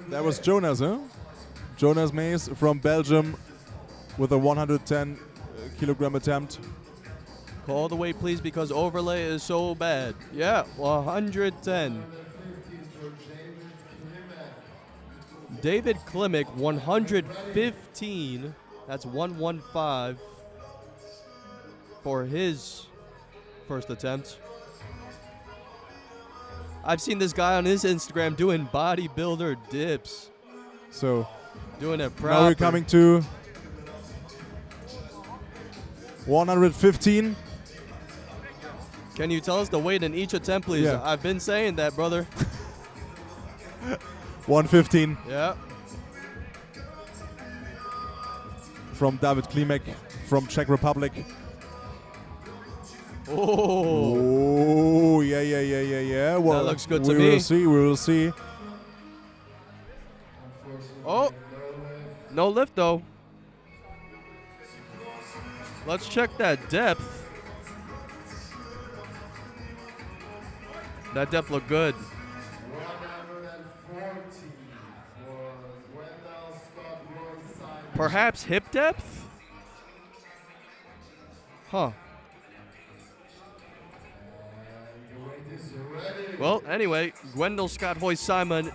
Speaker 2: That was Jonas, huh? Jonas Mays from Belgium with a 110 kilogram attempt.
Speaker 1: Call the weight, please, because overlay is so bad. Yeah, 110. David Klimek, 115. That's 115 for his first attempt. I've seen this guy on his Instagram doing bodybuilder dips.
Speaker 2: So
Speaker 1: Doing it proper.
Speaker 2: now we're coming to 115.
Speaker 1: Can you tell us the weight in each attempt, please?
Speaker 2: Yeah.
Speaker 1: I've been saying that, brother.
Speaker 2: 115
Speaker 1: Yeah.
Speaker 2: from David Klimek from Czech Republic.
Speaker 1: Oh.
Speaker 2: Oh, yeah. Well,
Speaker 1: looks good to
Speaker 2: we
Speaker 1: me.
Speaker 2: We will see.
Speaker 1: Oh. No lift, though. Let's check that depth. That depth looked good.
Speaker 3: 140 for Wendell Scott Roy Simon.
Speaker 1: Perhaps hip depth? Huh.
Speaker 3: The weight is ready.
Speaker 1: Well, anyway, Gwendol Scott Hoy Simon,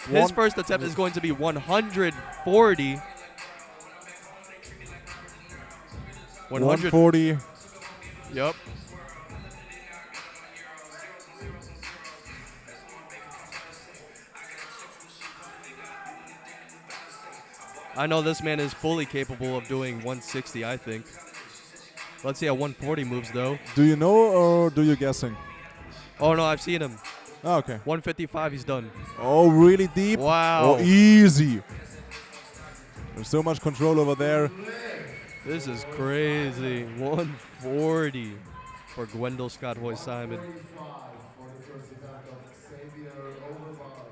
Speaker 1: his first attempt is going to be 140.
Speaker 2: 140.
Speaker 1: Yep. I know this man is fully capable of doing 160, I think. Let's see how 140 moves, though.
Speaker 2: Do you know or do you guessing?
Speaker 1: Oh, no, I've seen him.
Speaker 2: Oh, okay.
Speaker 1: 155, he's done.
Speaker 2: Oh, really deep?
Speaker 1: Wow.
Speaker 2: Oh, easy. There's so much control over there.
Speaker 1: This is crazy. 140 for Gwendol Scott Hoy Simon.
Speaker 3: 45 for the first attempt of Xavier Overbar.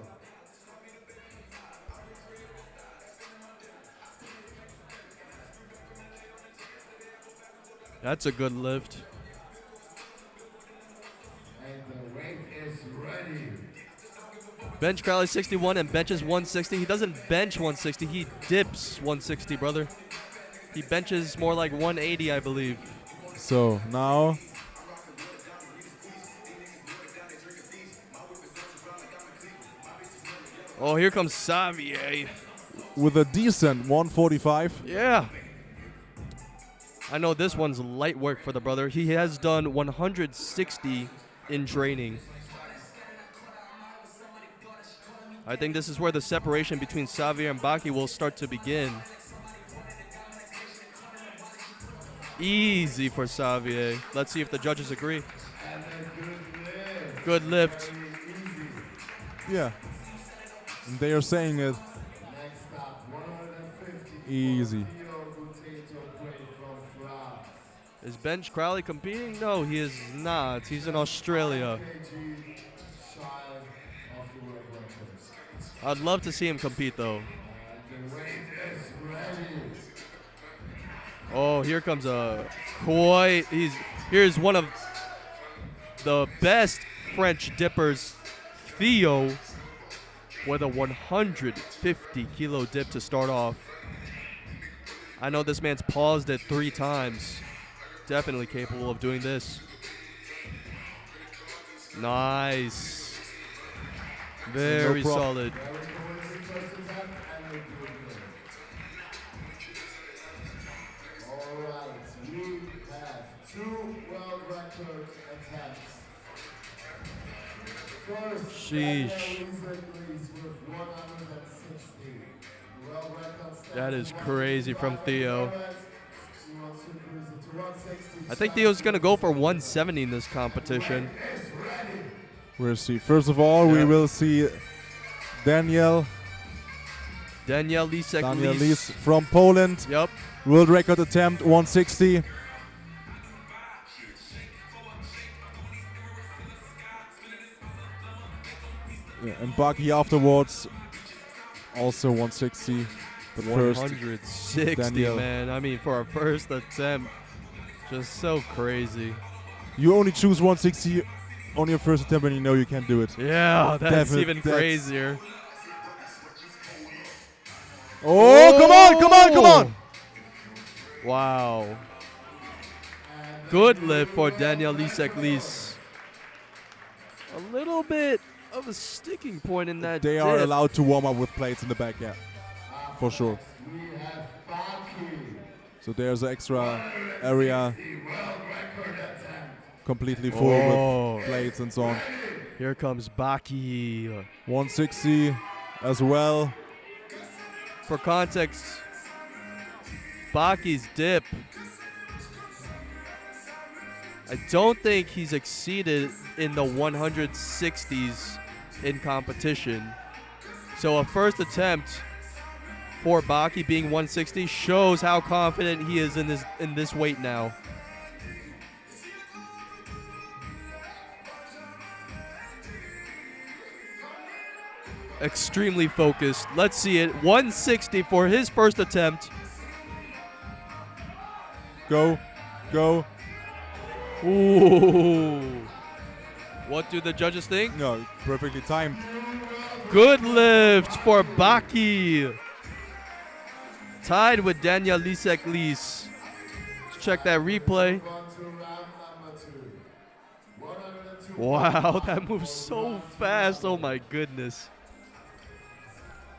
Speaker 1: That's a good lift.
Speaker 3: And the weight is ready.
Speaker 1: Bench curl is 61 and benches 160. He doesn't bench 160, he dips 160, brother. He benches more like 180, I believe.
Speaker 2: So now
Speaker 1: Oh, here comes Xavier.
Speaker 2: with a decent 145.
Speaker 1: Yeah. I know this one's light work for the brother. He has done 160 in training. I think this is where the separation between Xavier and Baki will start to begin. Easy for Xavier. Let's see if the judges agree.
Speaker 3: And a good lift.
Speaker 1: Good lift.
Speaker 2: Yeah. And they are saying it
Speaker 3: Next up, 150
Speaker 2: easy.
Speaker 3: from France.
Speaker 1: Is Benj Crowley competing? No, he is not. He's in Australia.
Speaker 3: 5 kg shy of the world record.
Speaker 1: I'd love to see him compete though.
Speaker 3: And the weight is ready.
Speaker 1: Oh, here comes here's one of the best French dippers, Theo, with a 150 kilo dip to start off. I know this man's paused it 3 times. Definitely capable of doing this. Nice. Very
Speaker 2: No
Speaker 1: solid.
Speaker 3: Alright, we have 2 world record attempts. First,
Speaker 1: Sheesh.
Speaker 3: with 160. World record
Speaker 1: That is crazy from Theo.
Speaker 3: She wants to increase it to 160.
Speaker 1: I think Theo's going to go for 170 in this competition.
Speaker 2: We'll see. First of all, we will see Daniel
Speaker 1: Lisek
Speaker 2: Lis from Poland.
Speaker 1: Yep.
Speaker 2: World record attempt 160. Yeah, and Bucky afterwards also 160. But first,
Speaker 1: 160,
Speaker 2: Daniel.
Speaker 1: man. I mean, for a first attempt, just so crazy.
Speaker 2: You only choose 160 on your first attempt when you know you can't do it.
Speaker 1: Yeah, that's
Speaker 2: Definitely,
Speaker 1: even
Speaker 2: that's-
Speaker 1: crazier.
Speaker 2: Oh, come on, come on, come on!
Speaker 1: Wow. Good lift for Daniel Lisek Lis. A little bit of a sticking point in that
Speaker 2: They
Speaker 1: dip.
Speaker 2: are allowed to warm up with plates in the back, yeah. For sure.
Speaker 3: We have Bucky.
Speaker 2: So there's an extra area
Speaker 3: World record attempt.
Speaker 2: completely full
Speaker 1: Oh.
Speaker 2: with plates and so on.
Speaker 1: Here comes Baki.
Speaker 2: 160 as well.
Speaker 1: For context, Baki's dip, I don't think he's exceeded in the 160s in competition. So a first attempt for Baki being 160 shows how confident he is in this weight now. Extremely focused. Let's see it. 160 for his first attempt.
Speaker 2: Go, go.
Speaker 1: Ooh. What do the judges think?
Speaker 2: No, perfectly timed.
Speaker 1: Good lift for Baki. Tied with Daniel Lisek Lis. Let's check that replay.
Speaker 3: On to round number 2. 102.
Speaker 1: Wow, that moves so fast. Oh my goodness.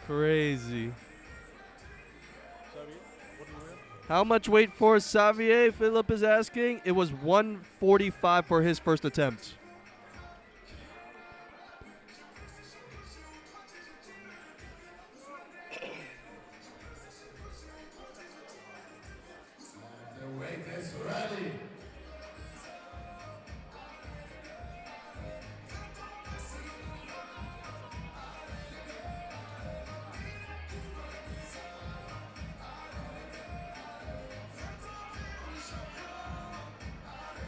Speaker 1: Crazy. How much weight for Xavier? Philip is asking. It was 145 for his first attempt.
Speaker 3: The weight is ready.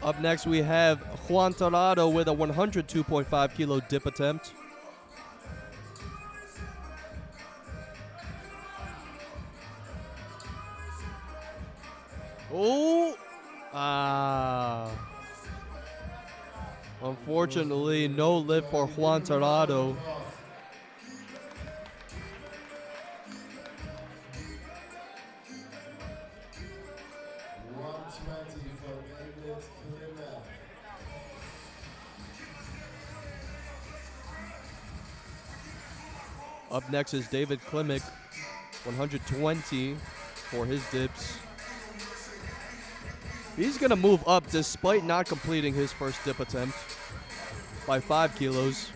Speaker 1: Up next, we have Juan Torrado with a 102.5 kilo dip attempt. Oh! Unfortunately, no lift for Juan Torrado. Up next is David Klimek, 120 for his dips. He's going to move up despite not completing his first dip attempt by 5 kilos.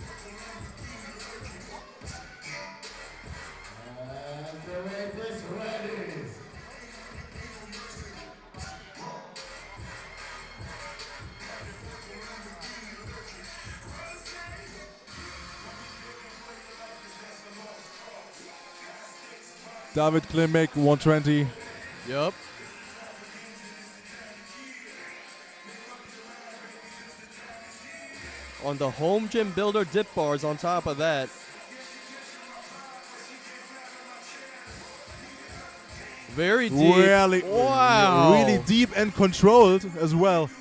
Speaker 3: And the weight is ready.
Speaker 2: David Klimek, 120.
Speaker 1: Yep. On the home gym builder dip bars on top of that. Very deep. Wow.
Speaker 2: Really deep and controlled as well.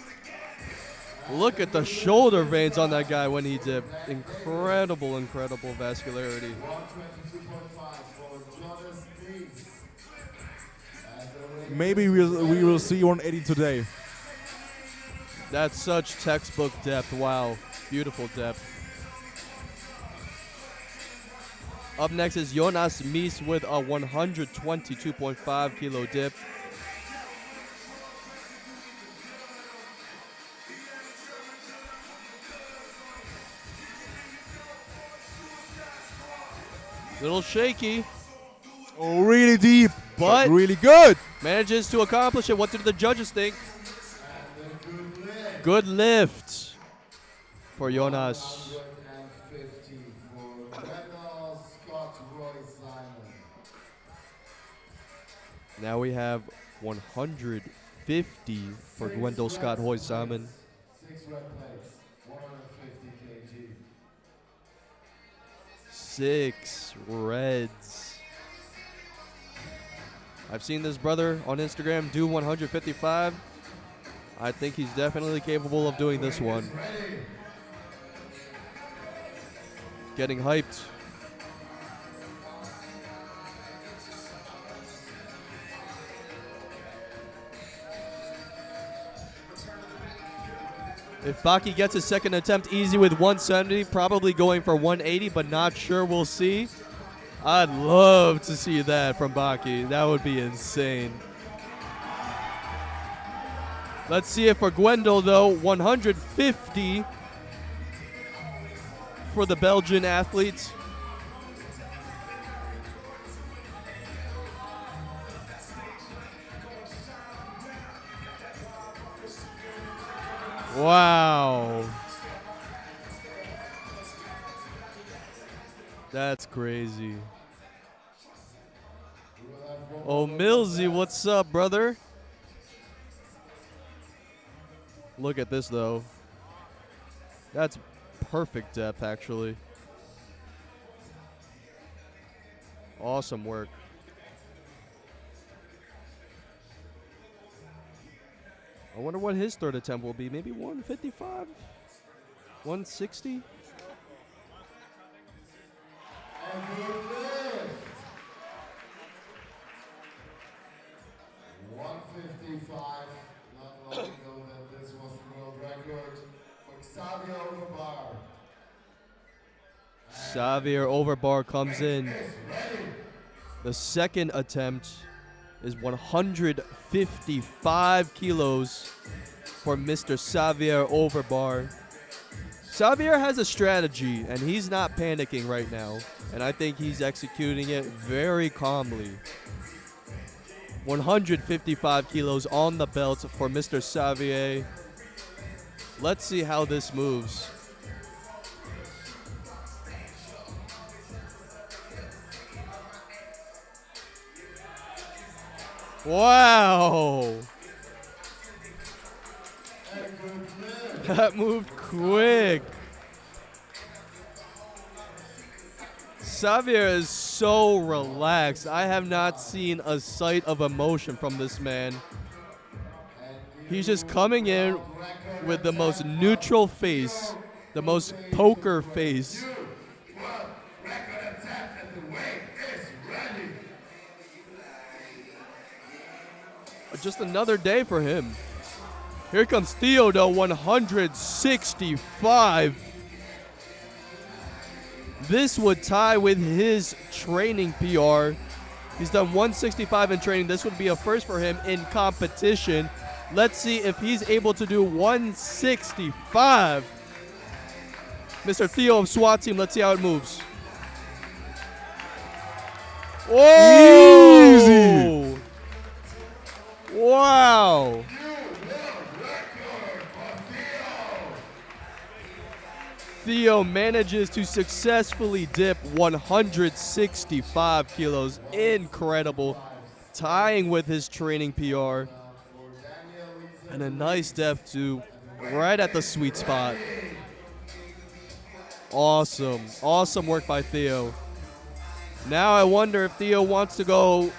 Speaker 1: Look at the shoulder veins on that guy when he dipped. Incredible, incredible vascularity.
Speaker 3: 122.5 for Jonas Peace.
Speaker 2: Maybe we will see 180 today.
Speaker 1: That's such textbook depth. Wow. Beautiful depth. Up next is Jonas Mies with a 122.5 kilo dip. Little shaky.
Speaker 2: Oh, really deep,
Speaker 1: but
Speaker 2: really good.
Speaker 1: Manages to accomplish it. What did the judges think? Good lift for Jonas.
Speaker 3: 150 for Wendell Scott Roy Simon.
Speaker 1: Now we have 150 for Gwendol Scott Hoy Simon.
Speaker 3: 6 rep plates, 150 kg.
Speaker 1: 6 reds. I've seen this brother on Instagram do 155. I think he's definitely capable of doing this one. Getting hyped. If Baki gets his second attempt easy with 170, probably going for 180, but not sure. We'll see. I'd love to see that from Baki. That would be insane. Let's see it for Gwendol, though. 150 for the Belgian athlete. Wow. That's crazy. Oh, Millsy, what's up, brother? Look at this, though. That's perfect depth, actually. Awesome work. I wonder what his third attempt will be. Maybe 155? 160?
Speaker 3: And good lift. 155. Not long ago that this was the world record for Xavier Overbar.
Speaker 1: Xavier Overbar comes in. The second attempt is 155 kilos for Mr. Xavier Overbar. Xavier has a strategy, and he's not panicking right now. And I think he's executing it very calmly. 155 kilos on the belt for Mr. Xavier. Let's see how this moves. Wow. That moved quick. Xavier is so relaxed. I have not seen a sight of emotion from this man. He's just coming in with the most neutral face, the most poker face. Just another day for him. Here comes Theo, though, 165. This would tie with his training PR. He's done 165 in training. This would be a first for him in competition. Let's see if he's able to do 165. Mr. Theo of SWAT team, let's see how it moves. Whoa!
Speaker 2: Easy.
Speaker 1: Wow. Theo Theo manages to successfully dip 165 kilos. Incredible. Tying with his training PR. And a nice depth to right at the sweet spot. Awesome. Awesome work by Theo. Now I wonder if Theo wants to go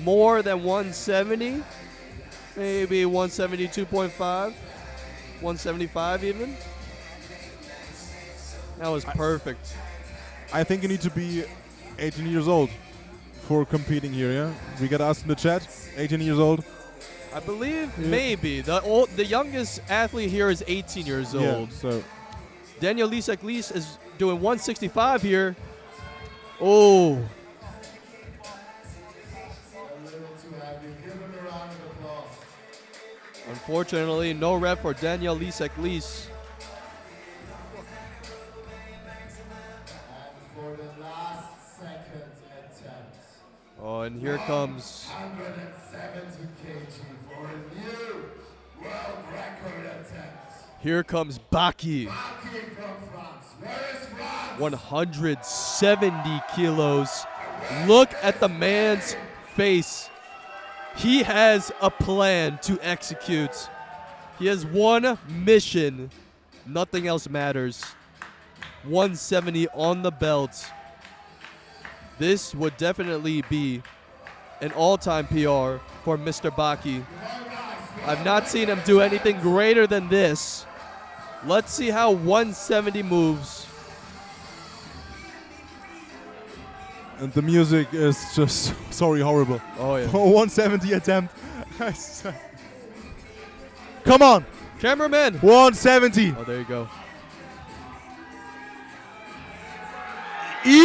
Speaker 1: more than 170. Maybe 172.5. 175 even. That was perfect.
Speaker 2: I think you need to be 18 years old for competing here, yeah? We got asked in the chat, 18 years old.
Speaker 1: I believe maybe. The youngest athlete here is 18 years old.
Speaker 2: Yeah, so
Speaker 1: Daniel Lisek-Lies is doing 165 here. Oh. Unfortunately, no rep for Daniel Lisek-Lies.
Speaker 3: For the last second attempt.
Speaker 1: Oh, and here comes
Speaker 3: 170 kg for a new world record attempt.
Speaker 1: here comes Baki.
Speaker 3: Baki from France. Where is France?
Speaker 1: 170 kilos. Look at the man's face. He has a plan to execute. He has one mission. Nothing else matters. 170 on the belt. This would definitely be an all-time PR for Mr. Baki. I've not seen him do anything greater than this. Let's see how 170 moves.
Speaker 2: and the music is just sorry horrible.
Speaker 1: Oh yeah.
Speaker 2: For 170 attempt. Come on,
Speaker 1: Cameraman.
Speaker 2: 170.
Speaker 1: Oh, there you go.
Speaker 2: Easy.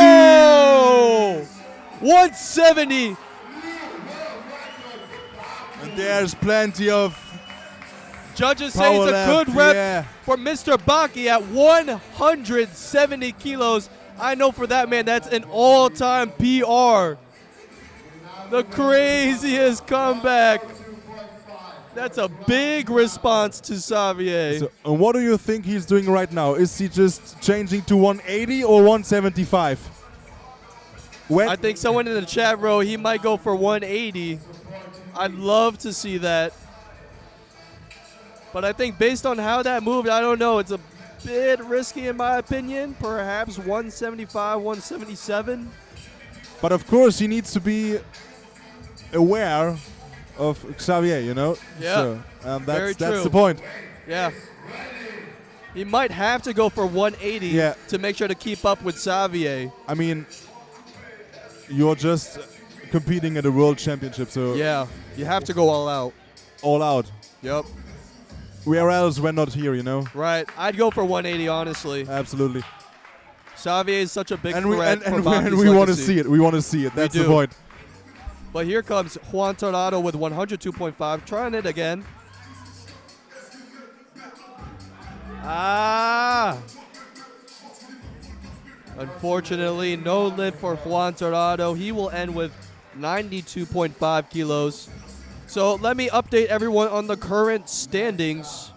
Speaker 1: Oh! 170.
Speaker 2: And there's plenty of
Speaker 1: Judges say
Speaker 2: power
Speaker 1: it's a
Speaker 2: left,
Speaker 1: good rep
Speaker 2: yeah.
Speaker 1: for Mr. Baki at 170 kilos. I know for that man, that's an all-time PR. The craziest comeback. That's a big response to Xavier.
Speaker 2: So, and what do you think he's doing right now? Is he just changing to 180 or 175? When
Speaker 1: I think someone in the chat row, he might go for 180. I'd love to see that. But I think based on how that moved, I don't know. It's a bit risky in my opinion. Perhaps 175, 177.
Speaker 2: But of course, he needs to be aware of Xavier, you know?
Speaker 1: Yeah.
Speaker 2: So, and
Speaker 1: Very
Speaker 2: that's
Speaker 1: true.
Speaker 2: the point.
Speaker 1: Yeah. He might have to go for 180
Speaker 2: Yeah.
Speaker 1: to make sure to keep up with Xavier.
Speaker 2: I mean, you're just competing at a world championship, so
Speaker 1: Yeah. You have to go all out.
Speaker 2: all out.
Speaker 1: Yep.
Speaker 2: Where else we're not here, you know?
Speaker 1: Right. I'd go for 180, honestly.
Speaker 2: Absolutely.
Speaker 1: Xavier is such a big
Speaker 2: And we
Speaker 1: threat for
Speaker 2: and
Speaker 1: Baki's
Speaker 2: we want to
Speaker 1: legacy.
Speaker 2: see it. We want to see it. That's the
Speaker 1: do.
Speaker 2: point.
Speaker 1: But here comes Juan Tornado with 102.5, trying it again. Ah! Unfortunately, no lift for Juan Tornado. He will end with 92.5 kilos. So let me update everyone on the current standings.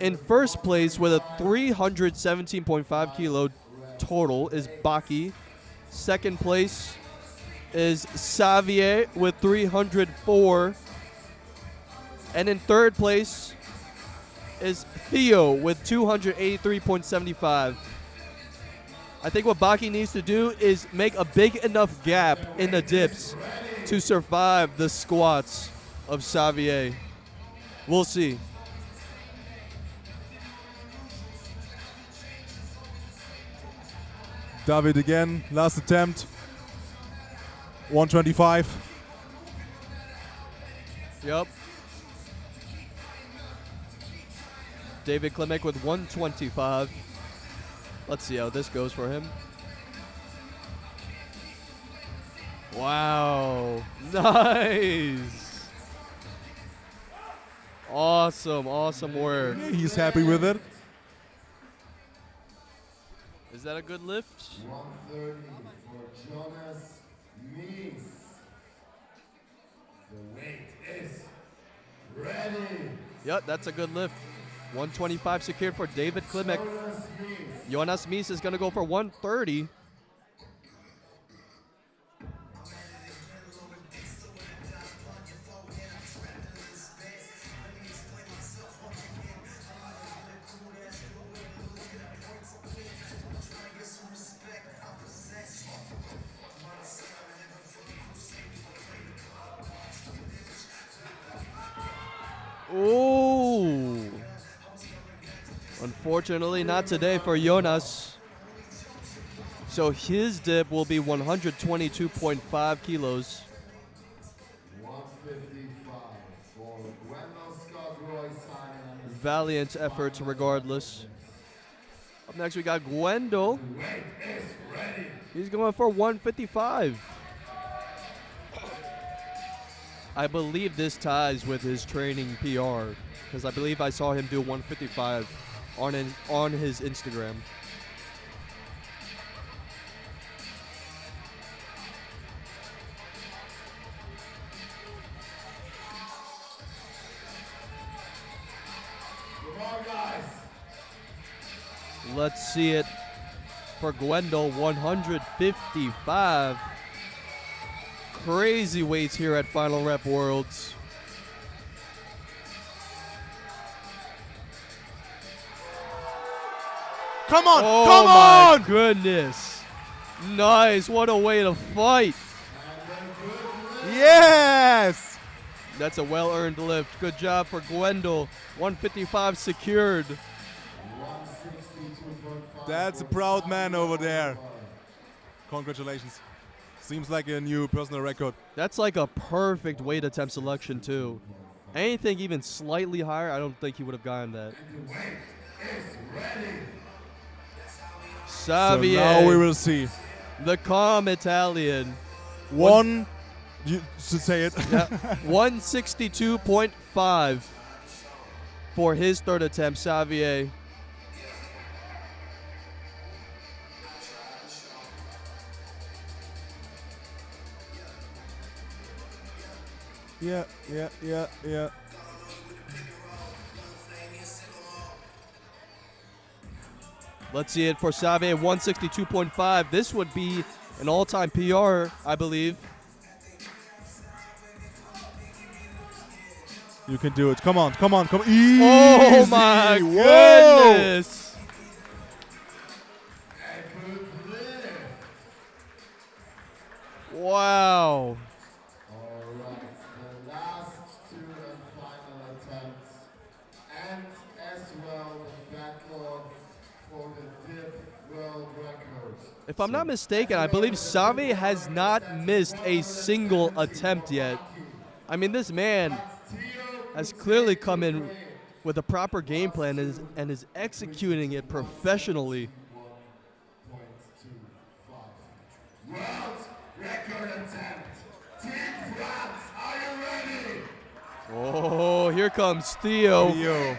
Speaker 1: In first place with a 317.5 kilo total is Baki. Second place is Xavier with 304. And in third place is Theo with 283.75. I think what Baki needs to do is make a big enough gap in the dips to survive the squats of Xavier. We'll see.
Speaker 2: David again, last attempt. 125.
Speaker 1: Yep. David Klimek with 125. Let's see how this goes for him. Wow. Nice. Awesome, awesome work.
Speaker 2: He's happy with it.
Speaker 1: Is that a good lift?
Speaker 3: 130 for Jonas Mies. The weight is ready.
Speaker 1: Yep, that's a good lift. 125 secured for David Klimek. Jonas Mies is going to go for 130. Ooh. Unfortunately, not today for Jonas. So his dip will be 122.5 kilos.
Speaker 3: 155 for Wendell Scott Roy Simon.
Speaker 1: Valiant efforts regardless. Up next we got Gwendol. He's going for 155. I believe this ties with his training PR because I believe I saw him do 155 on his Instagram.
Speaker 3: Come on, guys.
Speaker 1: Let's see it for Gwendol, 155. Crazy weights here at Final Rep Worlds.
Speaker 2: Come on,
Speaker 1: Oh
Speaker 2: come
Speaker 1: my
Speaker 2: on!
Speaker 1: goodness. Nice, what a way to fight.
Speaker 2: Yes!
Speaker 1: That's a well-earned lift. Good job for Gwendol. 155 secured.
Speaker 3: 162.5.
Speaker 2: That's a proud man over there. Congratulations. Seems like a new personal record.
Speaker 1: That's like a perfect weight attempt selection too. Anything even slightly higher, I don't think he would have gotten that. Xavier,
Speaker 2: So now we will see.
Speaker 1: the calm Italian.
Speaker 2: One, you should say it.
Speaker 1: Yeah, 162.5 for his third attempt, Xavier.
Speaker 2: Yeah.
Speaker 1: Let's see it for Xavier, 162.5. This would be an all-time PR, I believe.
Speaker 2: You can do it. Come on. Easy.
Speaker 1: Oh my
Speaker 2: Whoa.
Speaker 1: goodness! Wow.
Speaker 3: Alright, the last two and final attempts. And as well the battle for the dip world record.
Speaker 1: If I'm not mistaken, I believe Xavier has not missed a single attempt yet. I mean, this man has clearly come in with a proper game plan and is executing it professionally.
Speaker 3: 1.25. World record attempt. Team France, are you ready?
Speaker 1: Oh, here comes Theo.
Speaker 2: Theo.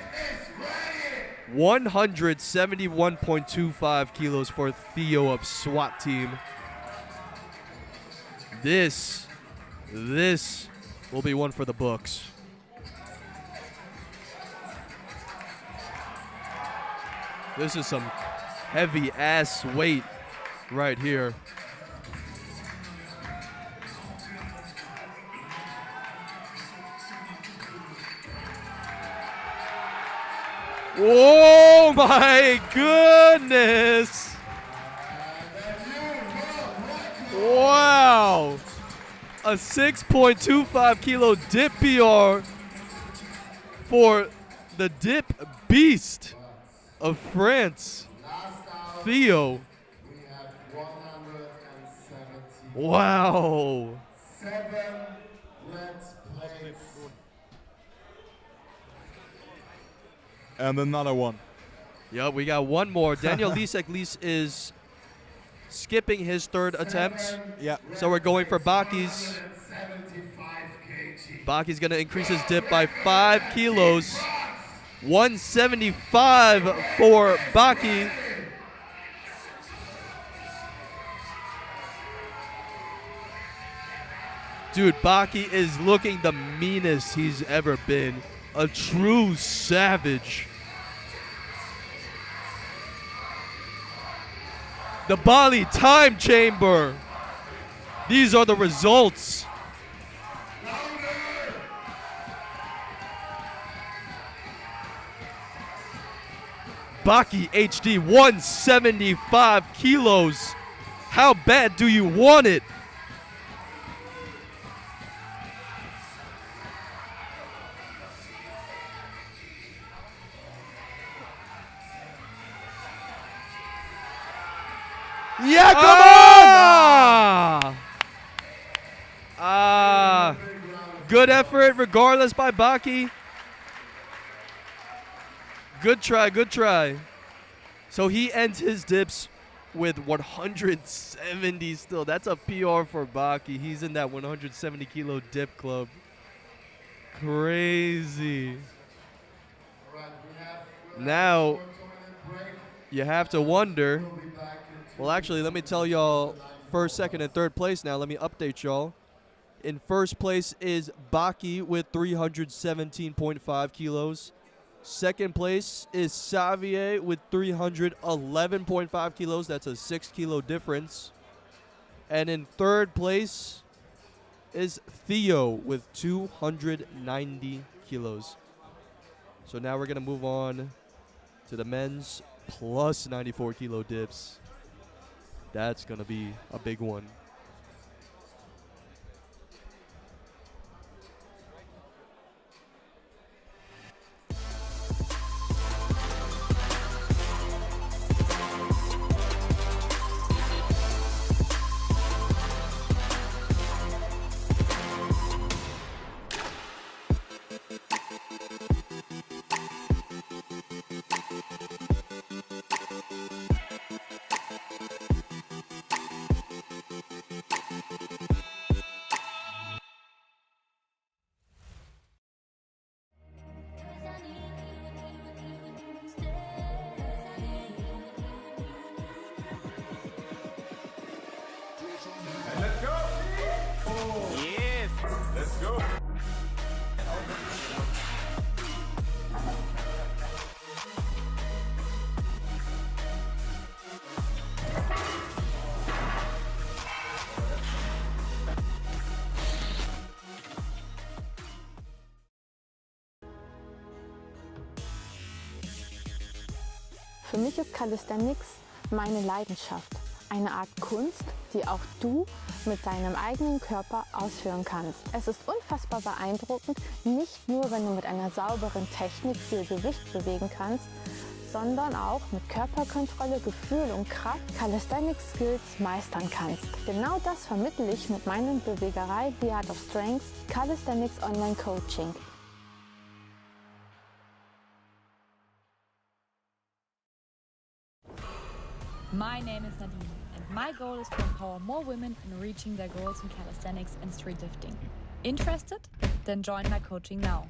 Speaker 1: 171.25 kilos for Theo of SWAT team. This will be one for the books. This is some heavy ass weight right here. Oh my goodness! Wow! A 6.25 kilo dip PR for the dip beast of France, Theo.
Speaker 3: We have 170.
Speaker 1: Wow!
Speaker 3: 7 let's plates.
Speaker 2: And another one.
Speaker 1: Yep, we got one more. Daniel Lisek is skipping his third attempt.
Speaker 2: Yeah.
Speaker 1: So we're going for Baki's.
Speaker 3: 175 kg.
Speaker 1: Baki's going to increase his dip by 5 kilos. 175 for Baki. Dude, Baki is looking the meanest he's ever been. A true savage. The Bali time chamber. These are the results. Baki HD, 175 kilos. How bad do you want it?
Speaker 2: Yeah, come
Speaker 1: Good effort regardless by Baki. Good try, good try. So he ends his dips with 170 still. That's a PR for Baki. He's in that 170 kilo dip club. Crazy. Now, you have to wonder. Well, actually, let me tell y'all first, second, and third place now. Let me update y'all. In first place is Baki with 317.5 kilos. Second place is Xavier with 311.5 kilos. That's a 6 kilo difference. And in third place is Theo with 290 kilos. So now we're going to move on to the men's plus 94 kilo dips. That's going to be a big one.
Speaker 5: Für mich ist Calisthenics meine Leidenschaft. Eine Art Kunst, die auch du mit deinem eigenen Körper ausführen kannst. Es ist unfassbar beeindruckend, nicht nur wenn du mit einer sauberen Technik viel Gewicht bewegen kannst, sondern auch mit Körperkontrolle, Gefühl und Kraft Calisthenics Skills meistern kannst. Genau das vermittle ich mit meinem Bewegerei The Art of Strength Calisthenics Online Coaching.
Speaker 6: My name is Nadine, and my goal is to empower more women in reaching their goals in calisthenics and street lifting. Interested? Then join my coaching now.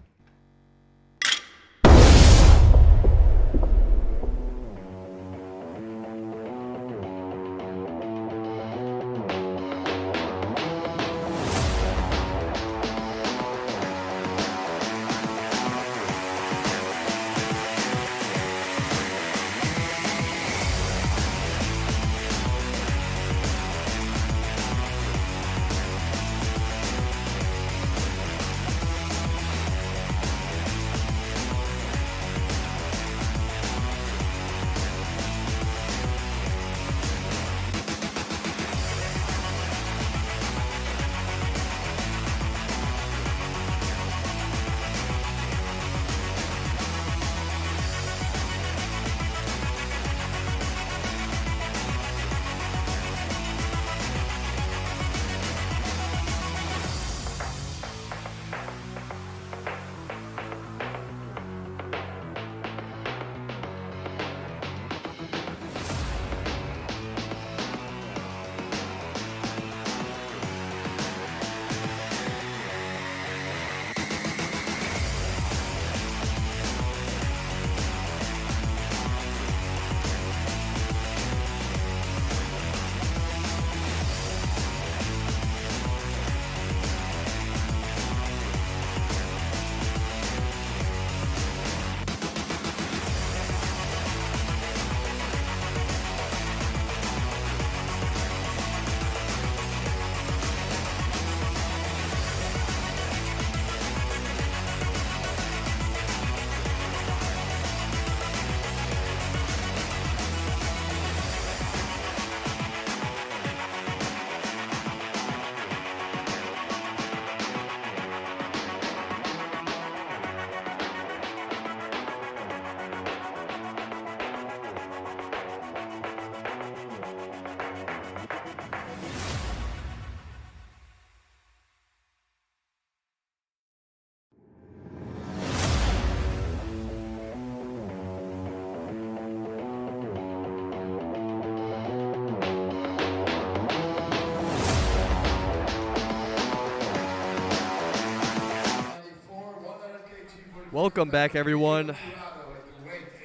Speaker 1: Welcome back, everyone.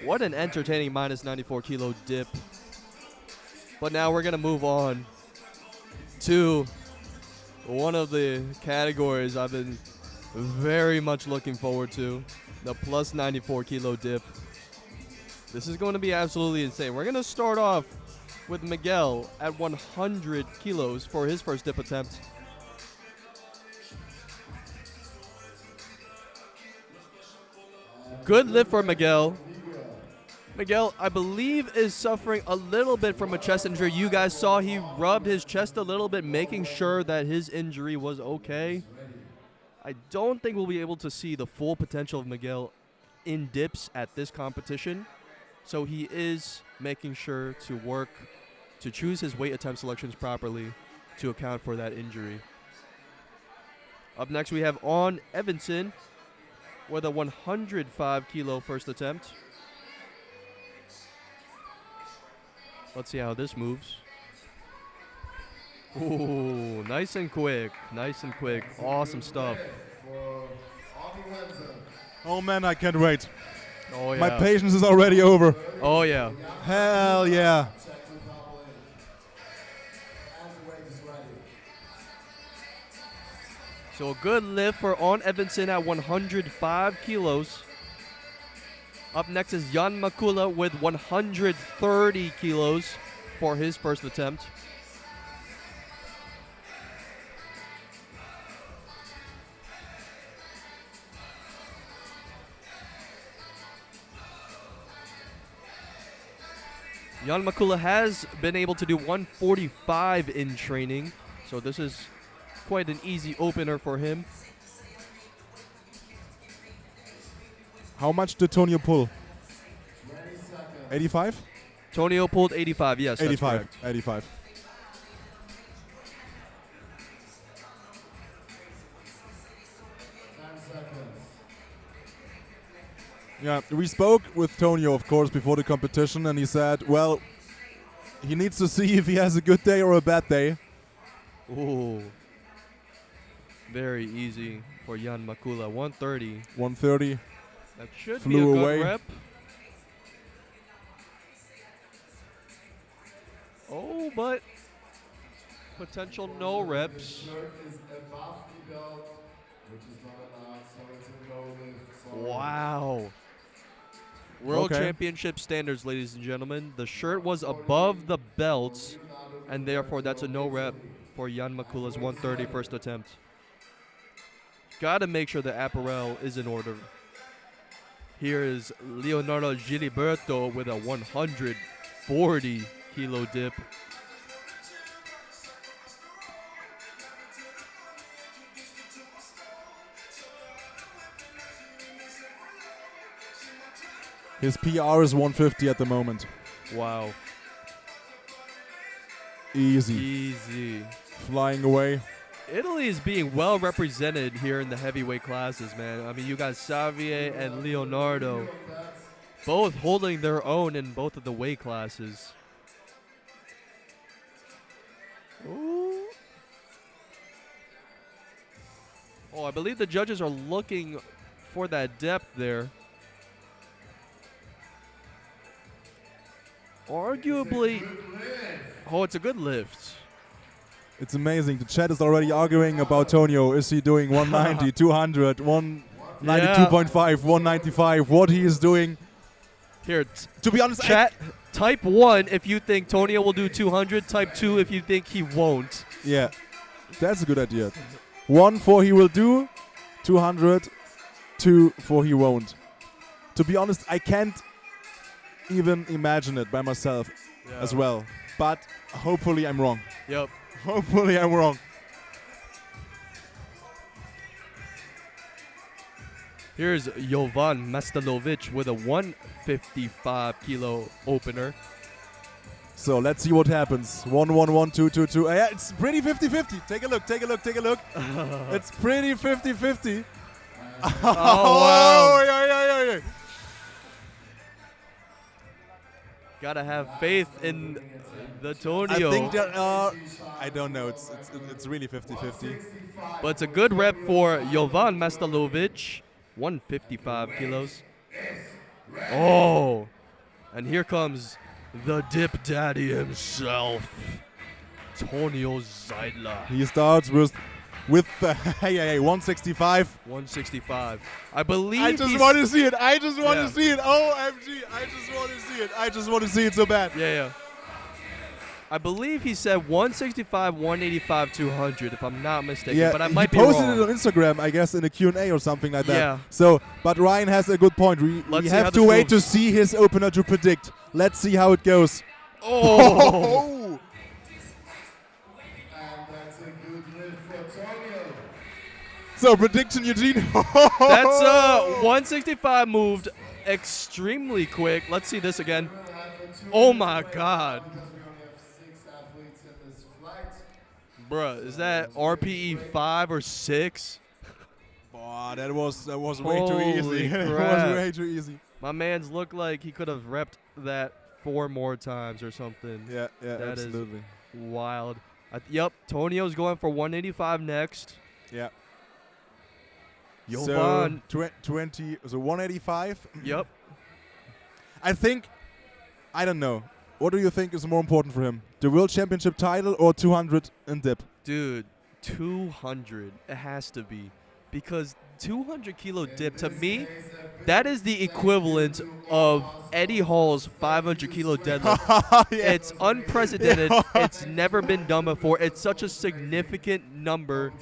Speaker 1: What an entertaining minus 94 kilo dip. But now we're going to move on to one of the categories I've been very much looking forward to, the plus 94 kilo dip. This is going to be absolutely insane. We're going to start off with Miguel at 100 kilos for his first dip attempt. Good lift for Miguel. Miguel, I believe, is suffering a little bit from a chest injury. You guys saw he rubbed his chest a little bit, making sure that his injury was okay. I don't think we'll be able to see the full potential of Miguel in dips at this competition. So he is making sure to work to choose his weight attempt selections properly to account for that injury. Up next, we have On Evanson with a 105 kilo first attempt. Let's see how this moves. Ooh, nice and quick. Nice and quick. Awesome stuff.
Speaker 2: Oh man, I can't wait.
Speaker 1: Oh yeah.
Speaker 2: My patience is already over.
Speaker 1: Oh yeah.
Speaker 2: Hell yeah.
Speaker 1: So a good lift for On Evanson at 105 kilos. Up next is Jan Makula with 130 kilos for his first attempt. Jan Makula has been able to do 145 in training, so this is quite an easy opener for him.
Speaker 2: How much did Tonio pull? 85?
Speaker 1: Tonio pulled 85, yes.
Speaker 2: 85.
Speaker 1: That's correct.
Speaker 2: 85. Yeah, we spoke with Tonio, of course, before the competition, and he said, well, he needs to see if he has a good day or a bad day.
Speaker 1: Ooh. Very easy for Jan Makula. 130.
Speaker 2: 130.
Speaker 1: That should
Speaker 2: Flew
Speaker 1: be a good
Speaker 2: away.
Speaker 1: rep. Oh, but potential no reps. Wow. World
Speaker 2: Okay.
Speaker 1: Championship standards, ladies and gentlemen. The shirt was above the belt, and therefore that's a no rep for Jan Makula's 130 first attempt. Got to make sure the apparel is in order. Here is Leonardo Giliberto with a 140 kilo dip.
Speaker 2: His PR is 150 at the moment.
Speaker 1: Wow.
Speaker 2: Easy.
Speaker 1: Easy.
Speaker 2: Flying away.
Speaker 1: Italy is being well represented here in the heavyweight classes, man. I mean, you got Xavier and Leonardo both holding their own in both of the weight classes. Ooh. Oh, I believe the judges are looking for that depth there. Arguably, oh, it's a good lift.
Speaker 2: It's amazing. The chat is already arguing about Tonio. Is he doing 190, 200, 192.5, 195? What he is doing.
Speaker 1: Here,
Speaker 2: To be honest,
Speaker 1: chat, type 1 if you think Tonio will do 200. Type 2 if you think he won't.
Speaker 2: Yeah, that's a good idea. 1 for he will do, 200, 2 for he won't. To be honest, I can't even imagine it by myself as well. But hopefully I'm wrong.
Speaker 1: Yep.
Speaker 2: Hopefully I'm wrong.
Speaker 1: Here's Jovan Mastalovic with a 155 kilo opener.
Speaker 2: So let's see what happens. 1, 1, 1, 2, 2, 2. Yeah, it's pretty 50-50. Take a look, take a look, take a look. It's pretty 50-50.
Speaker 1: Oh, wow.
Speaker 2: Yeah.
Speaker 1: Gotta have faith in the
Speaker 2: I
Speaker 1: Tonio.
Speaker 2: think that, I don't know. It's really 50-50.
Speaker 1: But it's a good rep for Jovan Mastalovic. 155 kilos. Oh, and here comes the dip daddy himself, Tonio Zeidler.
Speaker 2: He starts with the 165.
Speaker 1: 165. I believe
Speaker 2: I just
Speaker 1: he's-
Speaker 2: want to see it. I just want
Speaker 1: Yeah.
Speaker 2: to see it. OMG. I just want to see it. I just want to see it so bad.
Speaker 1: Yeah. I believe he said 165, 185, 200, if I'm not mistaken. But I might be
Speaker 2: he posted
Speaker 1: wrong.
Speaker 2: it on Instagram, I guess, in a Q&A or something like that.
Speaker 1: Yeah.
Speaker 2: So, but Ryan has a good point. We
Speaker 1: Let's see how
Speaker 2: have
Speaker 1: this
Speaker 2: to wait to
Speaker 1: moves.
Speaker 2: see his opener to predict. Let's see how it goes.
Speaker 1: Oh!
Speaker 3: And that's a good lift for Tonio.
Speaker 2: So, prediction, Eugene.
Speaker 1: That's 165 moved extremely quick. Let's see this again.
Speaker 3: We'll have a 2
Speaker 1: Oh my
Speaker 3: minute
Speaker 1: God.
Speaker 3: because we only have 6 athletes in this flight.
Speaker 1: Bruh, is that RPE 5 or 6?
Speaker 2: Oh, that was way too
Speaker 1: Holy
Speaker 2: easy. That
Speaker 1: crap.
Speaker 2: was way too easy.
Speaker 1: My man's looked like he could have repped that 4 more times or something.
Speaker 2: Yeah,
Speaker 1: That is
Speaker 2: absolutely.
Speaker 1: wild. Yep, Tonio's going for 185 next.
Speaker 2: Yeah.
Speaker 1: Jovan.
Speaker 2: So, 185.
Speaker 1: Yep.
Speaker 2: I don't know. What do you think is more important for him? The World Championship title or 200 in dip?
Speaker 1: Dude, 200. It has to be. Because 200 kilo dip, to me, that is the equivalent of Eddie Hall's 500 kilo deadlift. It's unprecedented. It's never been done before. It's such a significant number.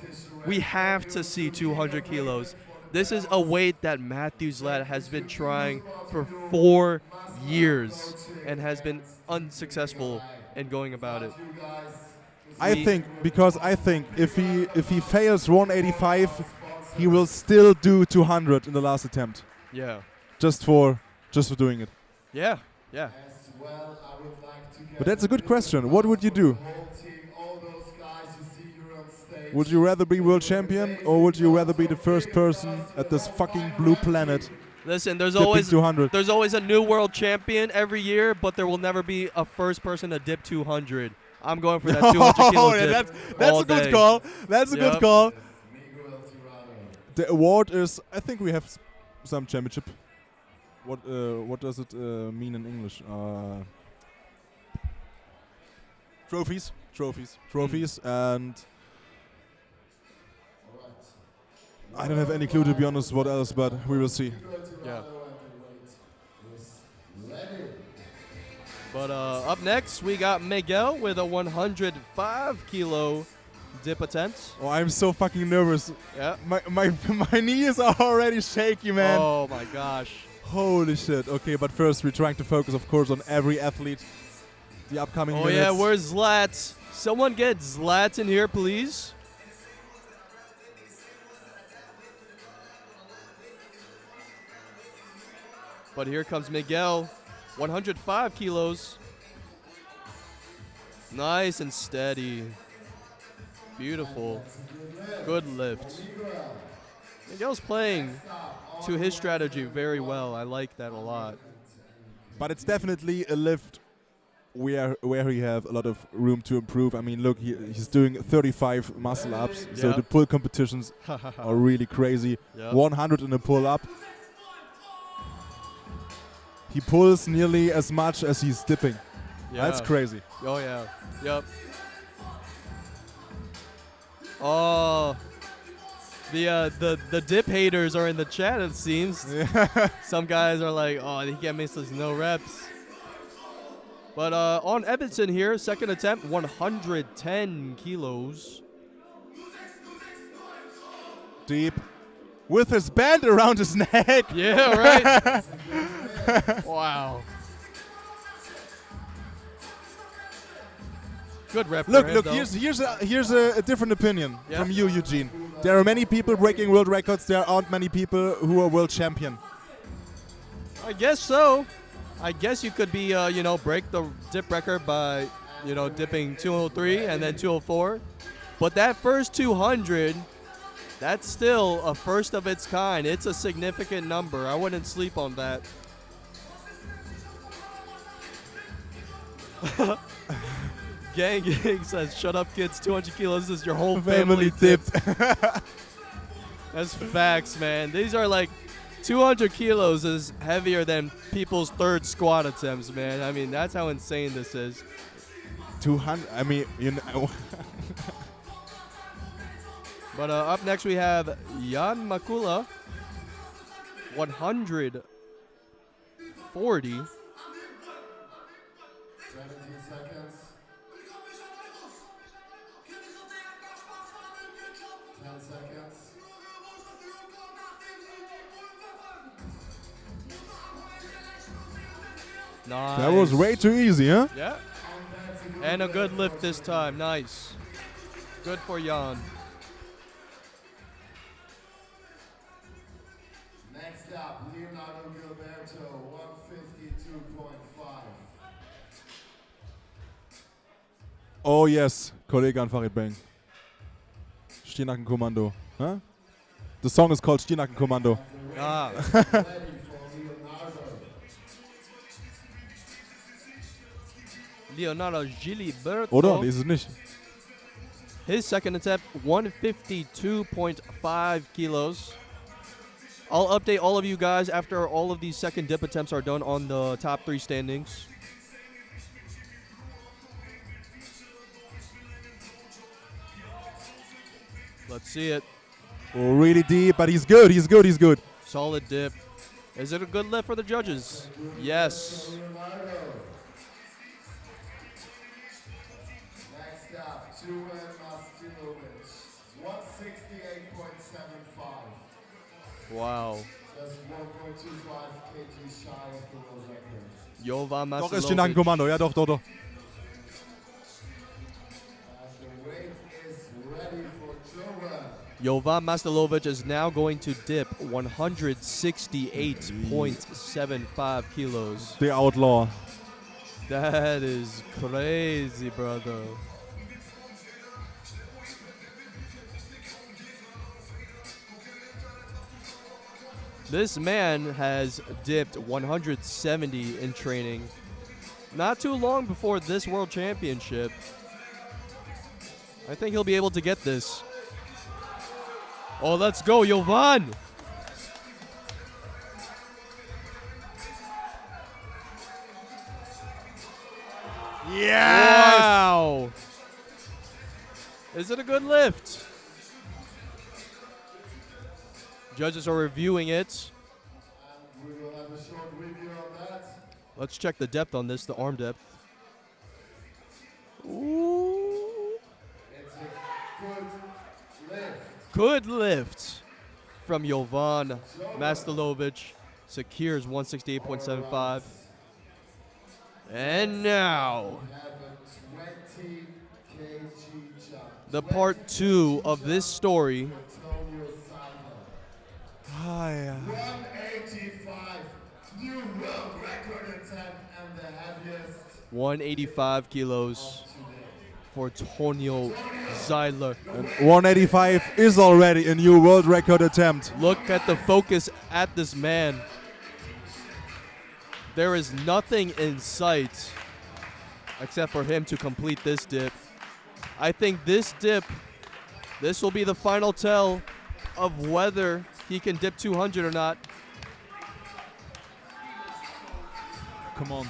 Speaker 1: We have to see 200 kilos. This is a weight that Matthew Zlat has been trying for 4 years and has been unsuccessful in going about it.
Speaker 2: I think if he fails 185, he will still do 200 in the last attempt.
Speaker 1: Yeah.
Speaker 2: Just for doing it.
Speaker 1: Yeah. Yeah.
Speaker 3: As well, I would like to get
Speaker 2: But that's a good question. What would you do?
Speaker 3: the whole team, all those guys you see here on stage.
Speaker 2: Would you rather be world champion or would you rather be the first person at this fucking blue planet
Speaker 1: Listen, there's
Speaker 2: dipping
Speaker 1: always
Speaker 2: 200?
Speaker 1: there's always a new world champion every year, but there will never be a first person to dip 200. I'm going for that 200 kilo dip.
Speaker 2: That's
Speaker 1: all
Speaker 2: a good
Speaker 1: day.
Speaker 2: call. That's a good
Speaker 1: Yep.
Speaker 2: call.
Speaker 3: Miguel Tirado.
Speaker 2: The award is, I think we have some championship. What does it mean in English? Trophies, and I don't have any clue to be honest what else, but we will see.
Speaker 1: Yeah. But up next, we got Miguel with a 105 kilo dip attempt.
Speaker 2: Oh, I'm so fucking nervous.
Speaker 1: Yeah.
Speaker 2: My knees are already shaky, man.
Speaker 1: Oh my gosh.
Speaker 2: Holy shit. Okay, but first we're trying to focus, of course, on every athlete. The upcoming
Speaker 1: Oh
Speaker 2: minutes.
Speaker 1: yeah, where's Zlat? Someone get Zlat in here, please. But here comes Miguel, 105 kilos. Nice and steady. Beautiful. Good lift. Miguel's playing to his strategy very well. I like that a lot.
Speaker 2: But it's definitely a lift where he have a lot of room to improve. I mean, look, he's doing 35 muscle ups, so
Speaker 1: Yeah.
Speaker 2: the pull competitions are really crazy.
Speaker 1: Yep.
Speaker 2: 100 in a pull up. He pulls nearly as much as he's dipping. That's
Speaker 1: Yeah.
Speaker 2: crazy.
Speaker 1: Oh yeah. Yep. Oh, the dip haters are in the chat. It seems. Some guys are like, oh, he can't miss those no reps. But on Edmondson here, second attempt, 110 kilos.
Speaker 2: Deep. With his band around his neck.
Speaker 1: Yeah, right. Wow. Good rep.
Speaker 2: Look,
Speaker 1: for him,
Speaker 2: look.
Speaker 1: though.
Speaker 2: Here's a different opinion
Speaker 1: Yeah.
Speaker 2: from you, Eugene. There are many people breaking world records. There aren't many people who are world champion.
Speaker 1: I guess so. I guess you could be, break the dip record by, dipping 203 and then 204. But that first 200, that's still a first of its kind. It's a significant number. I wouldn't sleep on that. Gang says, shut up, kids. 200 kilos is your whole family dipped. That's facts, man. These are like 200 kilos is heavier than people's third squat attempts, man. I mean, that's how insane this is.
Speaker 2: 200. I mean, you know.
Speaker 1: But up next we have Jan Makula, 140.
Speaker 3: 17 seconds. 10 seconds.
Speaker 1: Nice.
Speaker 2: That was way too easy, huh?
Speaker 1: Yeah. And a good lift this time. Nice. Good for Jan.
Speaker 3: Next up, Leonardo Gilberto, 152.5.
Speaker 2: Oh yes, Kollege an Farid Bang. Stiernacken-Kommando. Huh? The song is called Stiernacken-Kommando.
Speaker 1: Ah.
Speaker 3: Ready for Leonardo.
Speaker 1: Leonardo Giliberto.
Speaker 2: Oder? Nee, ist es nicht.
Speaker 1: His second attempt, 152.5 kilos. I'll update all of you guys after all of these second dip attempts are done on the top 3 standings. Let's see it.
Speaker 2: Oh, really deep, but he's good, he's good, he's good.
Speaker 1: Solid dip. Is it a good lift for the judges? Yes.
Speaker 3: Next up, Juven Mastinovic, 168.75.
Speaker 1: Wow.
Speaker 3: Just 1.25 kg shy of the world record.
Speaker 1: Jovan
Speaker 2: Doch, ist
Speaker 1: Mastinovic.
Speaker 2: Stiernacken-Kommando. Ja, doch, doch, doch.
Speaker 3: And the weight is ready for Juven.
Speaker 1: Jovan Mastalovic is now going to dip 168.75 kilos.
Speaker 2: The Outlaw.
Speaker 1: That is crazy, brother. This man has dipped 170 in training. Not too long before this World Championship. I think he'll be able to get this. Oh, let's go, Jovan!
Speaker 2: Yes!
Speaker 1: Wow! Is it a good lift? Judges are reviewing it.
Speaker 3: And we will have a short review on that.
Speaker 1: Let's check the depth on this, the arm depth. Ooh.
Speaker 3: It's a good lift.
Speaker 1: Good lift from Jovan Mastalovic. Secures 168.75. And now,
Speaker 3: We have a 20 kg jump.
Speaker 1: the part 2 of this story.
Speaker 3: Antonio Simon.
Speaker 2: Ah, ja.
Speaker 3: 185, new world record attempt and the heaviest
Speaker 1: 185 kilos for Tonio Zeidler.
Speaker 2: And 185 is already a new world record attempt.
Speaker 1: Look at the focus at this man. There is nothing in sight except for him to complete this dip. I think this dip, this will be the final tell of whether he can dip 200 or not.
Speaker 2: Come on.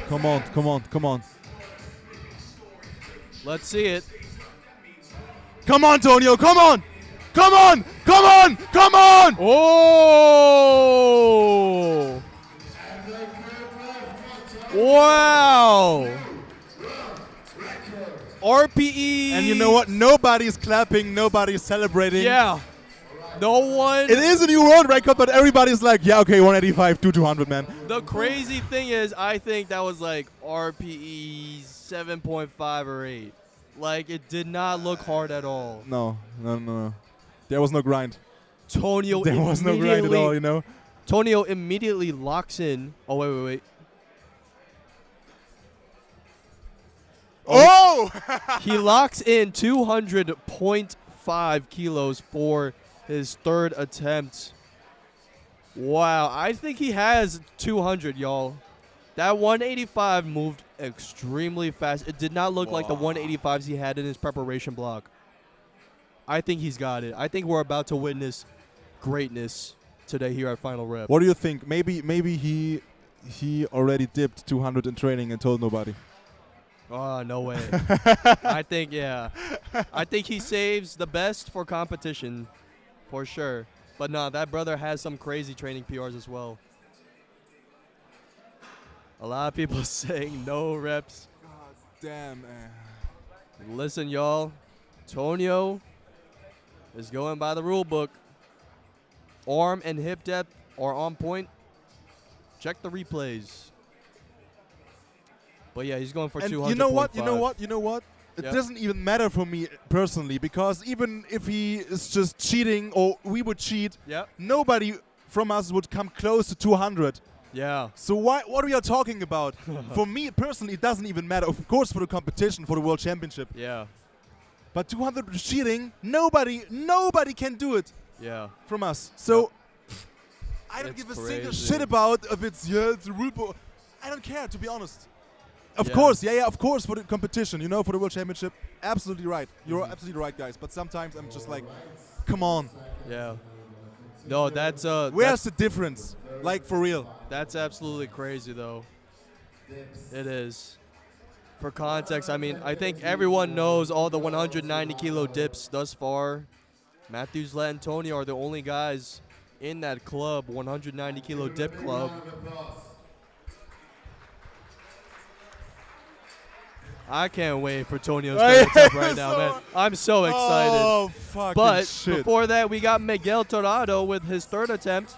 Speaker 2: Come on, come on, come on.
Speaker 1: Let's see it.
Speaker 2: Come on, Tonio, come on! Come on! Come on! Come on!
Speaker 1: Oh! Wow! RPE.
Speaker 2: And you know what? Nobody's clapping, nobody's celebrating.
Speaker 1: Yeah. No one.
Speaker 2: It is a new world record, but everybody's like, yeah, okay, 185, do 200, man.
Speaker 1: The crazy thing is, I think that was like RPE 7.5 or 8. Like, it did not look hard at all.
Speaker 2: No, no, no, no. There was no grind.
Speaker 1: Tonio
Speaker 2: There was no grind at all, you know?
Speaker 1: Tonio immediately locks in. Oh, wait.
Speaker 2: Oh!
Speaker 1: He locks in 200.5 kilos for his third attempt. Wow, I think he has 200, y'all. That 185 moved extremely fast. It did not look like the 185s he had in his preparation block. I think he's got it. I think we're about to witness greatness today here at Final Rep.
Speaker 2: What do you think? Maybe he already dipped 200 in training and told nobody.
Speaker 1: Oh, no way. I think, yeah. I think he saves the best for competition, for sure. But no, that brother has some crazy training PRs as well. A lot of people saying no reps.
Speaker 2: God damn, man.
Speaker 1: Listen, y'all. Tonio is going by the rule book. Arm and hip depth are on point. Check the replays. But yeah, he's going for 200.
Speaker 2: You know what? It
Speaker 1: Yep.
Speaker 2: doesn't even matter for me personally, because even if he is just cheating or we would cheat,
Speaker 1: Yep.
Speaker 2: nobody from us would come close to 200.
Speaker 1: Yeah.
Speaker 2: So what are we talking about? For me personally, it doesn't even matter. Of course, for the competition, for the World Championship.
Speaker 1: Yeah.
Speaker 2: But 200 with cheating, nobody can do it
Speaker 1: Yeah.
Speaker 2: from us. So I don't
Speaker 1: It's
Speaker 2: give a single
Speaker 1: crazy.
Speaker 2: shit about if it's it's a rule book. I don't care, to be honest. Of
Speaker 1: Yeah.
Speaker 2: course, of course, for the competition, for the World Championship, absolutely right. You're absolutely right, guys. But sometimes I'm just like, come on,
Speaker 1: Yeah. No, that's
Speaker 2: where's the difference? Like, for real.
Speaker 1: that's absolutely crazy though. It is. For context, I mean, I think everyone knows all the 190 kilo dips thus far. Matthews, Let, and Tony are the only guys in that club, 190 kilo dip club. I can't wait for Tonio's third attempt right now, man. I'm so excited.
Speaker 2: Oh, fucking
Speaker 1: But
Speaker 2: shit.
Speaker 1: before that, we got Miguel Torado with his third attempt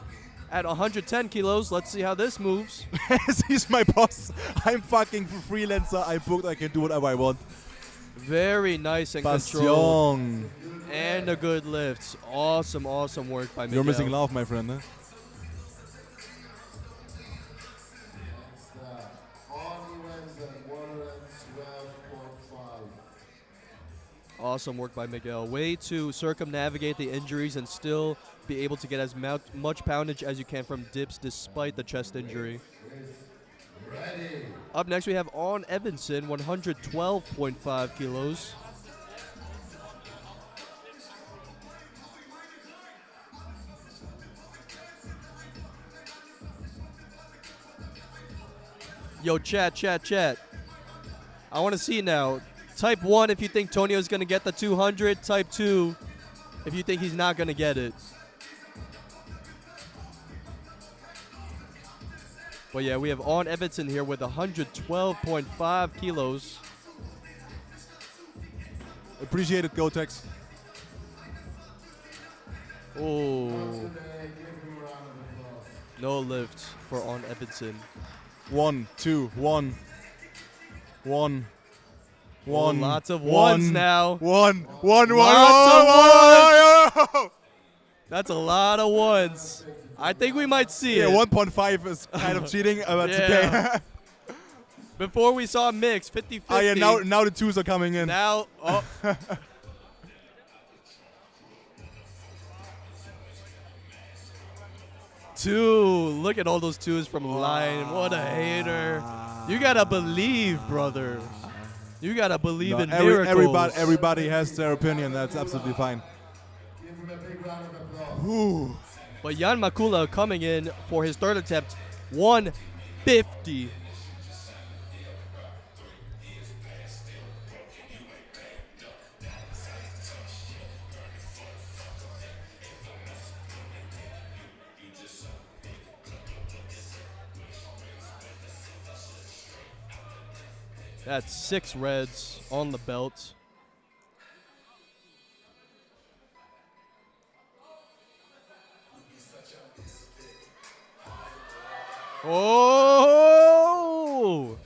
Speaker 1: at 110 kilos. Let's see how this moves.
Speaker 2: He's my boss. I'm fucking freelancer. I booked. I can do whatever I want.
Speaker 1: Very nice and controlled.
Speaker 2: Bastion.
Speaker 1: And a good lift. Awesome, awesome work by Miguel.
Speaker 2: You're missing love, my friend. Huh?
Speaker 1: Awesome work by Miguel. Way to circumnavigate the injuries and still be able to get as much poundage as you can from dips despite the chest injury. Up next, we have On Evanson, 112.5 kilos. Yo, chat. I want to see now. Type 1 if you think Tonio's going to get the 200. Type 2 if you think he's not going to get it. But yeah, we have On Evanson here with 112.5 kilos.
Speaker 2: Appreciate it, Gotex.
Speaker 1: Oh. No lift for On Evanson.
Speaker 2: 1, 2, 1.
Speaker 1: Oh, lots of ones now.
Speaker 2: One.
Speaker 1: Lots of ones. That's a lot of ones. I think we might see
Speaker 2: Yeah,
Speaker 1: it.
Speaker 2: 1.5 is kind of cheating, but it's
Speaker 1: Yeah.
Speaker 2: okay.
Speaker 1: Before we saw a mix, 50-50.
Speaker 2: Oh yeah, now the twos are coming in.
Speaker 1: Now, oh. Two. Look at all those twos from line. What a hater. You gotta believe, brother. You gotta believe
Speaker 2: No,
Speaker 1: in miracles.
Speaker 2: everybody has their opinion. That's absolutely fine. Whew.
Speaker 1: But Jan Makula coming in for his third attempt, 150. That's 6 reds on the belt. Oh!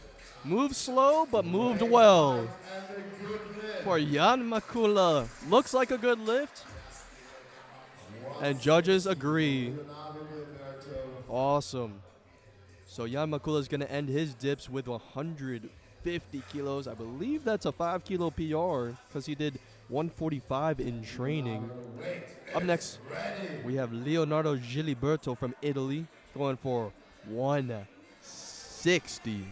Speaker 1: Moved slow, but moved well. For Jan Makula. Looks like a good lift. And judges agree. Awesome. So Jan Makula is going to end his dips with 150 kilos. I believe that's a 5 kilo PR because he did 145 in training. Up next, we have Leonardo Giliberto from Italy going for 160.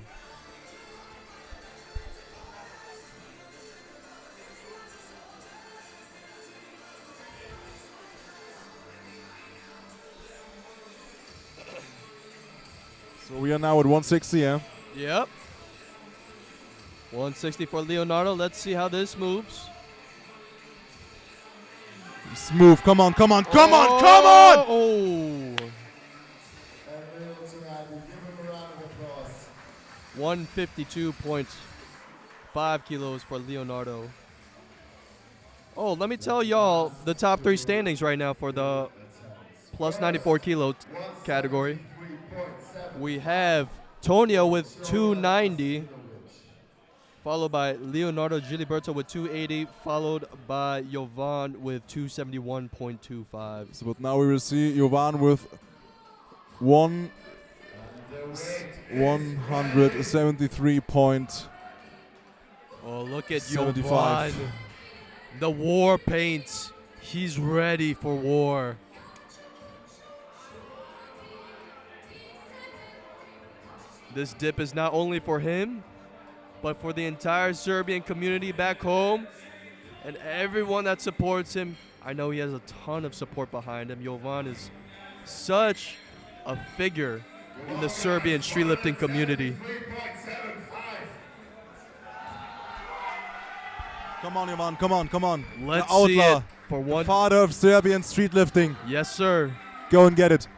Speaker 2: So we are now at 160, yeah?
Speaker 1: Yep. 160 for Leonardo. Let's see how this moves.
Speaker 2: Smooth. Come on, come on, come on, come on!
Speaker 1: Oh!
Speaker 3: And Leo tonight, we give him a round of applause.
Speaker 1: 152.5 kilos for Leonardo. Oh, let me tell y'all the top 3 standings right now for the plus 94 kilo category. We have Tonio with 290, followed by Leonardo Giliberto with 280, followed by Jovan with 271.25.
Speaker 2: So, but now we will see Jovan with 173 point.
Speaker 1: Oh, look at
Speaker 2: 75.
Speaker 1: Jovan. The war paint. He's ready for war. This dip is not only for him, but for the entire Serbian community back home and everyone that supports him. I know he has a ton of support behind him. Jovan is such a figure in the Serbian streetlifting community.
Speaker 3: 3.75.
Speaker 2: Come on, Jovan, come on, come on.
Speaker 1: Let's
Speaker 2: the
Speaker 1: see
Speaker 2: outlaw,
Speaker 1: it for one.
Speaker 2: father of Serbian streetlifting.
Speaker 1: Yes, sir.
Speaker 2: Go and get it.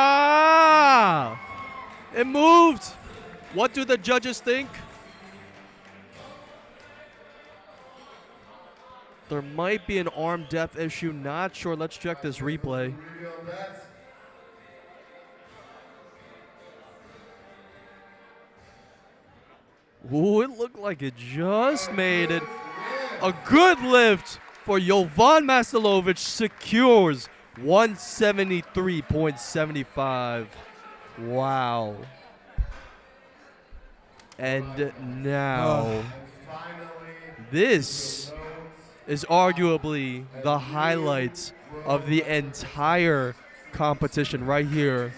Speaker 1: Ah! It moved. What do the judges think? There might be an arm depth issue. Not sure. Let's check this replay.
Speaker 3: Review on that.
Speaker 1: Ooh, it looked like it just made it. A good lift for Jovan Mastalovic secures 173.75. Wow. And now, this is arguably the highlights of the entire competition right here.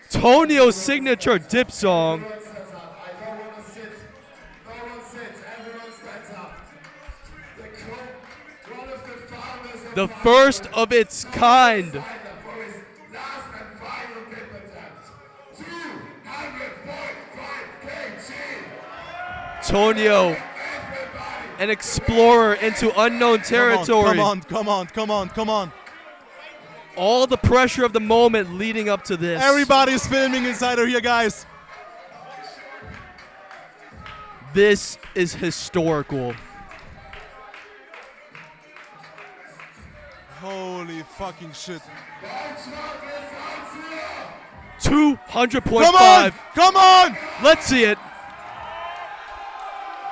Speaker 1: Tonio's signature dip song.
Speaker 3: Everyone stands up. I don't want to sit. No one sits. Everyone stands up. One of the founders of
Speaker 1: The first of its kind.
Speaker 3: for his last and final dip attempt. 200.5 kg.
Speaker 1: Tonio, an explorer into unknown territory.
Speaker 2: Come on, come on, come on, come on.
Speaker 1: All the pressure of the moment leading up to this.
Speaker 2: Everybody's filming inside of here, guys.
Speaker 1: This is historical.
Speaker 2: Holy fucking shit.
Speaker 1: 200.5.
Speaker 2: Come on, come on,
Speaker 1: Let's see it.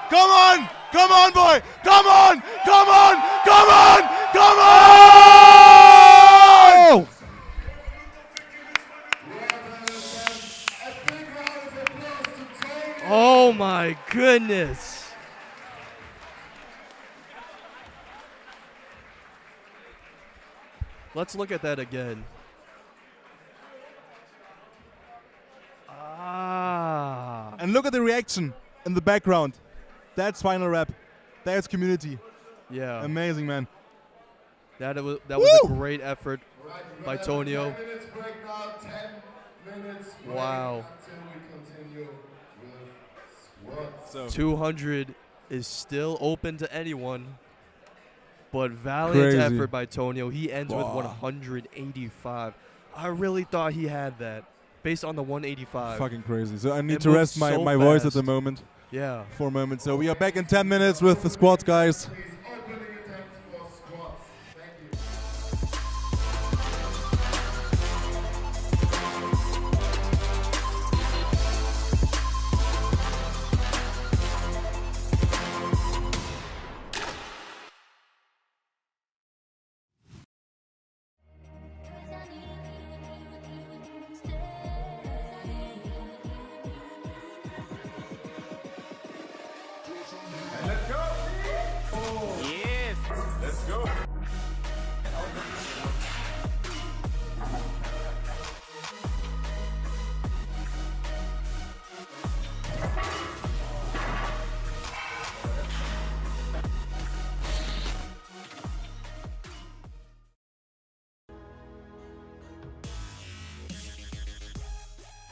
Speaker 2: come on, come on, boy. Come on, come on, come on, come on.
Speaker 3: A big round of applause to Tony.
Speaker 1: Oh my goodness. Let's look at that again. Ah.
Speaker 2: And look at the reaction in the background. That's Finalrep. That's community.
Speaker 1: Yeah.
Speaker 2: Amazing, man.
Speaker 1: That was a
Speaker 2: Woo!
Speaker 1: great effort
Speaker 3: Right, we're
Speaker 1: by
Speaker 3: gonna have a
Speaker 1: Tonio.
Speaker 3: 10 minutes break now. 10 minutes break
Speaker 1: Wow.
Speaker 3: until we continue with squats.
Speaker 2: So
Speaker 1: 200 is still open to anyone. But valiant
Speaker 2: Crazy.
Speaker 1: effort by Tonio. He ends with
Speaker 2: Wow.
Speaker 1: 185. I really thought he had that based on the 185.
Speaker 2: fucking crazy. So I need
Speaker 1: It
Speaker 2: to
Speaker 1: moves
Speaker 2: rest my,
Speaker 1: so
Speaker 2: my voice at the
Speaker 1: fast.
Speaker 2: moment
Speaker 1: Yeah.
Speaker 2: for a moment. So we are back in 10 minutes with the squats, guys.
Speaker 3: Please, opening attempts for squats. Thank you.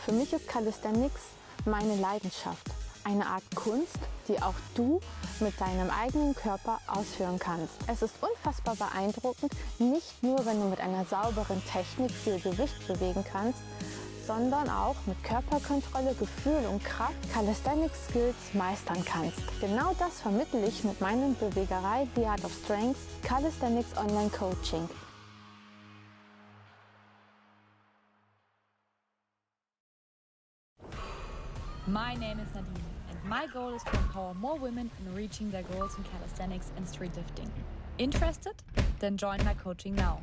Speaker 5: Für mich ist Calisthenics meine Leidenschaft. Eine Art Kunst, die auch du mit deinem eigenen Körper ausführen kannst. Es ist unfassbar beeindruckend, nicht nur, wenn du mit einer sauberen Technik viel Gewicht bewegen kannst, sondern auch mit Körperkontrolle, Gefühl und Kraft Calisthenics Skills meistern kannst. Genau das vermittle ich mit meinem Bewegerei The Art of Strength Calisthenics Online Coaching.
Speaker 6: My name is Nadine, and my goal is to empower more women in reaching their goals in calisthenics and street lifting. Interested? Then join my coaching now.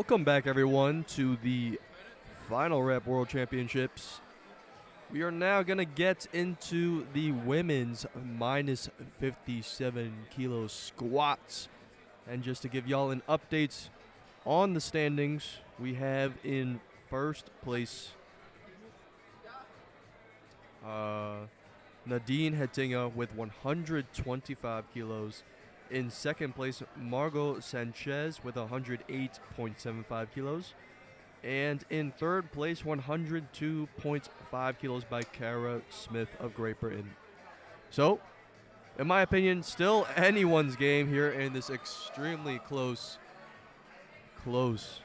Speaker 1: Welcome back, everyone, to the Finalrep World Championships. We are now going to get into the women's minus 57 kilo squats. And just to give y'all an update on the standings, we have in first place Nadine Hettinger with 125 kilos. In second place, Margot Sanchez with 108.75 kilos. And in third place, 102.5 kilos by Kara Smith of Great Britain. So, in my opinion, still anyone's game here in this extremely close class.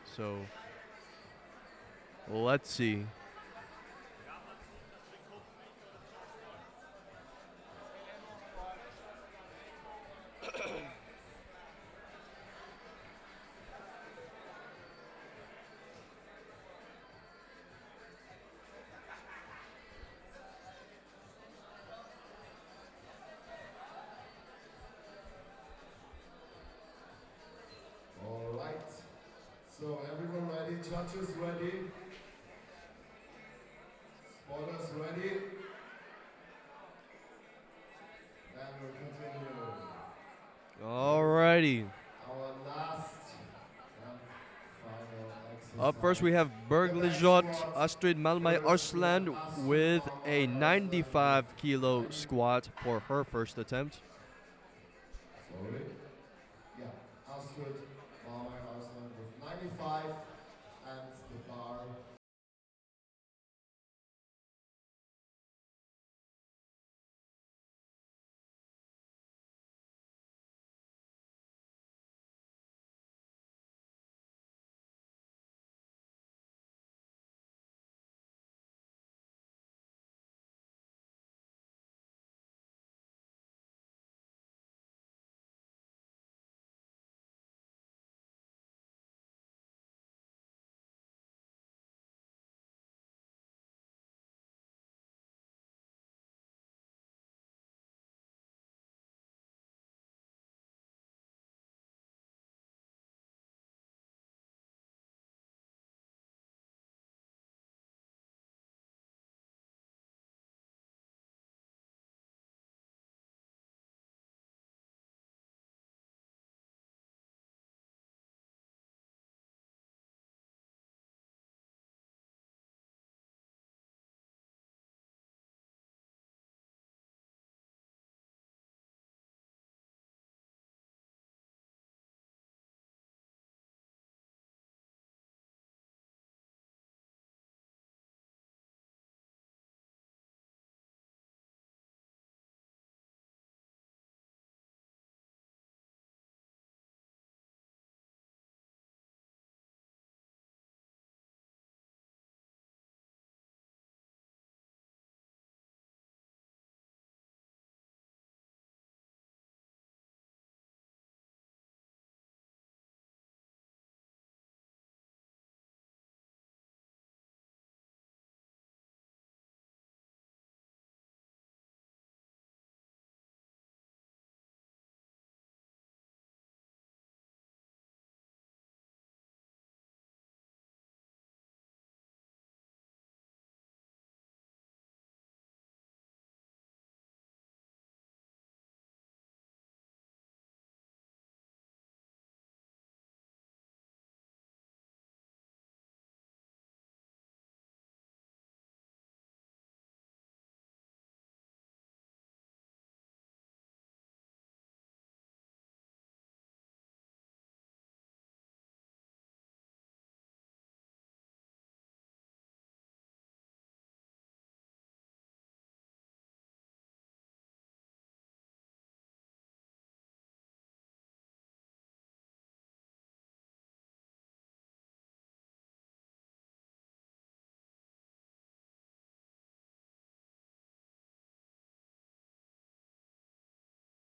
Speaker 1: So, let's see.
Speaker 3: So everyone ready? Judges ready? Spotters ready? And we'll continue.
Speaker 1: Alrighty.
Speaker 3: Our last and final exercise.
Speaker 1: Up first, we have Berglejot Astrid Malmay Arsland with a 95 kilo squat for her first attempt.
Speaker 3: Sorry. Yeah, Astrid Malmay Arsland with 95 and the bar.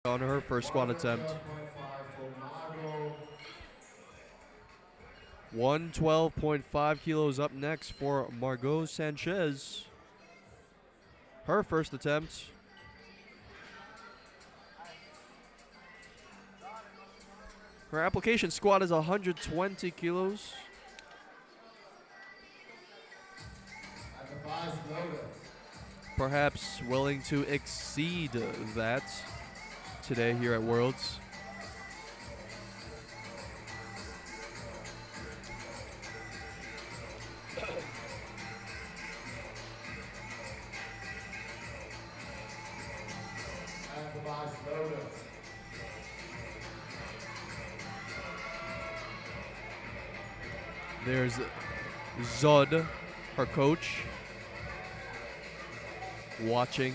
Speaker 1: On her first squat attempt. 112.5 kilos up next for Margot Sanchez. Her first attempt. Her application squat is 120 kilos.
Speaker 3: And the bar is loaded.
Speaker 1: Perhaps willing to exceed that today here at Worlds.
Speaker 3: And the bar is loaded.
Speaker 1: There's Zod, her coach, watching.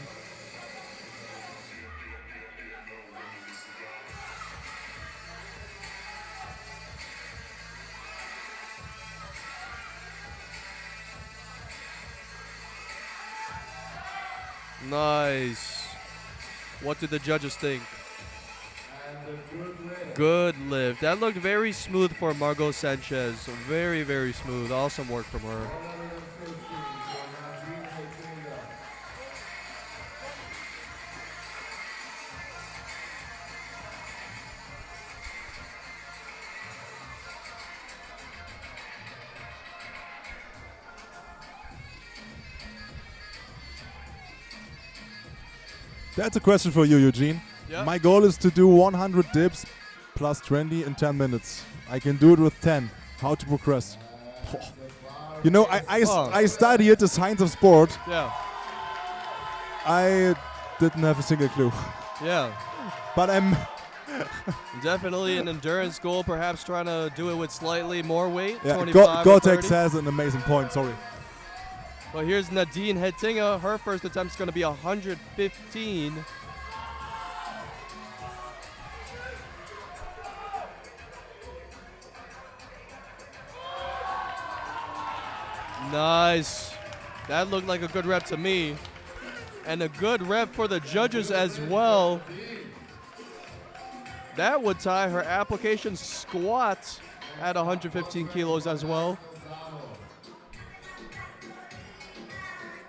Speaker 1: Nice. What did the judges think?
Speaker 3: And the good lift.
Speaker 1: Good lift. That looked very smooth for Margot Sanchez. Very, very smooth. Awesome work from her.
Speaker 3: 150 for Nadine Hettinger.
Speaker 2: That's a question for you, Eugene.
Speaker 1: Yeah.
Speaker 2: My goal is to do 100 dips plus 20 in 10 minutes. I can do it with 10. How to progress? You know, I studied the science of sport.
Speaker 1: Yeah.
Speaker 2: I didn't have a single clue.
Speaker 1: Yeah.
Speaker 2: But I'm
Speaker 1: Definitely an endurance goal, perhaps trying to do it with slightly more weight.
Speaker 2: yeah,
Speaker 1: 25 or
Speaker 2: Gore-Tex
Speaker 1: 30.
Speaker 2: has an amazing point, sorry.
Speaker 1: Well, here's Nadine Hettinger. Her first attempt is going to be 115. Nice. That looked like a good rep to me. And a good rep for the judges as well. That would tie her application squat at 115 kilos as well.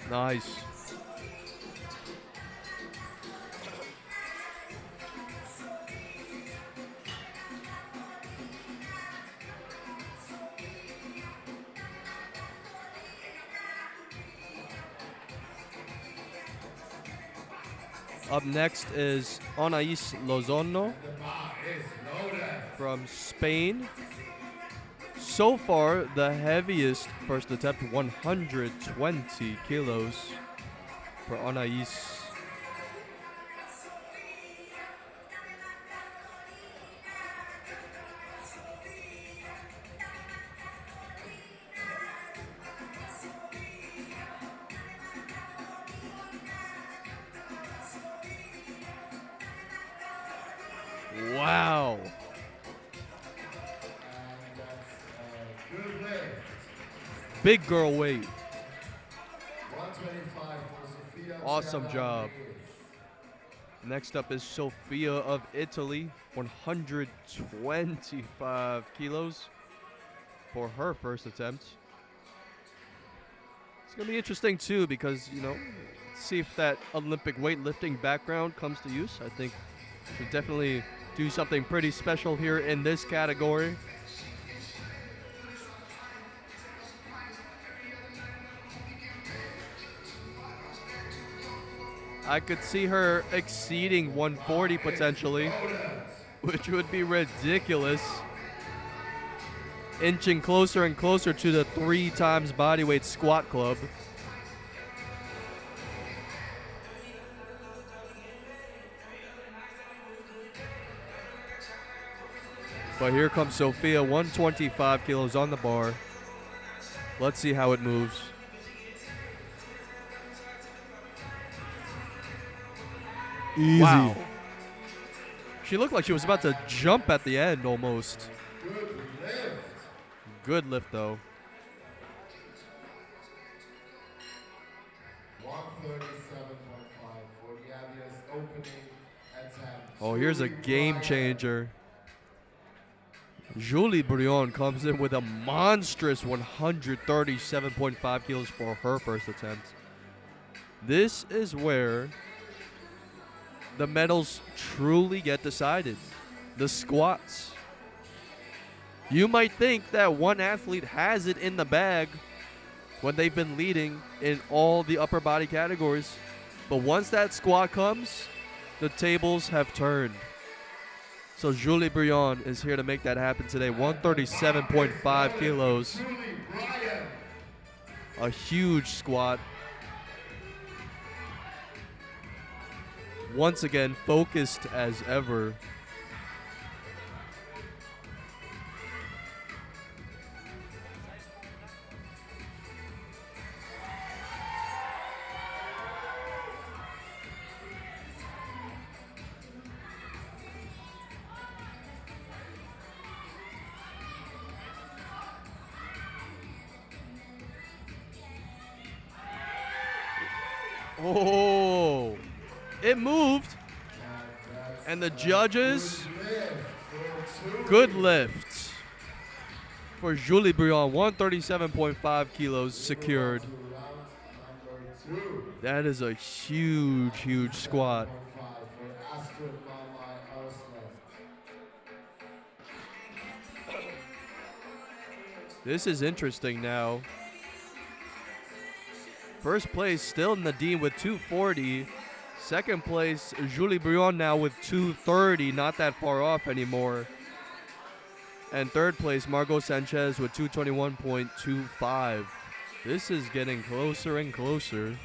Speaker 1: Nice. Up next is Anais Lozano from Spain. So far, the heaviest first attempt, 120 kilos for Anais. Wow.
Speaker 3: Good lift.
Speaker 1: Big girl weight.
Speaker 3: 125 for Sophia.
Speaker 1: Awesome job.
Speaker 3: Chernobyl.
Speaker 1: Next up is Sofia of Italy, 125 kilos for her first attempt. It's going to be interesting too because, you know, see if that Olympic weightlifting background comes to use. I think should definitely do something pretty special here in this category. I could see her exceeding 140 potentially, which would be ridiculous. Inching closer and closer to the 3 times bodyweight squat club. But here comes Sophia, 125 kilos on the bar. Let's see how it moves.
Speaker 2: Easy.
Speaker 1: Wow. She looked like she was about to jump at the end almost.
Speaker 3: Good lift.
Speaker 1: Good lift though.
Speaker 3: 137.5 for the heaviest opening attempt.
Speaker 1: Oh, here's a
Speaker 3: Julie
Speaker 1: game
Speaker 3: Bryan.
Speaker 1: changer. Julie Brion comes in with a monstrous 137.5 kilos for her first attempt. This is where the medals truly get decided. The squats. You might think that one athlete has it in the bag when they've been leading in all the upper body categories. But once that squat comes, the tables have turned. So Julie Briand is here to make that happen today. 137.5 kilos. A huge squat. Once again, focused as ever. Oh, it moved. And the judges, good lift for Julie Briand. 137.5 kilos secured. That is a huge, huge squat. This is interesting now. First place, still Nadine with 240. Second place, Julie Briand now with 230, not that far off anymore. And third place, Margot Sanchez with 221.25. This is getting closer and closer.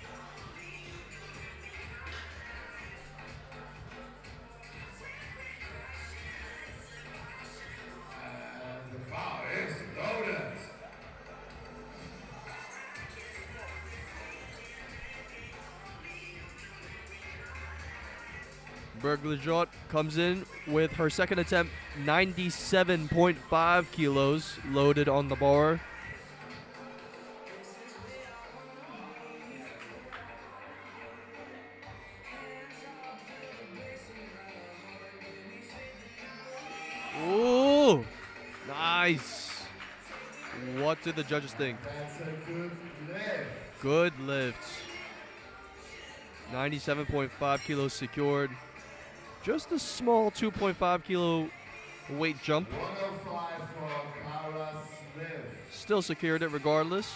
Speaker 1: Berglejot comes in with her second attempt, 97.5 kilos loaded on the bar. Ooh, nice. What did the judges think?
Speaker 3: That's a good lift.
Speaker 1: Good lift. 97.5 kilos secured. Just a small 2.5 kilo weight jump.
Speaker 3: 105 for Kara Smith.
Speaker 1: Still secured it regardless.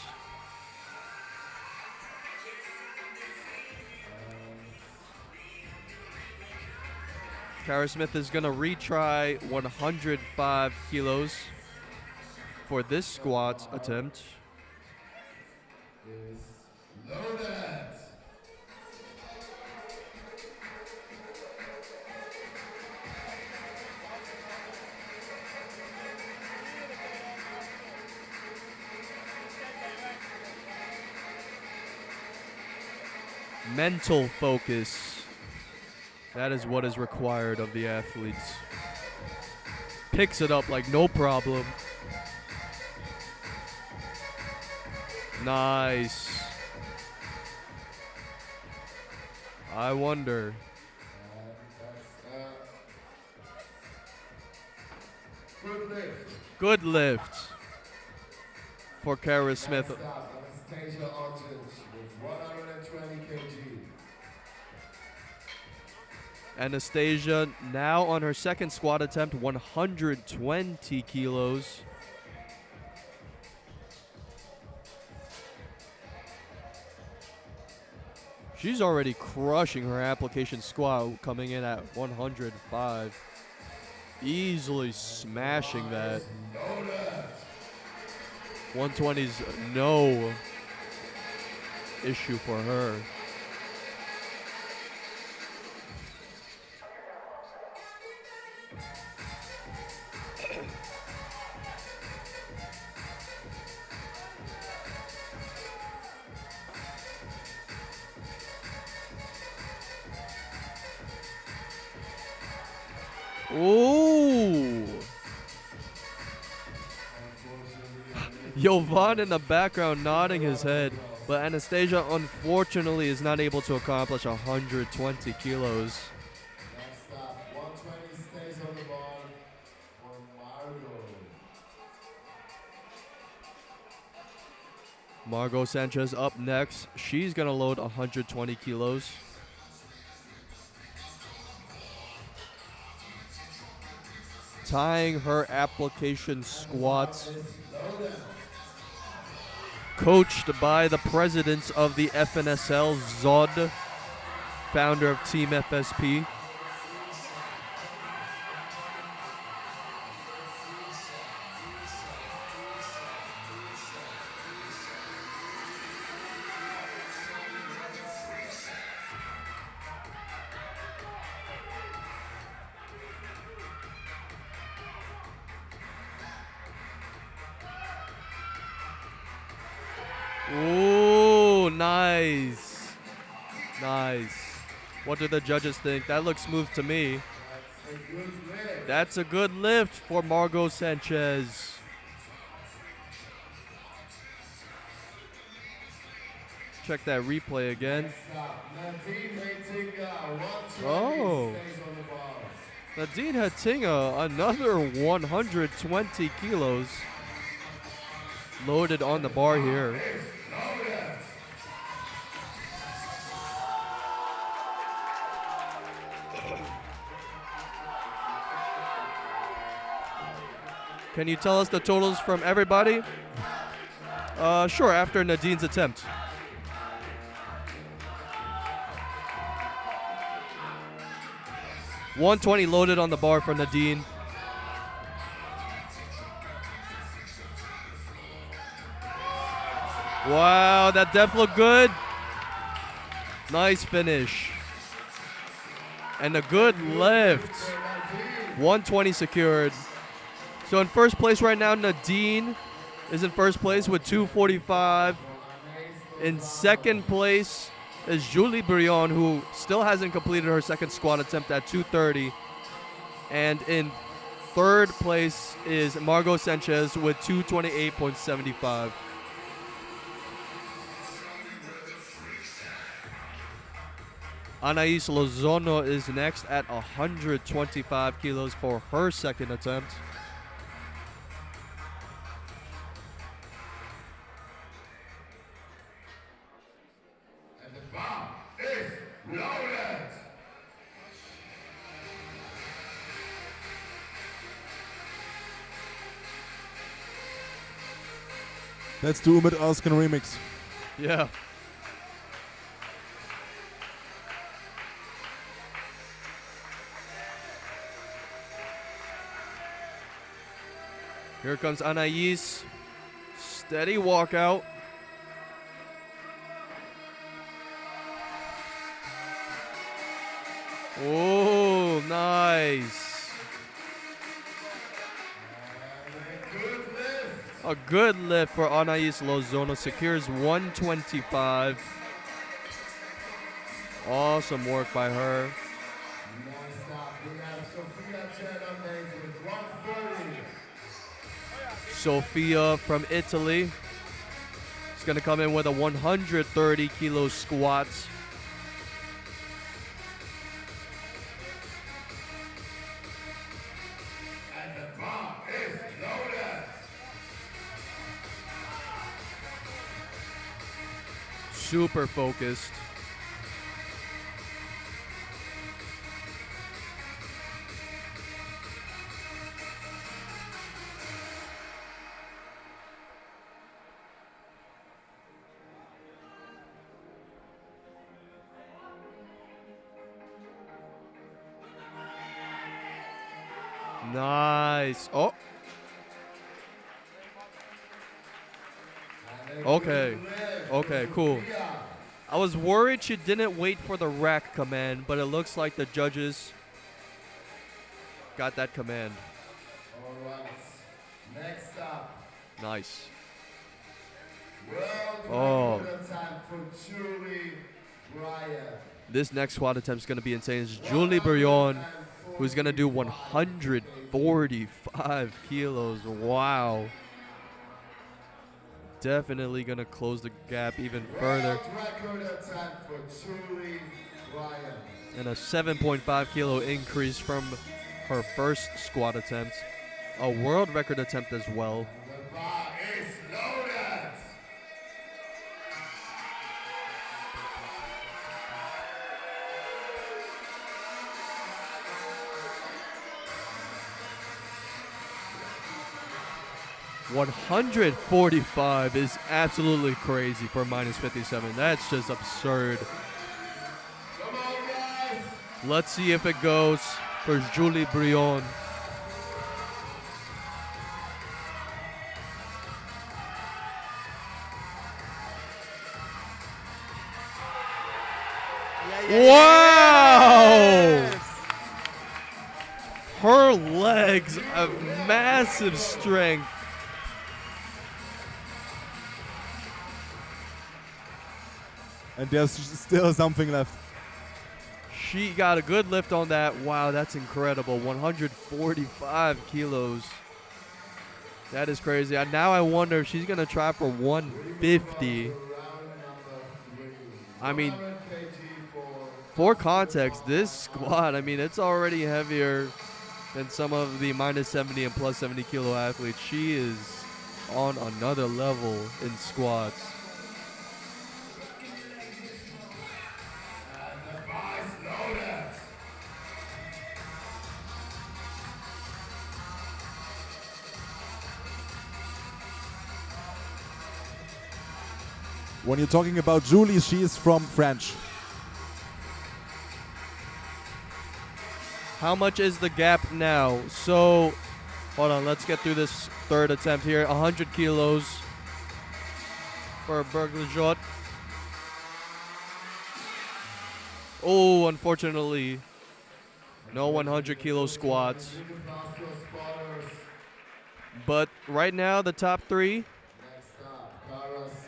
Speaker 1: Kara Smith is going to retry 105 kilos for this squat attempt.
Speaker 3: Is loaded.
Speaker 1: Mental focus. That is what is required of the athletes. Picks it up like no problem. Nice. I wonder.
Speaker 3: Good lift.
Speaker 1: Good lift for Kara Smith.
Speaker 3: Next up, Anastasia Aldridge with 120 kg.
Speaker 1: Anastasia now on her second squat attempt, 120 kilos. She's already crushing her application squat, coming in at 105. Easily smashing that. 120's no issue for her. Ooh. Jovan in the background nodding his head, but Anastasia unfortunately is not able to accomplish 120 kilos.
Speaker 3: Next up, 120 stays on the bar for Margot.
Speaker 1: Margot Sanchez up next. She's going to load 120 kilos. tying her application squats. Coached by the president of the FNSL, Zod, founder of Team FSP. Ooh, nice. Nice. What do the judges think? That looks smooth to me. That's a good lift for Margot Sanchez. Check that replay again. Oh. Nadine Hatinga, another 120 kilos loaded on the bar here. Can you tell us the totals from everybody? Sure, after Nadine's attempt. $120 loaded on the bar for Nadine. Wow, that depth looked good. Nice finish. And a good lift. 120 secured. So in first place right now, Nadine is in first place with 245. In second place is Julie Brion, who still hasn't completed her second squat attempt at 230. And in third place is Margot Sanchez with 228.75. Anais Lozono is next at 125 kilos for her second attempt.
Speaker 3: And the bar is loaded.
Speaker 2: Let's do Umit Askin remix.
Speaker 1: Yeah. Here comes Anais. Steady walkout. Oh, nice. A good lift for Anais Lozono. Secures 125. Awesome work by her.
Speaker 3: Next up, we have Sophia Chernobyl with 140.
Speaker 1: Sophia from Italy is going to come in with a 130 kilo squat.
Speaker 3: And the bar is loaded.
Speaker 1: Super focused. Nice. Oh. Okay. Okay, cool. I was worried she didn't wait for the rack command, but it looks like the judges got that command.
Speaker 3: All right. Next up,
Speaker 1: Nice.
Speaker 3: world record time for Julie Bryan.
Speaker 1: This next squat attempt is going to be insane. It's Julie Brion, who's going to do 145 kilos. Wow. Definitely going to close the gap even further.
Speaker 3: World record time for Julie Bryan.
Speaker 1: And a 7.5 kilo increase from her first squat attempt. A world record attempt as well.
Speaker 3: The bar is loaded.
Speaker 1: 145 is absolutely crazy for minus 57. That's just absurd.
Speaker 3: Come on, guys.
Speaker 1: Let's see if it goes for Julie Brion. Wow! Her legs have massive strength.
Speaker 2: And there's still something left.
Speaker 1: She got a good lift on that. Wow, that's incredible. 145 kilos. That is crazy. And now I wonder if she's going to try for 150. I mean, for context, this squat, I mean, it's already heavier than some of the minus 70 and plus 70 kilo athletes. She is on another level in squats.
Speaker 2: When you're talking about Julie, she is from French.
Speaker 1: How much is the gap now? So, hold on, let's get through this third attempt here. 100 kilos for Berglejot. Oh, unfortunately, no 100 kilo squats. But right now, the top three,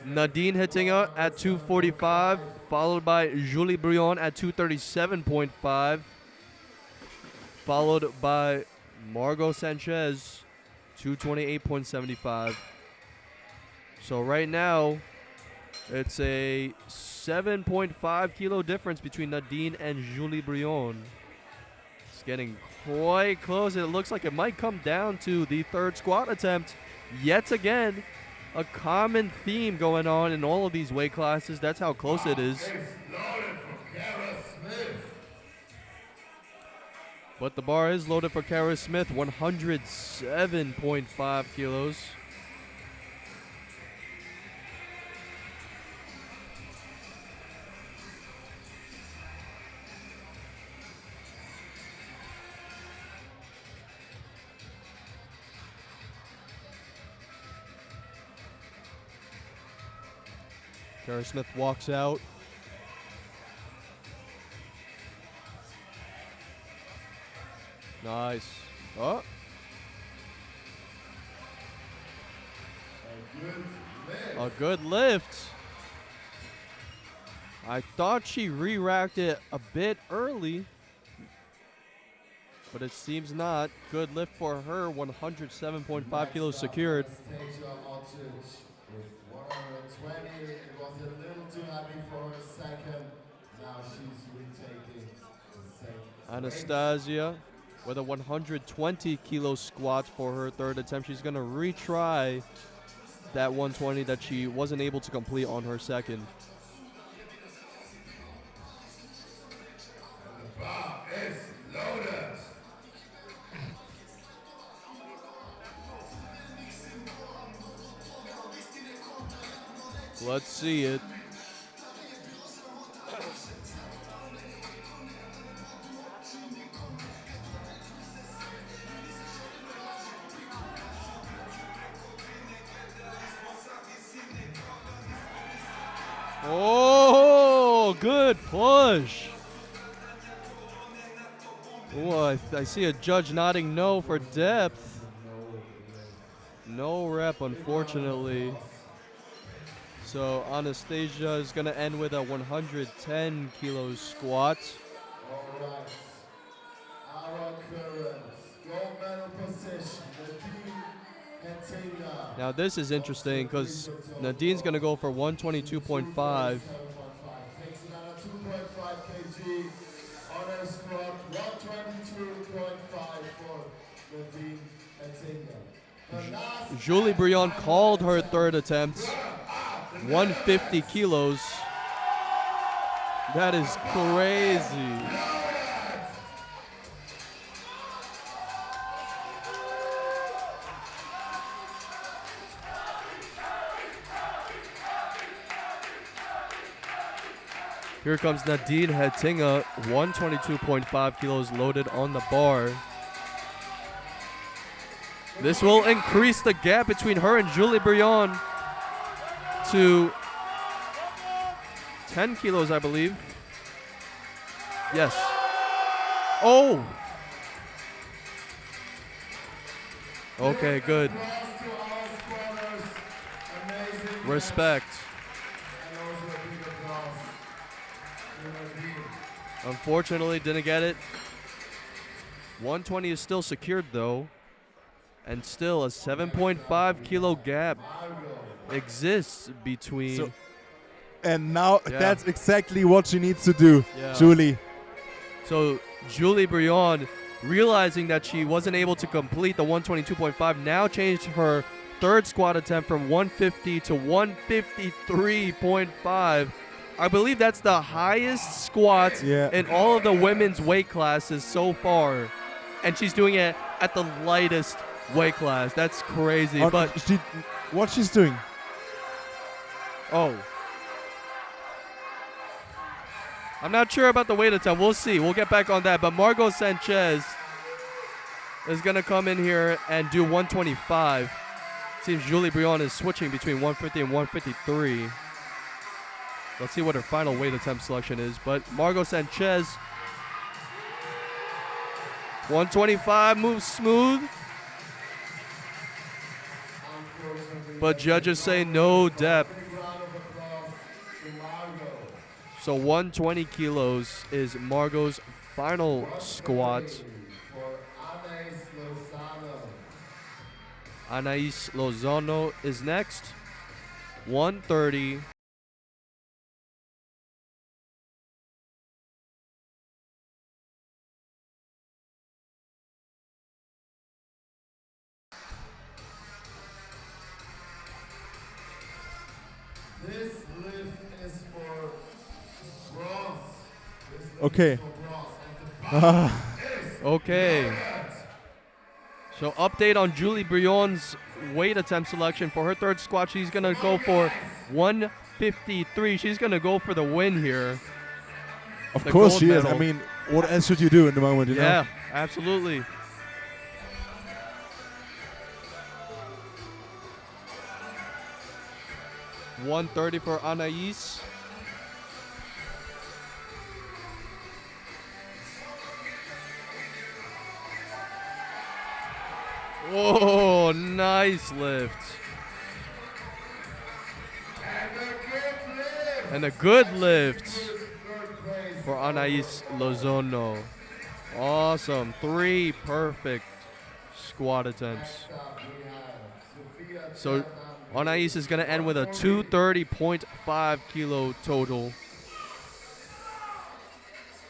Speaker 1: Nadine hitting it at 245, followed by Julie Brion at 237.5, followed by Margot Sanchez, 228.75. So right now, it's a 7.5 kilo difference between Nadine and Julie Brion. It's getting quite close. It looks like it might come down to the third squat attempt yet again. A common theme going on in all of these weight classes. That's how close it is. But the bar is loaded for Kara Smith, 107.5 kilos. Kara Smith walks out. Nice. Oh. A good lift. I thought she re-racked it a bit early, but it seems not. Good lift for her. 107.5 kilos secured.
Speaker 3: 120, it was a little too heavy for her second. Now she's retaking the second.
Speaker 1: Anastasia with a 120 kilo squat for her third attempt. She's going to retry that 120 that she wasn't able to complete on her second.
Speaker 3: And the bar is loaded.
Speaker 1: Let's see it. Oh, good push. Oh, I see a judge nodding no for depth. No rep, unfortunately. So Anastasia is going to end with a 110 kilo squat.
Speaker 3: All right. Our current gold medal position, Nadine Hettinger.
Speaker 1: Now this is interesting because Nadine's going to go for 122.5.
Speaker 3: Takes it on a 2.5 kg on her squat, 122.5 for Nadine Hettinger.
Speaker 1: Julie Brion called her third attempt. 150 kilos. That is crazy. Here comes Nadine Hettinga, 122.5 kilos loaded on the bar. This will increase the gap between her and Julie Brion to 10 kilos, I believe. Yes. Oh! Okay, good. Respect. Unfortunately, didn't get it. 120 is still secured, though. And still a 7.5 kilo gap exists between.
Speaker 2: And now
Speaker 1: Yeah.
Speaker 2: that's exactly what she needs to do,
Speaker 1: Yeah.
Speaker 2: Julie.
Speaker 1: So Julie Brion, realizing that she wasn't able to complete the 122.5, now changed her third squat attempt from 150 to 153.5. I believe that's the highest squat in all of the women's weight classes so far. And she's doing it at the lightest weight class. That's crazy. But
Speaker 2: what she's doing?
Speaker 1: Oh. I'm not sure about the weight attempt. We'll see. We'll get back on that. But Margot Sanchez is going to come in here and do 125. Seems Julie Brion is switching between 150 and 153. Let's see what her final weight attempt selection is. But Margot Sanchez, 125, moves smooth. But judges say no depth. So 120 kilos is Margot's final squat. Anais Lozano is next. 130.
Speaker 3: This lift is for bronze.
Speaker 2: Okay.
Speaker 1: Okay. So update on Julie Brion's weight attempt selection for her third squat. She's going to go for 153. She's going to go for the win here.
Speaker 2: Of
Speaker 1: The
Speaker 2: course
Speaker 1: gold
Speaker 2: she is.
Speaker 1: medal.
Speaker 2: I mean, what else should you do in the moment, you know?
Speaker 1: Yeah, absolutely. $130 for Anais. Oh, nice lift. And a good lift for Anais Lozano. Awesome. 3 perfect squat attempts. So Anais is going to end with a 230.5 kilo total.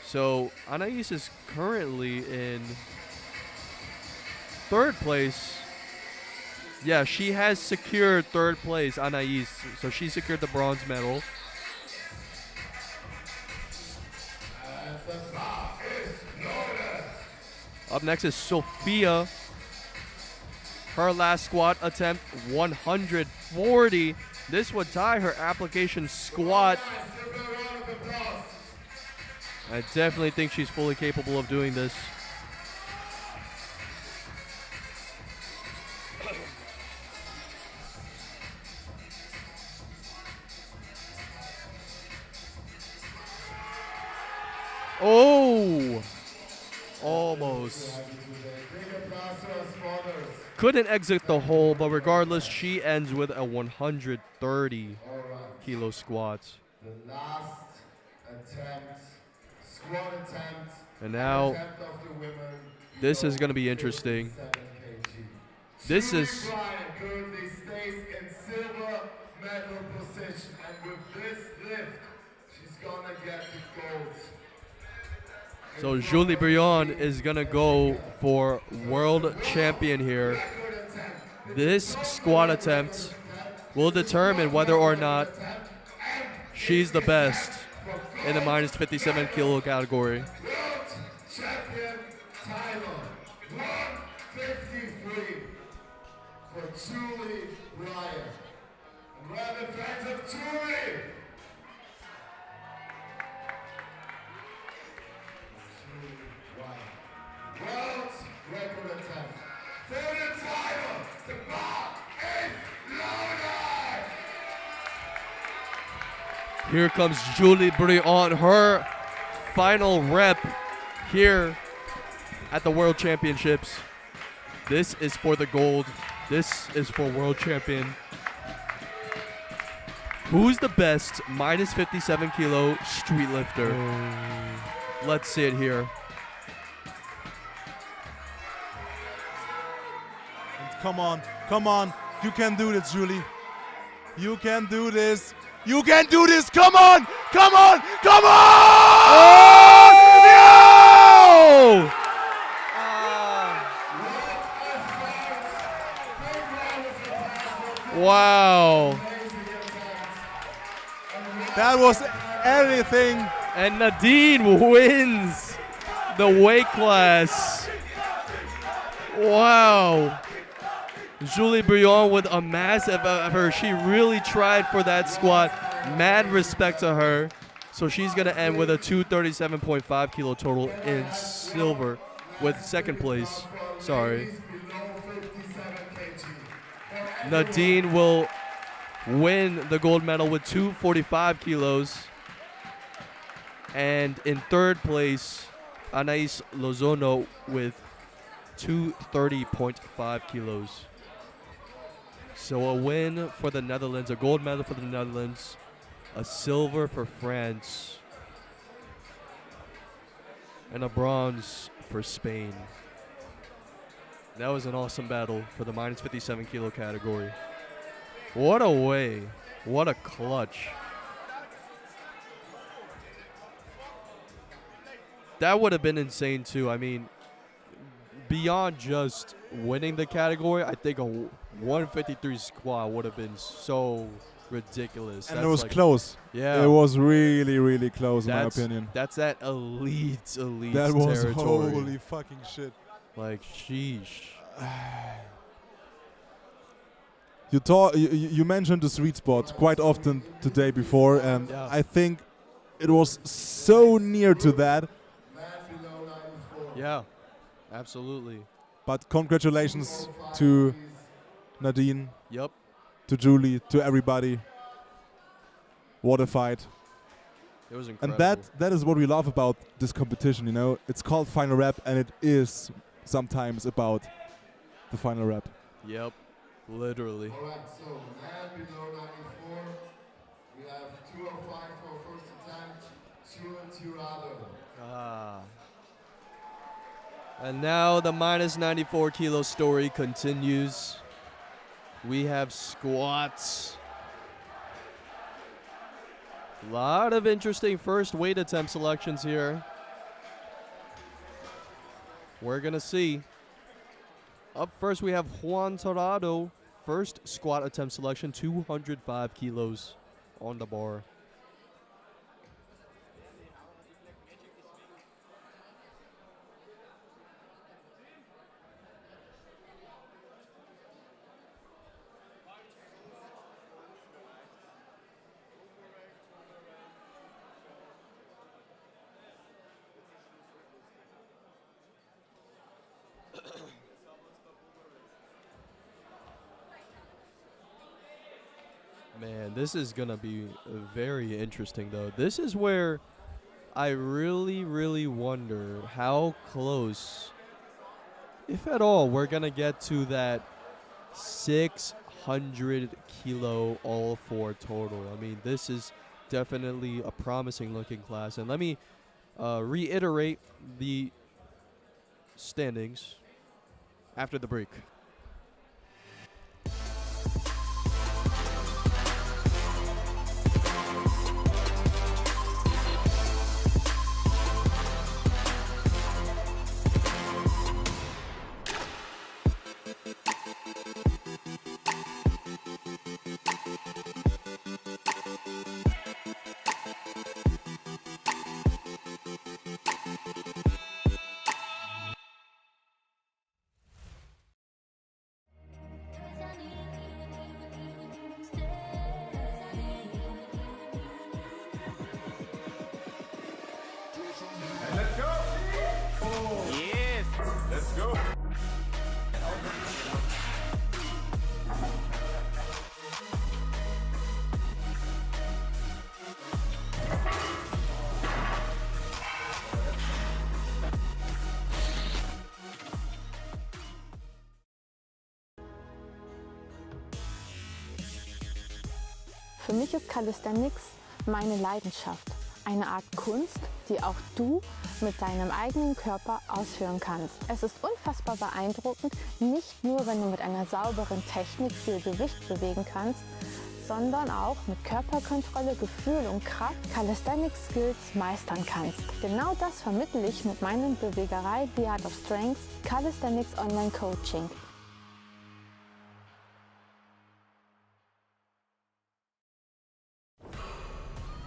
Speaker 1: So Anais is currently in third place. Yeah, she has secured third place, Anais. So she secured the bronze medal. Up next is Sophia. Her last squat attempt, 140. This would tie her application squat. I definitely think she's fully capable of doing this. Oh! Almost. Couldn't exit the hole, but regardless, she ends with a 130 kilo squat.
Speaker 3: The last attempt, squat attempt.
Speaker 1: And now,
Speaker 3: attempt of the women
Speaker 1: this is going to be interesting. This is...
Speaker 3: Julie Brion currently stays in silver medal position, and with this lift, she's gonna get the gold.
Speaker 1: So Julie Brion is going to go for world champion here. This squat attempt will determine whether or not she's the best in the minus 57 kilo category.
Speaker 3: World champion title, 153 for Julie Brion. And we're the fans of Julie.
Speaker 1: Here comes Julie Briand, her final rep here at the World Championships. This is for the gold. This is for World Champion. Who's the best minus 57 kilo street lifter? Let's see it here.
Speaker 2: Come on, come on. You can do this, Julie. You can do this. You can do this. Come on, come on, come on!
Speaker 1: Oh! Wow.
Speaker 2: That was everything.
Speaker 1: And Nadine wins the weight class. Wow. Julie Briand with a massive effort. She really tried for that squat. Mad respect to her. So she's going to end with a 237.5 kilo total in silver with second place. Sorry. Nadine will win the gold medal with 245 kilos. And in third place, Anais Lozono with 230.5 kilos. So a win for the Netherlands, a gold medal for the Netherlands, a silver for France, and a bronze for Spain. That was an awesome battle for the minus 57 kilo category. What a way. What a clutch. That would have been insane too. I mean, beyond just winning the category, I think a 153 squat would have been so ridiculous.
Speaker 2: And it was close.
Speaker 1: Yeah.
Speaker 2: It was really, really close in my opinion.
Speaker 1: That's that elite
Speaker 2: that was
Speaker 1: territory.
Speaker 2: Holy fucking shit.
Speaker 1: Like, sheesh.
Speaker 2: You mentioned the sweet spot quite often today before, and
Speaker 1: Yeah.
Speaker 2: I think it was so near to that.
Speaker 1: Yeah, absolutely.
Speaker 2: But congratulations to Nadine,
Speaker 1: Yep.
Speaker 2: to Julie, to everybody. What a fight.
Speaker 1: It was incredible.
Speaker 2: And that is what we love about this competition, you know. It's called Final Rep, and it is sometimes about the final rep.
Speaker 1: Yep, literally.
Speaker 3: Alright, so man below 94, we have 205 for first attempt, Tirado.
Speaker 1: And now the minus 94 kilo story continues. We have squats. A lot of interesting first weight attempt selections here. We're going to see. Up first, we have Juan Torrado. First squat attempt selection, 205 kilos on the bar. Man, this is going to be very interesting, though. This is where I really, really wonder how close, if at all, we're going to get to that 600 kilo all four total. I mean, this is definitely a promising looking class. And let me reiterate the standings after the break.
Speaker 5: Für mich ist Calisthenics meine Leidenschaft. Eine Art Kunst, die auch du mit deinem eigenen Körper ausführen kannst. Es ist unfassbar beeindruckend, nicht nur, wenn du mit einer sauberen Technik viel Gewicht bewegen kannst, sondern auch mit Körperkontrolle, Gefühl und Kraft Calisthenics Skills meistern kannst. Genau das vermittle ich mit meinem Bewegerei The Art of Strength Calisthenics Online Coaching.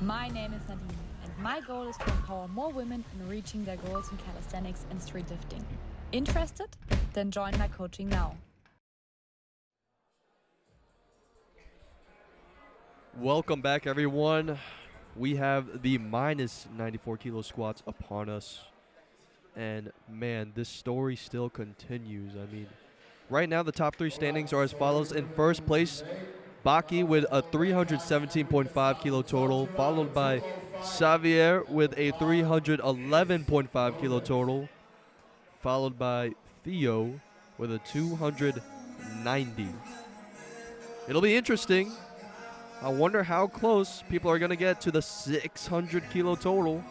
Speaker 6: My name is Nadine, and my goal is to empower more women in reaching their goals in calisthenics and street lifting. Interested? Then join my coaching now.
Speaker 1: Welcome back, everyone. We have the minus 94 kilo squats upon us. And man, this story still continues. I mean, right now the top three standings are as follows. In first place, Baki with a 317.5 kilo total, followed by Xavier with a 311.5 kilo total, followed by Theo with a 290. It'll be interesting. I wonder how close people are going to get to the 600 kilo total.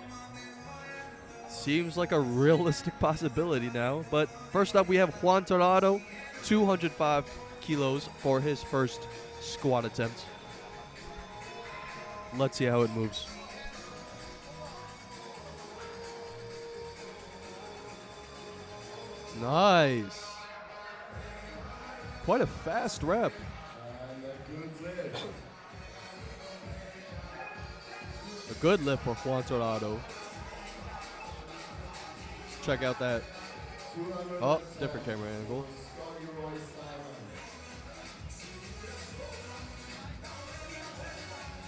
Speaker 1: Seems like a realistic possibility now. But first up, we have Juan Torado, 205 kilos for his first squat attempt. Let's see how it moves. Nice. Quite a fast rep. A good lift for Juan Torado. Let's check out that. Oh, different camera angle.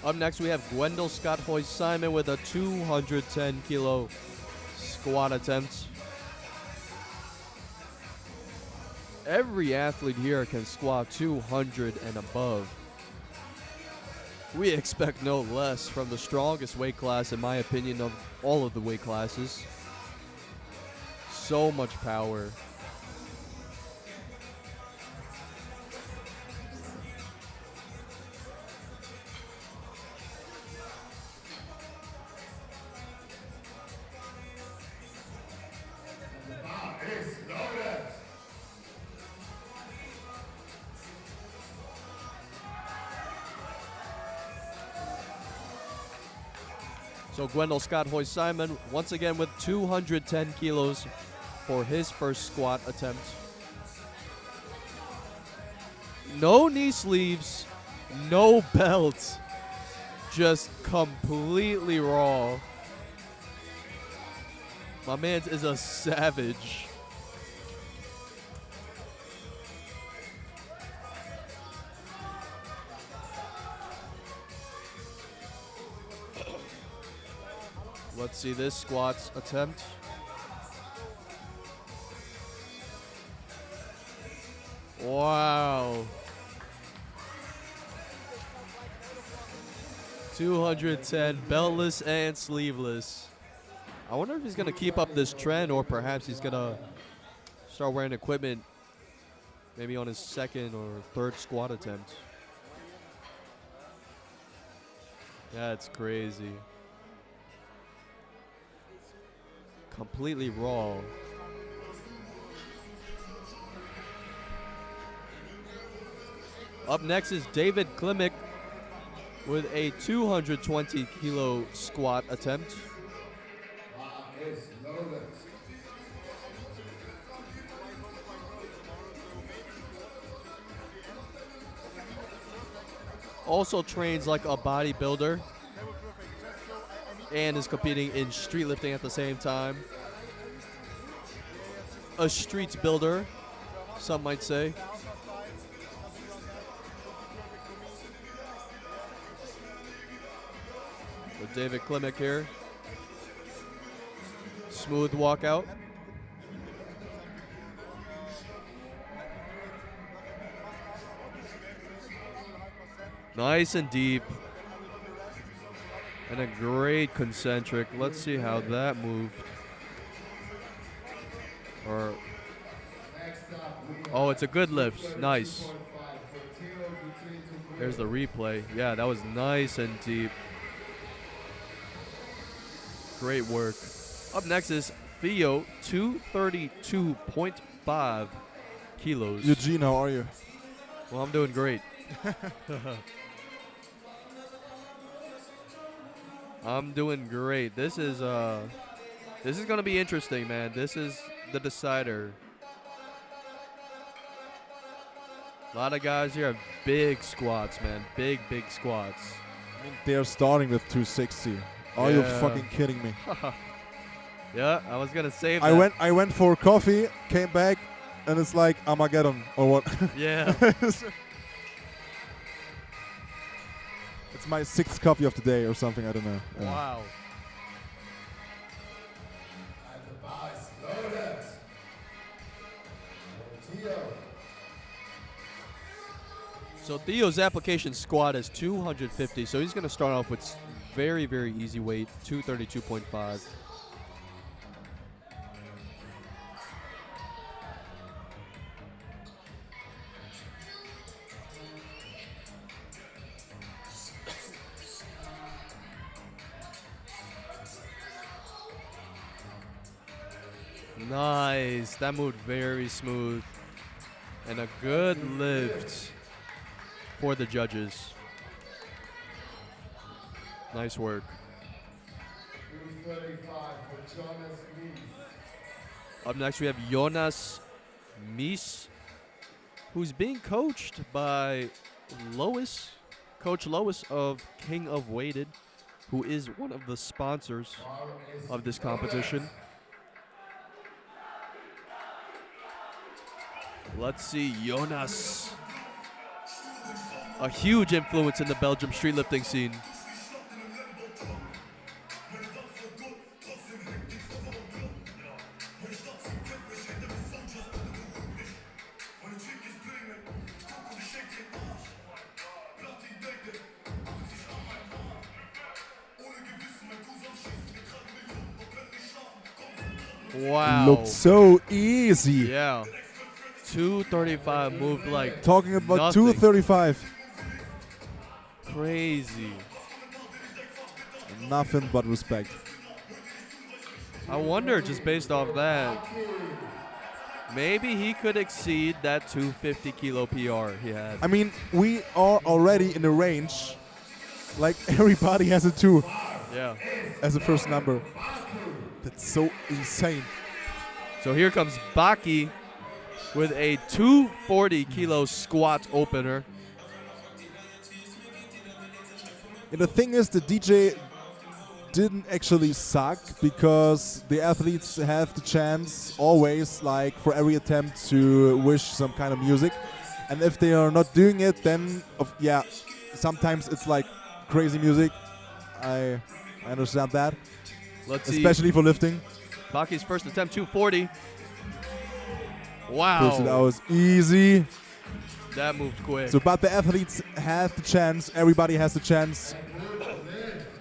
Speaker 1: Up next, we have Gwendol Scott Hoy Simon with a 210 kilo squat attempt. Every athlete here can squat 200 and above. We expect no less from the strongest weight class, in my opinion, of all of the weight classes. So much power. So Gwendol Scott Hoy Simon once again with 210 kilos for his first squat attempt. No knee sleeves, no belt, just completely raw. My man is a savage. Let's see this squats attempt. Wow. 210 beltless and sleeveless. I wonder if he's going to keep up this trend, or perhaps he's going to start wearing equipment maybe on his second or third squat attempt. That's crazy. Completely raw. Up next is David Klimick with a 220 kilo squat attempt. Also trains like a bodybuilder and is competing in street lifting at the same time. A streets builder, some might say. With David Klimick here. Smooth walkout. Nice and deep. And a great concentric. Let's see how that moved. Or, oh, it's a good lift. Nice. There's the replay. Yeah, that was nice and deep. Great work. Up next is Theo, 232.5 kilos.
Speaker 2: Eugene, how are you?
Speaker 1: Well, I'm doing great. I'm doing great. This is gonna be interesting, man. This is the decider. A lot of guys here have big squats, man. Big squats.
Speaker 2: I mean, they're starting with 260. Are you
Speaker 1: Yeah.
Speaker 2: fucking kidding me?
Speaker 1: Yeah, I was gonna save
Speaker 2: I
Speaker 1: that.
Speaker 2: went for coffee, came back, and it's like Armageddon or what?
Speaker 1: Yeah.
Speaker 2: It's my 6th coffee of the day or something. I don't know. Yeah.
Speaker 1: Wow.
Speaker 3: And the bar is loaded. Theo.
Speaker 1: So Theo's application squat is 250. So he's gonna start off with very easy weight, 232.5. Nice. That moved very smooth. And a good lift for the judges. Nice work.
Speaker 3: 235 for Jonas Mies.
Speaker 1: Up next, we have Jonas Mies, who's being coached by Lois, Coach Lois of King of Weighted, who is one of the sponsors
Speaker 3: Bar is
Speaker 1: of this
Speaker 3: loaded.
Speaker 1: competition. Let's see, Jonas. A huge influence in the Belgium street lifting scene. Wow.
Speaker 2: Looked so easy.
Speaker 1: Yeah. 235 moved like
Speaker 2: Talking about
Speaker 1: nothing.
Speaker 2: 235.
Speaker 1: Crazy.
Speaker 2: Nothing but respect.
Speaker 1: I wonder, just based off that, maybe he could exceed that 250 kilo PR he had.
Speaker 2: I mean, we are already in a range. Like everybody has a 2
Speaker 1: Yeah.
Speaker 2: as a first number. That's so insane.
Speaker 1: So here comes Baki with a 240 kilo squat opener.
Speaker 2: And the thing is, the DJ didn't actually suck because the athletes have the chance always, like for every attempt, to wish some kind of music. And if they are not doing it, then yeah, sometimes it's like crazy music. I understand that,
Speaker 1: Let's see.
Speaker 2: especially for lifting.
Speaker 1: Baki's first attempt, 240. Wow.
Speaker 2: First, that was easy.
Speaker 1: That moved quick.
Speaker 2: So, but the athletes have the chance. Everybody has the chance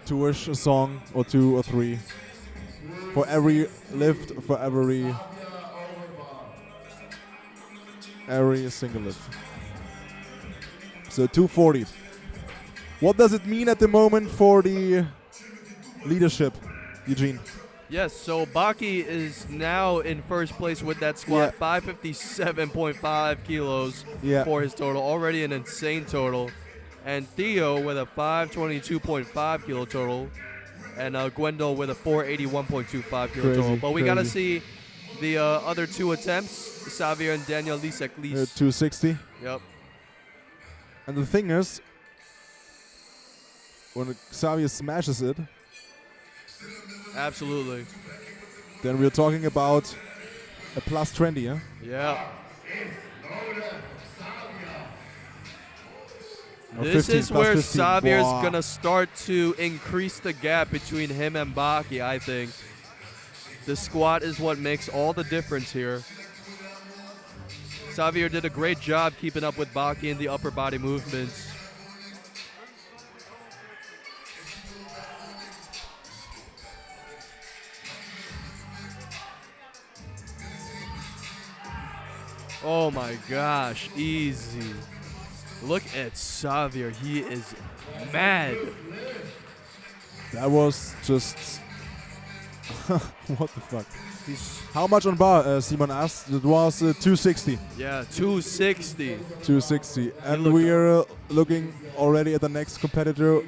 Speaker 2: to wish a song or 2 or 3 for every lift, for every single lift. So 240. What does it mean at the moment for the leadership, Eugene?
Speaker 1: Yes, so Baki is now in first place with that squat,
Speaker 2: Yeah.
Speaker 1: 557.5 kilos
Speaker 2: Yeah.
Speaker 1: for his total, already an insane total. And Theo with a 522.5 kilo total, and Gwendol with a 481.25 kilo
Speaker 2: Crazy,
Speaker 1: total. But we gotta
Speaker 2: crazy.
Speaker 1: see the other 2 attempts, Xavier and Daniel Lisek.
Speaker 2: 260.
Speaker 1: Yep.
Speaker 2: And the thing is, when Xavier smashes it,
Speaker 1: Absolutely.
Speaker 2: then we're talking about a plus 20, huh?
Speaker 1: Yeah.
Speaker 2: Or
Speaker 1: This
Speaker 2: 15,
Speaker 1: is
Speaker 2: plus
Speaker 1: where
Speaker 2: 15.
Speaker 1: Xavier's
Speaker 2: Wow.
Speaker 1: gonna start to increase the gap between him and Baki, I think. The squat is what makes all the difference here. Xavier did a great job keeping up with Baki in the upper body movements. Oh my gosh, easy. Look at Xavier. He is mad.
Speaker 2: That was just... what the fuck?
Speaker 1: He's,
Speaker 2: How much on bar, Simon asked? It was 260.
Speaker 1: yeah, 260.
Speaker 2: 260. And
Speaker 1: looked-
Speaker 2: we're looking already at the next competitor,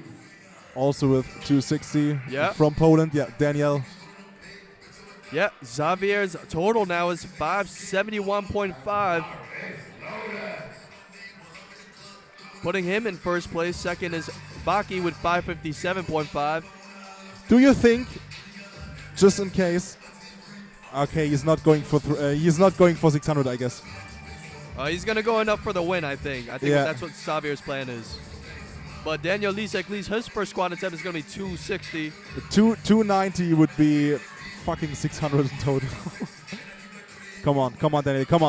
Speaker 2: also with 260
Speaker 1: Yeah.
Speaker 2: from Poland. Yeah, Daniel.
Speaker 1: Yeah, Xavier's total now is 571.5. Putting him in first place. Second is Baki with 557.5.
Speaker 2: Do you think, just in case, okay, he's not going for 600, I guess.
Speaker 1: He's going to go enough for the win, I think. I think
Speaker 2: Yeah.
Speaker 1: that's what Xavier's plan is. But Daniel Lisek, his first squat attempt is going to be 260.
Speaker 2: 290 would be fucking 600 in total. Come on, Daniel. Come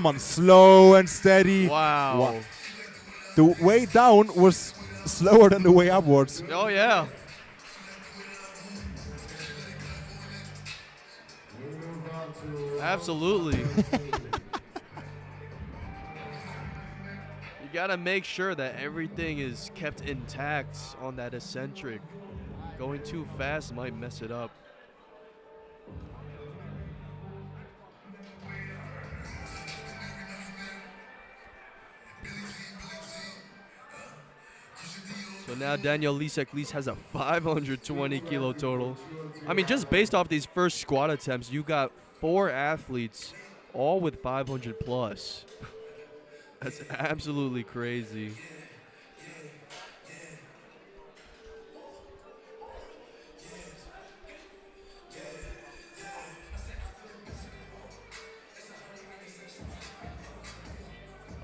Speaker 2: on. Slow and steady.
Speaker 1: Wow.
Speaker 2: Wow. The way down was slower than the way upwards.
Speaker 1: Oh, yeah. Absolutely. You got to make sure that everything is kept intact on that eccentric. Going too fast might mess it up. So now Daniel Lisek has a 520 kilo total. I mean, just based off these first squat attempts, you got 4 athletes all with 500 plus. That's absolutely crazy.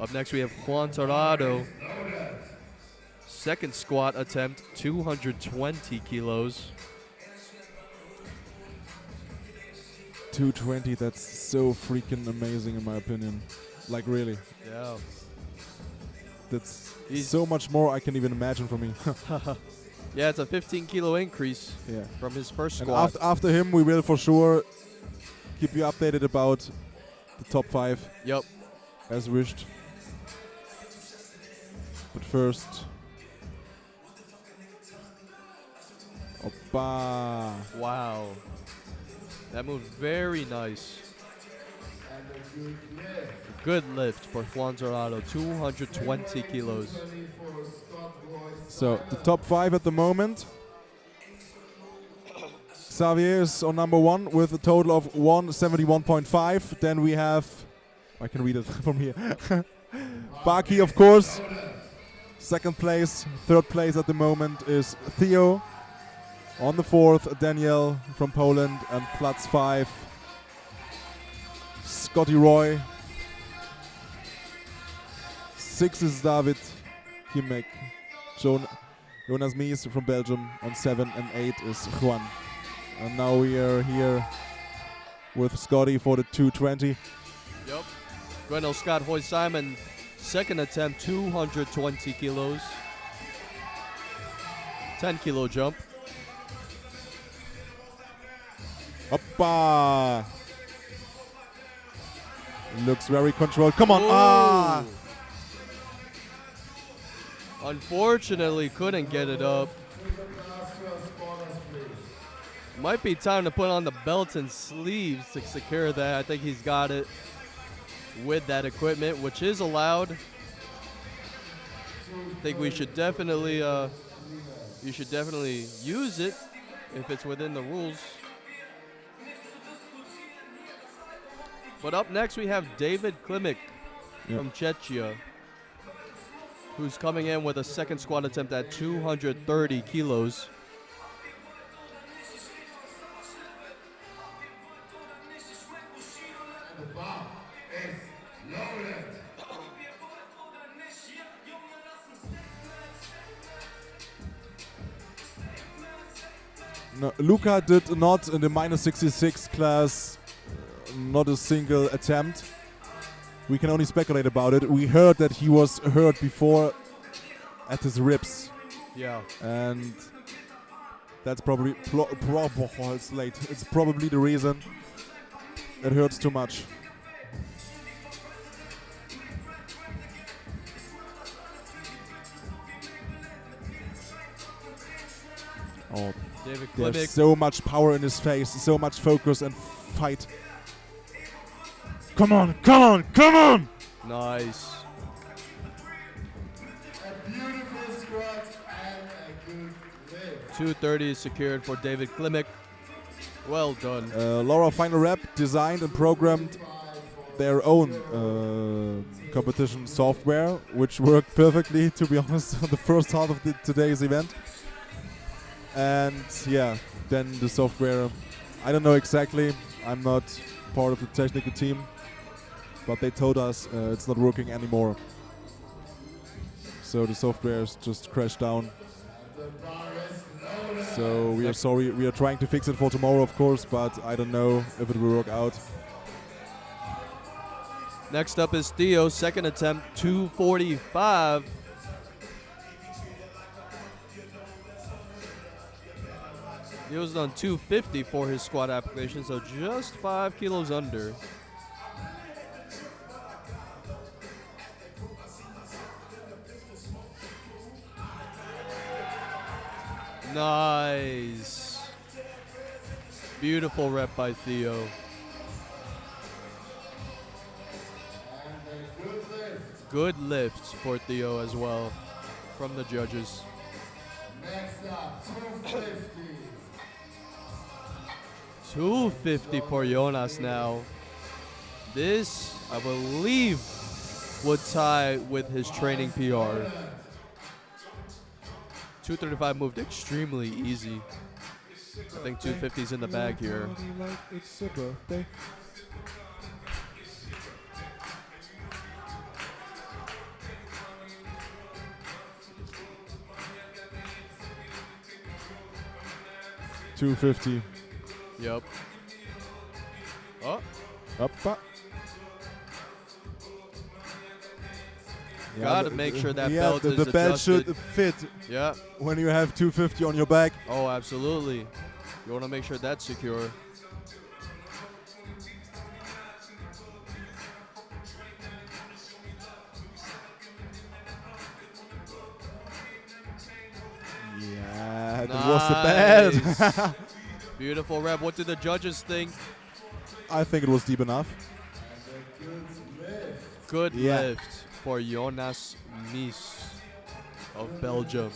Speaker 1: Up next, we have Juan Torrado. Second squat attempt, 220 kilos.
Speaker 2: 220, that's so freaking amazing in my opinion. Like really.
Speaker 1: Yeah.
Speaker 2: That's
Speaker 1: He's-
Speaker 2: so much more I can even imagine for me.
Speaker 1: Yeah, it's a 15 kilo increase
Speaker 2: Yeah.
Speaker 1: from his first
Speaker 2: And
Speaker 1: squat.
Speaker 2: after him, we will for sure keep you updated about the top 5
Speaker 1: Yep.
Speaker 2: as wished. But first, Oppa.
Speaker 1: Wow. That moved very nice. Good lift for Juan Torrado, 220 kilos.
Speaker 2: So the top 5 at the moment. Xavier is on number 1 with a total of 171.5. Then we have, I can read it from here. Baki, of course. Second place. Third place at the moment is Theo. On the 4th, Daniel from Poland. And Platz 5, Scotty Roy. 6 is David Kimek. Jonas Mies from Belgium on 7, and 8 is Juan. And now we are here with Scotty for the 220.
Speaker 1: Yep. Gwendol Scott Hoy Simon, second attempt, 220 kilos. 10 kilo jump.
Speaker 2: Hoppa! Looks very controlled. Come on!
Speaker 1: Ooh.
Speaker 2: Ah!
Speaker 1: Unfortunately, couldn't get it up. Might be time to put on the belts and sleeves to secure that. I think he's got it with that equipment, which is allowed. I think we should definitely, you should definitely use it if it's within the rules. But up next we have David Klimek from Czechia, who's coming in with a second squat attempt at 230 kilos.
Speaker 2: No, Luca did not in the minus 66 class, not a single attempt. We can only speculate about it. We heard that he was hurt before at his ribs,
Speaker 1: Yeah.
Speaker 2: and that's probably it's late. It's probably the reason it hurts too much. Oh,
Speaker 1: David
Speaker 2: there's
Speaker 1: Klimek.
Speaker 2: so much power in his face, so much focus and fight. Come on, come on, come on!
Speaker 1: Nice.
Speaker 3: A beautiful squat and a good lift.
Speaker 1: 230 is secured for David Klimek. Well done.
Speaker 2: Laura Finalrep designed and programmed their own competition software, which worked perfectly, to be honest, on the first half of today's event. And yeah, then the software, I don't know exactly, I'm not part of the technical team, but they told us it's not working anymore. So the software's just crashed down. So we are sorry, we are trying to fix it for tomorrow, of course, but I don't know if it will work out.
Speaker 1: Next up is Theo, second attempt, 245. He was on 250 for his squat application, so just 5 kilos under. Nice. Beautiful rep by Theo.
Speaker 3: And a good lift.
Speaker 1: Good lift for Theo as well from the judges.
Speaker 3: Next up, 250.
Speaker 1: 250 for Jonas now. This, I believe, would tie with his training PR. 235 moved extremely easy. I think 250's in the bag here.
Speaker 2: Like it's a birthday. $250.
Speaker 1: Yep. Oh,
Speaker 2: Up.
Speaker 1: gotta make sure that belt
Speaker 2: the
Speaker 1: is
Speaker 2: belt
Speaker 1: adjusted.
Speaker 2: should fit
Speaker 1: Yeah.
Speaker 2: when you have 250 on your back.
Speaker 1: Oh, absolutely. You want to make sure that's secure.
Speaker 2: Yeah, that was the belt.
Speaker 1: Beautiful rep. What do the judges think?
Speaker 2: I think it was deep enough.
Speaker 1: Good
Speaker 2: Yeah.
Speaker 1: lift for Jonas Mies of Belgium.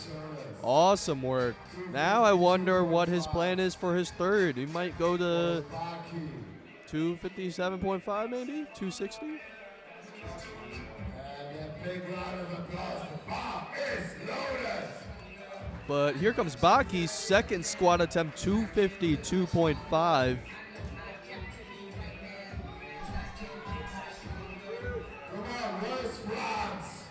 Speaker 1: Awesome work. Now I wonder what his plan is for his third. He might go to 257.5 maybe? 260?
Speaker 3: And a big round of applause. The bar is loaded.
Speaker 1: But here comes Baki's second squat attempt, 252.5.
Speaker 3: Come on, where's France?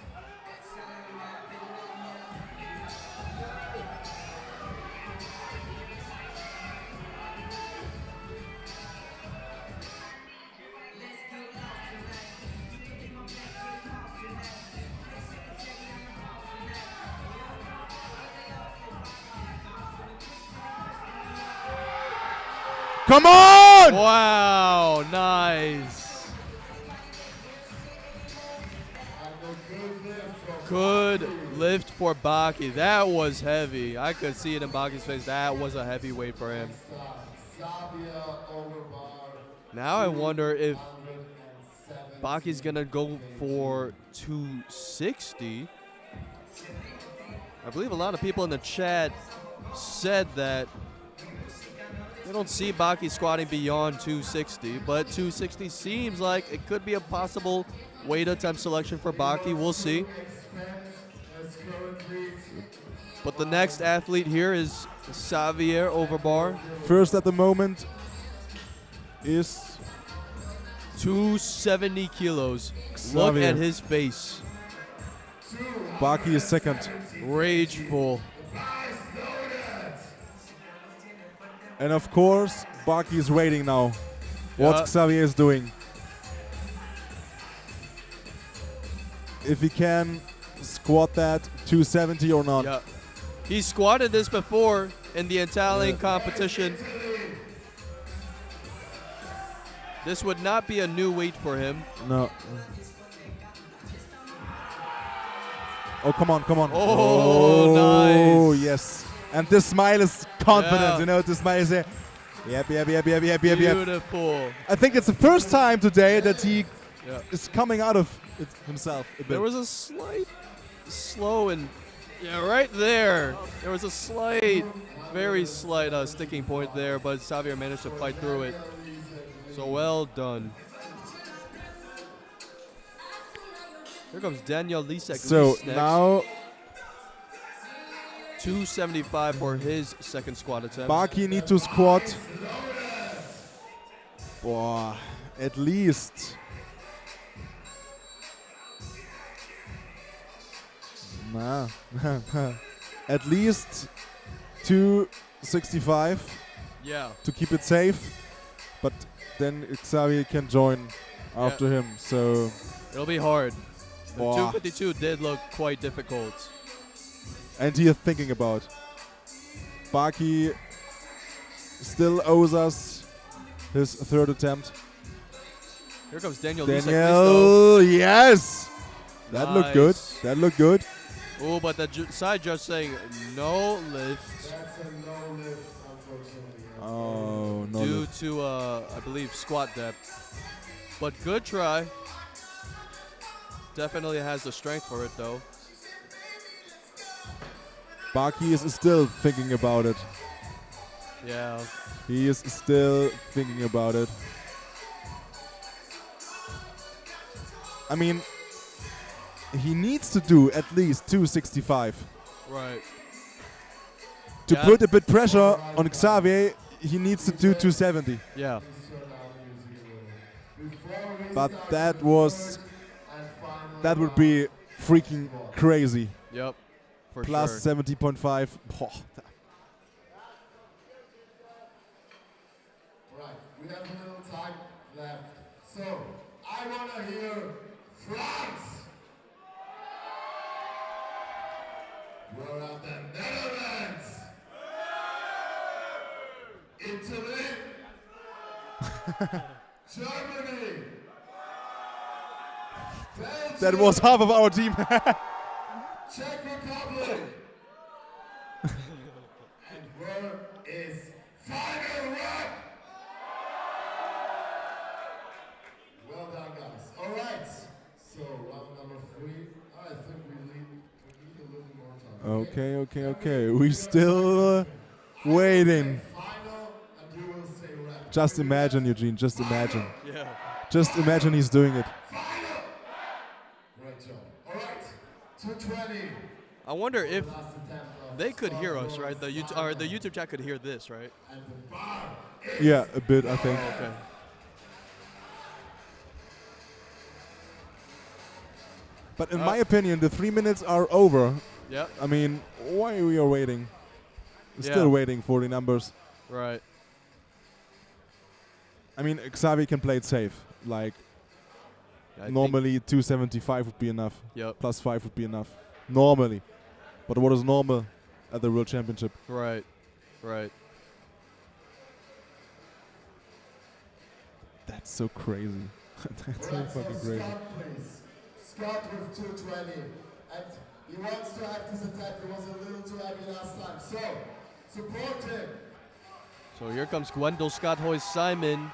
Speaker 2: Come on!
Speaker 1: Wow, nice. Good lift for Baki. That was heavy. I could see it in Baki's face. That was a heavy weight for him. Now I wonder if Baki's going to go for 260. I believe a lot of people in the chat said that they don't see Baki squatting beyond 260, but 260 seems like it could be a possible weight attempt selection for Baki. We'll see. But the next athlete here is Xavier Overbar.
Speaker 2: First at the moment is
Speaker 1: 270 kilos. Look
Speaker 2: Xavier.
Speaker 1: at his face.
Speaker 2: Baki is second.
Speaker 1: Rageful.
Speaker 2: And of course, Baki is waiting now. What
Speaker 1: Yeah.
Speaker 2: Xavier is doing. If he can squat that 270 or not.
Speaker 1: Yeah. He squatted this before in the Italian competition. This would not be a new weight for him.
Speaker 2: No. Oh, come on, come on.
Speaker 1: Oh, nice.
Speaker 2: yes. And this smile is confident,
Speaker 1: Yeah.
Speaker 2: you know, this smile is there. Yep.
Speaker 1: Beautiful.
Speaker 2: I think it's the first time today that he
Speaker 1: Yeah.
Speaker 2: is coming out of it himself a bit.
Speaker 1: There was a slight slow and right there. There was a slight, very slight sticking point there, but Xavier managed to fight through it. So well done. Here comes Daniel Lisek.
Speaker 2: So
Speaker 1: Lys next.
Speaker 2: now
Speaker 1: 275 for his second squat attempt.
Speaker 2: Baki need to squat. Boah, at least. Nah. At least 265
Speaker 1: Yeah.
Speaker 2: to keep it safe. But then Xavier can join after him. So
Speaker 1: It'll be hard. The
Speaker 2: Boah.
Speaker 1: 252 did look quite difficult.
Speaker 2: and he is thinking about. Baki still owes us his third attempt.
Speaker 1: Here comes Daniel Lisek. Please,
Speaker 2: Daniel, yes! That looked good.
Speaker 1: Nice.
Speaker 2: That looked good.
Speaker 1: Oh, but the side judge saying no lift
Speaker 3: That's a no lift, unfortunately.
Speaker 2: Oh, no.
Speaker 1: due to, I believe, squat depth. But good try. Definitely has the strength for it, though.
Speaker 2: Baki is still thinking about it.
Speaker 1: Yeah.
Speaker 2: He is still thinking about it. I mean, he needs to do at least 265.
Speaker 1: Right.
Speaker 2: To
Speaker 1: Yeah.
Speaker 2: put a bit pressure on Xavier, he needs to do 270.
Speaker 1: Yeah.
Speaker 2: But that would be freaking crazy.
Speaker 1: Yep. For
Speaker 2: Plus
Speaker 1: sure.
Speaker 2: 70.5. Boah.
Speaker 3: Right, we have a little time left. So, I want to hear France. We're at the Netherlands. Italy. Germany. Belgium.
Speaker 2: That was half of our team.
Speaker 3: Czech Republic. And where is Finalrep? Well done, guys. All right. So round number 3. I think we need a little more time.
Speaker 2: Okay. We still waiting.
Speaker 3: Final, and you will say rep.
Speaker 2: Just imagine, Eugene. Just imagine.
Speaker 1: Yeah.
Speaker 2: Just imagine he's doing it.
Speaker 3: Final. Great job. All right. 220.
Speaker 1: I wonder if
Speaker 3: Last attempt of
Speaker 1: they could hear us,
Speaker 3: Scott
Speaker 1: right? The YouTube, or the YouTube chat could hear this, right?
Speaker 3: And the bar is
Speaker 2: Yeah, a bit, I think.
Speaker 1: Okay.
Speaker 2: But in my opinion, the 3 minutes are over.
Speaker 1: Yep.
Speaker 2: I mean, why we are waiting?
Speaker 1: Yeah.
Speaker 2: Still waiting for the numbers.
Speaker 1: Right.
Speaker 2: I mean, Xavi can play it safe. Like,
Speaker 1: I think-
Speaker 2: normally 275 would be enough.
Speaker 1: Yep.
Speaker 2: Plus 5 would be enough. Normally. But what is normal at the World Championship?
Speaker 1: Right. Right.
Speaker 2: That's so crazy. That's so
Speaker 3: Right,
Speaker 2: fucking
Speaker 3: so
Speaker 2: crazy.
Speaker 3: Scott, please. Scott with 220. And he wants to have this attack. It was a little too heavy last time. So, support him.
Speaker 1: So here comes Gwendol Scott Hoist Simon.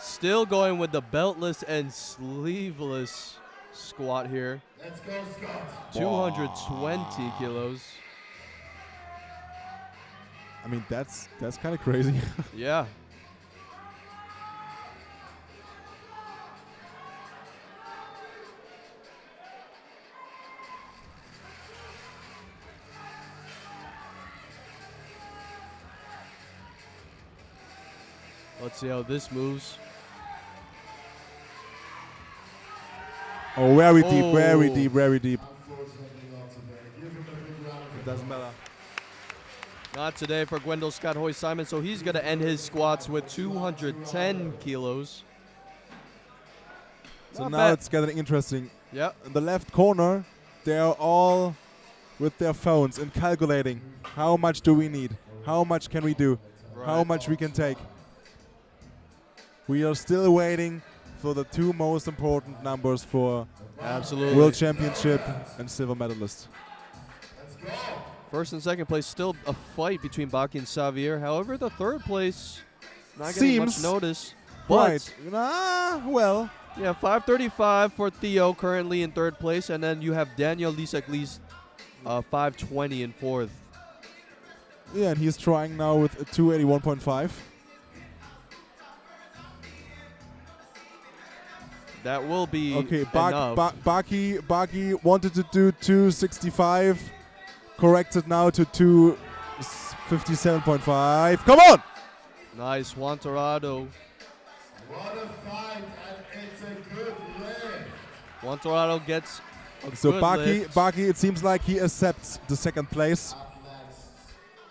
Speaker 1: Still going with the beltless and sleeveless squat here.
Speaker 3: Let's go, Scott.
Speaker 1: 220 kilos.
Speaker 2: I mean, that's kind of crazy.
Speaker 1: Yeah. Let's see how this moves.
Speaker 2: Oh, very deep, very
Speaker 1: Oh.
Speaker 2: deep, very deep.
Speaker 3: Unfortunately, not today. Give him a big round of
Speaker 2: It doesn't matter.
Speaker 1: Not today for Gwendol Scott Hoist Simon, so he's going to end his squats with 210 kilos.
Speaker 2: So
Speaker 1: Not
Speaker 2: now
Speaker 1: bad.
Speaker 2: it's getting interesting.
Speaker 1: Yep.
Speaker 2: In the left corner, they are all with their phones and calculating how much do we need, how much can we do, how
Speaker 1: Right.
Speaker 2: much we can take. We are still waiting for the two most important numbers for
Speaker 1: Absolutely.
Speaker 2: World Championship and silver medalist.
Speaker 3: Let's go.
Speaker 1: First and second place, still a fight between Baki and Xavier. However, the third place, not getting much
Speaker 2: Seems
Speaker 1: notice. But
Speaker 2: Right. Well.
Speaker 1: yeah, 5:35 for Theo currently in third place, and then you have Daniel Lisek-Lee's 5:20 in fourth.
Speaker 2: Yeah, and he's trying now with a 281.5.
Speaker 1: That will be
Speaker 2: Okay,
Speaker 1: enough.
Speaker 2: Baki wanted to do 265. Corrected now to 257.5. Come on!
Speaker 1: Nice, Juan Torado.
Speaker 3: What a fight, and it's a good lift.
Speaker 1: Juan Torado gets a
Speaker 2: So
Speaker 1: good
Speaker 2: Baki,
Speaker 1: lift.
Speaker 2: it seems like he accepts the second place.
Speaker 3: Up next,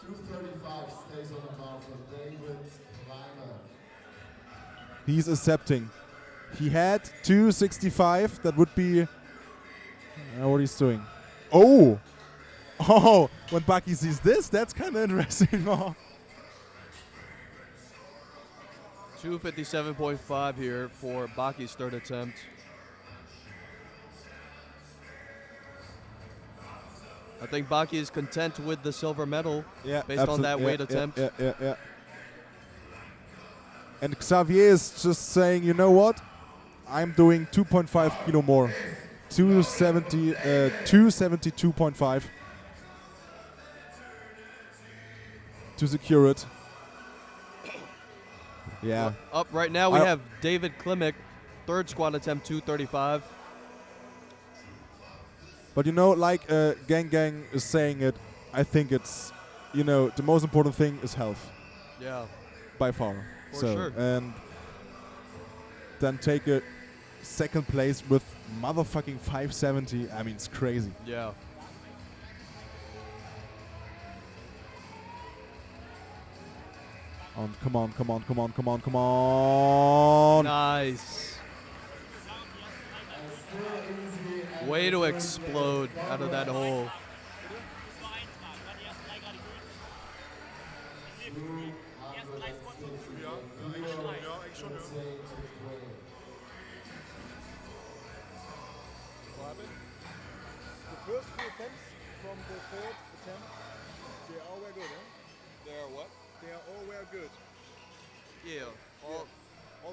Speaker 3: 235 stays on the bar for David Reimer.
Speaker 2: He's accepting. He had 265. That would be what he's doing. Oh! Oh! When Baki sees this, that's kind of interesting. Oh.
Speaker 1: 257.5 here for Baki's third attempt. I think Baki is content with the silver medal
Speaker 2: Yeah,
Speaker 1: based on that weight
Speaker 2: yeah,
Speaker 1: attempt.
Speaker 2: Yeah. And Xavier is just saying, you know what? I'm doing 2.5 kilo more. 272.5 to secure it. Yeah.
Speaker 1: Up right now we
Speaker 2: I-
Speaker 1: have David Klimek, third squat attempt, 235.
Speaker 2: But you know, like Gang is saying it, I think it's, you know, the most important thing is health.
Speaker 1: Yeah.
Speaker 2: By far.
Speaker 1: For
Speaker 2: So,
Speaker 1: sure.
Speaker 2: and then take a second place with motherfucking 570. I mean, it's crazy.
Speaker 1: Yeah.
Speaker 2: Come on.
Speaker 1: Nice. Way to explode out of that hole.
Speaker 2: The first three attempts from the third attempt, they all were good, huh?
Speaker 1: They are what?
Speaker 2: They all were good.
Speaker 1: Yeah.
Speaker 2: All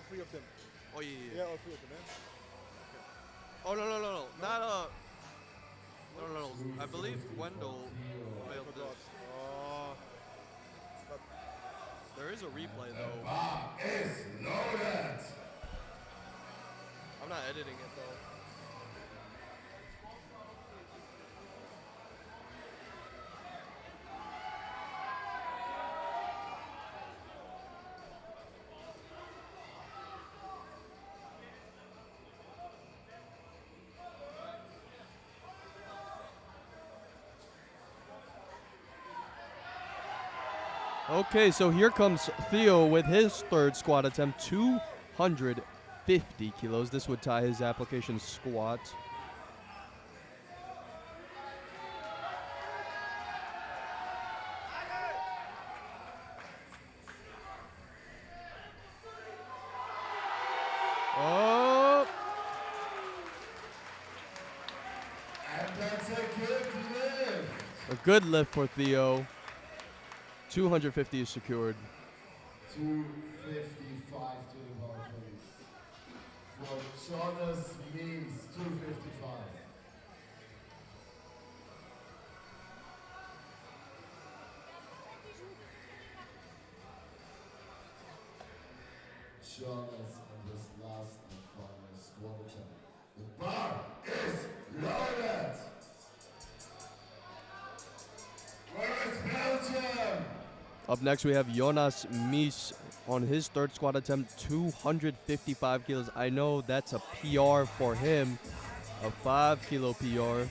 Speaker 2: three of them.
Speaker 1: Oh yeah.
Speaker 2: Yeah, all three of them, yeah?
Speaker 1: Oh no. Not No. I believe Wendell failed this.
Speaker 2: But
Speaker 1: There is a replay though.
Speaker 3: Is loaded.
Speaker 1: I'm not editing it though. Okay, so here comes Theo with his third squat attempt, 250 kilos. This would tie his application squat. Oh,
Speaker 3: And that's a good lift.
Speaker 1: a good lift for Theo. 250 is secured.
Speaker 3: 255 to the bar, please. For Jonas Means, 255. Jonas on this last and final squat attempt. The bar is loaded. Where is Belgium?
Speaker 1: Up next, we have Jonas Mies on his third squat attempt, 255 kilos. I know that's a PR for him, a 5 kilo PR.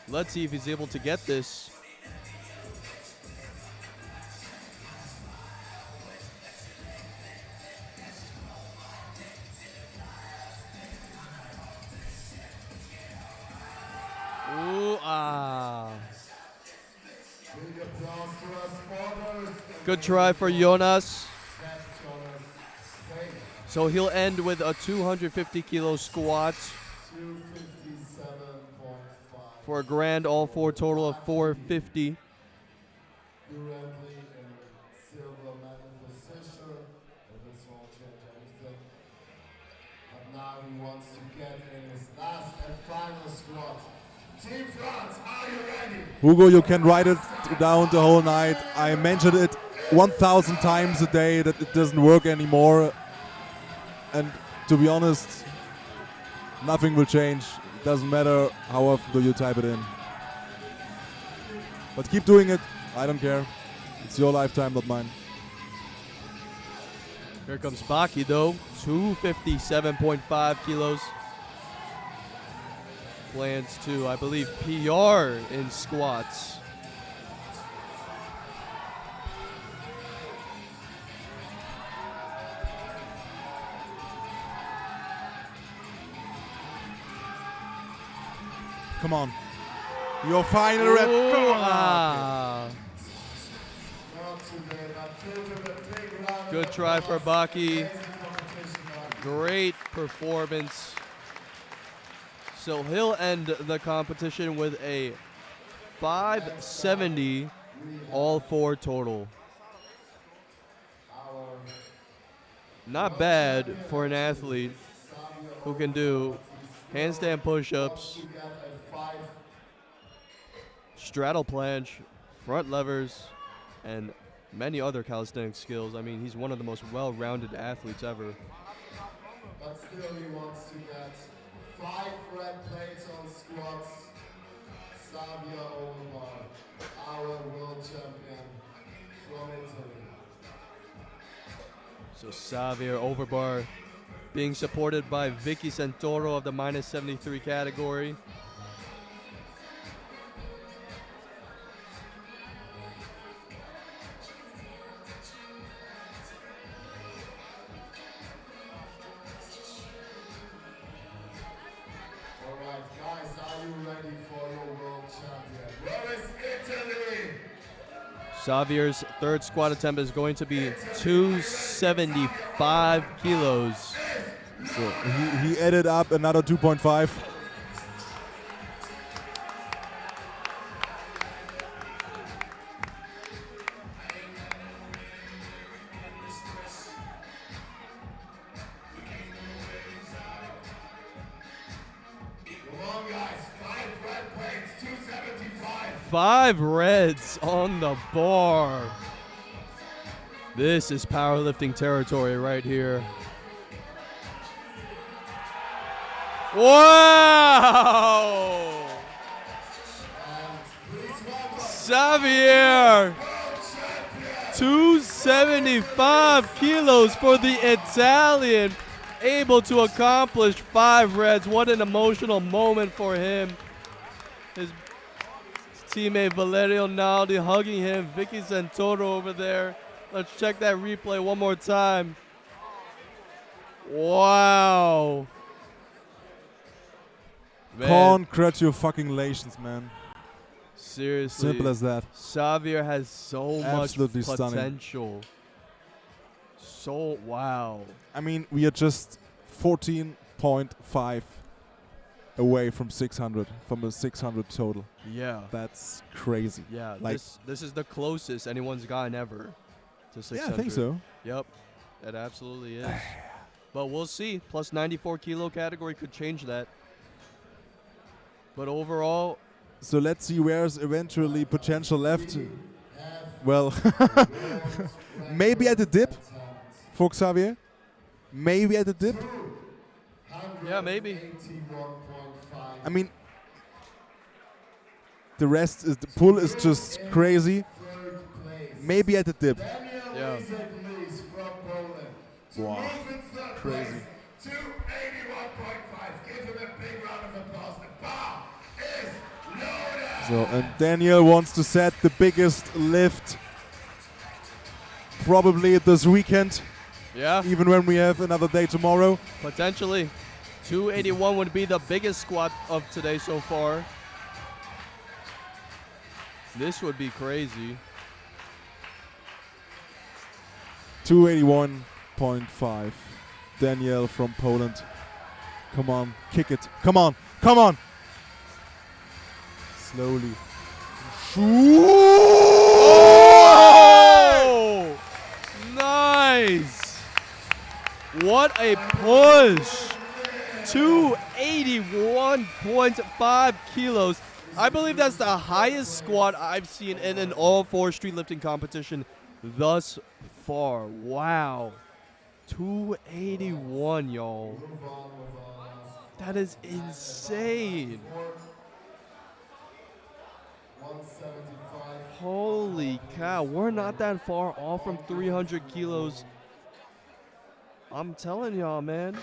Speaker 1: Let's see if he's able to get this. Ooh, ah.
Speaker 3: Big applause to our supporters.
Speaker 1: Good try for Jonas.
Speaker 3: Thank Jonas. Thank
Speaker 1: So he'll end with a 250 kilo squat.
Speaker 3: 257.5.
Speaker 1: for a grand all four total of 450.
Speaker 3: Currently in silver medal position. This won't change anything. But now he wants to get in his last and final squat. Team France, are you ready?
Speaker 2: Hugo, you can write it down the whole night. I mentioned it 1,000 times a day that it doesn't work anymore. And to be honest, nothing will change. It doesn't matter how often do you type it in. But keep doing it. I don't care. It's your lifetime, not mine.
Speaker 1: Here comes Baki though, 257.5 kilos. Plans to, I believe, PR in squats.
Speaker 2: Come on. Your final rep. Come on.
Speaker 1: Ah. Good try for Baki. Great performance. So he'll end the competition with a 570 all four total. Not bad for an athlete who can do handstand push-ups, straddle planche, front levers, and many other calisthenic skills. I mean, he's one of the most well-rounded athletes ever.
Speaker 3: But still he wants to get 5 red plates on squats. Xavier Overbar, our world champion from Italy.
Speaker 1: So Xavier Overbar being supported by Vicky Santoro of the -73 category. Xavier's third squat attempt is going to be 275 kilos.
Speaker 2: So he added up another 2.5.
Speaker 1: Five reds on the bar. This is powerlifting territory right here. Wow! Xavier! 275 kilos for the Italian. Able to accomplish 5 reds. What an emotional moment for him. His teammate Valerio Naldi hugging him. Vicky Santoro over there. Let's check that replay one more time. Wow. Man,
Speaker 2: Congratulations, man.
Speaker 1: seriously.
Speaker 2: Simple as that.
Speaker 1: Xavier has so
Speaker 2: Absolutely
Speaker 1: much
Speaker 2: stunning.
Speaker 1: potential. So, wow.
Speaker 2: I mean, we are just 14.5 away from 600, from a 600 total.
Speaker 1: Yeah.
Speaker 2: That's crazy.
Speaker 1: Yeah,
Speaker 2: Like-
Speaker 1: this is the closest anyone's gotten ever to 600.
Speaker 2: Yeah, I think so.
Speaker 1: Yep, it absolutely is. But we'll see. Plus 94 kilo category could change that. But overall,
Speaker 2: So let's see where's eventually potential left. Well, maybe at the dip for Xavier. Maybe at the dip.
Speaker 1: yeah, maybe.
Speaker 2: I mean, the rest is the pull is just crazy. Maybe at the dip.
Speaker 1: Yeah.
Speaker 2: Wow, crazy.
Speaker 3: 281.5. Give him a big round of applause. The bar is loaded.
Speaker 2: So, and Daniel wants to set the biggest lift probably this weekend,
Speaker 1: Yeah,
Speaker 2: even when we have another day tomorrow.
Speaker 1: potentially. 281 would be the biggest squat of today so far. This would be crazy.
Speaker 2: 281.5. Daniel from Poland. Come on, kick it. Come on, come on. slowly.
Speaker 1: Oh! Nice! What a push! 281.5 kilos. I believe that's the highest squat I've seen in an all-four street lifting competition thus far. Wow. 281, y'all. That is insane.
Speaker 3: 175.
Speaker 1: Holy cow. We're not that far off from 300 kilos. I'm telling y'all, man.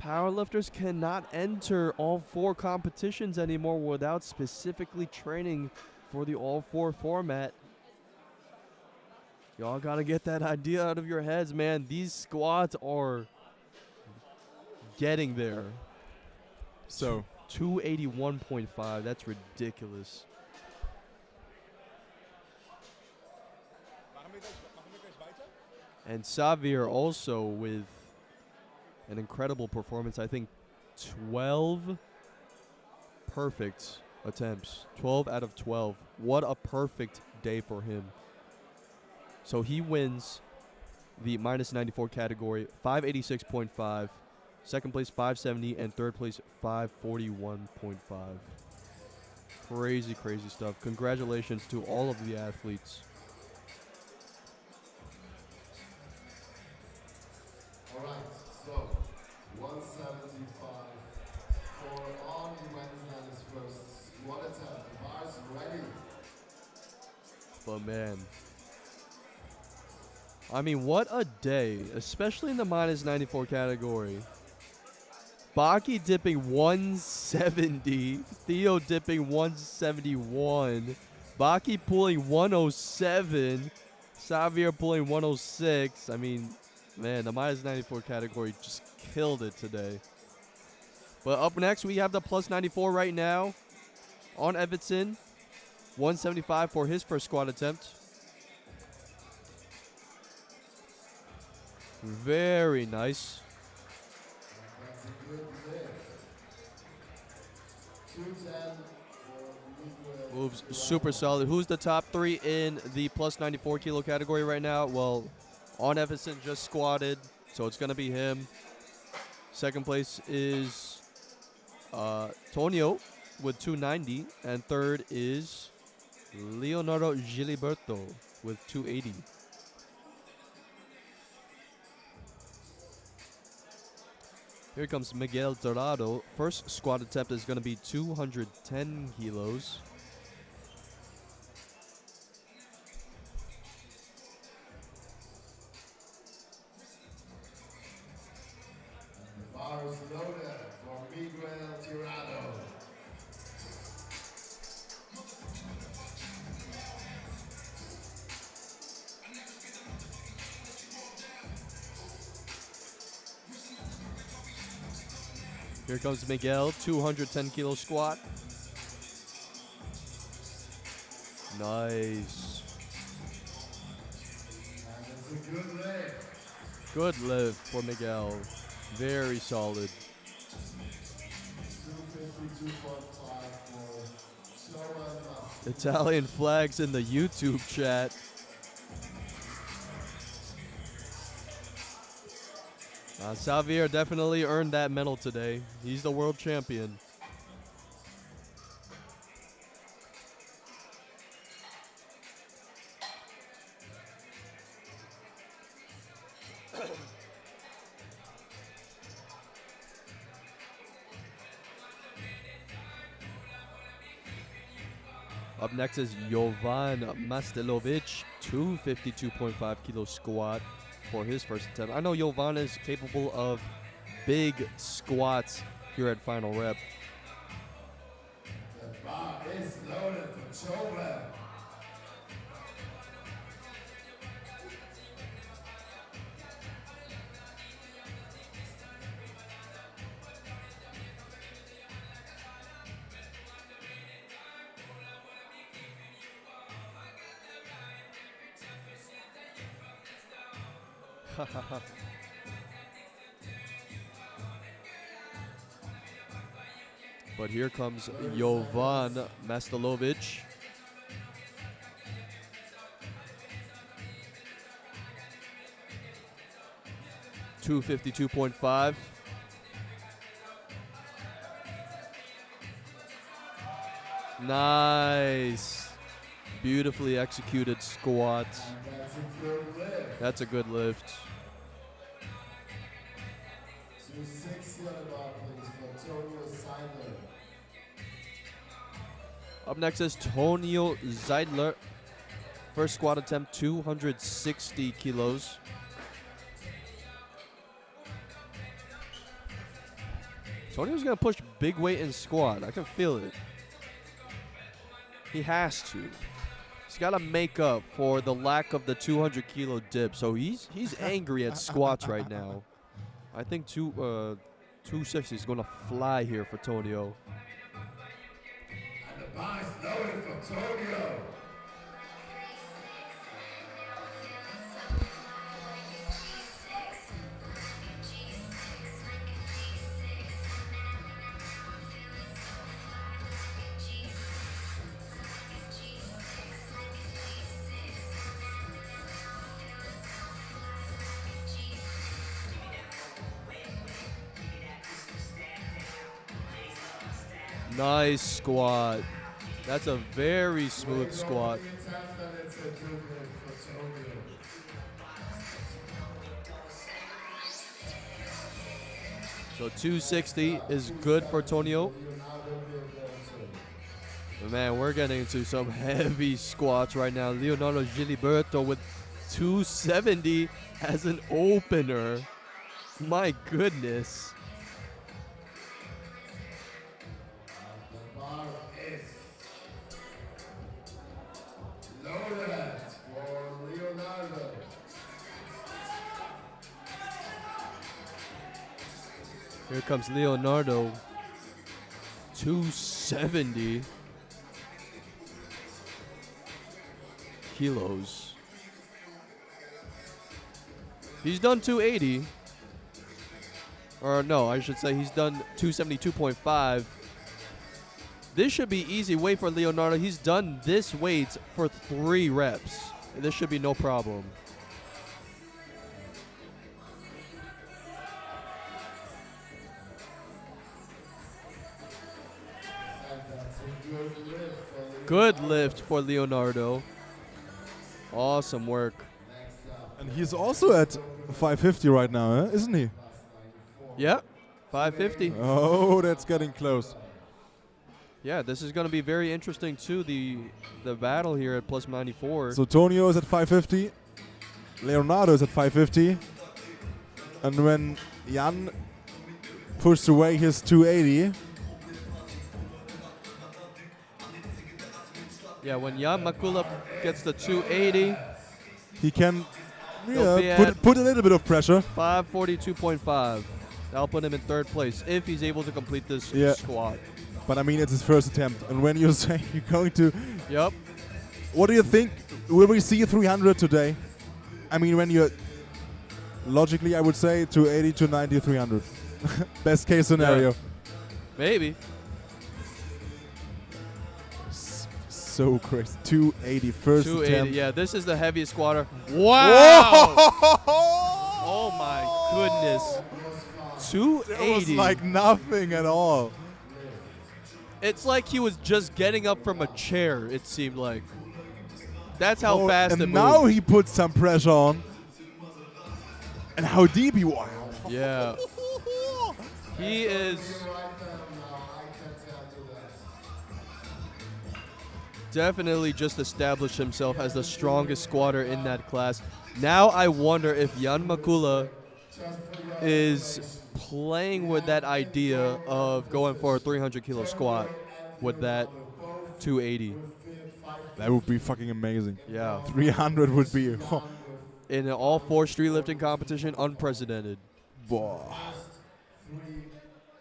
Speaker 1: Powerlifters cannot enter all four competitions anymore without specifically training for the all four format. Y'all gotta get that idea out of your heads, man. These squats are getting there.
Speaker 2: So
Speaker 1: 281.5, that's ridiculous. And Xavier also with an incredible performance. I think 12 perfect attempts. 12 out of 12. What a perfect day for him. So he wins the minus 94 category, 586.5. Second place, 570. And third place, 541.5. Crazy, crazy stuff. Congratulations to all of the athletes.
Speaker 3: All right, so 175 for on Wednesday's first squat attempt. The bar's ready.
Speaker 1: But man, I mean, what a day, especially in the minus 94 category. Baki dipping 170, Theo dipping 171, Baki pulling 107, Xavier pulling 106. I mean, man, the minus 94 category just killed it today. But up next, we have the plus 94 right now on Evertson. 175 for his first squat attempt. Very nice.
Speaker 3: That's a good lift. 210 for Miguel.
Speaker 1: Moves super solid. Who's the top three in the plus 94 kilo category right now? Well, on Everson just squatted, so it's going to be him. Second place is Tonio with 290. And third is Leonardo Giliberto with 280. Here comes Miguel Dorado. First squat attempt is going to be 210 kilos.
Speaker 3: The bar is loaded for Miguel Tirado.
Speaker 1: Here comes Miguel, 210 kilo squat. Nice.
Speaker 3: And it's a good lift.
Speaker 1: Good lift for Miguel. Very solid.
Speaker 3: 252.5 for Showa.
Speaker 1: Italian flags in the YouTube chat. Xavier definitely earned that medal today. He's the world champion. Up next is Jovan Mastelovic, 252.5 kilo squat for his first attempt. I know Jovan is capable of big squats here at Final Rep.
Speaker 3: The bar is loaded for Showa.
Speaker 1: But here comes Jovan Mastalovic. $252.5. Nice. Beautifully executed squat. That's a good lift.
Speaker 3: 260 on the bar, please, for Tonio Seidler.
Speaker 1: Up next is Tonio Zeidler. First squat attempt, 260 kilos. Tonio's going to push big weight in squat. I can feel it. He has to. He's got to make up for the lack of the 200 kilo dip. So he's angry at squats right now. I think 260 is going to fly here for Tonio.
Speaker 3: And the bar is loaded for Tonio.
Speaker 1: Nice squat. That's a very smooth squat. So 260 is good for Tonio. But man, we're getting into some heavy squats right now. Leonardo Giliberto with 270 as an opener. My goodness.
Speaker 3: The bar is loaded for Leonardo.
Speaker 1: Here comes Leonardo. 270 kilos. He's done 280. Or no, I should say he's done 272.5. This should be easy weight for Leonardo. He's done this weight for 3 reps. This should be no problem. Good lift for Leonardo. Awesome work.
Speaker 2: And he's also at 550 right now, isn't he?
Speaker 1: Yeah, 550.
Speaker 2: Oh, that's getting close.
Speaker 1: Yeah, this is going to be very interesting too, the battle here at plus 94.
Speaker 2: So Tonio is at 550. Leonardo is at 550. And when Jan pushed away his 280,
Speaker 1: yeah, when Jan Makula gets the 280,
Speaker 2: he can
Speaker 1: He'll be
Speaker 2: put a little bit of pressure.
Speaker 1: 542.5. That'll put him in 3rd place if he's able to complete this squat.
Speaker 2: But I mean, it's his first attempt. And when you say you're going to...
Speaker 1: Yep.
Speaker 2: What do you think? Will we see 300 today? I mean, when you're... Logically, I would say 280, 290, 300. Best case scenario.
Speaker 1: Yeah. Maybe.
Speaker 2: So crazy. 280 first
Speaker 1: 280.
Speaker 2: attempt.
Speaker 1: Yeah, this is the heaviest squatter. Wow! Oh my goodness. 280.
Speaker 2: It was like nothing at all.
Speaker 1: It's like he was just getting up from a chair, it seemed like. That's how fast it moved.
Speaker 2: And now he put some pressure on. And how deep he was.
Speaker 1: Yeah. He is definitely just established himself as the strongest squatter in that class. Now I wonder if Jan Makula is playing with that idea of going for a 300 kilo squat with that 280.
Speaker 2: That would be fucking amazing.
Speaker 1: Yeah.
Speaker 2: 300 would be...
Speaker 1: In an all-4 street lifting competition, unprecedented.
Speaker 2: Boah.
Speaker 3: Three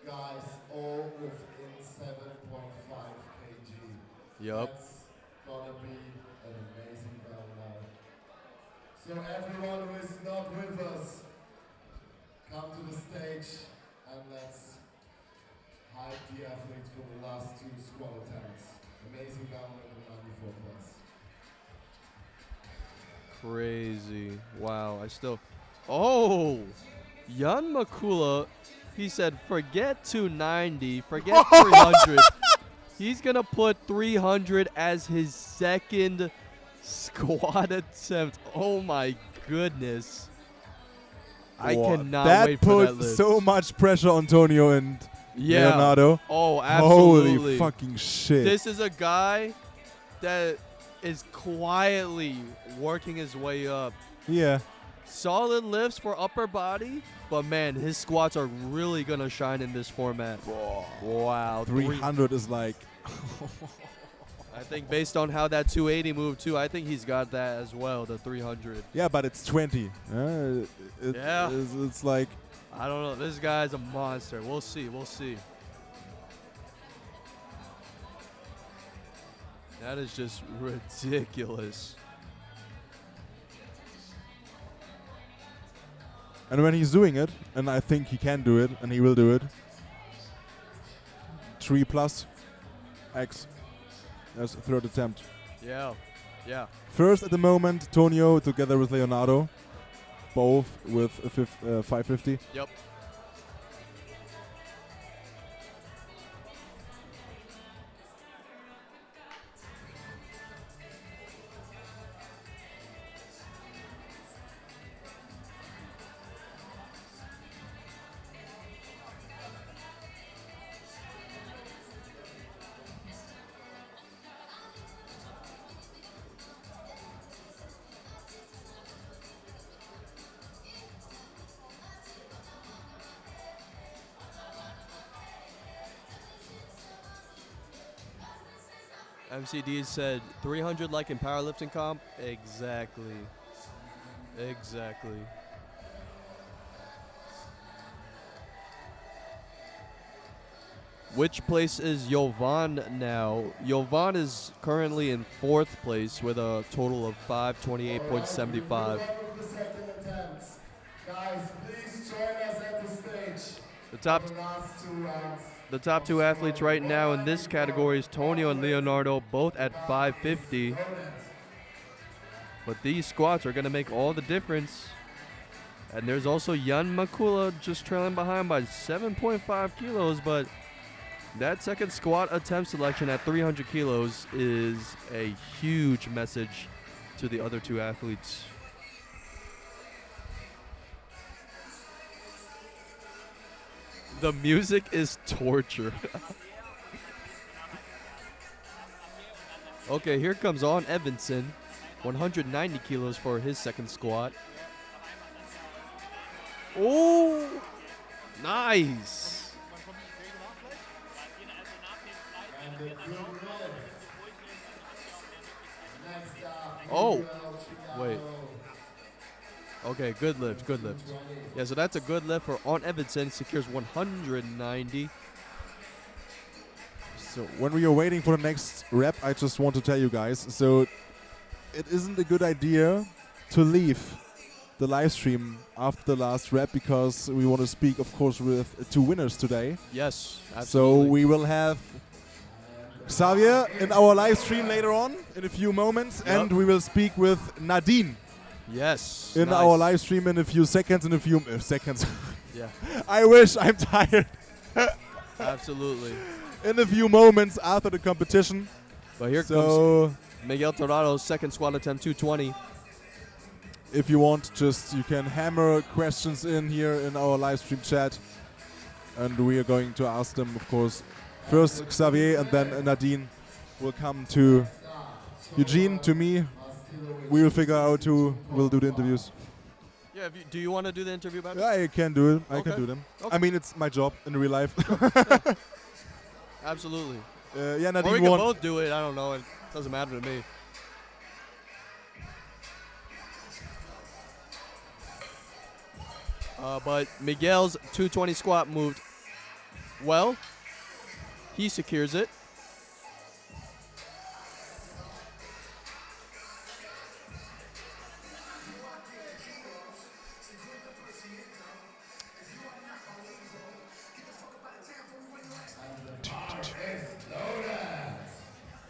Speaker 3: guys all within 7.5 kg.
Speaker 1: Yup.
Speaker 3: That's gonna be an amazing battle now. So everyone who is not with us, come to the stage and let's hype the athletes for the last 2 squat attempts. Amazing battle in the 94 plus.
Speaker 1: Crazy. Wow. I still. Oh! Jan Makula, he said, forget 290, forget 300. He's going to put 300 as his second squat attempt. Oh, my goodness. I
Speaker 2: Wow,
Speaker 1: cannot
Speaker 2: that
Speaker 1: wait for that
Speaker 2: put
Speaker 1: list.
Speaker 2: so much pressure on Tonio and Leonardo.
Speaker 1: Oh, absolutely.
Speaker 2: Holy fucking shit.
Speaker 1: This is a guy that is quietly working his way up.
Speaker 2: Yeah.
Speaker 1: Solid lifts for upper body, but man, his squats are really going to shine in this format. Wow.
Speaker 2: 300 is like...
Speaker 1: I think based on how that 280 moved too, I think he's got that as well, the 300.
Speaker 2: Yeah, but it's 20.
Speaker 1: Yeah.
Speaker 2: It's like...
Speaker 1: I don't know. This guy's a monster. We'll see. We'll see. That is just ridiculous.
Speaker 2: And when he's doing it, and I think he can do it, and he will do it, 3 plus X as third attempt.
Speaker 1: Yeah. Yeah.
Speaker 2: First at the moment, Tonio together with Leonardo, both with a 550.
Speaker 1: Yep. MCD said 300 like in powerlifting comp. Exactly. Exactly. Which place is Jovan now? Jovan is currently in 4th place with a total of 528.75.
Speaker 3: Guys, please join us at the stage.
Speaker 1: The top
Speaker 3: for the last 2 rounds.
Speaker 1: The top 2 athletes right now in this category is Tonio and Leonardo, both at 550. But these squats are going to make all the difference. And there's also Jan Makula just trailing behind by 7.5 kilos. But that second squat attempt selection at 300 kilos is a huge message to the other 2 athletes. The music is torture. Okay, here comes On Evanson. 190 kilos for his second squat. Oh, nice. Oh, wait. Okay, good lift, good lift. Yeah, so that's a good lift for On Evanson. Secures 190.
Speaker 2: So when we are waiting for the next rep, I just want to tell you guys, so it isn't a good idea to leave the live stream after the last rep because we want to speak, of course, with 2 winners today.
Speaker 1: Yes,
Speaker 2: So
Speaker 1: absolutely.
Speaker 2: we will have Xavier in our live stream later on in a few moments,
Speaker 1: Yep.
Speaker 2: and we will speak with Nadine
Speaker 1: Yes.
Speaker 2: in
Speaker 1: nice.
Speaker 2: our live stream in a few seconds. Seconds.
Speaker 1: Yeah,
Speaker 2: I wish, I'm tired.
Speaker 1: absolutely.
Speaker 2: In a few moments after the competition.
Speaker 1: But here comes
Speaker 2: So
Speaker 1: Miguel Torado's second squat attempt, 220.
Speaker 2: if you want, just you can hammer questions in here in our live stream chat, and we are going to ask them, of course. First Xavier, and then Nadine will come to Eugene, to me. We will figure out who will do the interviews.
Speaker 1: Yeah, do you want to do the interview, Bobby?
Speaker 2: Yeah, I can do it. I
Speaker 1: Okay.
Speaker 2: can do them.
Speaker 1: Okay.
Speaker 2: I mean, it's my job in real life.
Speaker 1: Absolutely.
Speaker 2: Yeah,
Speaker 1: Or we
Speaker 2: Nadine
Speaker 1: can
Speaker 2: won.
Speaker 1: both do it. I don't know. It doesn't matter to me. But Miguel's 220 squat moved well. He secures it.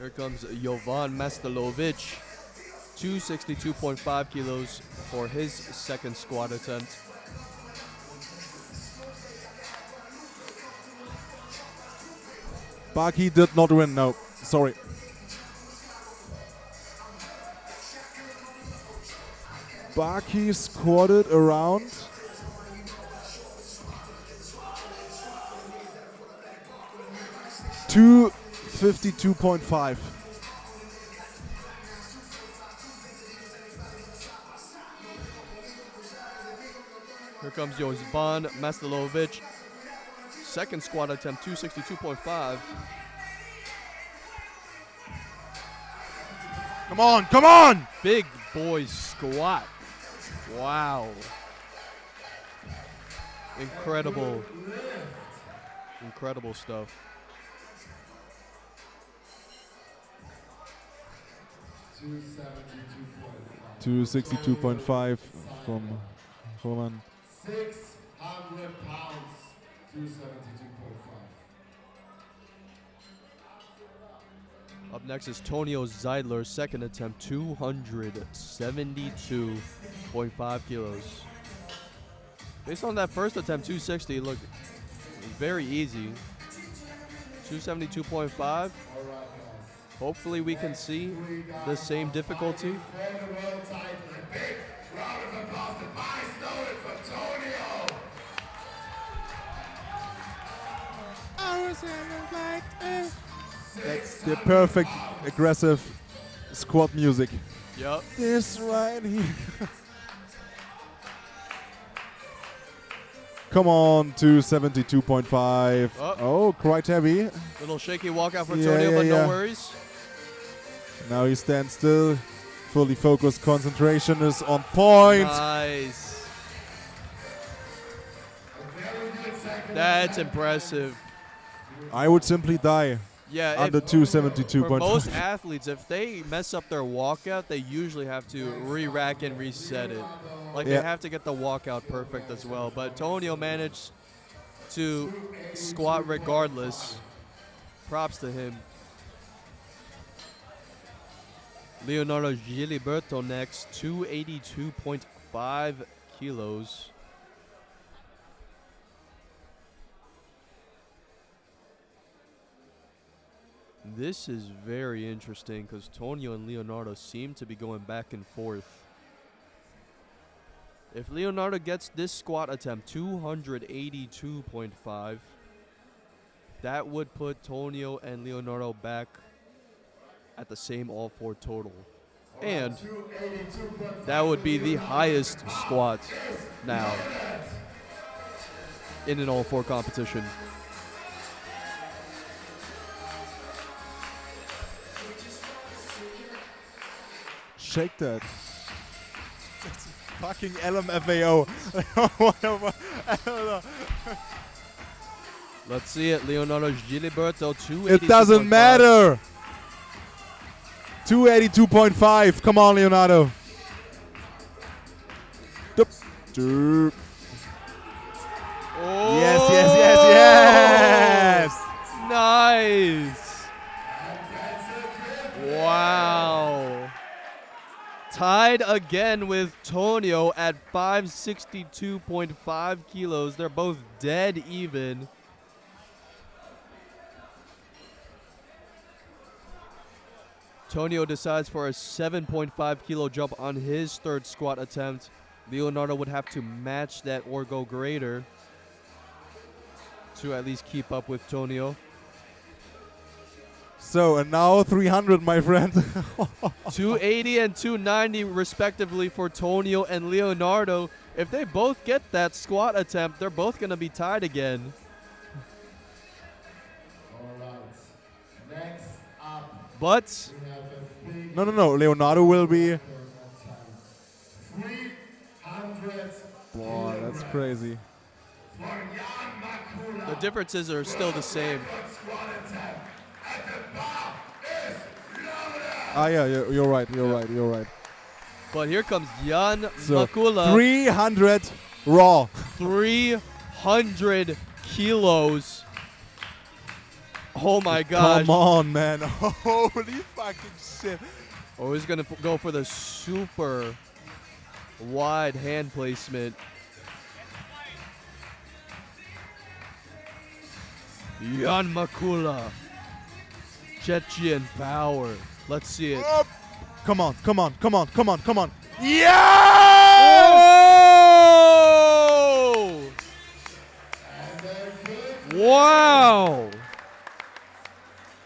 Speaker 1: Here comes Jovan Mastalovic, 262.5 kilos for his second squat attempt.
Speaker 2: Baki did not win, no. Sorry. Baki squatted around 252.5.
Speaker 1: Here comes Jovan Mastalovic. Second squat attempt, 262.5.
Speaker 2: Come on, come on!
Speaker 1: Big boy squat. Wow. Incredible. Incredible stuff.
Speaker 2: 262.5 from Roman.
Speaker 3: 600 pounds, 272.5.
Speaker 1: Up next is Tonio Zeidler, second attempt, 272.5 kilos. Based on that first attempt, 260, look very easy. 272.5. Hopefully we can see the same difficulty.
Speaker 2: That's the perfect aggressive squat music.
Speaker 1: Yep.
Speaker 2: This right here. Come on, 272.5. Oh, quite heavy.
Speaker 1: Little shaky walkout for
Speaker 2: Yeah,
Speaker 1: Tonio,
Speaker 2: yeah,
Speaker 1: but
Speaker 2: yeah.
Speaker 1: no worries.
Speaker 2: Now he stands still. Fully focused. Concentration is on point.
Speaker 1: Nice. That's impressive.
Speaker 2: I would simply die
Speaker 1: Yeah,
Speaker 2: under
Speaker 1: for
Speaker 2: 272.5.
Speaker 1: most athletes, if they mess up their walkout, they usually have to re-rack and reset it. Like
Speaker 2: Yeah.
Speaker 1: they have to get the walkout perfect as well. But Tonio managed to squat regardless. Props to him. Leonardo Giliberto next, 282.5 kilos. This is very interesting because Tonio and Leonardo seem to be going back and forth. If Leonardo gets this squat attempt, 282.5, that would put Tonio and Leonardo back at the same all four total. And that would be the highest squat now in an all four competition.
Speaker 2: Shake that. That's fucking LMFAO. I don't know.
Speaker 1: Let's see it. Leonardo Giliberto, 282.5.
Speaker 2: It doesn't matter. 282.5. Come on, Leonardo. Dup. Dup.
Speaker 1: Oh,
Speaker 2: Yes, yes, yes, yes.
Speaker 1: Nice. Wow. Tied again with Tonio at 562.5 kilos. They're both dead even. Tonio decides for a 7.5 kilo jump on his third squat attempt. Leonardo would have to match that or go greater to at least keep up with Tonio.
Speaker 2: So, and now 300, my friend.
Speaker 1: 280 and 290 respectively for Tonio and Leonardo. If they both get that squat attempt, they're both going to be tied again.
Speaker 3: Next up,
Speaker 1: But
Speaker 3: we have a big
Speaker 2: No. Leonardo will be.
Speaker 3: 300
Speaker 2: Wow, that's crazy.
Speaker 3: for Jan Makula.
Speaker 1: the differences are still the same.
Speaker 3: Squat attempt at the bar is loaded.
Speaker 2: Ah, yeah, you're right. You're right.
Speaker 1: But here comes Jan
Speaker 2: So,
Speaker 1: Makula.
Speaker 2: 300 raw.
Speaker 1: 300 kilos. Oh my gosh.
Speaker 2: Come on, man. Holy fucking shit.
Speaker 1: Oh, he's going to go for the super wide hand placement. Jan Makula. Chechen power. Let's see it.
Speaker 2: Up. Come on, come on, come on, come on, come on.
Speaker 1: Yeah! Wow!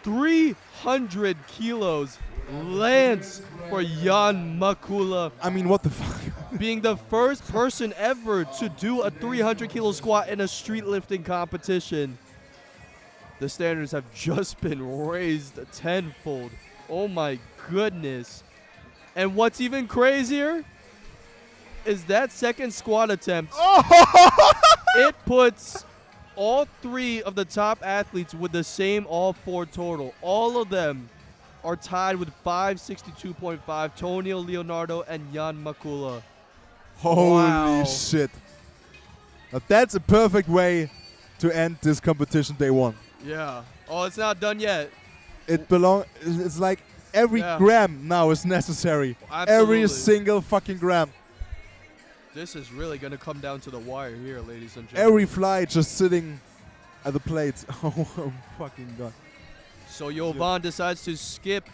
Speaker 1: 300 kilos lands for Jan Makula,
Speaker 2: I mean, what the fuck?
Speaker 1: being the first person ever to do a 300 kilo squat in a street lifting competition. The standards have just been raised tenfold. Oh my goodness. And what's even crazier is that second squat attempt. It puts all 3 of the top athletes with the same all 4 total. All of them are tied with 562.5. Tonio Leonardo and Jan Makula.
Speaker 2: Holy
Speaker 1: Wow.
Speaker 2: shit. Now that's a perfect way to end this competition day 1.
Speaker 1: Yeah. Oh, it's not done yet.
Speaker 2: It's like every
Speaker 1: Yeah.
Speaker 2: gram now is necessary.
Speaker 1: Absolutely.
Speaker 2: Every single fucking gram.
Speaker 1: This is really going to come down to the wire here, ladies and gentlemen.
Speaker 2: Every fly just sitting at the plate. Oh, I'm fucking done.
Speaker 1: So Jovan decides to skip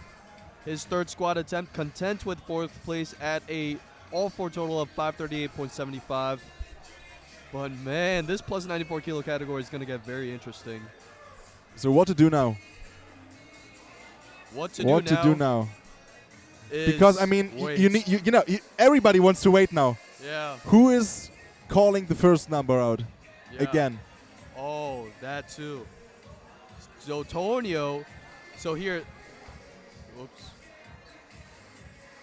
Speaker 1: his third squat attempt, content with 4th place at a all 4 total of 538.75. But man, this plus 94 kilo category is going to get very interesting.
Speaker 2: So what to do now?
Speaker 1: What to
Speaker 2: do now?
Speaker 1: is
Speaker 2: Because I mean,
Speaker 1: wait.
Speaker 2: you know, everybody wants to wait now.
Speaker 1: Yeah.
Speaker 2: Who is calling the first number out
Speaker 1: Yeah.
Speaker 2: again?
Speaker 1: Oh, that too. So Tonio, so here, whoops.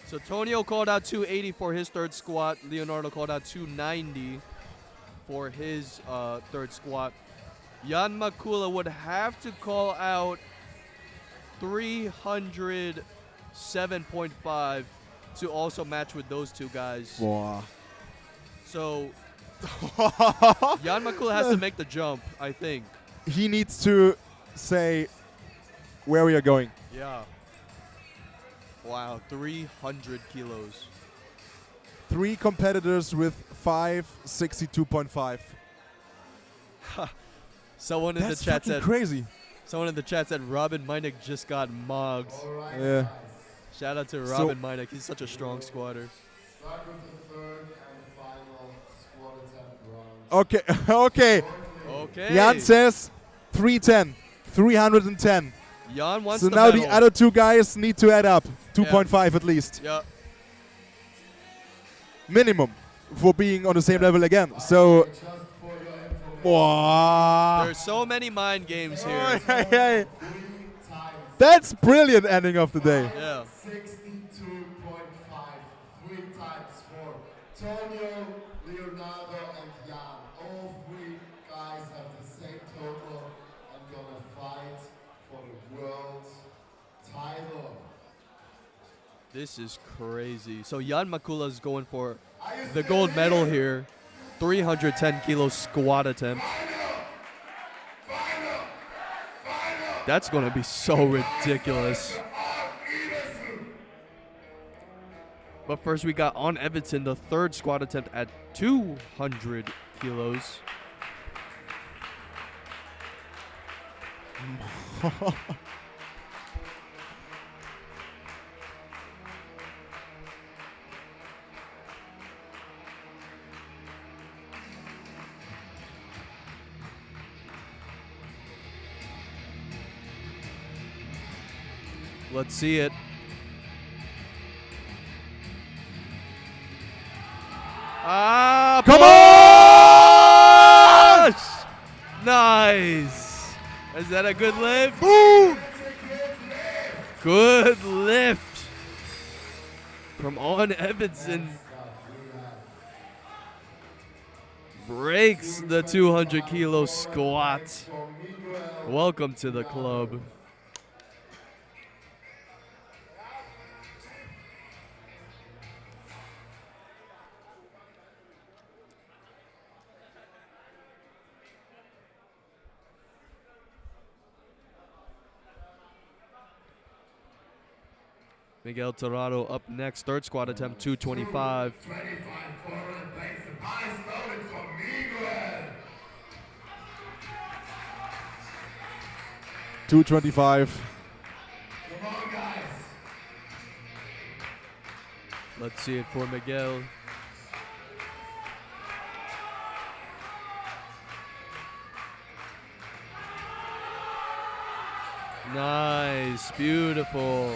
Speaker 1: So Tonio called out 280 for his third squat. Leonardo called out 290 for his third squat. Jan Makula would have to call out 307.5 to also match with those 2 guys.
Speaker 2: Wow.
Speaker 1: So Jan Makula has to make the jump, I think.
Speaker 2: He needs to say where we are going.
Speaker 1: Yeah. Wow, 300 kilos.
Speaker 2: 3 competitors with 562.5.
Speaker 1: Someone in
Speaker 2: That's
Speaker 1: the chat
Speaker 2: fucking
Speaker 1: said
Speaker 2: crazy.
Speaker 1: someone in the chat said Robin Meinek just got mogged.
Speaker 2: Yeah.
Speaker 1: Shout out to
Speaker 2: So-
Speaker 1: Robin Meinek. He's such a strong squatter.
Speaker 3: Start with the third and final squat attempt round.
Speaker 2: Okay. Okay.
Speaker 1: Okay.
Speaker 2: Jan says 310. 310.
Speaker 1: Jan wants
Speaker 2: So
Speaker 1: the
Speaker 2: now
Speaker 1: medal.
Speaker 2: the other 2 guys need to add up 2.5 at least.
Speaker 1: Yeah.
Speaker 2: Minimum for being on the same level again. So
Speaker 3: Just for your information,
Speaker 2: wow.
Speaker 1: There's so many mind games here.
Speaker 2: Hey, hey.
Speaker 3: 3 times
Speaker 2: That's brilliant ending of the day.
Speaker 1: Yeah.
Speaker 3: 62.5. 3 times for Tonio, Leonardo, and Jan. All 3 guys have the same total and gonna fight for the world title.
Speaker 1: This is crazy. So Jan Makula is going for
Speaker 3: Are you
Speaker 1: the
Speaker 3: still
Speaker 1: gold medal
Speaker 3: here?
Speaker 1: here. 310 kilo squat attempt. That's going to be so ridiculous. But first we got On Everton, the third squat attempt at 200 kilos. Let's see it. Ah,
Speaker 2: Come
Speaker 1: push! Nice. Is that a good lift?
Speaker 2: Boom!
Speaker 1: Good lift from On Evanson. Breaks the 200 kilo squat. Welcome to the club. Miguel Torrado up next. Third squat attempt, 225.
Speaker 3: 25 forward, base and eyes loaded from Miguel.
Speaker 2: 225.
Speaker 3: Come on, guys.
Speaker 1: Let's see it for Miguel. Nice, beautiful.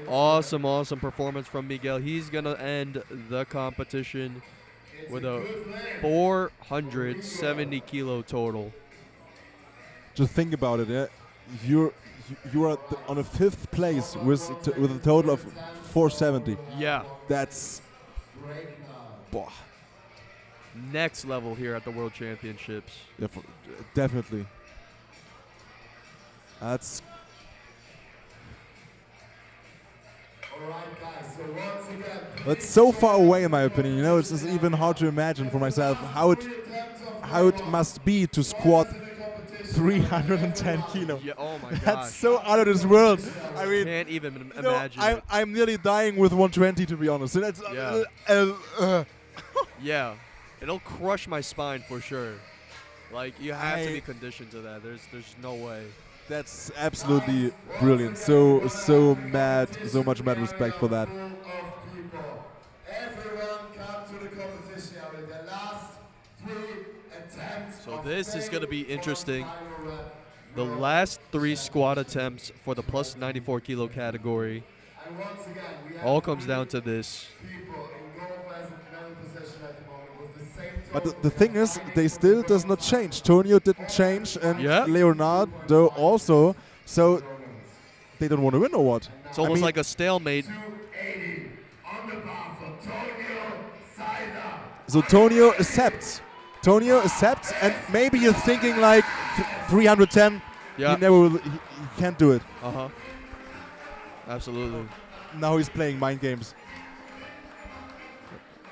Speaker 1: Awesome, awesome performance from Miguel. He's going to end the competition with a 470 kilo total.
Speaker 2: Just think about it. Yeah, you are on a 5th place with a total of 470.
Speaker 1: Yeah.
Speaker 2: That's boah.
Speaker 1: Next level here at the World Championships.
Speaker 2: Yeah, definitely. That's
Speaker 3: Alright, guys, so once again,
Speaker 2: that's so far away in my opinion. You know, it's just even hard to imagine for myself how it must be to squat 310 kilo.
Speaker 1: Yeah, oh my gosh.
Speaker 2: That's so out of this world. I mean,
Speaker 1: Can't even
Speaker 2: you know,
Speaker 1: imagine.
Speaker 2: I'm nearly dying with 120 to be honest. So that's
Speaker 1: Yeah. Yeah. It'll crush my spine for sure. Like, you have to be conditioned to that. There's no way.
Speaker 2: That's absolutely brilliant. So much mad respect for that.
Speaker 3: everyone come to the competition area. The last 3 attempts.
Speaker 1: So this is going to be interesting. The last 3 squat attempts for the plus 94 kilo category.
Speaker 3: And once again, we have
Speaker 1: All comes down to this.
Speaker 3: people in gold medal position at the moment with the same
Speaker 2: But the thing is, they still does not change. Tonio didn't change, and
Speaker 1: Yeah.
Speaker 2: Leonardo also. So they don't want to win or what?
Speaker 1: It's almost
Speaker 2: mean-
Speaker 1: like a stalemate.
Speaker 3: 280 on the bar for Tonio Saida.
Speaker 2: So Tonio accepts. Tonio accepts, and maybe you're thinking like 310.
Speaker 1: Yeah.
Speaker 2: He never will. He can't do it.
Speaker 1: Uh-huh. Absolutely.
Speaker 2: Now he's playing mind games.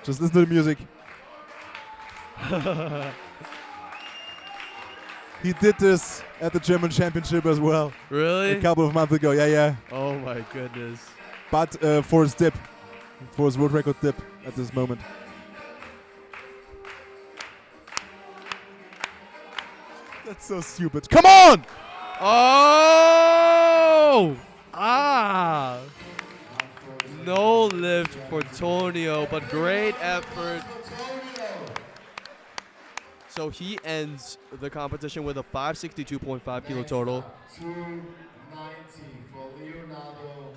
Speaker 2: Just listen to the music. He did this at the German Championship as well
Speaker 1: Really?
Speaker 2: a couple of months ago. Yeah.
Speaker 1: Oh my goodness.
Speaker 2: But for his dip, for his world record dip at this moment. That's so stupid. Come on!
Speaker 1: Oh! Ah! No lift for Tonio, but great effort. So he ends the competition with a 562.5 kilo total.
Speaker 3: 290 for Leonardo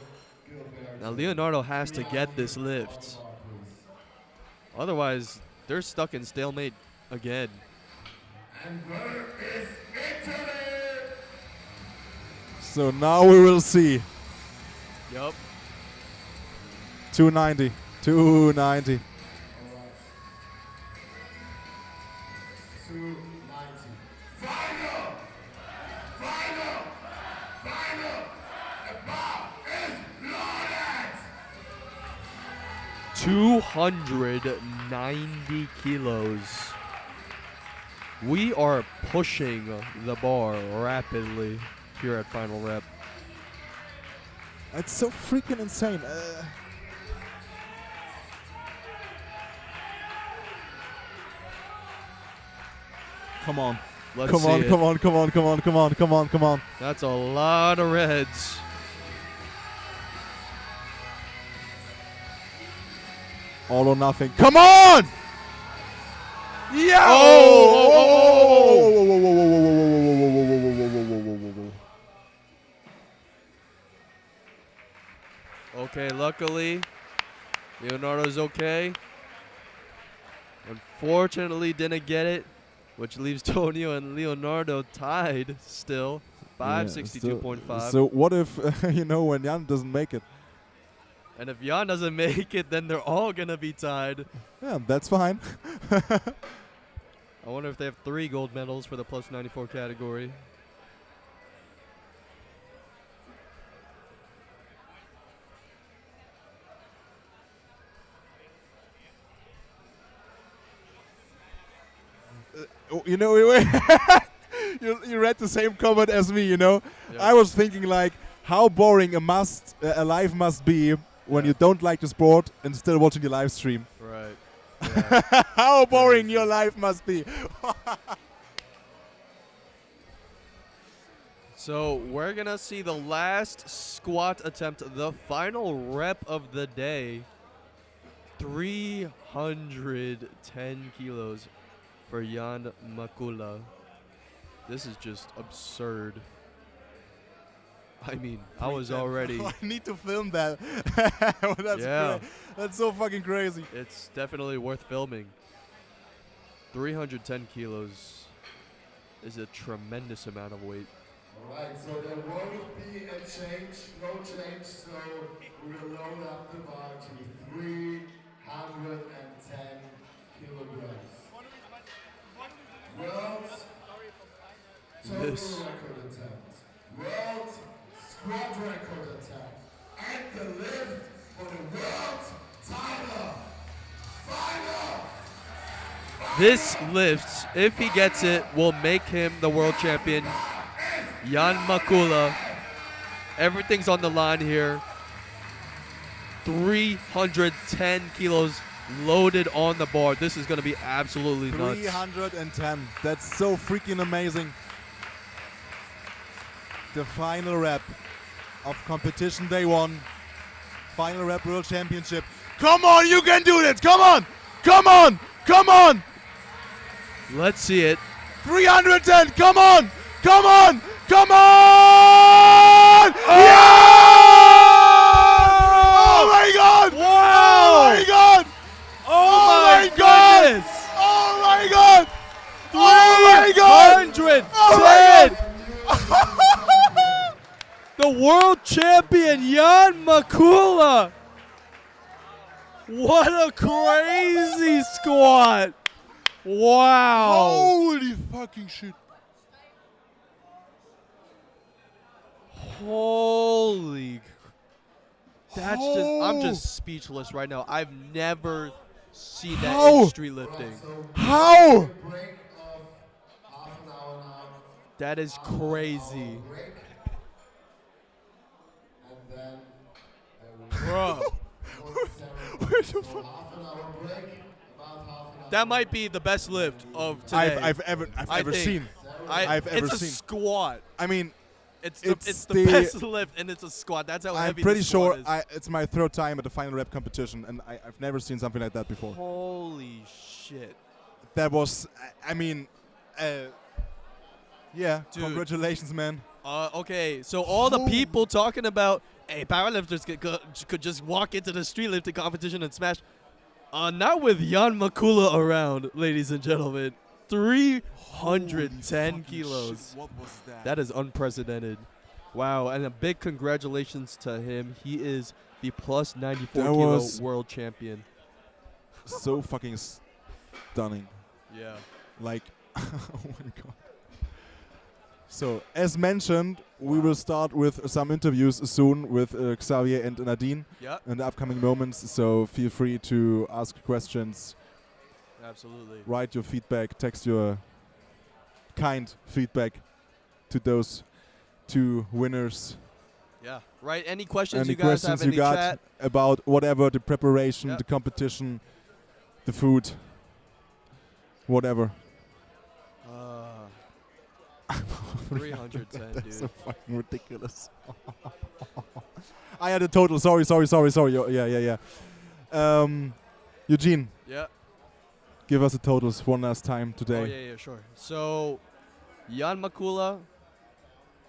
Speaker 3: Gilbert.
Speaker 1: Now Leonardo has to get this lift. Otherwise, they're stuck in stalemate again.
Speaker 3: And where is Italy?
Speaker 2: So now we will see.
Speaker 1: Yup.
Speaker 2: 290. 290.
Speaker 3: 290. Final! The bar is loaded!
Speaker 1: 290 kilos. We are pushing the bar rapidly here at Final Rep.
Speaker 2: It's so freaking insane. Come on.
Speaker 1: Let's
Speaker 2: Come
Speaker 1: see
Speaker 2: on,
Speaker 1: it.
Speaker 2: come on, come on, come on, come on, come on, come on.
Speaker 1: That's a lot of reds.
Speaker 2: All or nothing. Come on! Yeah!
Speaker 1: Okay, luckily, Leonardo's okay. Unfortunately, didn't get it, which leaves Tonio and Leonardo tied still. 562.5.
Speaker 2: So what if, when Jan doesn't make it?
Speaker 1: And if Jan doesn't make it, then they're all going to be tied.
Speaker 2: Yeah, that's fine.
Speaker 1: I wonder if they have 3 gold medals for the plus 94 category.
Speaker 2: You read the same comment as me, you know?
Speaker 1: Yeah.
Speaker 2: I was thinking like how boring a life must be when you don't like the sport and still watching the live stream.
Speaker 1: Right. Yeah.
Speaker 2: How boring
Speaker 1: Crazy.
Speaker 2: your life must be.
Speaker 1: So we're gonna see the last squat attempt, the final rep of the day. 310 kilos for Jan Makula. This is just absurd. I mean, I was already.
Speaker 2: I need to film that. That's
Speaker 1: Yeah.
Speaker 2: That's so fucking crazy.
Speaker 1: It's definitely worth filming. 310 kilos is a tremendous amount of weight.
Speaker 3: Alright, so there won't be a change, no change, so we will load up the bar to 310 kilograms. World total
Speaker 1: This.
Speaker 3: record attempt, world squat record attempt, and the lift for the world title final.
Speaker 1: This lift, if he gets it, will make him the world champion. Jan Makula. Everything's on the line here. 310 kilos loaded on the board. This is going to be absolutely nuts.
Speaker 2: 310. That's so freaking amazing. The final rep of competition day 1. Final rep world championship. Come on, you can do this. Come on. Come on. Come on.
Speaker 1: Let's see it.
Speaker 2: 310. Come on. Come on. Come on. Yeah! Oh my God.
Speaker 1: Wow!
Speaker 2: Oh my God.
Speaker 1: Oh
Speaker 2: my God.
Speaker 1: goodness!
Speaker 2: Oh my God. Oh my God.
Speaker 1: 310!
Speaker 2: Oh my
Speaker 1: The world champion, Jan Makula! What a crazy squat! Wow!
Speaker 2: Holy fucking shit.
Speaker 1: Holy. That's just, I'm
Speaker 2: Oh.
Speaker 1: just speechless right now. I've never seen that
Speaker 2: How?
Speaker 1: in street lifting.
Speaker 2: How?
Speaker 3: Break of half an hour now.
Speaker 1: That is crazy.
Speaker 3: Break. And then
Speaker 1: Bro.
Speaker 2: Where the fuck?
Speaker 3: half an hour break. About half an hour.
Speaker 1: That might be the best lift of today.
Speaker 2: I've ever
Speaker 1: I think.
Speaker 2: seen. I've ever
Speaker 1: it's
Speaker 2: seen.
Speaker 1: a squat.
Speaker 2: I mean,
Speaker 1: It's
Speaker 2: It's
Speaker 1: the
Speaker 2: the-
Speaker 1: best lift, and it's a squat. That's how
Speaker 2: I'm
Speaker 1: heavy
Speaker 2: pretty
Speaker 1: the squat
Speaker 2: sure
Speaker 1: is.
Speaker 2: it's my 3rd time at the final rep competition, and I've never seen something like that before.
Speaker 1: Holy shit.
Speaker 2: That was, I mean, yeah.
Speaker 1: Dude.
Speaker 2: Congratulations, man.
Speaker 1: Okay, so all the people talking about, hey, powerlifters could just walk into the street lifting competition and smash. Not with Jan Makula around, ladies and gentlemen. 310 kilos.
Speaker 2: What was that?
Speaker 1: That is unprecedented. Wow, and a big congratulations to him. He is the plus 94
Speaker 2: That
Speaker 1: kilo
Speaker 2: was-
Speaker 1: world champion.
Speaker 2: so fucking stunning.
Speaker 1: Yeah.
Speaker 2: Like, oh my God. So, as mentioned, we will start with some interviews soon with Xavier and Nadine
Speaker 1: Yeah,
Speaker 2: in the upcoming moments. So, feel free to ask questions,
Speaker 1: absolutely.
Speaker 2: write your feedback, text your kind feedback to those 2 winners.
Speaker 1: Yeah. Right. Any questions
Speaker 2: Any
Speaker 1: you guys have
Speaker 2: questions
Speaker 1: in
Speaker 2: you
Speaker 1: the
Speaker 2: got
Speaker 1: chat?
Speaker 2: about whatever, the preparation,
Speaker 1: Yeah.
Speaker 2: the competition, the food, whatever.
Speaker 1: 310,
Speaker 2: That's
Speaker 1: dude.
Speaker 2: so fucking ridiculous. I had a total. Sorry. Yeah. Eugene,
Speaker 1: Yeah.
Speaker 2: give us the totals one last time today.
Speaker 1: Oh, yeah, sure. So, Jan Makula,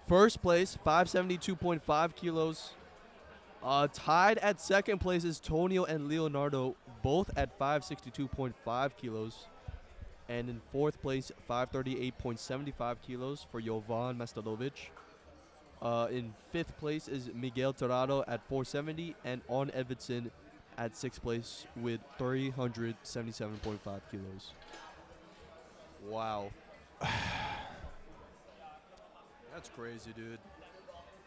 Speaker 1: first place, 572.5 kilos. Tied at second place is Tonio and Leonardo, both at 562.5 kilos. And in fourth place, 538.75 kilos for Jovan Mastalovic. In fifth place is Miguel Torrado at 470, and On Edvidson at sixth place with 377.5 kilos. Wow. That's crazy, dude.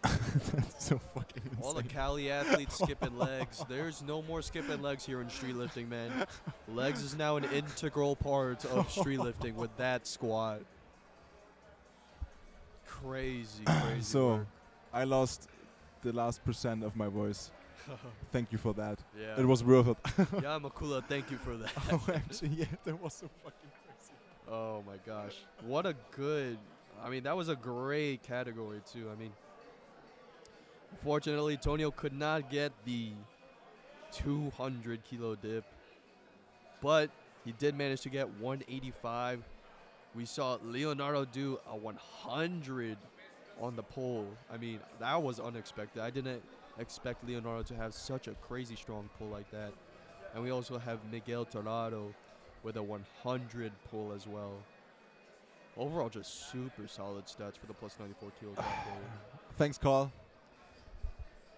Speaker 2: That's so fucking insane.
Speaker 1: All the Cali athletes skipping legs. There's no more skipping legs here in street lifting, man. Legs is now an integral part of street lifting with that squat. crazy
Speaker 2: So
Speaker 1: work.
Speaker 2: I lost the last % of my voice. Thank you for that.
Speaker 1: Yeah.
Speaker 2: It was worth it.
Speaker 1: Yeah, Makula, thank you for that.
Speaker 2: Oh, actually, yeah, that was so fucking crazy.
Speaker 1: Oh my gosh. What a good, I mean, that was a great category too. I mean, unfortunately, Tonio could not get the 200 kilo dip, but he did manage to get 185. We saw Leonardo do a 100 on the pole. I mean, that was unexpected. I didn't expect Leonardo to have such a crazy strong pull like that. And we also have Miguel Torrado with a 100 pull as well. Overall, just super solid stats for the plus 94 kilo category.
Speaker 2: Thanks, Carl.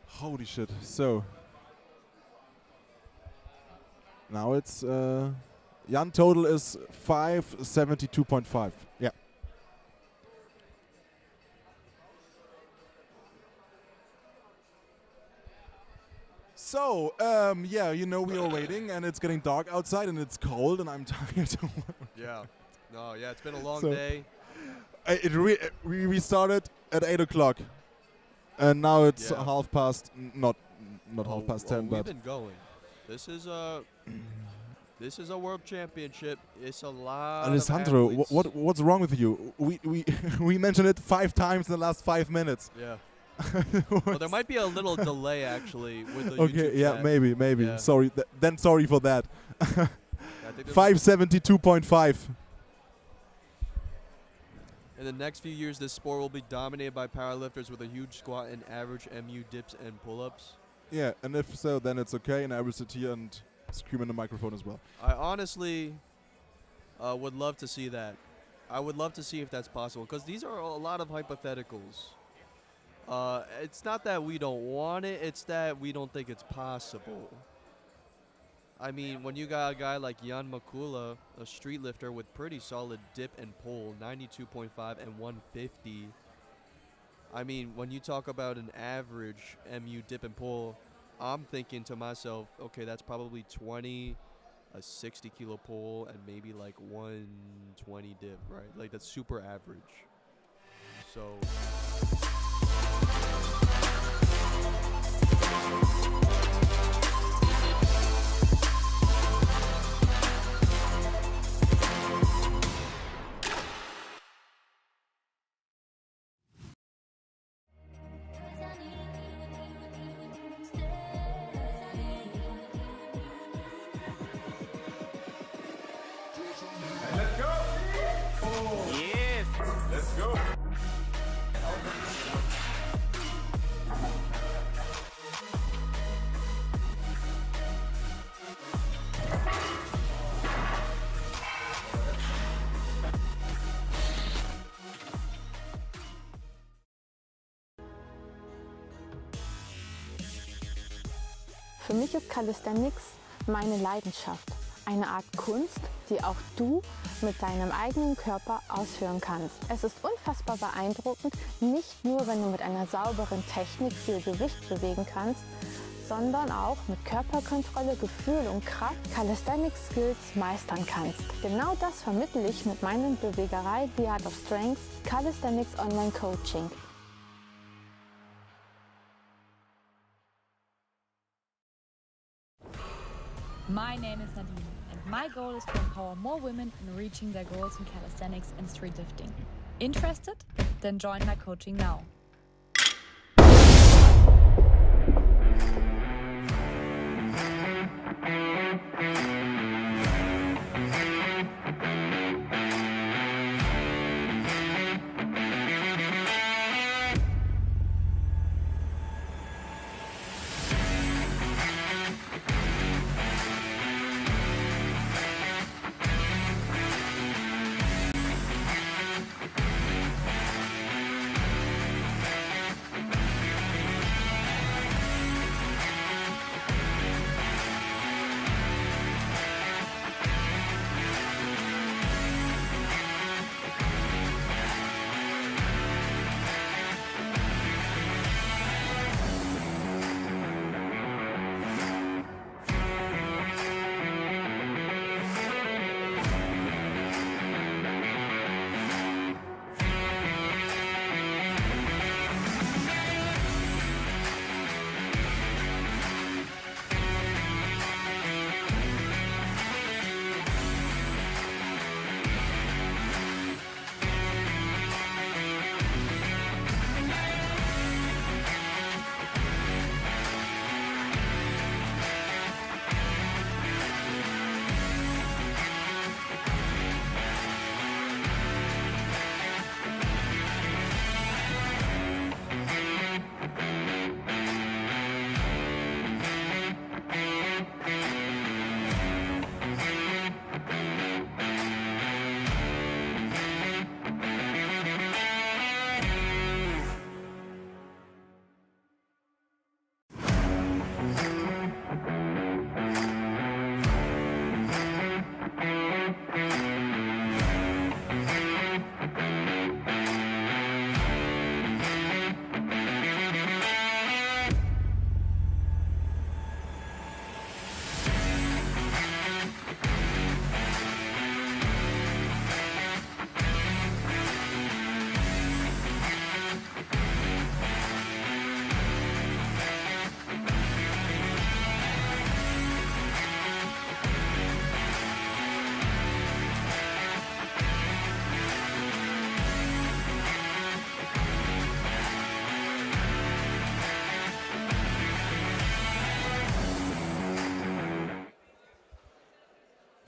Speaker 2: Holy shit. So now it's Jan total is 572.5. Yeah. So, yeah, you know, we are waiting and it's getting dark outside and it's cold and I'm tired.
Speaker 1: Yeah. No, yeah, it's been a long
Speaker 2: So
Speaker 1: day.
Speaker 2: We started at 8 o'clock and now it's
Speaker 1: Yeah.
Speaker 2: half past, not half past 10,
Speaker 1: we've
Speaker 2: but
Speaker 1: been going. This is a world championship. It's a lot.
Speaker 2: Alessandro,
Speaker 1: of athletes.
Speaker 2: what's wrong with you? We mentioned it 5 times in the last 5 minutes.
Speaker 1: Yeah. Well, there might be a little delay actually with the
Speaker 2: Okay,
Speaker 1: YouTube
Speaker 2: yeah,
Speaker 1: chat.
Speaker 2: maybe.
Speaker 1: Yeah.
Speaker 2: Sorry, then sorry for that.
Speaker 1: I think there's
Speaker 2: 572.5.
Speaker 1: In the next few years, this sport will be dominated by powerlifters with a huge squat and average MU dips and pull-ups.
Speaker 2: Yeah, and if so, then it's okay, and I will sit here and scream in the microphone as well.
Speaker 1: I honestly would love to see that. I would love to see if that's possible, because these are a lot of hypotheticals. It's not that we don't want it, it's that we don't think it's possible. I mean, when you got a guy like Jan Makula, a street lifter with pretty solid dip and pull, 92.5 and 150. I mean, when you talk about an average MU dip and pull, I'm thinking to myself, okay, that's probably 20, a 60 kilo pull, and maybe like 120 dip, right? Like that's super average. So.
Speaker 7: Let's go! Yes! Let's go!
Speaker 5: Für mich ist Calisthenics meine Leidenschaft. Eine Art Kunst, die auch du mit deinem eigenen Körper ausführen kannst. Es ist unfassbar beeindruckend, nicht nur wenn du mit einer sauberen Technik viel Gewicht bewegen kannst, sondern auch mit Körperkontrolle, Gefühl und Kraft Calisthenics Skills meistern kannst. Genau das vermittle ich mit meinem Bewegerei The Art of Strength Calisthenics Online Coaching.
Speaker 6: My name is Nadine, and my goal is to empower more women in reaching their goals in calisthenics and street lifting. Interested? Then join my coaching now.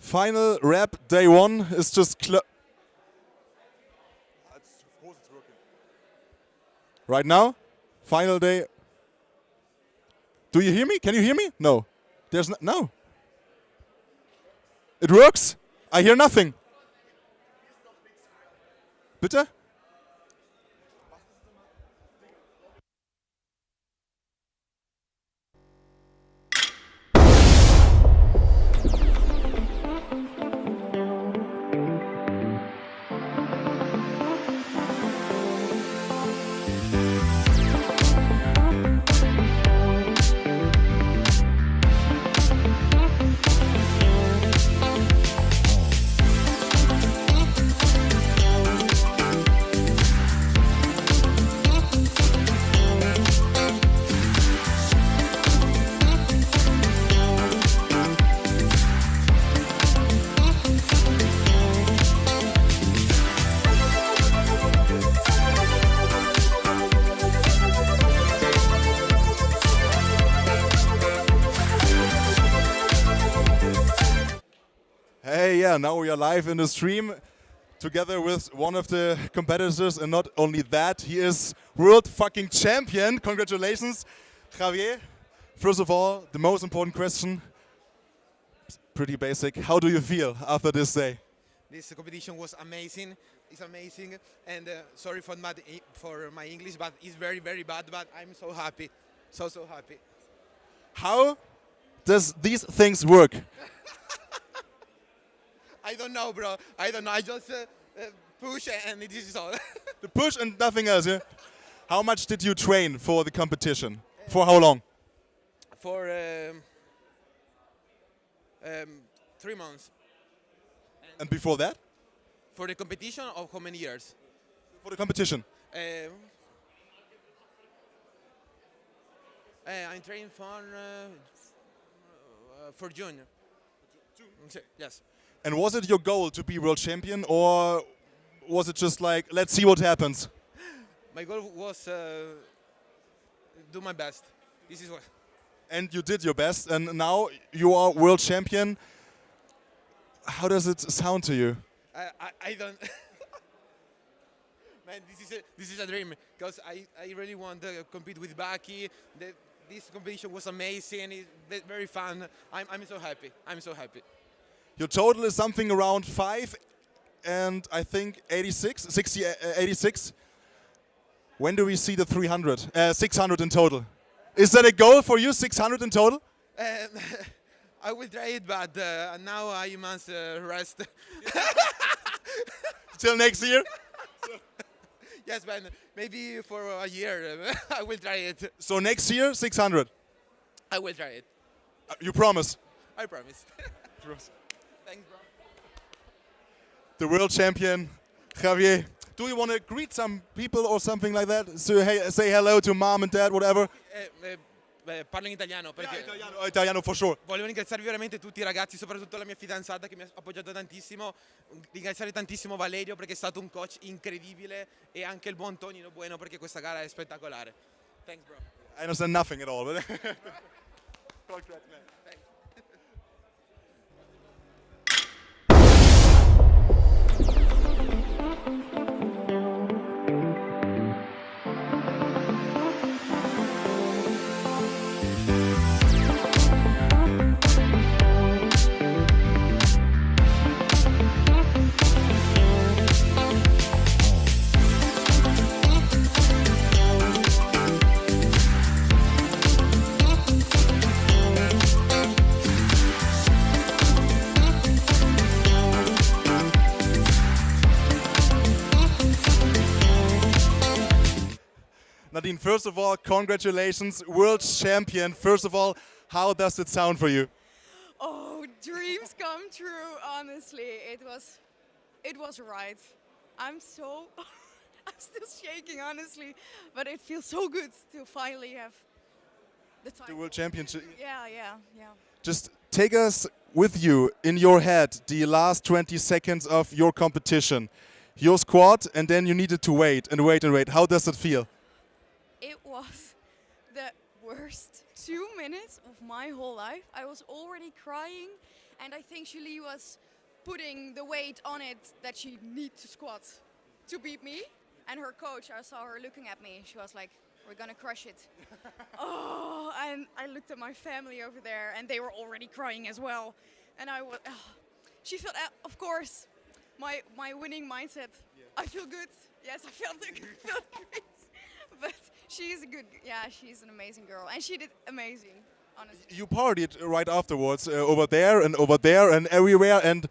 Speaker 2: Final rep day 1 is just right now. Final day. Do you hear me? Can you hear me? No. There's no. It works. I hear nothing. Bitte? Hey, yeah, now we are live in the stream together with one of the competitors, and not only that, he is world fucking champion. Congratulations, Javier. First of all, the most important question, pretty basic. How do you feel after this day?
Speaker 8: This competition was amazing. It's amazing, and sorry for my English, but it's very, very bad. But I'm so happy, so happy.
Speaker 2: How does these things work?
Speaker 8: I don't know, bro. I don't know. I just push, and this is all.
Speaker 2: The push and nothing else, yeah? How much did you train for the competition? For how long?
Speaker 8: For 3 months.
Speaker 2: And before that?
Speaker 8: For the competition, of how many years?
Speaker 2: For the competition.
Speaker 8: I'm training for June. Yes.
Speaker 2: And was it your goal to be world champion, or was it just like, let's see what happens?
Speaker 8: My goal was do my best. This is what.
Speaker 2: And you did your best, and now you are world champion. How does it sound to you?
Speaker 8: I don't. Man, this is a dream, because I really want to compete with Baki. This competition was amazing. It's very fun. I'm so happy. I'm so happy.
Speaker 2: Your total is something around 5 and I think 86. When do we see the 600 in total? Is that a goal for you, 600 in total?
Speaker 8: I will try it, but now I must rest.
Speaker 2: Till next year?
Speaker 8: Yes, man. Maybe for a year I will try it.
Speaker 2: So next year, 600?
Speaker 8: I will try it.
Speaker 2: You promise?
Speaker 8: I promise. Thanks, bro.
Speaker 2: The world champion, Javier. Do you want to greet some people or something like that? So, hey, say hello to mom and dad, whatever.
Speaker 8: Parlo in italiano perché
Speaker 2: Italiano for sure.
Speaker 8: volevo ringraziare veramente tutti i ragazzi, soprattutto la mia fidanzata che mi ha appoggiato tantissimo. Ringraziare tantissimo Valerio perché è stato un coach incredibile, e anche il buon Tonino Bueno perché questa gara è spettacolare. Thanks, bro.
Speaker 2: I understand nothing at all. But congrats, man. Nadine, first of all, congratulations, world champion. First of all, how does it sound for you?
Speaker 9: Oh, dreams come true, honestly. It was right. I'm still shaking, honestly, but it feels so good to finally have the time.
Speaker 2: The world championship.
Speaker 9: Yeah.
Speaker 2: Just take us with you in your head the last 20 seconds of your competition. Your squat, and then you needed to wait and wait and wait. How does it feel?
Speaker 9: It was the worst 2 minutes of my whole life. I was already crying, and I think Julie was putting the weight on it that she need to squat to beat me. And her coach, I saw her looking at me. She was like, "We're gonna crush it." Oh, and I looked at my family over there, and they were already crying as well. And I was, she felt, of course, my winning mindset. I feel good. Yes, I felt great. But she's she's an amazing girl, and she did amazing, honestly.
Speaker 2: You partied right afterwards over there and everywhere, and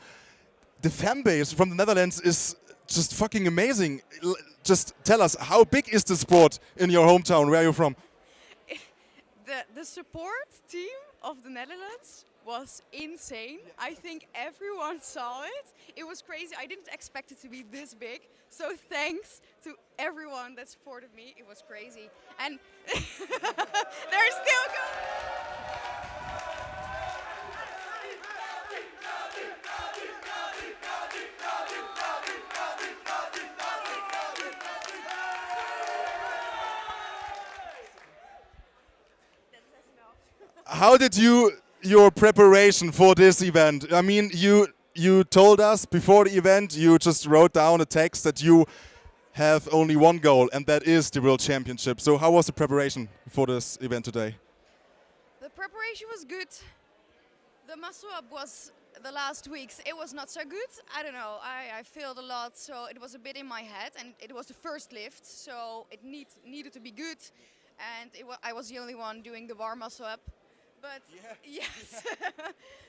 Speaker 2: the fan base from the Netherlands is just fucking amazing. Just tell us, how big is the sport in your hometown? Where are you from?
Speaker 9: The support team of the Netherlands was insane. I think everyone saw it. It was crazy. I didn't expect it to be this big. So thanks to everyone that supported me. It was crazy. And they're still going.
Speaker 2: How did your preparation for this event? I mean, you told us before the event, you just wrote down a text that you have only one goal, and that is the World Championship. So how was the preparation for this event today?
Speaker 9: The preparation was good. The muscle up was the last weeks. It was not so good. I don't know. I failed a lot, so it was a bit in my head, and it was the first lift, so it needed to be good. And I was the only one doing the bar muscle up. But yes,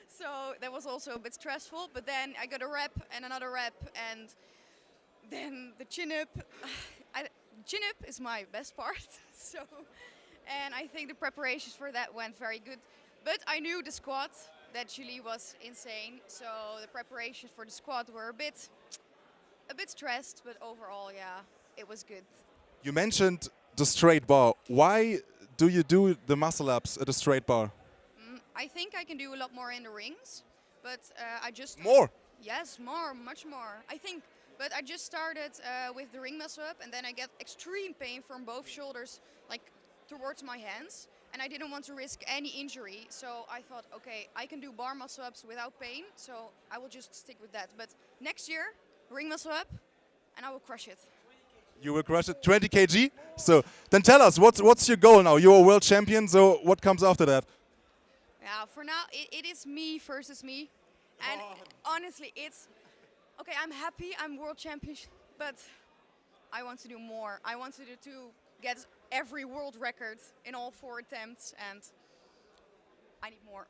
Speaker 9: so that was also a bit stressful. But then I got a rep and another rep, and then the chin up. Chin up is my best part. So, and I think the preparations for that went very good. But I knew the squat that Julie was insane. So the preparations for the squat were a bit stressed, but overall, yeah, it was good.
Speaker 2: You mentioned the straight bar. Why do you do the muscle ups at a straight bar?
Speaker 9: I think I can do a lot more in the rings, but I just...
Speaker 2: More?
Speaker 9: Yes, much more. I think, but I just started with the ring muscle up, and then I get extreme pain from both shoulders, like towards my hands, and I didn't want to risk any injury, so I thought, okay, I can do bar muscle ups without pain, so I will just stick with that. But next year, ring muscle up, and I will crush it.
Speaker 2: You will crush it, 20 kg? So then tell us, what's your goal now? You're a world champion, so what comes after that?
Speaker 9: Yeah, for now, it is me versus me. And honestly, it's... Okay, I'm happy I'm world champion, but I want to do more. I want to get every world record in all 4 attempts, and I need more.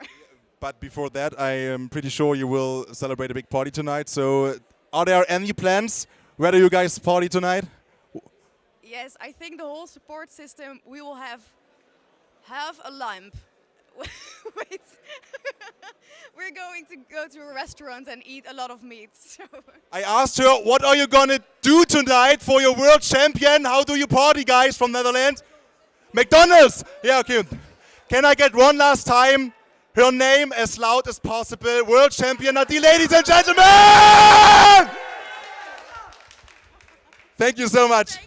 Speaker 2: But before that, I am pretty sure you will celebrate a big party tonight. So are there any plans? Where do you guys party tonight?
Speaker 9: Yes, I think the whole support system, we will have a lamp. Wait, we're going to go to a restaurant and eat a lot of meat. So.
Speaker 2: I asked her, what are you gonna do tonight for your world champion? How do you party, guys from Netherlands? McDonald's! Yeah, okay. Can I get one last time her name as loud as possible? World champion Nadine, ladies and gentlemen! Thank you so much.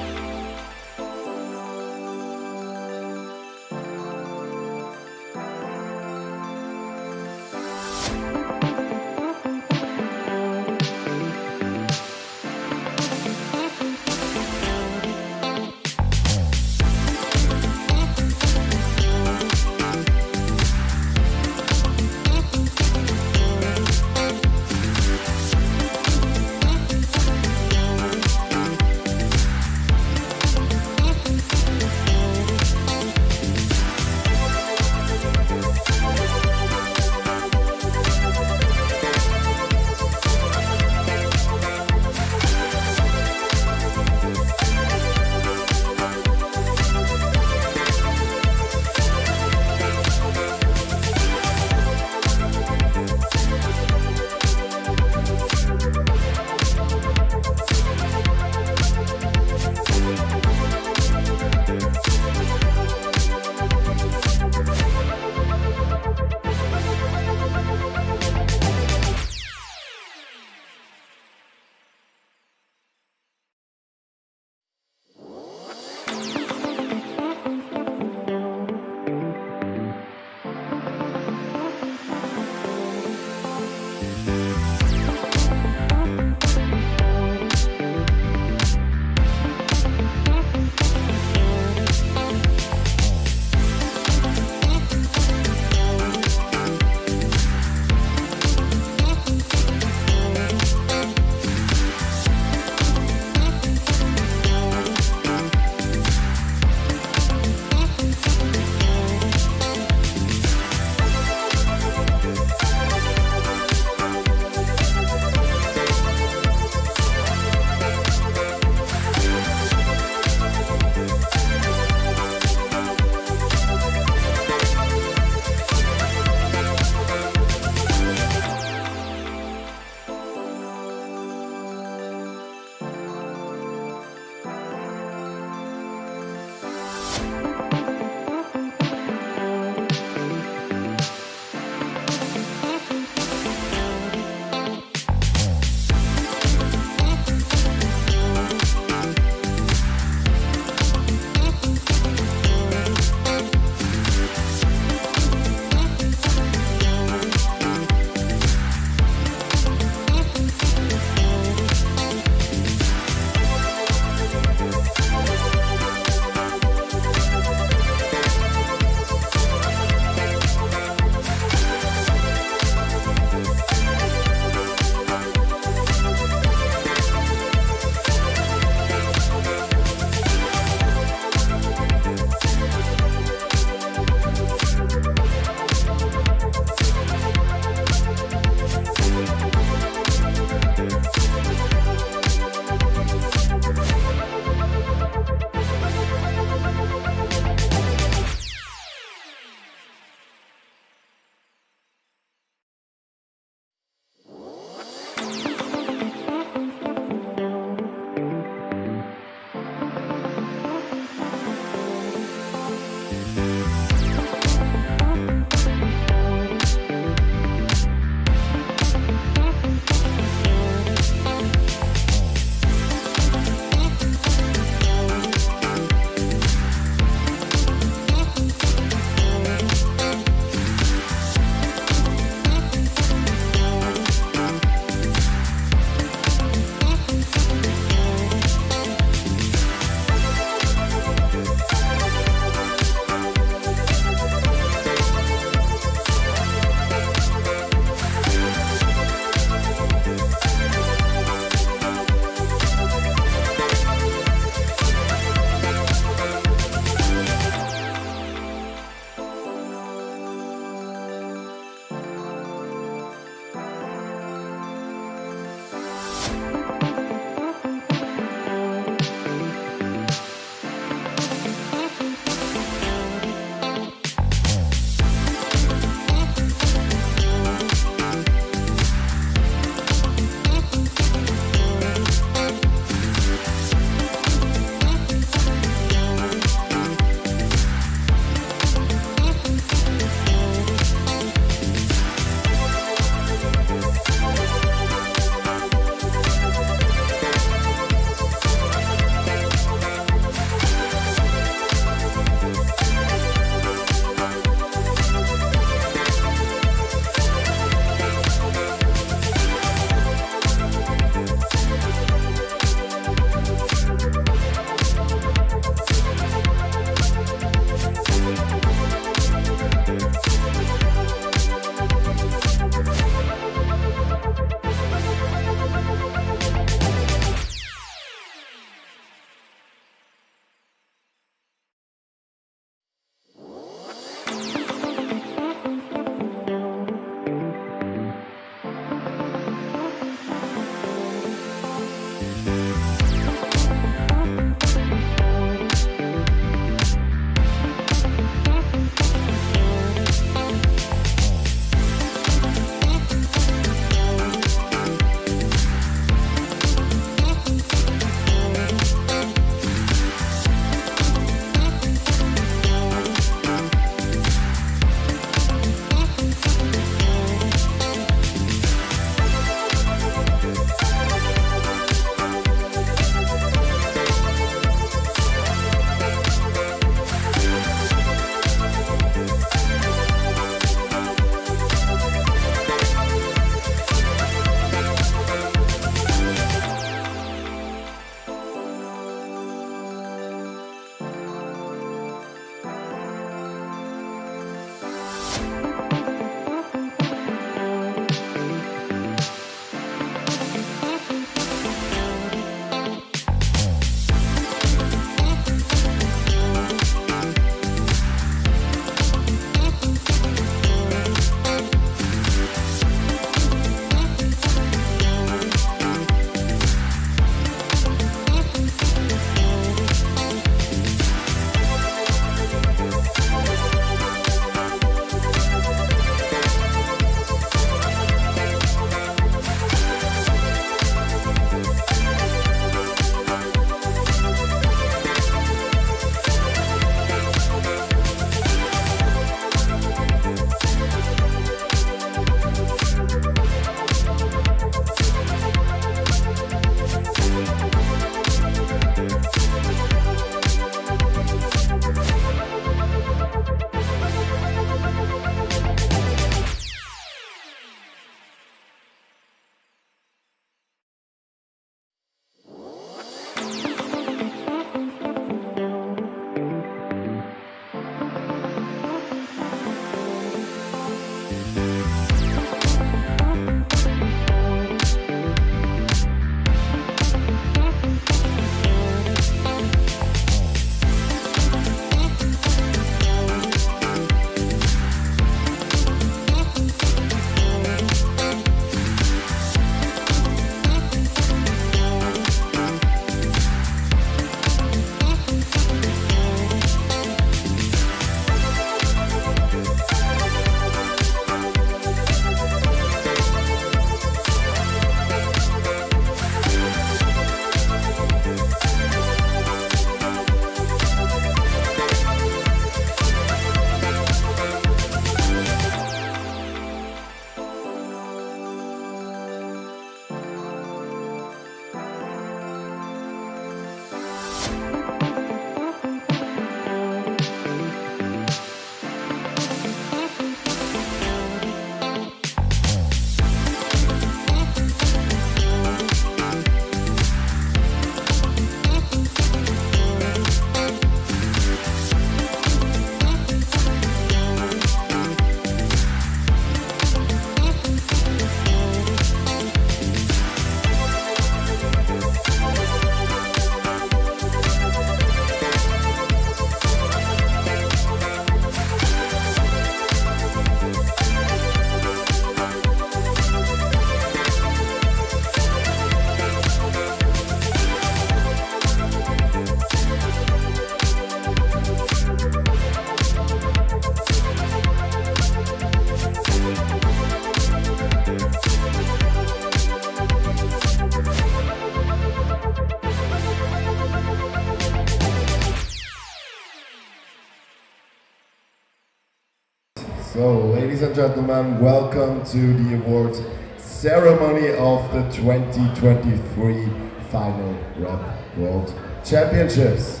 Speaker 3: So, ladies and gentlemen, welcome to the award ceremony of the 2023 Finalrep World Championships.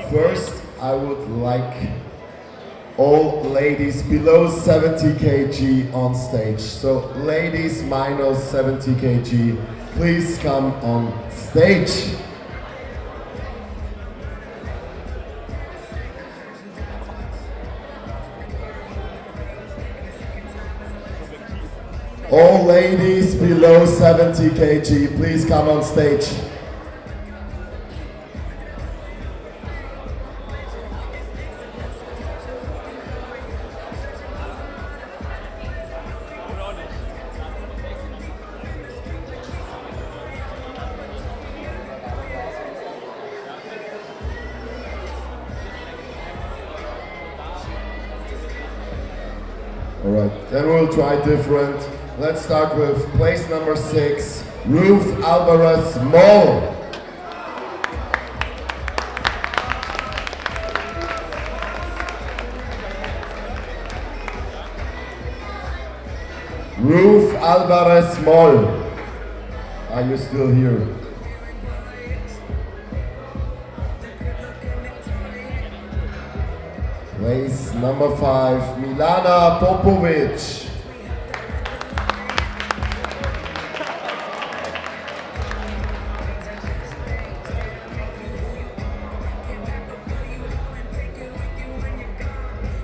Speaker 3: First, I would like all ladies below 70 kg on stage. So, ladies minus 70 kg, please come on stage. All ladies below 70 kg, please come on stage. All right, then we'll try different. Let's start with place number 6, Ruth Alvarez Moll. Ruth Alvarez Moll. Are you still here? Place number 5, Milana Popovic.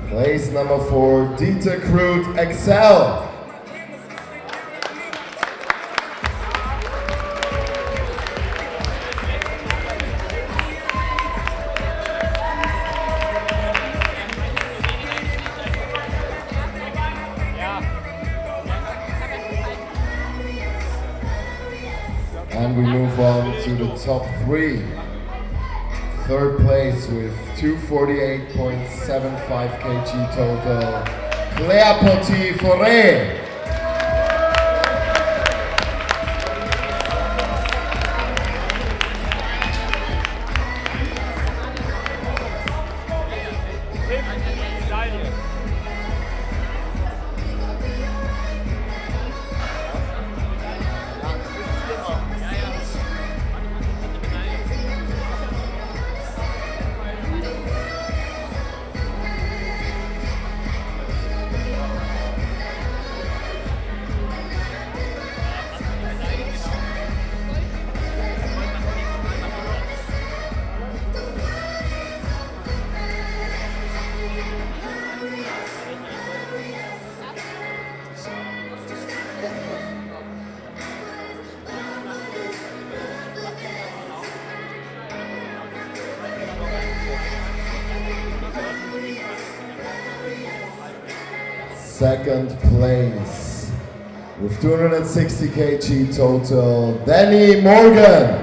Speaker 3: Place number 4, Dieter Kroot Excel. And we move on to the top 3. Third place with 248.75 kg total, Claire Petit-Forêt. Second place with 260 kg total, Danny Morgan.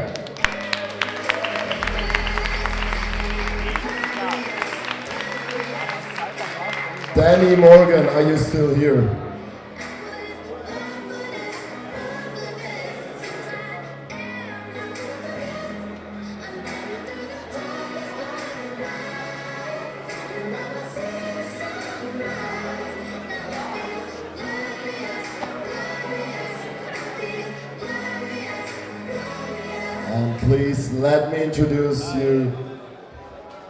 Speaker 3: Danny Morgan, are you still here? And please let me introduce you,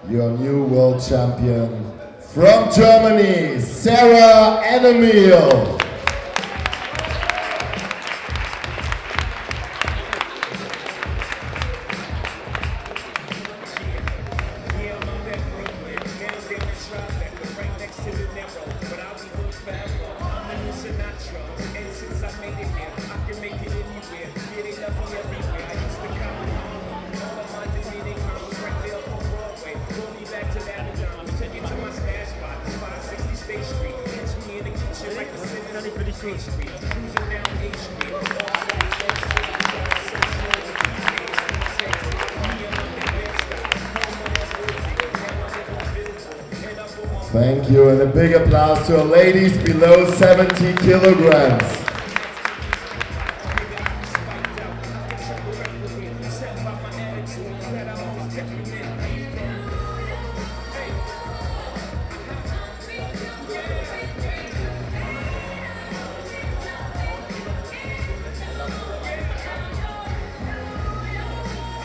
Speaker 3: your new world champion from Germany, Sarah Annemil. Thank you, and a big applause to our ladies below 70 kilograms.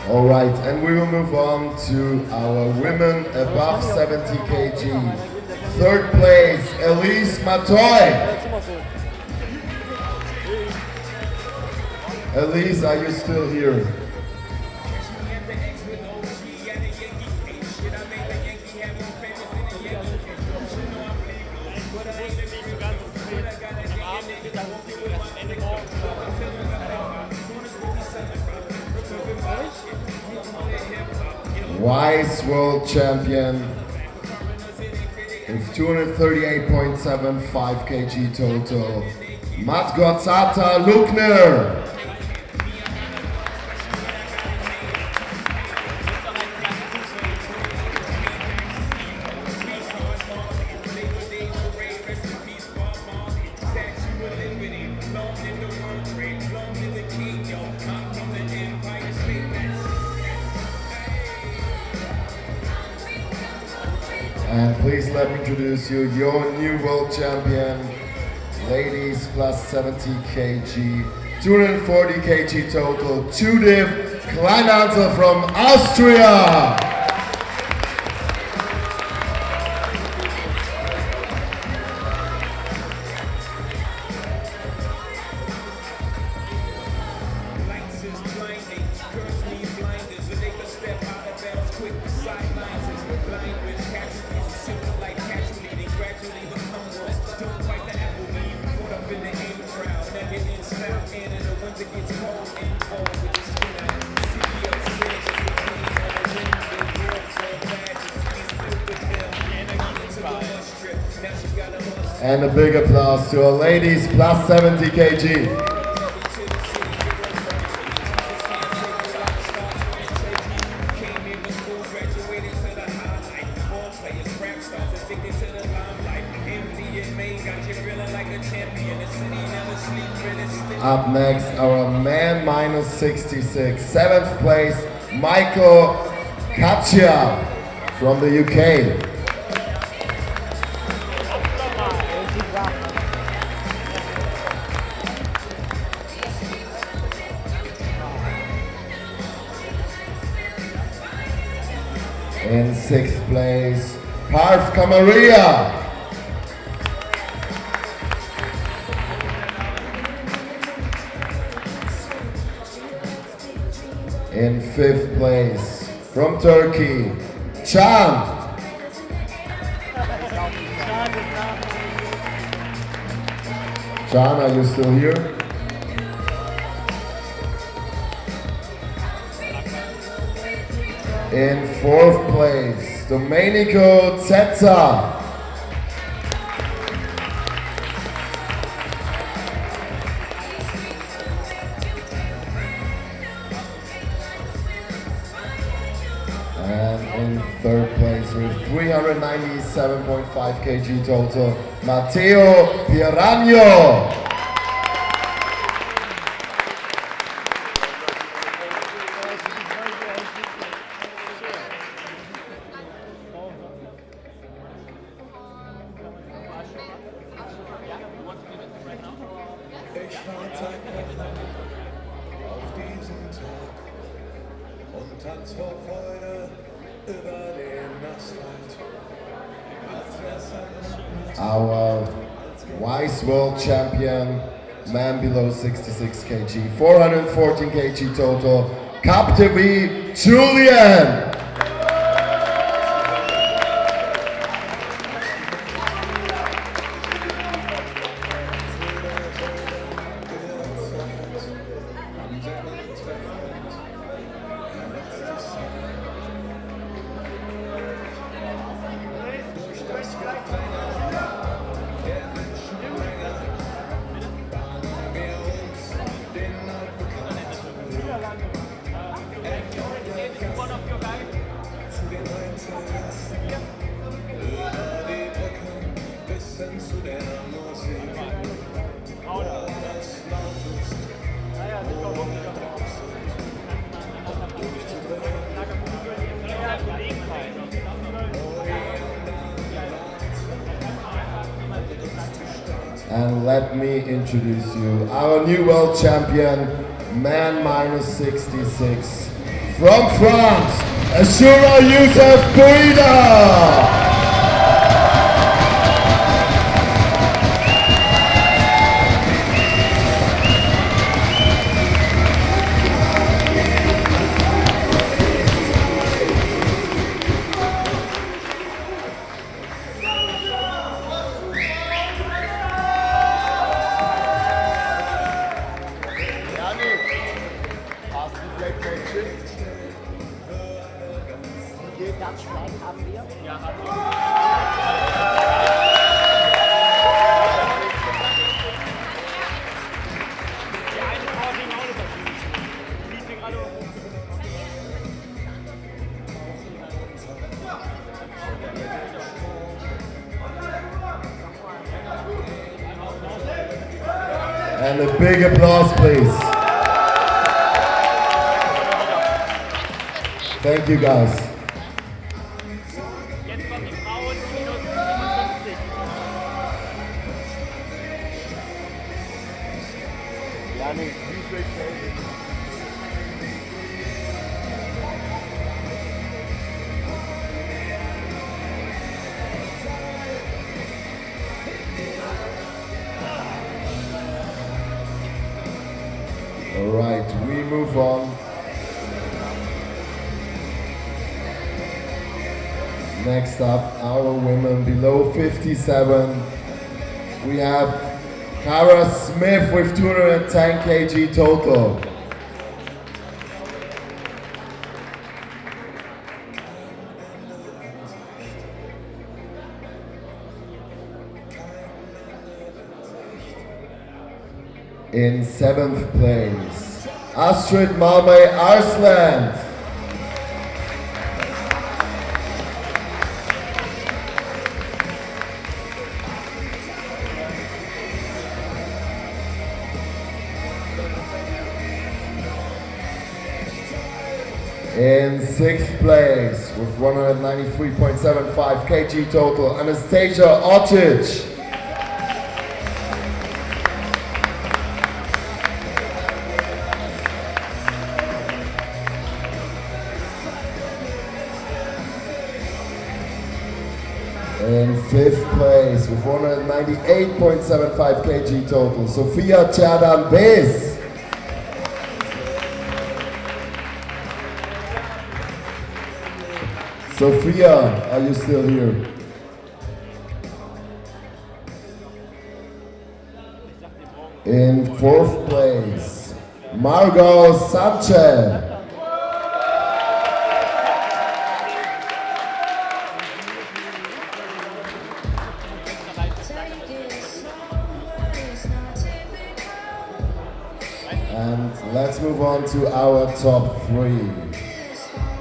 Speaker 3: All right, and we will move on to our women above 70 kg. Third place, Elise Matoy. Elise, are you still here? Vice world champion with 238.75 kg total, Matgorzata Lukner. And please let me introduce you, your new world champion, ladies plus 70 kg, 240 kg total, Judith Kleinhansel from Austria. And a big applause to our ladies plus 70 kg. Up next, our man minus 66, 7th place, Michael Katja from the UK. In 6th place, Parv Kamaria. In 5th place, from Turkey, Can. Can, are you still here? In 4th place, Domenico Zezza. And in 3rd place with 397.5 kg total, Matteo Piragno. Our Vice World Champion, man below 66 kg, 414 kg total, Cap TV Julian. And let me introduce you, our new world champion, man minus 66, From France, Ashura Youssef Bouida. And a big applause, please. Thank you, guys. All right, we move on. Next up, our women below 57. We have Cara Smith with 210 kg total. In 7th place, Astrid Malmay Arsland. In 6th place, with 193.75 kg total, Anastasia Otic. In 5th place with 198.75 kg total, Sofia Tjadan Bez. Sofia, are you still here? In 4th place, Margot Sanchez. And let's move on to our top 3.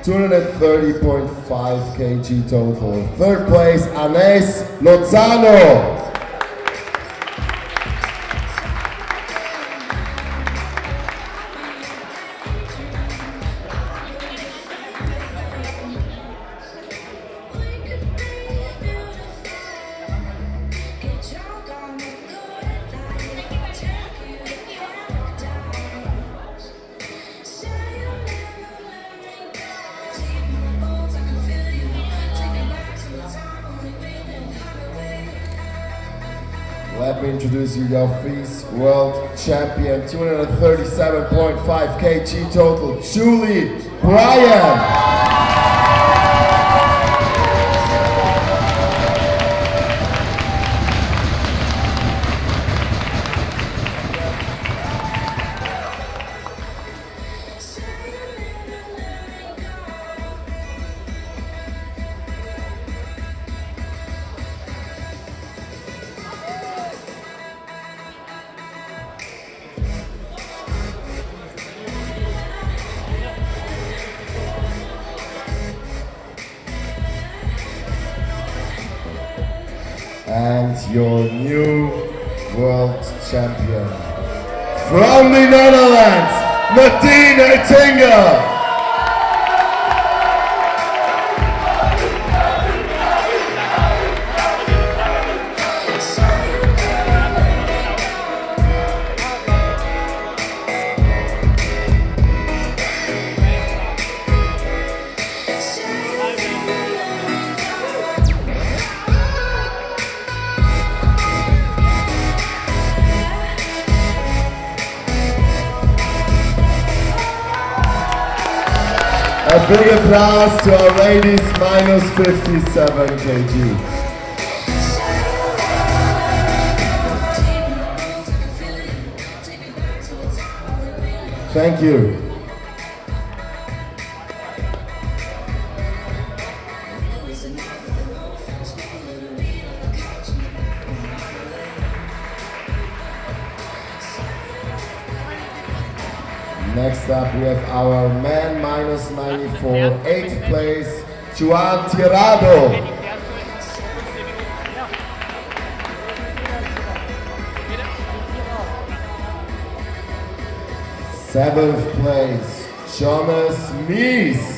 Speaker 3: 230.5 kg total. 3rd place, Anais Lozano. Let me introduce you your FIS World Champion, 237.5 kg total, Julie Bryan. And your new world champion from the Netherlands, Nadine Ertinger. A big applause to our ladies minus 57 kg. Thank you. Next up we have our man minus 94, 8th place, Juan Tirado. 7th place, Jonas Mies.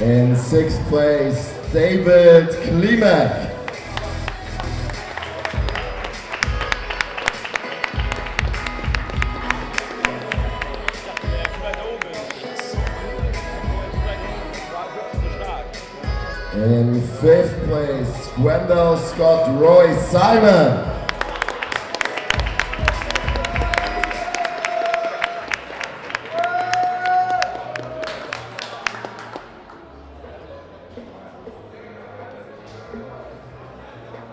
Speaker 3: In 6th place, David Klimek. In 5th place, Gwendal Scott Roy Simon.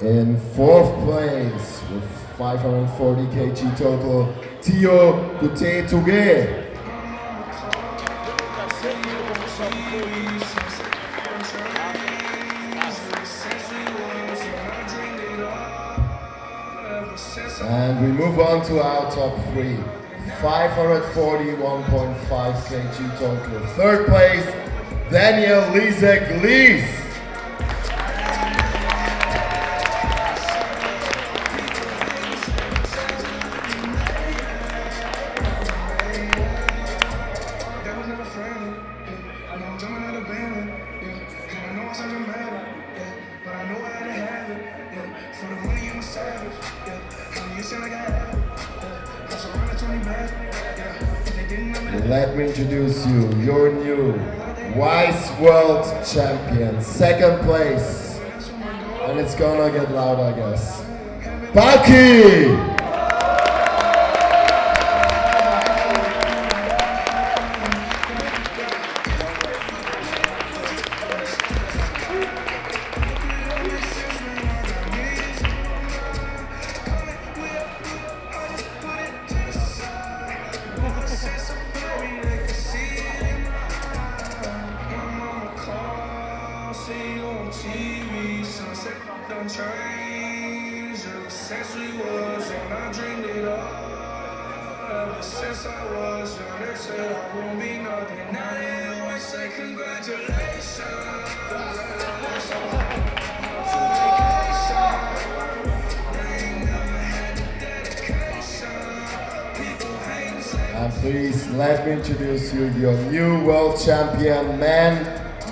Speaker 3: In 4th place, with 540 kg total, Theo Gute-Tuge. And we move on to our top 3. 541.5 kg total. 3rd place, Daniel Lisek-Lees. Let me introduce you, your new Wise World Champion, 2nd place, and it's gonna get loud, I guess. Baki! And please let me introduce you, your new world champion, man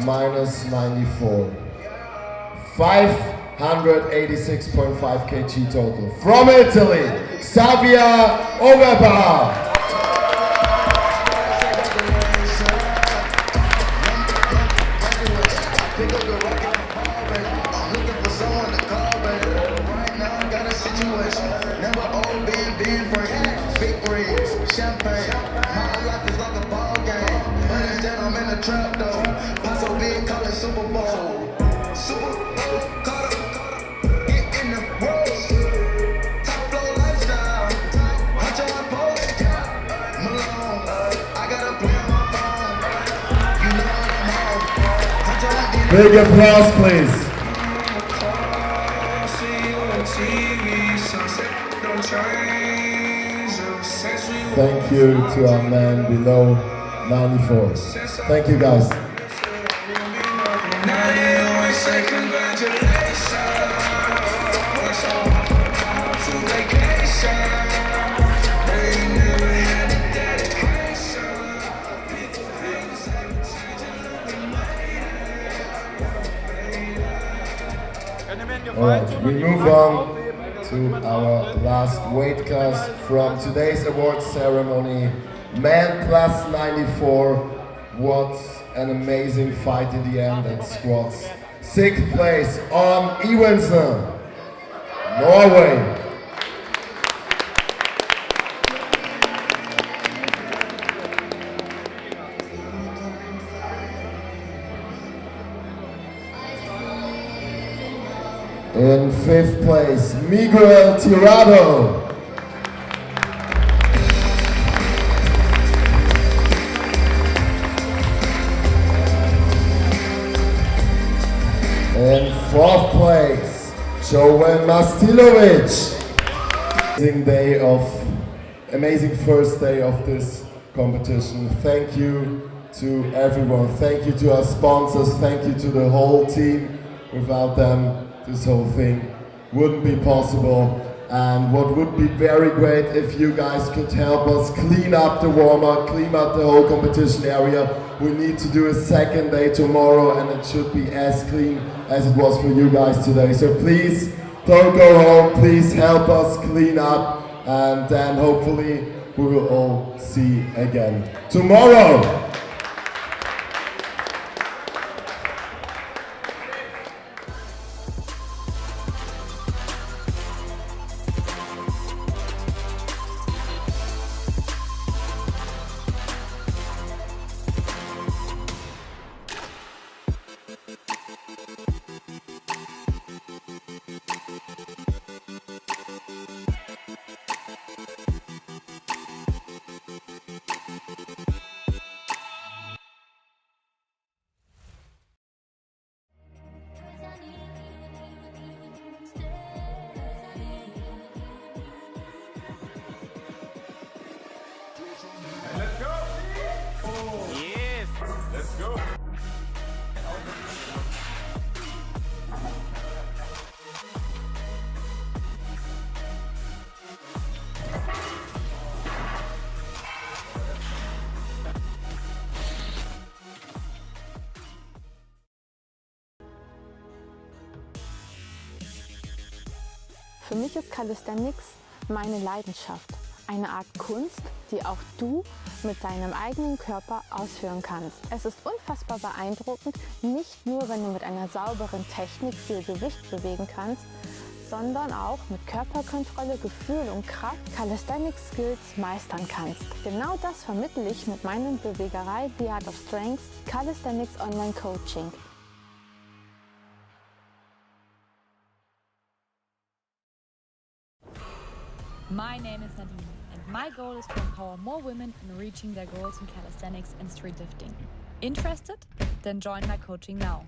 Speaker 3: minus 94. 586.5 kg total. From Italy, Xavier Ogaba. Big applause, please. Thank you to our man below 94. Thank you, guys. Alright, we move on to our last weight class from today's awards ceremony. Man plus 94 watts an amazing fight in the end at squats. 6th place on Evensen, Norway. In 5th place, Miguel Tirado. In 4th place, Joel Mastilovic. Amazing first day of this competition. Thank you to everyone. Thank you to our sponsors. Thank you to the whole team. Without them, this whole thing wouldn't be possible. And what would be very great if you guys could help us clean up the warm-up, clean up the whole competition area. We need to do a second day tomorrow and it should be as clean as it was for you guys today. So please don't go home, please help us clean up and then hopefully we will all see again tomorrow.
Speaker 7: Let's go. Yes. Let's go.
Speaker 5: Für mich ist Calisthenics meine Leidenschaft. Eine Art Kunst, die auch du mit deinem eigenen Körper ausführen kannst. Es ist unfassbar beeindruckend, nicht nur, wenn du mit einer sauberen Technik viel Gewicht bewegen kannst, sondern auch mit Körperkontrolle, Gefühl und Kraft Calisthenics Skills meistern kannst. Genau das vermittle ich mit meinem Bewegerei The Art of Strength Calisthenics Online Coaching.
Speaker 6: My name is Nadine, and my goal is to empower more women in reaching their goals in calisthenics and street lifting. Interested? Then join my coaching now.